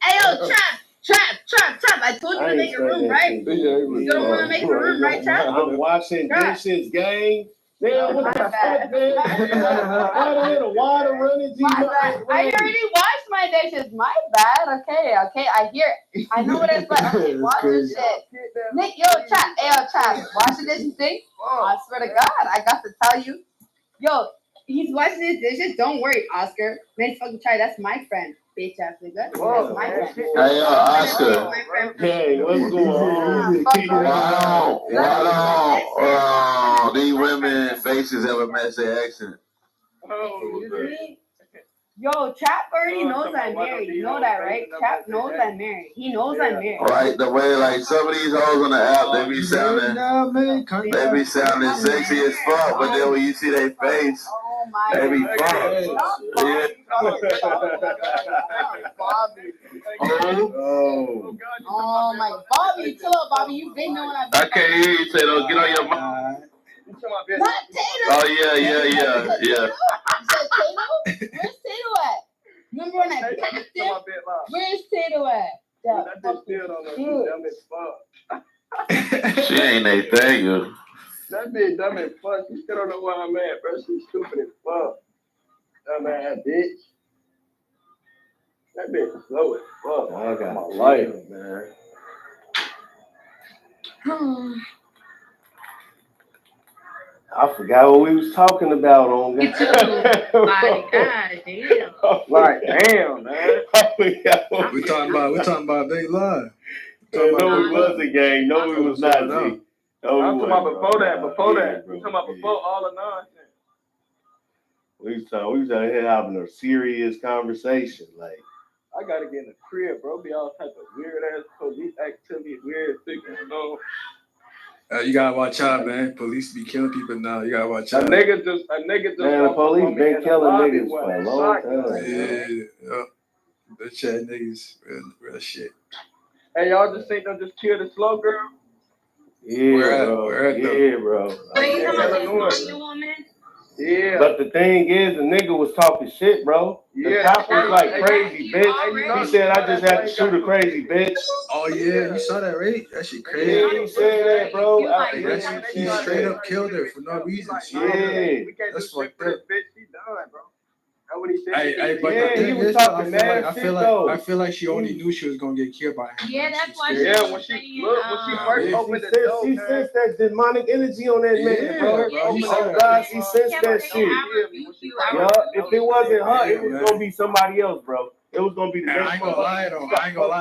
Hey, yo, Trap. I told you to make a room, right? You don't want to make a room, right, Trap? I'm washing dishes, gang. Man, what the fuck, man? Water in the water running. My bad. I already washed my dishes. My bad. Okay. I hear it. I know what it's like. Okay, wash this shit. Nick, yo, Trap. Wash the dishes thing. I swear to God, I got to tell you. Yo, he's washing his dishes. Don't worry, Oscar. Man, fucking try. That's my friend. Bitch ass nigga. That's my friend. Hey, Oscar. Hey, what's going on? Wow. These women faces ever match their accent. Yo, Trap already knows I'm married. You know that, right? Trap knows I'm married. He knows I'm married. Like the way, like some of these hoes on the app, they be sounding sexy as fuck, but then when you see their face, they be fucked. Yeah. Oh my, Bobby, chill out, Bobby. You've been knowing I've been. I can't hear you, Tato. Get on your mic. Not Tato. Oh yeah. You said Tato? Where's Tato at? Remember when I packed him? Where's Tato at? She ain't Nathaniel. That bitch dumb as fuck. She still don't know where I'm at, bro. She's stupid as fuck. Dumb ass bitch. That bitch is slow as fuck. I got my life, man. I forgot what we was talking about on Me too. Like, god damn. Like, damn, man. We talking about Big Love. No, we wasn't, gang. No, we was not, G. No, I'm talking about before that. Yeah, We talking about before all the nonsense. We was out here having a serious conversation. Like, I gotta get in the crib, bro. Be all type of weird ass police activity, weird things. You gotta watch out, man. Police be killing people now. You gotta watch out. A nigga just. Man, the police been killing niggas for a long time. Yeah. Bitch ass niggas, real shit. Hey, y'all just think them just kill the slow girl? Yeah, Where bro. So you talking about this woman? Yeah. But the thing is, the nigga was talking shit, bro. The cop was like crazy, bitch. He said, I just had to shoot a crazy bitch. Oh, yeah, you saw that, right? That shit crazy. Yeah, he said that, bro. He straight up killed her for no reason. Yeah. That's fucked up. Bitch, she done, bro. That's what he said. But he was talking mad I feel like she only knew she was gonna get killed by him. Yeah, that's why. Yeah, when she first opened the door, she sensed that demonic energy on that man, bro. Oh God, she sensed that shit. If it wasn't her, it was gonna be somebody else, bro. It was gonna be the next. I ain't gonna lie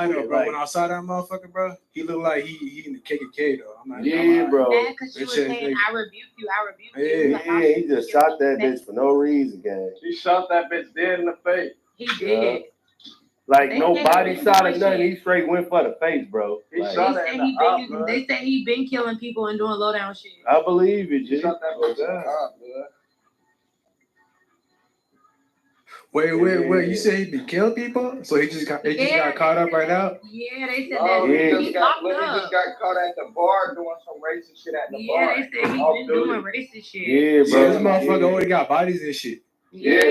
though, bro. When I saw that motherfucker, bro, he looked like he in the KKK though. I'm not. Yeah, bro. Because she was saying, I rebuke you. Yeah, he just shot that bitch for no reason, gang. He shot that bitch dead in the face. He did. Like no body shot or nothing. He straight went for the face, bro. He shot that in the eye, bro. They say he been killing people and doing low down shit. I believe it, G. He shot that bitch in the eye, bro. Wait. You said he been killing people? So he just got caught up right now? Yeah, they said that. He locked up. He just got caught at the bar doing some racist shit at the bar. Yeah, they said he been doing racist shit. Yeah, bro. This motherfucker already got bodies and shit. Yeah.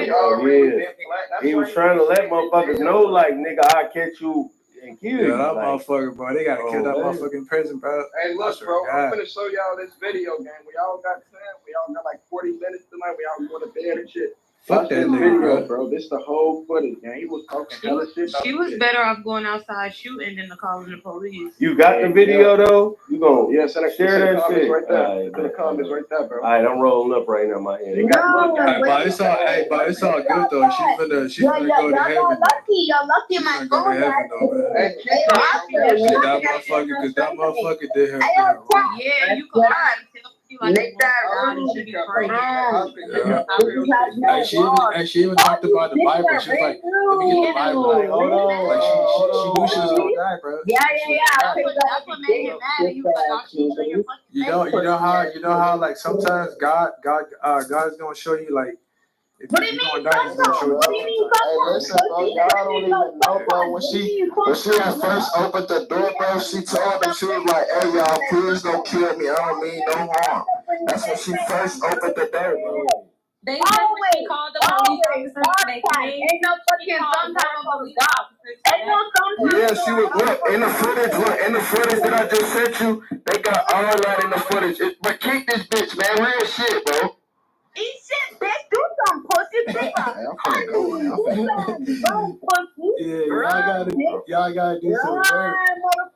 He was trying to let motherfuckers know, like, nigga, I'll catch you and kill you. Yeah, that motherfucker, bro. They gotta kill that motherfucker in prison, bro. Hey, look, bro, I'm finna show y'all this video game. We all got time. We all got like 40 minutes tonight. We all going to bed and shit. Fuck that this nigga, video, bro. This the whole footage, man. He was talking hella shit. She was better off going outside shooting than calling the police. You got the video though? You gonna send it, share that comments shit? right there. Alright, In the comments right there, bro. Alright, I'm rolling up right now, my hand. Hey, but it's all good though. She's finna go to heaven. Y'all lucky my She's gonna go to heaven though, man. That motherfucker did her. Yeah, you can Make that She even talked about the Bible. She was like, let me get the Bible. Like, hold on. Like, she knew she was gonna die, bro. That's what made him mad. He was like, "I'll shoot you in your fucking You know how like sometimes God is gonna show you like if you're gonna die, he's gonna show you. Hey, listen, bro, y'all don't even know, bro. When she had first opened the door, bro, she told them, she was like, hey, y'all, please don't kill me. I don't mean no harm. That's when she first opened the door, bro. They always called the police officers. Ain't no fucking sometime police officers. Ain't no sometime. Yeah, she was, look, in the footage that I just sent you, they got all that in the footage. But kick this bitch, man, real shit, bro. Eat shit, bitch. Do some pussy, bitch. I'm finna go, man. Yeah, y'all gotta do some work.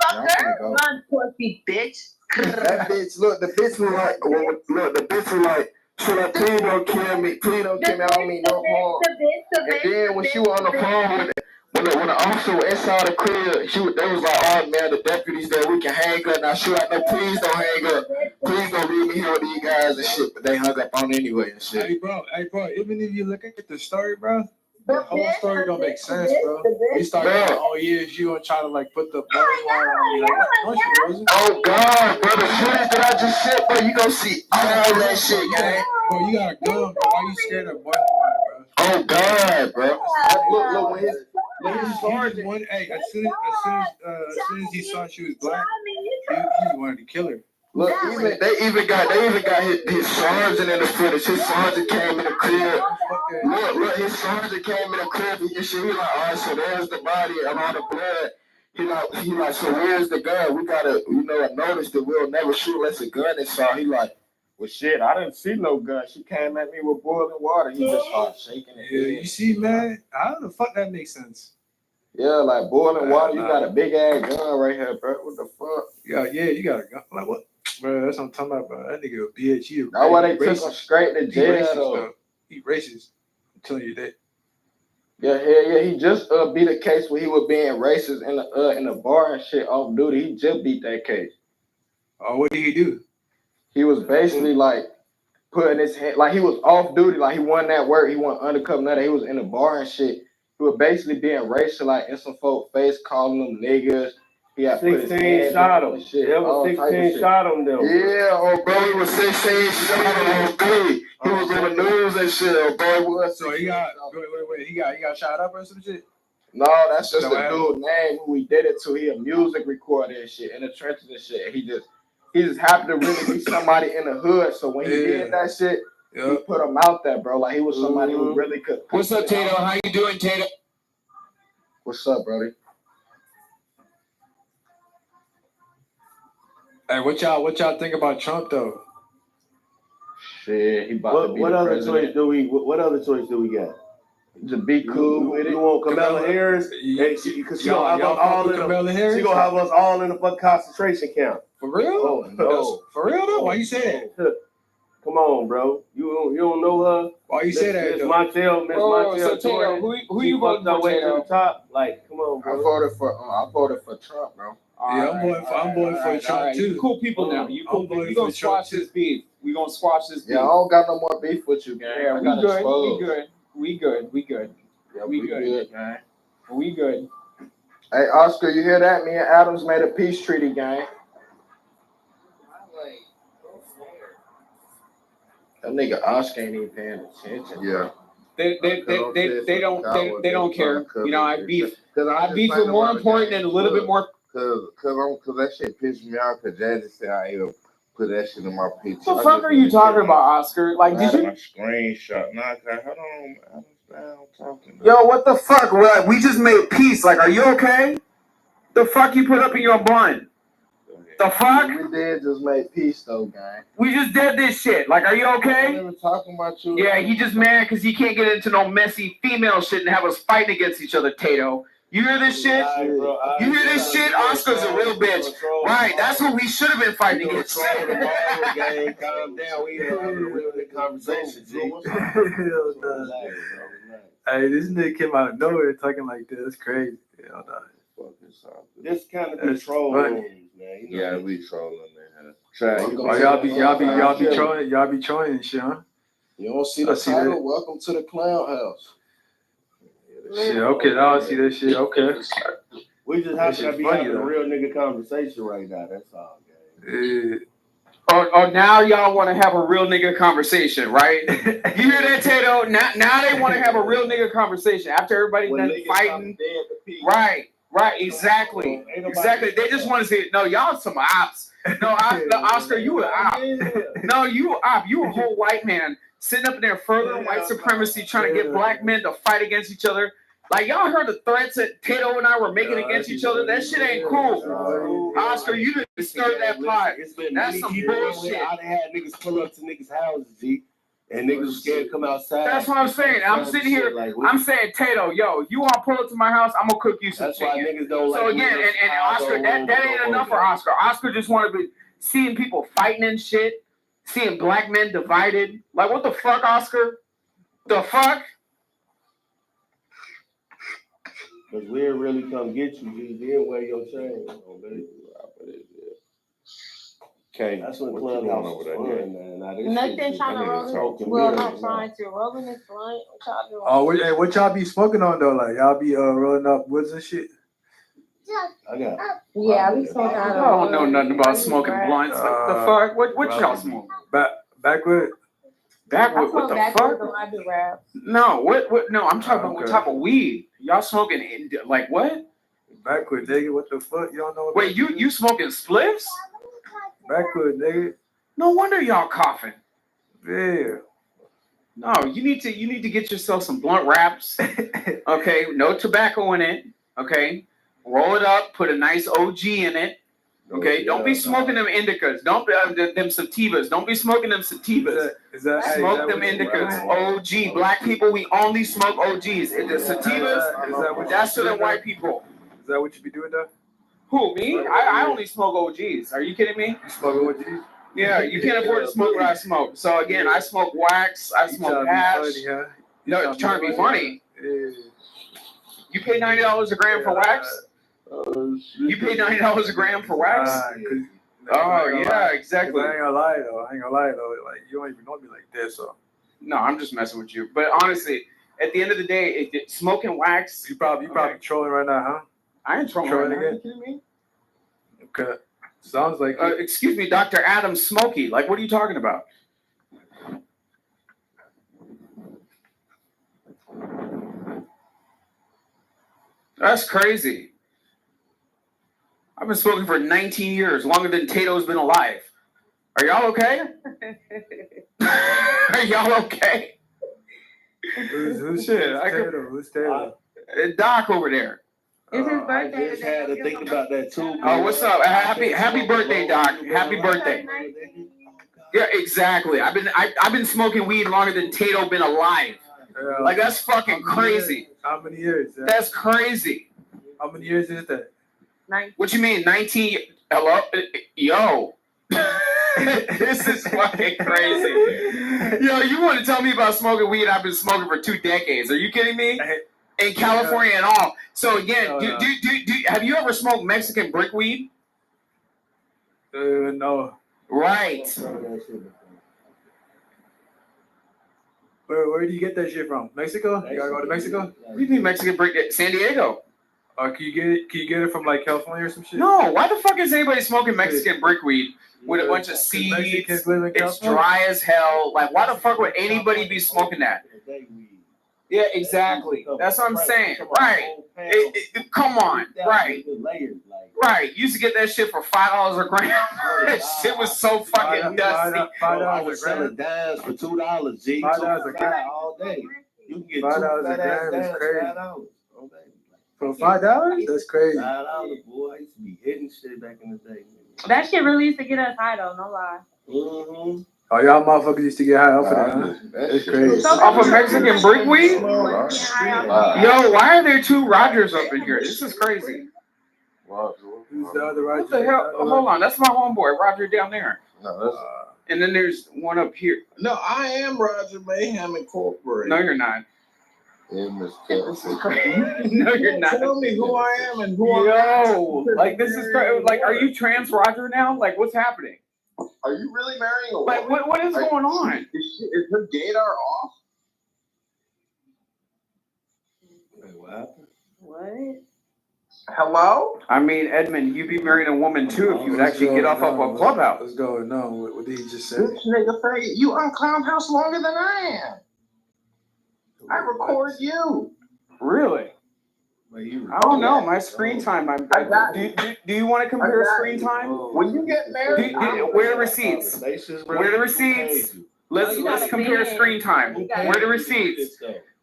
Motherfucker. Run, pussy, bitch. That bitch, look, the bitch was like, should I please don't kill me? Please don't kill me. I don't mean no harm. And then when she was on the phone with it, when the officer was inside the crib, they was like, oh man, the deputies there, we can hang up. Now she like, no, please don't hang up. Please don't leave me here with these guys and shit. But they hung up on anyway and shit. Hey bro, even if you look at the story, bro, the whole story don't make sense, bro. You start going, oh yeah, you gonna try to like put the boiling water on me, like what you wasn't? Oh God, bro, the footage that I just sent, bro, you gonna see all that shit, gang. Bro, you got a gun, bro. Why you scared of boiling water, bro? Oh God, bro. Look, when his sergeant. Hey, as soon as he saw she was black, he wanted to kill her. Look, they even got his sergeant in the footage. His sergeant came in the crib. Look, his sergeant came in the crib and shit. He like, all right, so there's the body and all the blood. He like, so where's the gun? We gotta, a notice that we'll never shoot unless a gun is saw. He like, well, shit, I didn't see no gun. She came at me with boiling water. He just started shaking it. Yeah, you see, man, how the fuck that makes sense? Yeah, like boiling water. You got a big ass gun right here, bro. What the fuck? Yeah, you got a gun. Like what? Bro, that's what I'm talking about, bro. That nigga a bitch. That's why they took him straight to jail, though. He racist. I'm telling you that. Yeah. He just beat a case where he was being racist in the bar and shit off duty. He just beat that case. Oh, what did he do? He was basically like putting his hand, like he was off duty, like he won that work. He won undercover nothing. He was in the bar and shit. He was basically being racist, like in some folk face, calling them niggas. He had 16 shot him. There was 16 shot him though. Yeah, oh bro, he was 16 shot him on 3. He was on the news and shit, oh bro. So he got wait, he got shot up or some shit? No, that's just the dude name who we did it to. He a music recorder and shit in the trenches and shit. He just happened to really be somebody in the hood. So when he did that shit, he put him out there, bro. Like he was somebody who really could. What's up, Tato? How you doing, Tato? What's up, brody? Hey, what y'all think about Trump though? Shit, he about to be what the other president. What other choice do we got? To be cool with it. You want Kamala Harris? Because she gonna have us all in the fucking concentration camp. For real? Oh no. For real though? Why you say that? Come on, bro. You don't know her. Why you say that? Miss Montel. So Tato, who you voting for, way to Tato? the top. Like, come on, bro. I voted for Trump, bro. Yeah, I'm voting for Trump too. You cool people now. You cool. We gonna squash this beef. We gonna squash this beef. Yeah, I don't got no more beef with you, gang. Yeah, we good. Yeah, we good, gang. We good. Hey, Oscar, you hear that? Me and Adams made a peace treaty, gang. That nigga Oscar ain't even paying attention. Yeah. They don't care. You know, I beef with more important and a little bit more. Cause that shit pissed me off. Cause Jazzy said I even put that shit in my picture. What the fuck are you talking about, Oscar? Like, did you? My screenshot. Nah, hold on. I'm talking. Yo, what the fuck? We just made peace. Like, are you okay? The fuck you put up in your blunt? The fuck? We did just make peace though, gang. We just did this shit. Like, are you okay? We were talking about you. Yeah, he just mad because he can't get into no messy female shit and have us fighting against each other, Tato. You hear this shit? You hear this shit? Oscar's a real bitch. Right, that's what we should have been fighting against. Calm down. We ain't having a real good conversation, G. Hey, this nigga came out of nowhere talking like this. That's crazy. Hell no. This kind of control rooms, man. You know, Yeah, we trolling, man. Oh, y'all be trolling and shit, huh? You don't see the title? Welcome to the Clown House. Shit, okay, now I see that shit. Okay. We just have to be having a real nigga conversation right now. That's all, gang. Oh, now y'all want to have a real nigga conversation, right? You hear that, Tato? Now they want to have a real nigga conversation after everybody done fighting. Right, exactly. They just want to say, no, y'all some ops. No, Oscar, you an op. No, you an op. You a whole white man sitting up in there furthering white supremacy, trying to get black men to fight against each other. Like, y'all heard the threats that Tato and I were making against each other? That shit ain't cool. Oscar, you didn't stir that pot. That's some bullshit. I done had niggas pull up to niggas' houses, G. And niggas was scared to come outside. That's what I'm saying. I'm sitting here, I'm saying, Tato, yo, you want to pull up to my house? I'm going to cook you some chicken. That's why niggas don't like. So again, and Oscar, that ain't enough for Oscar. Oscar just wanted to be seeing people fighting and shit, seeing black men divided. Like, what the fuck, Oscar? The fuck? Because we'll really come get you, G. Then wear your chain. Okay, that's what Clubhouse is fun, man. Nothing trying to roll it. Well, not trying to. Rolling this blunt. What y'all doing? Oh, what y'all be smoking on though? Like y'all be rolling up woods and shit. Yeah, I be smoking. I don't know nothing about smoking blunts. Like, the fuck? What y'all smoke? Backwood. Backwood. What the fuck? No, what? No, I'm talking about what type of weed. Y'all smoking? Like what? Backwood, nigga. What the fuck? You don't know? Wait, you smoking spliffs? Backwood, nigga. No wonder y'all coughing. Yeah. No, you need to get yourself some blunt wraps. Okay, no tobacco in it. Okay, roll it up. Put a nice OG in it. Okay, don't be smoking them indicas. Don't them sativas. Don't be smoking them sativas. Smoke them indicas. OG. Black people, we only smoke OGs. The sativas, that's for the white people. Is that what you be doing though? Who, me? I only smoke OGs. Are you kidding me? You smoke OGs? Yeah, you can't afford to smoke what I smoke. So again, I smoke wax. I smoke hash. No, it's trying to be funny. You pay $90 a gram for wax? You pay $90 a gram for wax? Oh yeah, exactly. I ain't gonna lie though. Like you don't even know me like this, so. No, I'm just messing with you. But honestly, at the end of the day, smoking wax. You probably trolling right now, huh? I ain't trolling right now. Are you kidding me? Okay. Sounds like. Excuse me, Dr. Adam Smokey. Like, what are you talking about? That's crazy. I've been smoking for 19 years, longer than Tato's been alive. Are y'all okay? Are y'all okay? Who's Tato? Who's Tato? Doc over there. It's his birthday. I just had to think about that too. Oh, what's up? Happy birthday, Doc. Happy birthday. Yeah, exactly. I've been smoking weed longer than Tato been alive. Like, that's fucking crazy. How many years? That's crazy. How many years is that? 19. What you mean, 19? Hello? Yo. This is fucking crazy. Yo, you want to tell me about smoking weed? I've been smoking for 2 decades. Are you kidding me? In California and all. So again, have you ever smoked Mexican brick weed? No. Right. Where do you get that shit from? Mexico? You gotta go to Mexico? What do you mean Mexican brick? San Diego. Can you get it from like California or some shit? No. Why the fuck is anybody smoking Mexican brick weed with a bunch of seeds? It's dry as hell. Like, why the fuck would anybody be smoking that? Yeah, exactly. That's what I'm saying. Right. Come on. Right. Right. Used to get that shit for $5 a gram. That shit was so fucking dusty. I was selling dimes for $2, G. $5 a gram all day. You can get $5 a gram is crazy. For $5? That's crazy. $5, boy. I used to be hitting shit back in the day. That shit really used to get us high though, no lie. Mm-hmm. Oh, y'all motherfuckers used to get high off of that, huh? That's crazy. Off of Mexican brickweed? Yo, why are there two Rogers up in here? This is crazy. Who's the other Roger? What the hell? Hold on, that's my homeboy, Roger, down there. No, that's And then there's one up here. no. I am Roger Mayhem Incorporated. No, you're not. Yeah, This is crazy. No, you're not. Tell me who I am and who I am. Yo, like this is crazy. Like, are you trans Roger now? Like, what's happening? Are you really marrying a Like, woman? what is going on? Is her gaydar off? Wait, what happened? What? Hello? I mean, Edmund, you'd be marrying a woman too if you would actually get off of a clubhouse. What's going on? What did he just say? This nigga faggot, you on Clubhouse longer than I am. I record you. Really? I don't know. My screen time. Do you want to compare screen time? When you get married, where are the receipts? Where are the receipts? Let's compare screen time. Where are the receipts?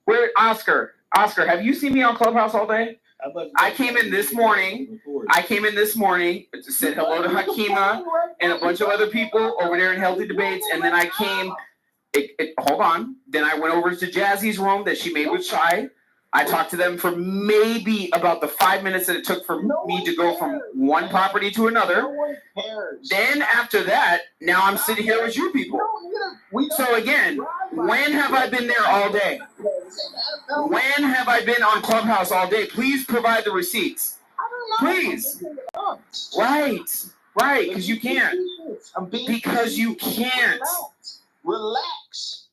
Where Oscar? Oscar, have you seen me on Clubhouse all day? I came in this morning to say hello to Hakima and a bunch of other people over there in Healthy Debates, and then I came. Hold on. Then I went over to Jazzy's room that she made with Shai. I talked to them for maybe about the 5 minutes that it took for me to go from one property to another. Then after that, now I'm sitting here with you people. So again, when have I been there all day? When have I been on Clubhouse all day? Please provide the receipts. Please. Right, because you can't. Because you can't. Relax.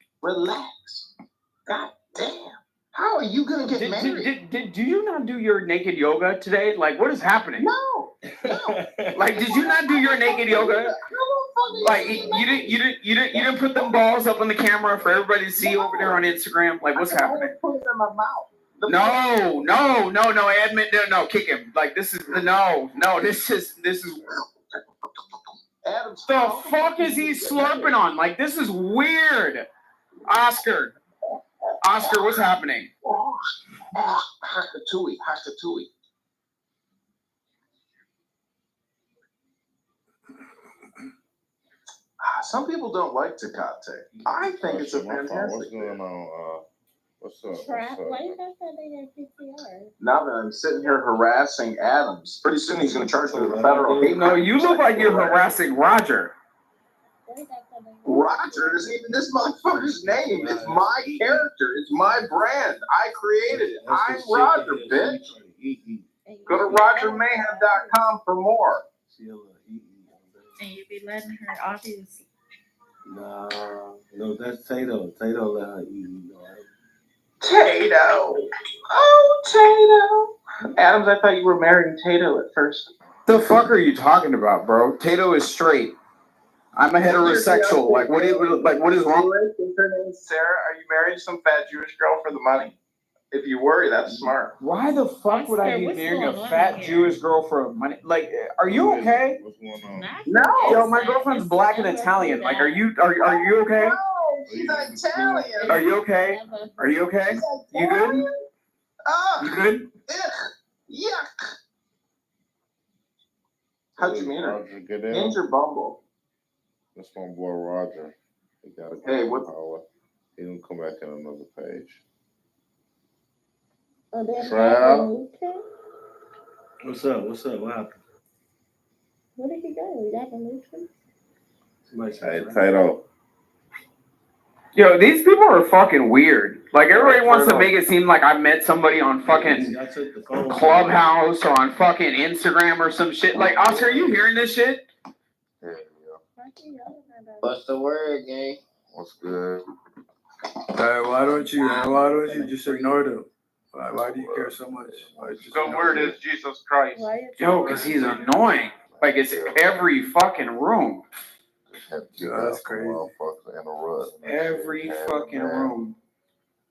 God damn. How are you gonna get married? Do you not do your naked yoga today? Like, what is happening? No. Like, did you not do your naked yoga? Like, you didn't put them balls up on the camera for everybody to see over there on Instagram. Like, what's happening? Put it in my mouth. No, Edmund, no, kick him. Like, this is this is. Adam's the fuck is he slurping on? Like, this is weird. Oscar, what's happening? Hakatui. Some people don't like Tecate. I think it's a fantastic. What's going on? What's up? Why you guys have that PCR? Now that I'm sitting here harassing Adams, pretty soon he's going to charge me with a federal hate. No, you look like you're harassing Roger. Roger isn't even this motherfucker's name. It's my character. It's my brand. I created it. I'm Roger, bitch. Go to RogerMayhem.com for more. And you be letting her, obviously. No, that's Tato. Tato let her eat. Tato. Oh, Tato. Adams, I thought you were marrying Tato at first. The fuck are you talking about, bro? Tato is straight. I'm a heterosexual. Like, what is wrong? Her name's Sarah. Are you married to some fat Jewish girl for the money? If you worry, that's smart. Why the fuck would I be marrying a fat Jewish girl for money? Like, are you okay? What's going on? No. Yo, my girlfriend's black and Italian. Like, are you okay? No, she's Italian. Are you okay? Are you okay? You good? You good? Yuck. How'd you meet her? Roger, get in. Name's your Bumble. That's my boy Roger. He got a power. He didn't come back in another page. What's up? What happened? Where did he go? You haven't moved him? Hey, Tato. Yo, these people are fucking weird. Like, everybody wants to make it seem like I met somebody on fucking Clubhouse or on fucking Instagram or some shit. Like, Oscar, are you hearing this shit? What's the word, gang? What's good? Hey, why don't you just ignore them? Why do you care so much? The word is Jesus Christ. Yo, because he's annoying. Like, it's every fucking room. That's crazy. Every fucking room.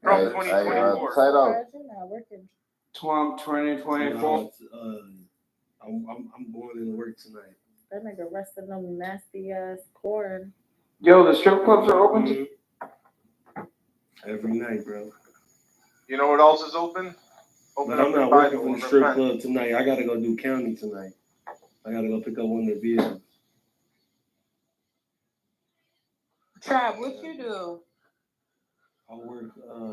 From 2024. Tato. 2024. I'm going into work tonight. That nigga resting them nasty ass corn. Yo, the strip clubs are open every night, bro. You know what else is open? But I'm not working for the strip club tonight. I gotta go do county tonight. I gotta go pick up one of the vehicles. Trap, what you do? I work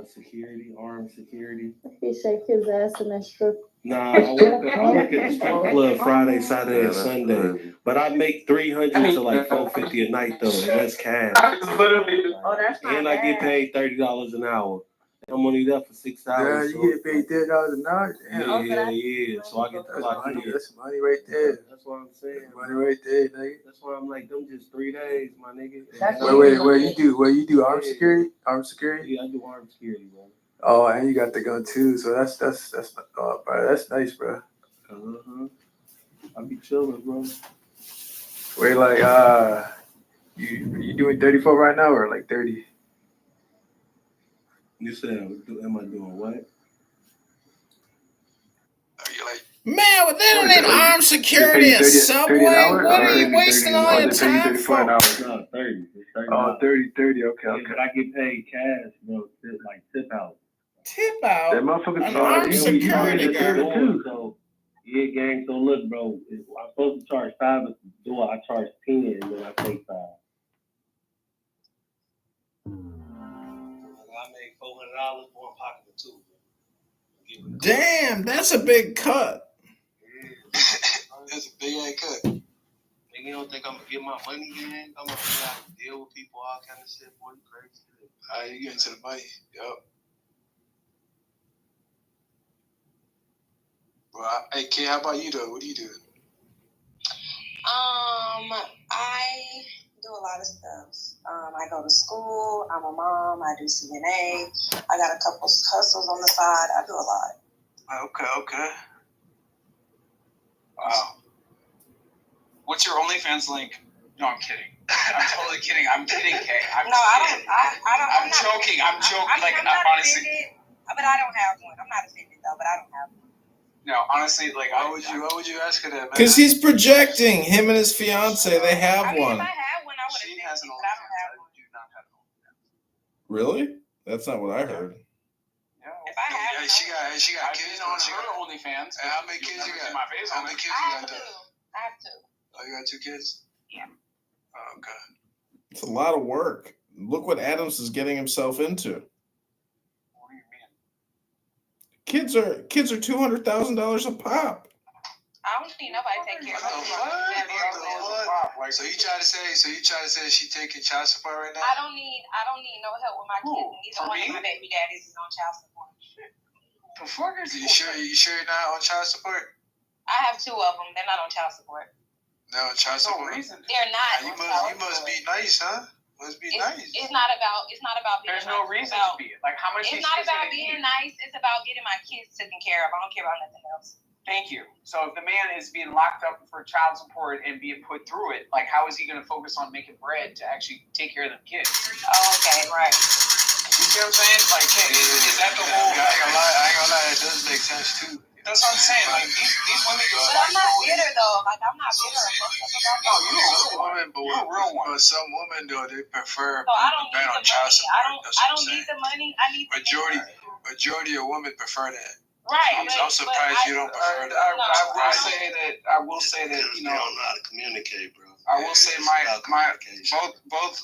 security, armed security. He shake his ass in that strip. Nah, I work at the strip club Friday, Saturday, and Sunday. But I make $300 to like $450 a night though, and that's cash. Oh, that's not And I get paid $30 an hour. I'm only there for 6 hours. Yeah, you get paid $30 an hour. Damn. Yeah. So I get to clock in. That's money right there. That's what I'm saying. Money right there, nigga. That's why I'm like, them just 3 days, my nigga. Where you do armed security? Armed security? Yeah, I do armed security, bro. Oh, and you got the gun too, so that's bro, that's nice, bro. I be chilling, bro. Wait, like you doing 34 right now or like 30? You said, am I doing what? Man, with that ain't armed security at Subway, what are you wasting all your time for? No, 30. Oh, 30, okay. But I get paid cash, bro, like tip out. Tip out? That motherfucker's an armed security guard. So, yeah, gang, so look, bro, I'm supposed to charge 5 at the door. I charge 10, and then I take 5. I made $400 for a pocket of 2. Damn, that's a big cut. That's a big ass cut. And you don't think I'm gonna get my money, man? I'm gonna have to deal with people, all kind of shit. Boy, you crazy. You get into the money. Yup. Well, hey, kid, how about you though? What do you do? I do a lot of stuff. I go to school. I'm a mom. I do CNA. I got a couple hustles on the side. I do a lot. Okay. Wow. What's your OnlyFans link? No, I'm kidding. I'm totally kidding. I'm kidding, Kay. I'm joking. I'm honestly. But I don't have one. I'm not offended though, but I don't have one. No, honestly, like, why would you ask her that, man? Because he's projecting. Him and his fiance, they have one. If I had one, I would have offended, but I don't have one. Really? That's not what I heard. If I had one, she got kids on her OnlyFans. And how many kids you got? How many kids you got? I have 2. Oh, you got 2 kids? Yeah. Oh, okay. It's a lot of work. Look what Adams is getting himself into. What do you mean? Kids are $200,000 a pop. I don't need nobody to take care of me. So you try to say she taking child support right now? I don't need no help with my kids. Neither one of my baby daddies is on child support. The fuck is you sure you're not on child support? I have 2 of them. They're not on child support. No, child support. They're not. You must be nice, huh? Must be nice. It's not about being There's nice. no reason to be. Like, how much? It's not about being nice. It's about getting my kids taken care of. I don't care about nothing else. Thank you. So if the man is being locked up for child support and being put through it, like, how is he going to focus on making bread to actually take care of the kids? Oh, okay, right. You see what I'm saying? Like, hey, is that the whole? I ain't gonna lie. It does make sense too. That's what I'm saying. Like, these women go. But I'm not bitter though. Like, I'm not bitter or fucked up about that. No, you're a real woman, You're a real one. But some women though, they prefer So I don't need on the child money. support. I don't need the money. I need the Majority of women prefer that. Right. I'm surprised you don't prefer that. I will say that you know. They don't know how to communicate, bro. I will say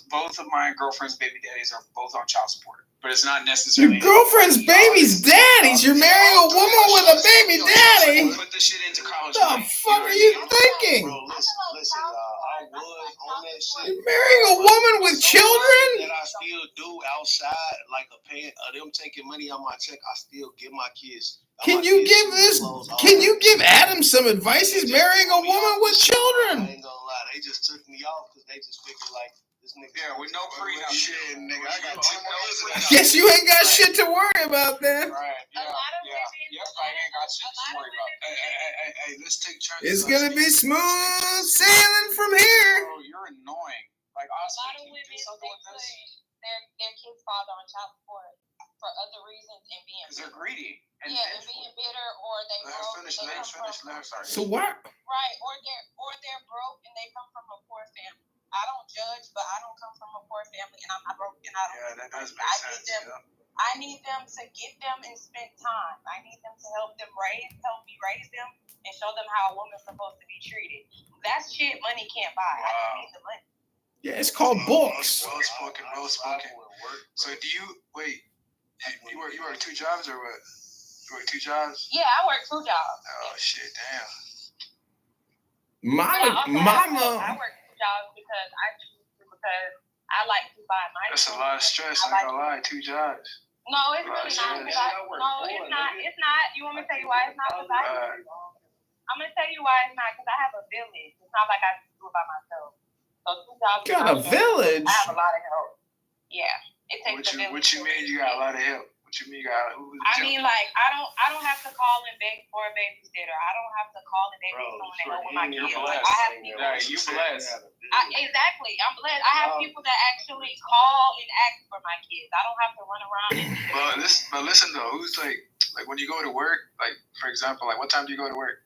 both of my girlfriend's baby daddies are both on child support, but it's not necessarily. Your girlfriend's baby's daddies. You're marrying a woman with a baby daddy. Put this shit into college. What the fuck are you thinking? Bro, listen, I was on that shit. You're marrying a woman with children? And I still do outside, like them taking money out my check. I still give my kids. Can you give Adam some advice? He's marrying a woman with children. I ain't gonna lie, they just took me off because they just figured like this nigga. Yeah, with no prenup. Shit, nigga, I got 10 years of that. Guess you ain't got shit to worry about then. Right. Yeah. Yep. I ain't got shit to worry about. Hey, let's take turns. It's gonna be smooth sailing from here. Bro, you're annoying. Like, A lot honestly, of women they put their kids' father on child support for other reasons and being because they're greedy. and being bitter, or they broke. So what? Right, or they're broke and they come from a poor family. I don't judge, but I don't come from a poor family, and I'm not broke, and I don't. Yeah, that does make sense. I need them to get them and spend time. I need them to help me raise them, and show them how a woman's supposed to be treated. That's shit money can't buy. I just need the money. Yeah, it's called books. Well spoken. So do you wait? You work 2 jobs or what? You work 2 jobs? Yeah, I work 2 jobs. Oh shit, damn. Mama. I work 2 jobs because I like to buy my. That's a lot of stress. I ain't gonna lie, 2 jobs. No, it's really not. No, it's not. It's not. You want me to tell you why it's not? I'm gonna tell you why it's not. Because I have a village. It's not like I can do it by myself. So 2 jobs. Got a village. I have a lot of help. Yeah, it takes a village. What you mean you got a lot of help? What you mean you got? I mean, like I don't have to call and beg for a babysitter. I don't have to call and beg for someone to help with my kids. Like, I have people. You blessed. Exactly. I'm blessed. I have people that actually call and ask for my kids. I don't have to run around and. But listen though, who's like when you go to work, like for example, like what time do you go to work?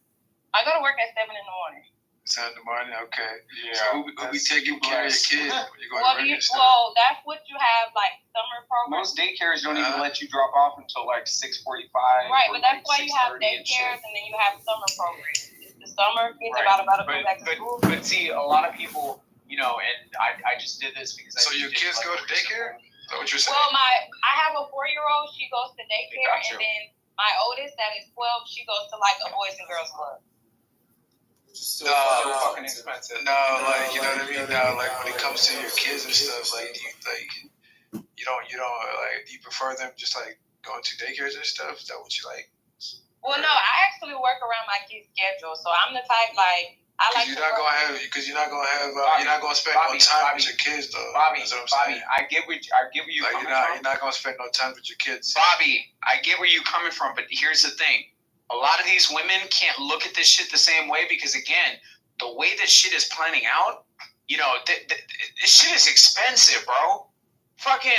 I go to work at 7 in the morning. 7 in the morning, okay. Yeah. So who be taking care of your kid when you go to work? Well, that's what you have, like summer programs. Most daycares don't even let you drop off until like 6:45. Right, but that's why you have daycares and then you have summer programs. It's the summer kids about to go back to school. But see, a lot of people, you know, and I just did this because. So your kids go to daycare? Is that what you're saying? Well, I have a 4-year-old. She goes to daycare, and then my oldest, that is 12, she goes to like a boys and girls club. Still fucking expensive. No, like you know what I mean. Now, like when it comes to your kids and stuff, like you don't like. Do you prefer them just like going to daycares and stuff? Is that what you like? Well, no, I actually work around my kids' schedule, so I'm the type like I like. You're not gonna have you're not gonna spend no time with your kids though. Bobby, saying. I get where you like coming from. You're not gonna spend no time with your kids. Bobby, I get where you're coming from, but here's the thing. A lot of these women can't look at this shit the same way because, again, the way this shit is planning out, you know, this shit is expensive, bro. Fucking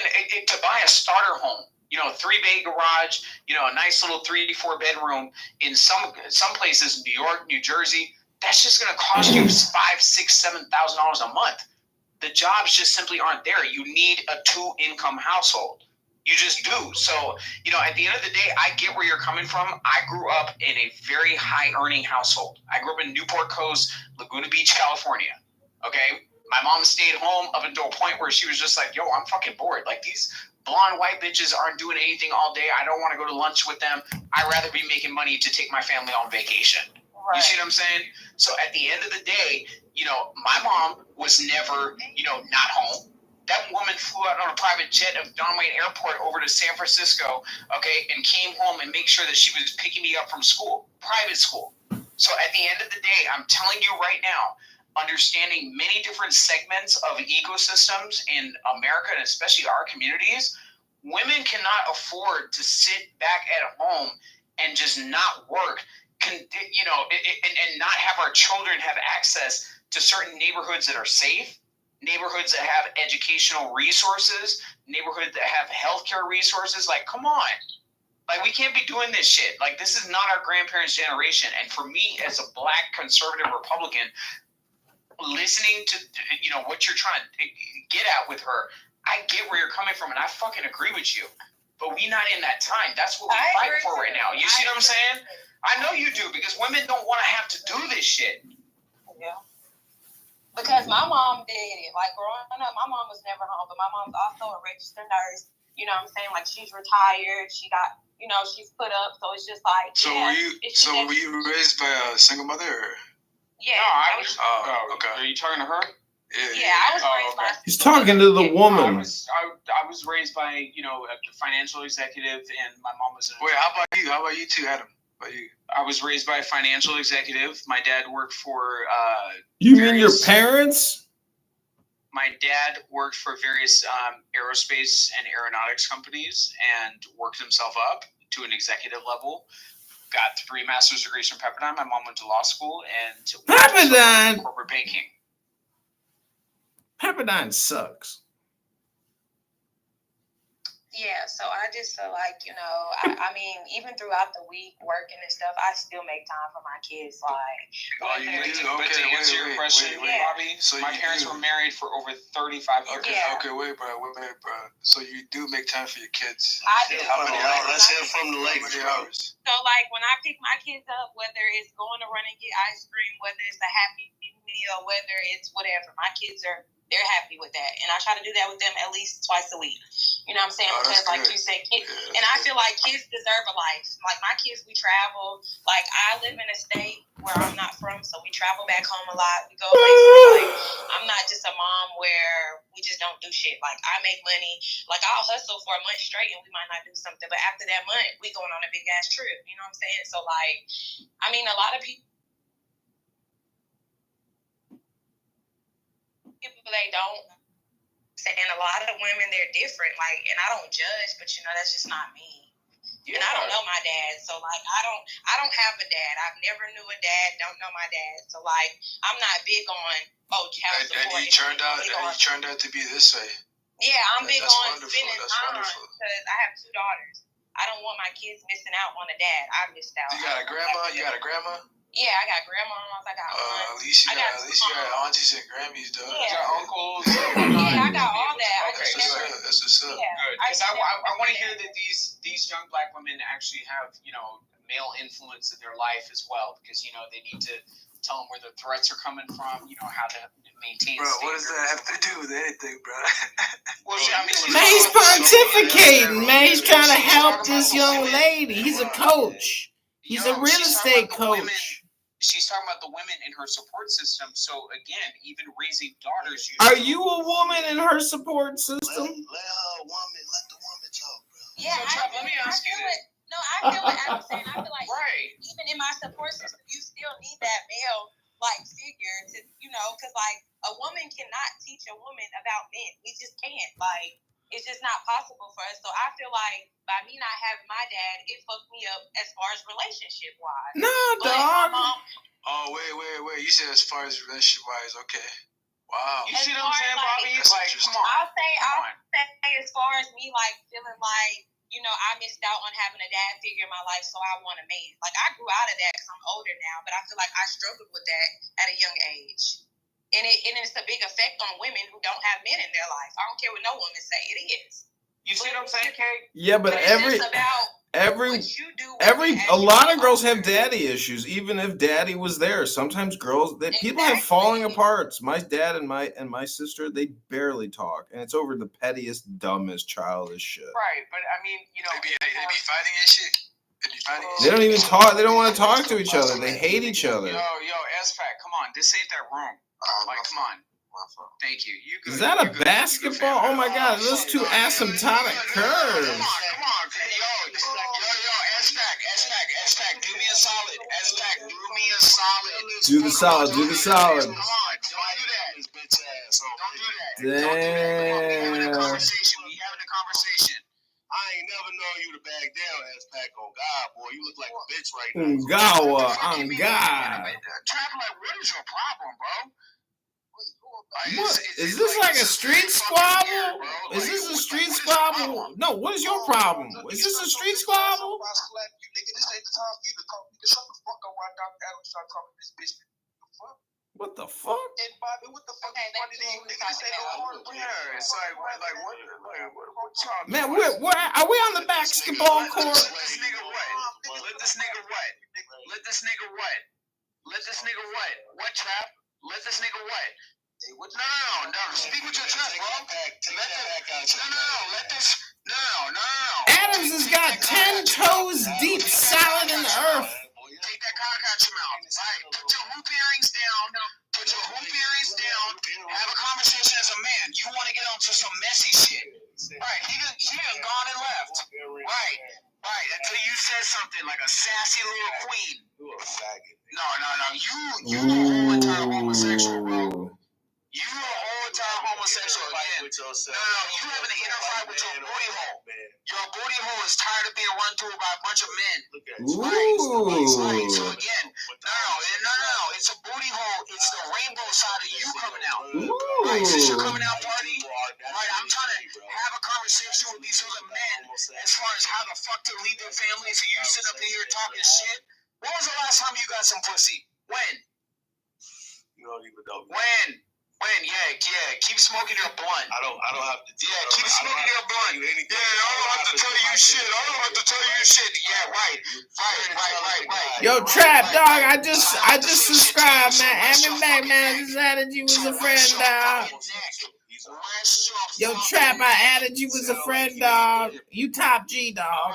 to buy a starter home, you know, 3-bay garage, you know, a nice little 3-4 bedroom in some places, New York, New Jersey, that's just gonna cost you $5,000, $6,000, $7,000 a month. The jobs just simply aren't there. You need a 2-income household. You just do. So, you know, at the end of the day, I get where you're coming from. I grew up in a very high-earning household. I grew up in Newport Coast, Laguna Beach, California. Okay? My mom stayed home up until a point where she was just like, yo, I'm fucking bored. Like, these blonde white bitches aren't doing anything all day. I don't want to go to lunch with them. I'd rather be making money to take my family on vacation. Right. You see what I'm saying? So at the end of the day, you know, my mom was never, you know, not home. That woman flew out on a private jet of Don Wayne Airport over to San Francisco, okay, and came home and made sure that she was picking me up from school, private school. So at the end of the day, I'm telling you right now, understanding many different segments of ecosystems in America, and especially our communities, women cannot afford to sit back at home and just not work, you know, and not have our children have access to certain neighborhoods that are safe, neighborhoods that have educational resources, neighborhoods that have healthcare resources. Like, come on. Like, we can't be doing this shit. Like, this is not our grandparents' generation. And for me, as a black conservative Republican, listening to, you know, what you're trying to get at with her, I get where you're coming from, and I fucking agree with you. But we not in that time. That's what we fight for right now. You see what I'm saying? I know you do, because women don't want to have to do this shit. Yeah. Because my mom did it. Like, growing up, my mom was never home, but my mom's also a registered nurse. You know what I'm saying? Like, she's retired. She got, you know, she's put up. So it's just like, So were you raised by a single mother? Or? Yeah. No, I was. Okay. Are you talking to her? Yeah, I was raised by. He's talking to the woman. I was raised by, you know, a financial executive, and my mom was. Wait, how about you? How about you too, Adam? I was raised by a financial executive. My dad worked for. You mean your parents? My dad worked for various aerospace and aeronautics companies and worked himself up to an executive level. Got 3 master's degrees from Pepperdine. My mom went to law school and Pepperdine corporate banking. Pepperdine sucks. Yeah, so I just feel like, you know, I mean, even throughout the week working and stuff, I still make time for my kids. Like, But to answer your question, Bobby, family. So my parents were married for over 35 years. Okay, wait, bro. So you do make time for your kids? I do. How many hours? Let's hear from the ladies. How many hours? So, like, when I pick my kids up, whether it's going to run and get ice cream, whether it's a Happy Meal, whether it's whatever, my kids they're happy with that. And I try to do that with them at least twice a week. You know what I'm saying? Because, like you said, kids, and I feel like kids deserve a life. Like, my kids, we travel. Like, I live in a state where I'm not from, so we travel back home a lot. We go places. Like, I'm not just a mom where we just don't do shit. Like, I make money. Like, I'll hustle for a month straight and we might not do something. But after that month, we going on a big-ass trip. You know what I'm saying? So, like, I mean, a lot of people, they don't. And a lot of women, they're different. Like, and I don't judge, but you know, that's just not me. Yeah. And I don't know my dad, so like, I don't have a dad. I've never knew a dad. Don't know my dad, so like, I'm not big on child support. And you turned out to be this way. Yeah, I'm big on spending time wonderful. because I have 2 daughters. I don't want my kids missing out on a dad. I missed out. You got a grandma? Yeah, I got grandmas. I got at least you got aunties and Grammys, though. Yeah. You got uncles. Yeah, I got all that. That's what's up. Yeah, Good, because I want to hear that these young black women actually have, you know, male influence in their life as well, because, you know, they need to tell them where the threats are coming from, you know, how to maintain. Bro, what does that have to do with anything, bro? Well, I mean, Man, he's pontificating, man. He's trying to help this young lady. He's a coach. He's a real estate coach. She's talking about the women in her support system. So again, even raising daughters. Are you a woman in her support system? Let the woman talk, bro. Yeah, let me ask you this. No, I feel like I'm saying. I feel like even in my support system, you still need that male like figure to, you know, because like a woman cannot teach a woman about men. We just can't. Like, it's just not possible for us. So I feel like by me not having my dad, it fucked me up as far as relationship wise. No, dog. Oh, wait. You said as far as relationship wise, okay. Wow. You see what I'm saying, Bobby? Like, come on. I'll say as far as me like feeling like, you know, I missed out on having a dad figure in my life, so I want a man. Like, I grew out of that because I'm older now, but I feel like I struggled with that at a young age. And it's a big effect on women who don't have men in their life. I don't care what no woman say. It is. You see what I'm saying, Kay? Yeah, but a lot of girls have daddy issues, even if daddy was there. Sometimes people have falling aparts. My dad and my sister, they barely talk, and it's over the pettiest, dumbest, childish shit. Right, but I mean, you know, they be fighting and shit. They don't even talk. They don't want to talk to each other. They hate each other. Yo, S-Pac, come on. This ain't that room. Like, come on. Thank you. Is that a basketball? Oh my God, those 2 asymptotic curves. Come on. Yo, S-Pac, do me a solid. S-Pac, do me a solid. Do the solid. Come on, don't do that. Don't do that. Damn. We having a conversation. I ain't never known you to back down, S-Pac, on God, boy. You look like a bitch right now. Ungawa, on God. Trap, like, what is your problem, bro? What? Is this like a street squabble? Is this a street squabble? No, what is your problem? Is this a street squabble? What the fuck? And Bobby, what the fuck is funny to you? Niggas say no hard. Yeah, it's like what y'all Man, where are we on the basketball court? Let this nigga what? Let this nigga what? What, Trap? Let this nigga what? No. Speak with your chest, bro. No. Adams has got 10 toes deep, solid in the earth. Take that cock out your mouth. Right. Put your hoop earrings down. Have a conversation as a man. You want to get onto some messy shit. Right. He done gone and left. Right. Until you said something like a sassy little queen. No. You the whole entire homosexual, bro. You a whole entire homosexual again. No. You having an inner fight with your booty hole. Your booty hole is tired of being run through by a bunch of men. Right. So again, no. It's a booty hole. It's the rainbow side of you coming out. Right. Since you're coming out party, right, I'm trying to have a conversation with these other men as far as how the fuck to lead their families, and you sit up in here talking shit. When was the last time you got some pussy? When? You don't even know. When? Wayne, keep smoking your blunt. I don't have to. Keep smoking your blunt. I don't have to tell you shit. Yeah, right. Yo, Trap Dog, I just subscribed, man. Add me back, man. I just added you as a friend, dog. Yo, Trap, I added you as a friend, dog. You top G, dog.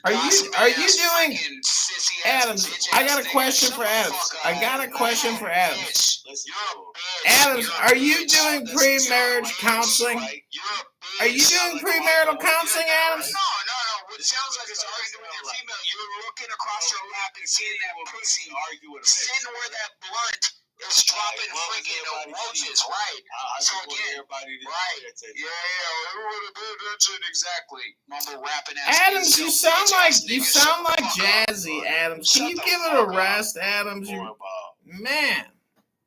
Are you doing Adams? I got a question for Adams. Adams, are you doing pre-marriage counseling? Are you doing premarital counseling, Adams? No. It sounds like it's arguing with your female. You're looking across your lap and seeing that pussy sitting where that blunt is dropping freaking roaches, right? So again, right? Yeah, everyone pay attention exactly. Mumble rapping ass. Adams, you sound like Jazzy, Adams. Can you give it a rest, Adams? Man,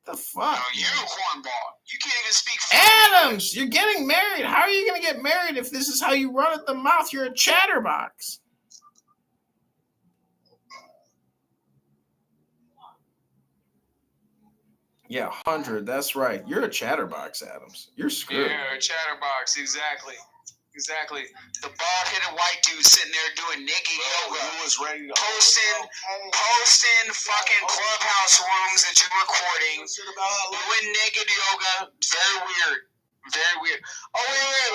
the fuck? No, you're a cornball. You can't even speak. Adams, you're getting married. How are you going to get married if this is how you run at the mouth? You're a chatterbox. Yeah, 100. That's right. You're a chatterbox, Adams. You're screwed. Yeah, a chatterbox. Exactly. The bald-headed white dude sitting there doing naked yoga, posting fucking clubhouse rooms that you're recording, doing naked yoga. Very weird. Oh wait.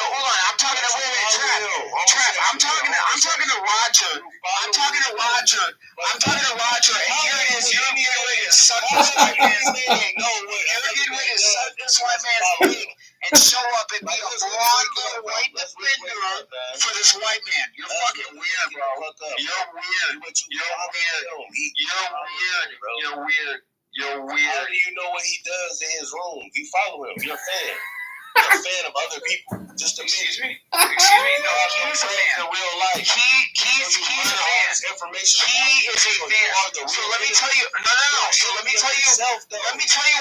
Hold on. I'm talking to Trap. I'm talking to Roger. And here it is. You're getting ready to suck this white man's dick. You're getting ready to suck this white man's dick and show up and be a blonde little white defender for this white man. You're fucking weird, bro. You're weird. How do you know what he does in his room? You follow him. You're a fan. You're a fan of other people. Just a Excuse me. No, he's a fan. In real life. He's a fan. He is a fan. So let me tell you. No. So let me tell you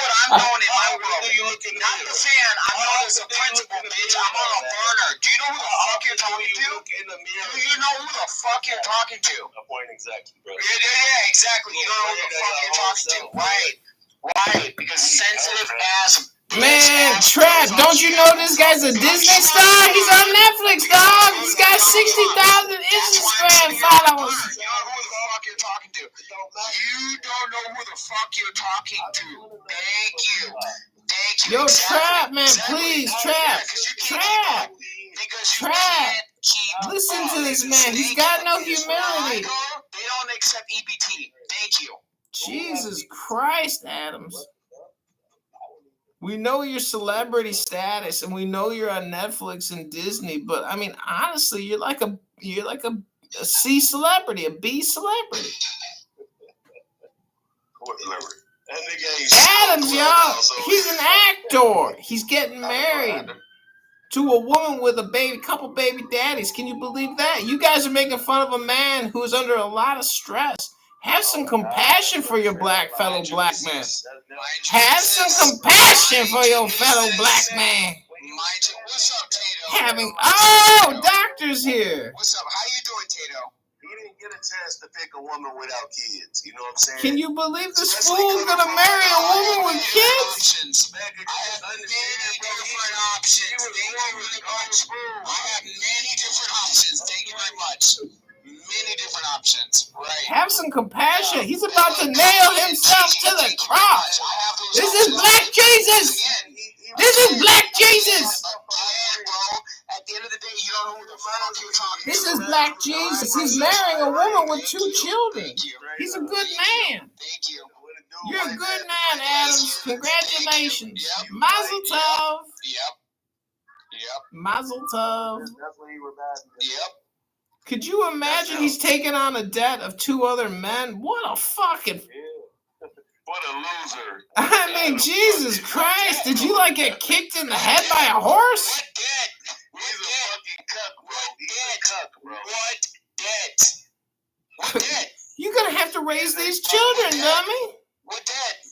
what I'm doing in my world. Not the fan. I'm known as a principal, bitch. I'm on a burner. Do you know who the fuck you're talking to? Do you know who the fuck you're talking to? A point exactly, bro. Yeah, exactly. You don't know who the fuck you're talking to. Right. Because sensitive ass. Man, Trap, don't you know this guy's a Disney star? He's on Netflix, dog. This guy's 60,000 Instagram followers. You know who the fuck you're talking to. You don't know who the fuck you're talking to. Thank you. Yo, Trap, man, please, Trap. Listen to this man. He's got no humility. They don't accept EBT. Thank you. Jesus Christ, Adams. We know your celebrity status, and we know you're on Netflix and Disney. But I mean, honestly, you're like a C celebrity, a B celebrity. What celebrity? Adams, y'all. He's an actor. He's getting married to a woman with a couple baby daddies. Can you believe that? You guys are making fun of a man who's under a lot of stress. Have some compassion for your fellow black man. Have some compassion for your fellow black man. Doctor's here. What's up? How you doing, Tato? He didn't get a chance to pick a woman without kids. You know what I'm saying? Can you believe this fool's gonna marry a woman with kids? I have many different options. I have many different options. Thank you very much. Many different options. Right. Have some compassion. He's about to nail himself to the cross. This is Black Jesus. At the end of the day, you don't know who the fuck you're talking to. This is Black Jesus. He's marrying a woman with 2 children. He's a good man. Thank you. You're a good man, Adams. Congratulations. Mazel tov. Yep. Mazel tov. Yep. Could you imagine he's taking on a debt of 2 other men? What a fucking... What a loser. I mean, Jesus Christ. Did you, get kicked in the head by a horse? He's a fucking cuck, bro. He's a cuck, bro. What debt? You're going to have to raise these children, dummy. What debt?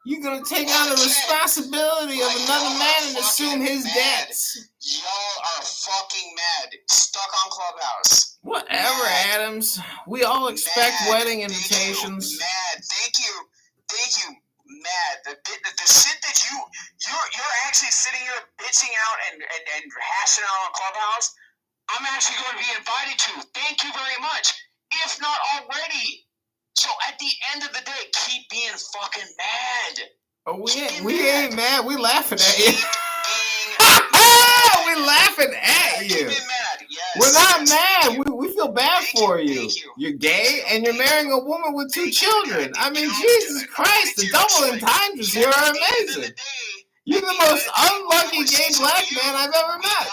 You're gonna take on the responsibility of another man and assume his debts. Y'all are fucking mad. Stuck on Clubhouse. Whatever, Adams. We all expect wedding invitations. Mad. Thank you. Mad. The shit that you're actually sitting here bitching out and hashing out on Clubhouse, I'm actually going to be invited to. Thank you very much. If not already. So at the end of the day, keep being fucking mad. Oh, we ain't mad. We laughing at you. We laughing at you. Yes. We're not mad. We feel bad for you. You're gay and you're marrying a woman with 2 children. I mean, Jesus Christ, the double entendres here are amazing. You're the most unlucky gay black man I've ever met.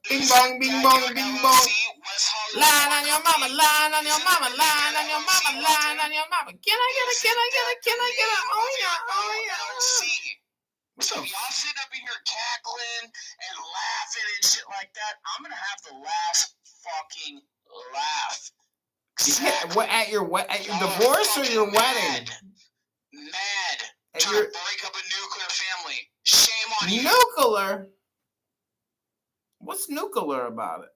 Bing bong, bing bong, bing bong. Line on your mama, line on your mama, line on your mama, line on your mama. Can I get a? Oh yeah. So y'all sitting up in here cackling and laughing and shit like that. I'm gonna have to fucking laugh. At your divorce or your wedding? Mad. Trying to break up a nuclear family. Shame on you. Nuclear? What's nuclear about it?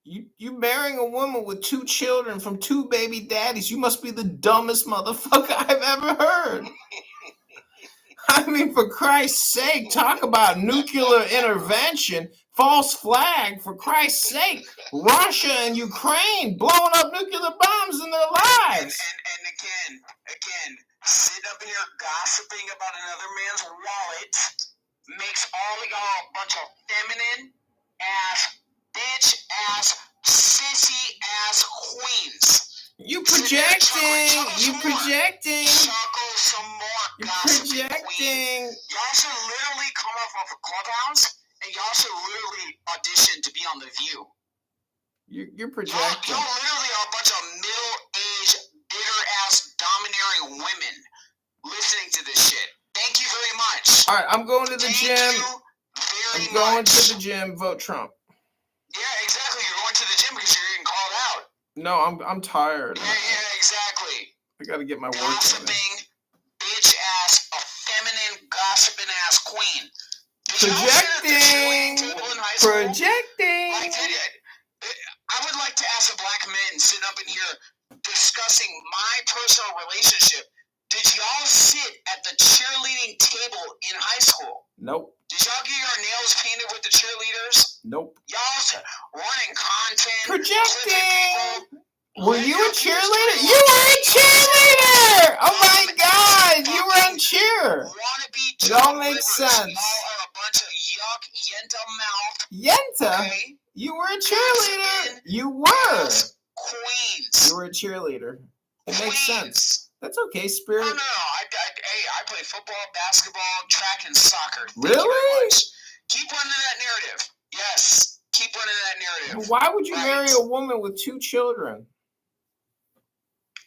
You marrying a woman with 2 children from 2 baby daddies. You must be the dumbest motherfucker I've ever heard. I mean, for Christ's sake, talk about nuclear intervention, false flag, for Christ's sake. Russia and Ukraine blowing up nuclear bombs in their lives. And again, sitting up here gossiping about another man's wallet makes all of y'all a bunch of feminine ass, bitch ass, sissy ass queens. You projecting. Chuckle some more. You're projecting. Y'all should literally come off of a Clubhouse and y'all should literally audition to be on The View. You're projecting. Y'all literally are a bunch of middle-aged, bitter-ass, domineering women listening to this shit. Thank you very much. All right, I'm going to the gym. I'm going to the gym. Vote Trump. Yeah, exactly. You're going to the gym because you're getting called out. No, I'm tired. Yeah, exactly. I got to get my work done. Gossiping, bitch ass, a feminine gossiping ass queen. Projecting. Like, I would like to ask a black man sitting up in here discussing my personal relationship. Did y'all sit at the cheerleading table in high school? Nope. Did y'all get your nails painted with the cheerleaders? Nope. Y'all running content. Projecting. Were you a cheerleader? You were a cheerleader! Oh my God! You were on cheer. It all makes sense. Y'all are a bunch of yuck, yenta mouth. Yenta? Okay? You were a cheerleader. You were. Queens. You were a cheerleader. It makes sense. That's okay, Spirit. No. I play football, basketball, track, and soccer. Really? Keep running that narrative. Yes. Keep running that narrative. But why would you marry a woman with 2 children?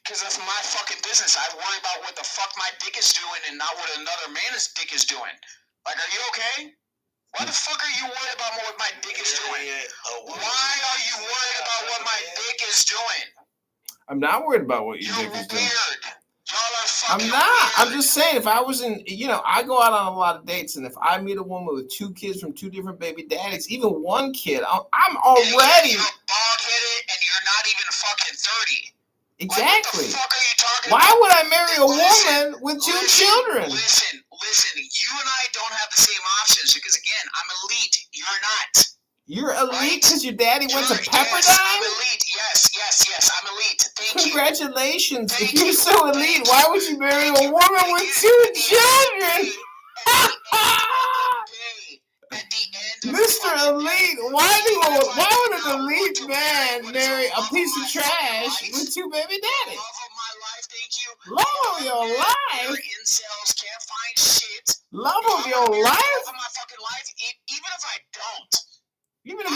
Because that's my fucking business. I worry about what the fuck my dick is doing and not what another man's dick is doing. Like, are you okay? Why the fuck are you worried about what my dick is doing? Why are you worried about what my dick is doing? I'm not worried about what your dick is doing. Y'all are fucking I'm not. weird. I'm just saying, if I was in, I go out on a lot of dates, and if I meet a woman with 2 kids from 2 different baby daddies, even 1 kid, I'm already. You're bald-headed and you're not even fucking 30. Exactly. What the fuck are you talking Why about? would I marry a woman with 2 children? Listen. You and I don't have the same options because, again, I'm elite. You're not. You're elite because your daddy went to Pepperdine? Yes, I'm elite. Yes, I'm elite. Thank you. Congratulations. If you're so elite, why would you marry a woman with 2 children? Mr. Elite, why would an elite man marry a piece of trash with 2 baby daddies? Love of your life. Incels can't find shit. Love of your life? Love of my fucking life. Even if I don't. Even if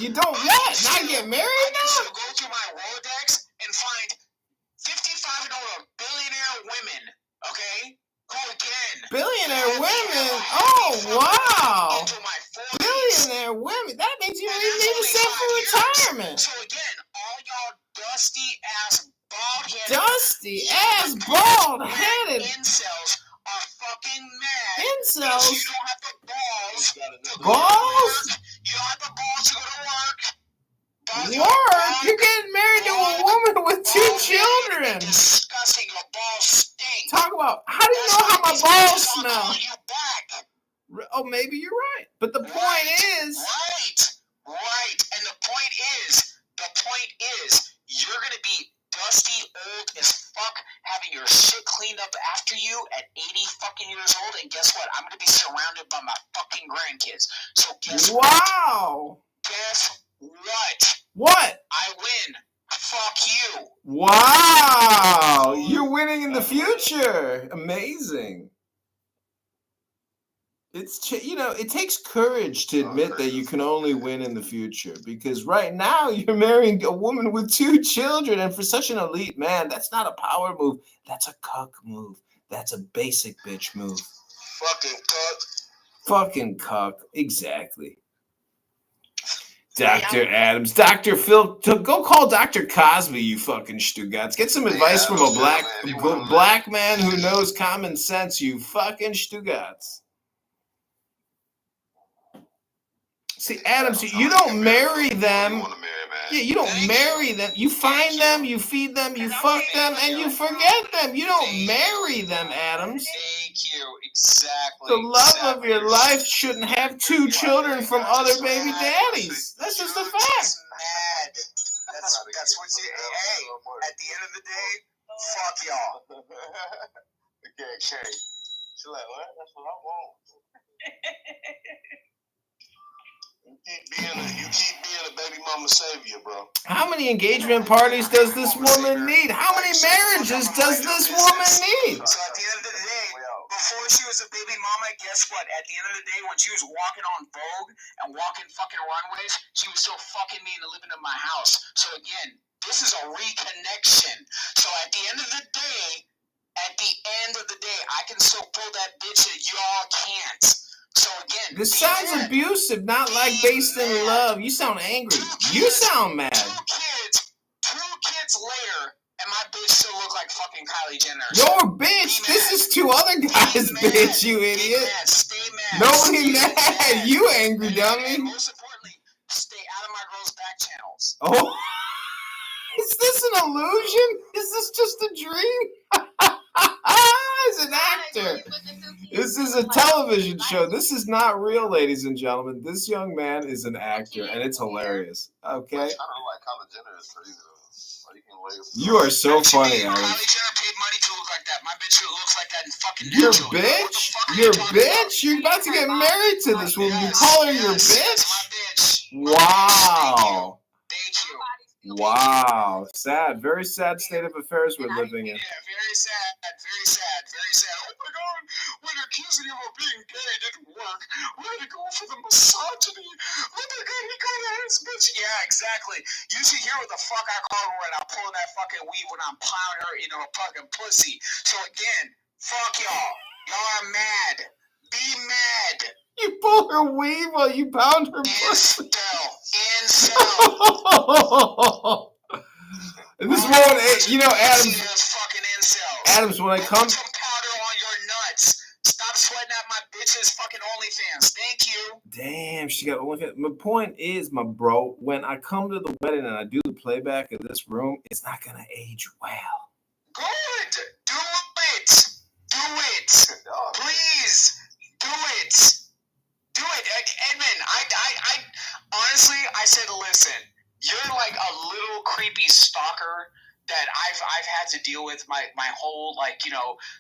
you don't what? Not get married now? I go through my Rolodex and find 55 billionaire women, okay? Who again? Billionaire women? Oh, wow. Billionaire women? That means you don't even need to set for retirement. So again, all y'all dusty ass bald-headed, incels are fucking mad. Incels? You don't have the balls to go to Balls? work. You don't have the balls to go to work. Work? You're getting married to a woman with 2 children. Disgusting. Your balls stink. Talk about, how do you know how my balls smell? Oh, maybe you're right. But the point is... Right. And the point is, you're going to be dusty, old as fuck, having your shit cleaned up after you at 80 fucking years old. And guess what? I'm going to be surrounded by my fucking grandkids. So guess what? Wow. Guess what? What? I win. Fuck you. Wow. You're winning in the future. Amazing. It's, it takes courage to admit that you can only win in the future, because right now you're marrying a woman with 2 children, and for such an elite man, that's not a power move. That's a cuck move. That's a basic bitch move. Fucking cuck. Exactly. Dr. Adams. Dr. Phil, go call Dr. Cosby, you fucking Stugats. Get some advice from a black man who knows common sense, you fucking Stugats. See, Adams, you don't marry them. Yeah, you don't marry them. You find them, you feed them, you fuck them, and you forget them. You don't marry them, Adams. Thank you. Exactly. The love of your life shouldn't have 2 children from other baby daddies. That's just a fact. That's what you. Hey, at the end of the day, fuck y'all. Okay. She's like, what? That's what I want. You keep being a baby mama savior, bro. How many engagement parties does this woman need? How many marriages does this woman need? So at the end of the day, before she was a baby mama, guess what? At the end of the day, when she was walking on Vogue and walking fucking runways, she was still fucking me and living in my house. So again, this is a reconnection. So at the end of the day, I can still pull that bitch that y'all can't. So again, this sounds abusive, not like based in love. You sound angry. You sound mad. 2 kids later, and my bitch still look like fucking Kylie Jenner. Your bitch. This is 2 other guys' bitch, you idiot. Stay mad. Nobody mad. You angry dummy. And most importantly, stay out of my girl's back channels. Oh, is this an illusion? Is this just a dream? He's an actor. This is a television show. This is not real, ladies and gentlemen. This young man is an actor, and it's hilarious. Okay? I don't know why Kylie Jenner is crazy though. You are so funny, Alex. Kylie Jenner paid money to look like that. My bitch looks like that in fucking Your bitch? Your bitch? You're about to get married to this woman. You call her your bitch? Wow. Thank you. Wow. Sad. Very sad state of affairs we're living in. Yeah, very sad. Oh my god, when accusing him of being gay didn't work, we're gonna go for the misogyny. Oh my god, he got at his bitch. Yeah, exactly. You should hear what the fuck I call her when I'm pulling that fucking weave when I'm plowing her into a fucking pussy. So again, fuck y'all. Y'all are mad. Be mad. You pull her weave while you pound her pussy. Incel. And this woman, Adams, when I come... Some powder on your nuts. Stop sweating at my bitch's fucking OnlyFans. Thank you. Damn, she got OnlyFans. My point is, my bro, when I come to the wedding and I do the playback in this room, it's not going to age well. Good. Do it. Please. Do it. Edmund, I honestly, I said, listen, you're like a little creepy stalker that I've had to deal with my whole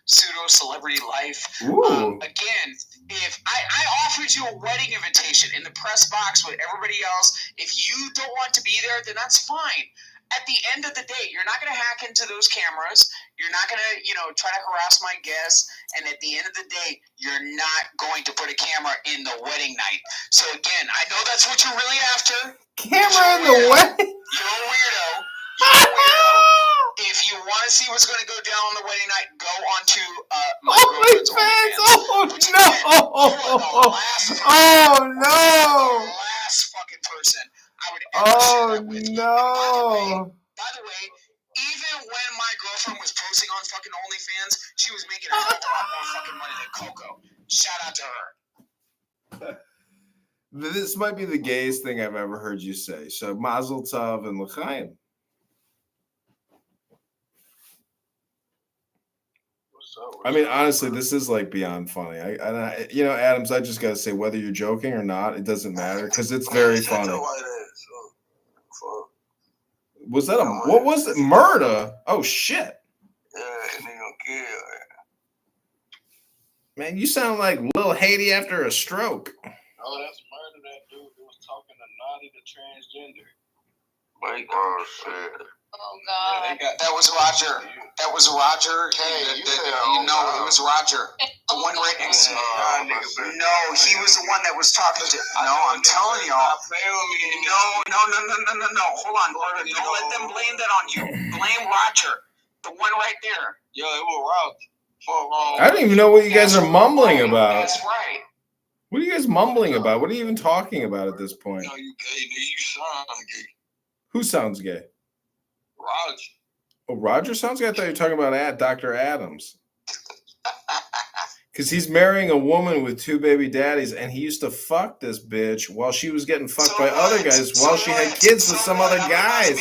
pseudo celebrity life. Again, if I offered you a wedding invitation in the press box with everybody else, if you don't want to be there, then that's fine. At the end of the day, you're not going to hack into those cameras. You're not going to, try to harass my guests. And at the end of the day, you're not going to put a camera in the wedding night. So again, I know that's what you're really after. Camera in the wedding? You're a weirdo. If you want to see what's going to go down on the wedding night, go onto my girlfriend's OnlyFans. Oh no! The last fucking person I would Oh no! By the way, even when my girlfriend was posting on fucking OnlyFans, she was making a hell of a lot more fucking money than Coco. Shout out to her. This might be the gayest thing I've ever heard you say. So Mazel Tov and L'chaim. I mean, honestly, this is like beyond funny. I you know, Adams, I just gotta say, whether you're joking or not, it doesn't matter because it's very funny. Was that what was it? Murder? Oh shit! Man, you sound like Lil Haiti after a stroke. Oh, that's murder. That dude that was talking to Naughty, the transgender. Oh shit. Oh god. Yeah, that was Roger. That was Roger. Hey, it was Roger. The one right next to me. No, he was the one that was talking to. No, I'm telling y'all. No. Hold on. Don't let them blame that on you. Blame Roger. The one right there. Yo, it was Roger. I don't even know what you guys are mumbling about. That's right. What are you guys mumbling about? What are you even talking about at this point? No, you gay. You sound gay. Who sounds gay? Roger. Oh, Roger sounds gay? I thought you were talking about Dr. Adams. Because he's marrying a woman with 2 baby daddies, and he used to fuck this bitch while she was getting fucked by other guys while she had kids with some other guys.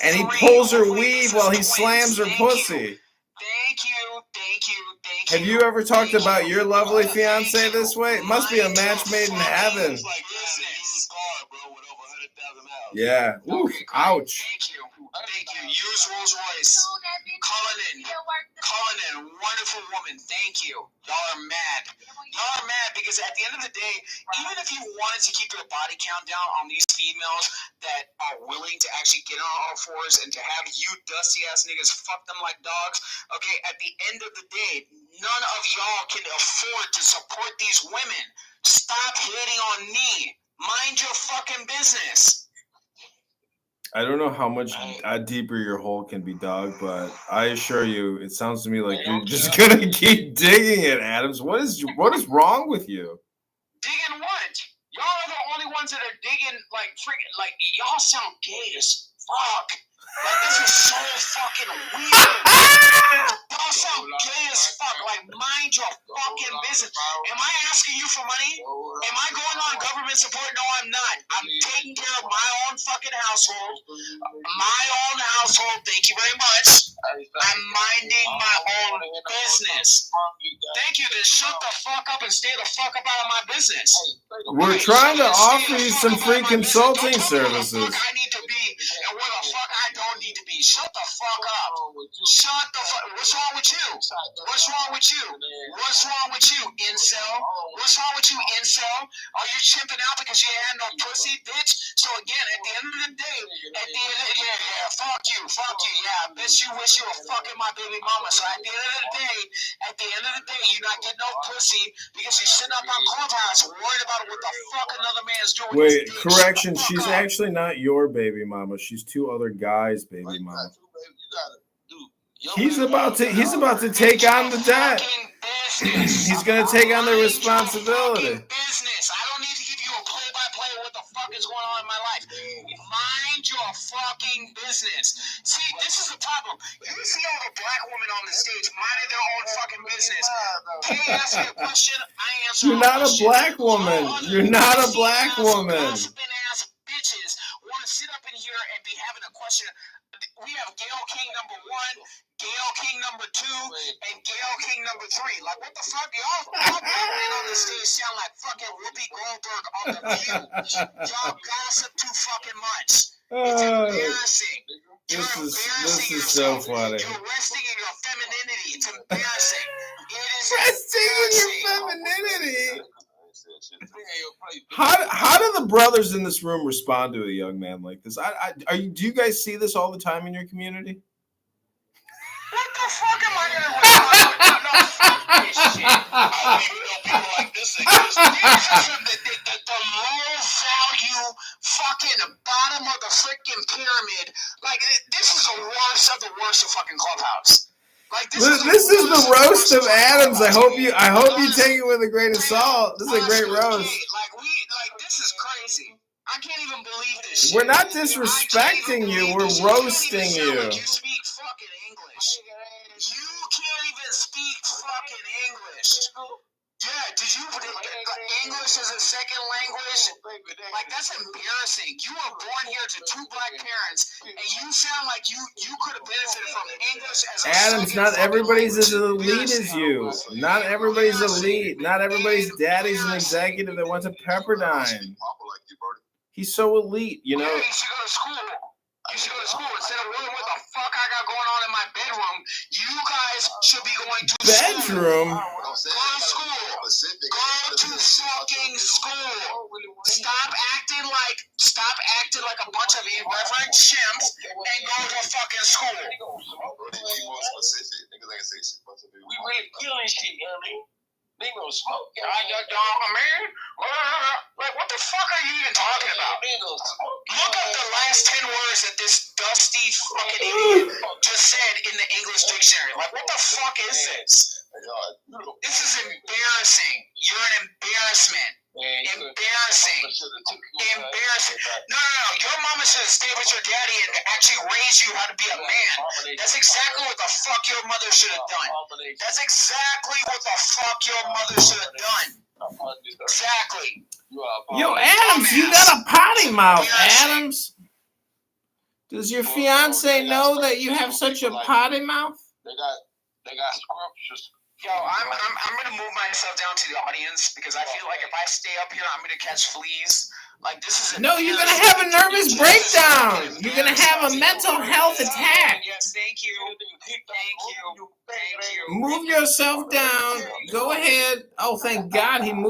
And he pulls her weave while he slams her pussy. Thank you. Have you ever talked about your lovely fiance this way? It must be a match made in heaven. Yeah. Oof. Ouch. Thank you. Use Rolls Royce. Cullinan, wonderful woman. Thank you. Y'all are mad. Y'all are mad because at the end of the day, even if you wanted to keep your body count down on these females that are willing to actually get on all fours and to have you dusty ass niggas fuck them like dogs, okay, at the end of the day, none of y'all can afford to support these women. Stop hating on me. Mind your fucking business. I don't know how much deeper your hole can be dug, but I assure you, it sounds to me like you're just gonna keep digging it, Adams. What is wrong with you? Digging what? Y'all are the only ones that are digging like freaking like y'all sound gay as fuck. Like this is so fucking weird. Y'all sound gay as fuck. Like mind your fucking business. Am I asking you for money? Am I going on government support? No, I'm not. I'm taking care of my own fucking household. My own household. Thank you very much. I'm minding my own business. Thank you. Then shut the fuck up and stay the fuck up out of my business. We're trying to offer you some free consulting services. I need to be and where the fuck I don't need to be. Shut the fuck up. Shut the fuck. What's wrong with you? What's wrong with you? What's wrong with you, incel? What's wrong with you, incel? Are you chimping out because you had no pussy, bitch? So again, at the end of the day, fuck you, yeah, bitch, you wish you were fucking my baby mama. So at the end of the day, you not getting no pussy because you're sitting up on Clubhouse worried about what the fuck another man's doing. Wait, correction. She's actually not your baby mama. She's 2 other guys' baby mama. He's about to take on the debt. He's gonna take on the responsibility. Business. I don't need to give you a play-by-play of what the fuck is going on in my life. Mind your fucking business. See, this is the problem. You see all the black women on the stage minding their own fucking business. They ask me a question, I answer. You're not a black woman. You're not a black woman. Ass bitches want to sit up in here and be having a question. We have Gail King number 1, Gail King number 2, and Gail King number 3. Like, what the fuck? Y'all black men on the stage sound like fucking Whoopi Goldberg on The View. Y'all gossip too fucking much. It's embarrassing. This is so funny. You're resting in your femininity. It's embarrassing. It is resting in your femininity. How do the brothers in this room respond to a young man like this? Do you guys see this all the time in your community? What the fuck am I gonna respond to? No, fuck this shit. I don't even know people like this exist. The low value fucking bottom of the freaking pyramid. Like, this is the worst of the worst of fucking Clubhouse. Like, this is the roast of Adams. I hope you take it with a grain of salt. This is a great roast. Like this is crazy. I can't even believe this shit. We're not disrespecting you. We're roasting you. You speak fucking English. You can't even speak fucking English. Yeah, did you English as a second language? Like, that's embarrassing. You were born here to two black parents, and you sound like you could have benefited from English as a Adams, not everybody's as elite as you. Not everybody's elite. Not everybody's daddy's an executive that went to Pepperdine. He's so elite, you know. Yeah, you should go to school. You should go to school instead of wondering what the fuck I got going on in my bedroom. You guys should be going to bedroom. Go to school. Go to fucking school. Stop acting like a bunch of irreverent chimps and go to fucking school. We really killing shit, you know what I mean? They gonna smoke. Man. Like, what the fuck are you even talking about? Look up the last 10 words that this dusty fucking idiot just said in the English dictionary. Like, what the fuck is this? This is embarrassing. You're an embarrassment. Embarrassing. No. Your mama should have stayed with your daddy and actually raised you how to be a man. That's exactly what the fuck your mother should have done. That's exactly what the fuck your mother should have done. Exactly. Yo, Adams, you got a potty mouth, Adams. Does your fiance know that you have such a potty mouth? They got scrumptious. Yo, I'm gonna move myself down to the audience because I feel like if I stay up here, I'm gonna catch fleas. Like, this is No, you're gonna have a nervous breakdown. You're gonna have a mental health attack. Yes, thank you. Thank you. Move yourself down. Go ahead. Oh, thank God he moved.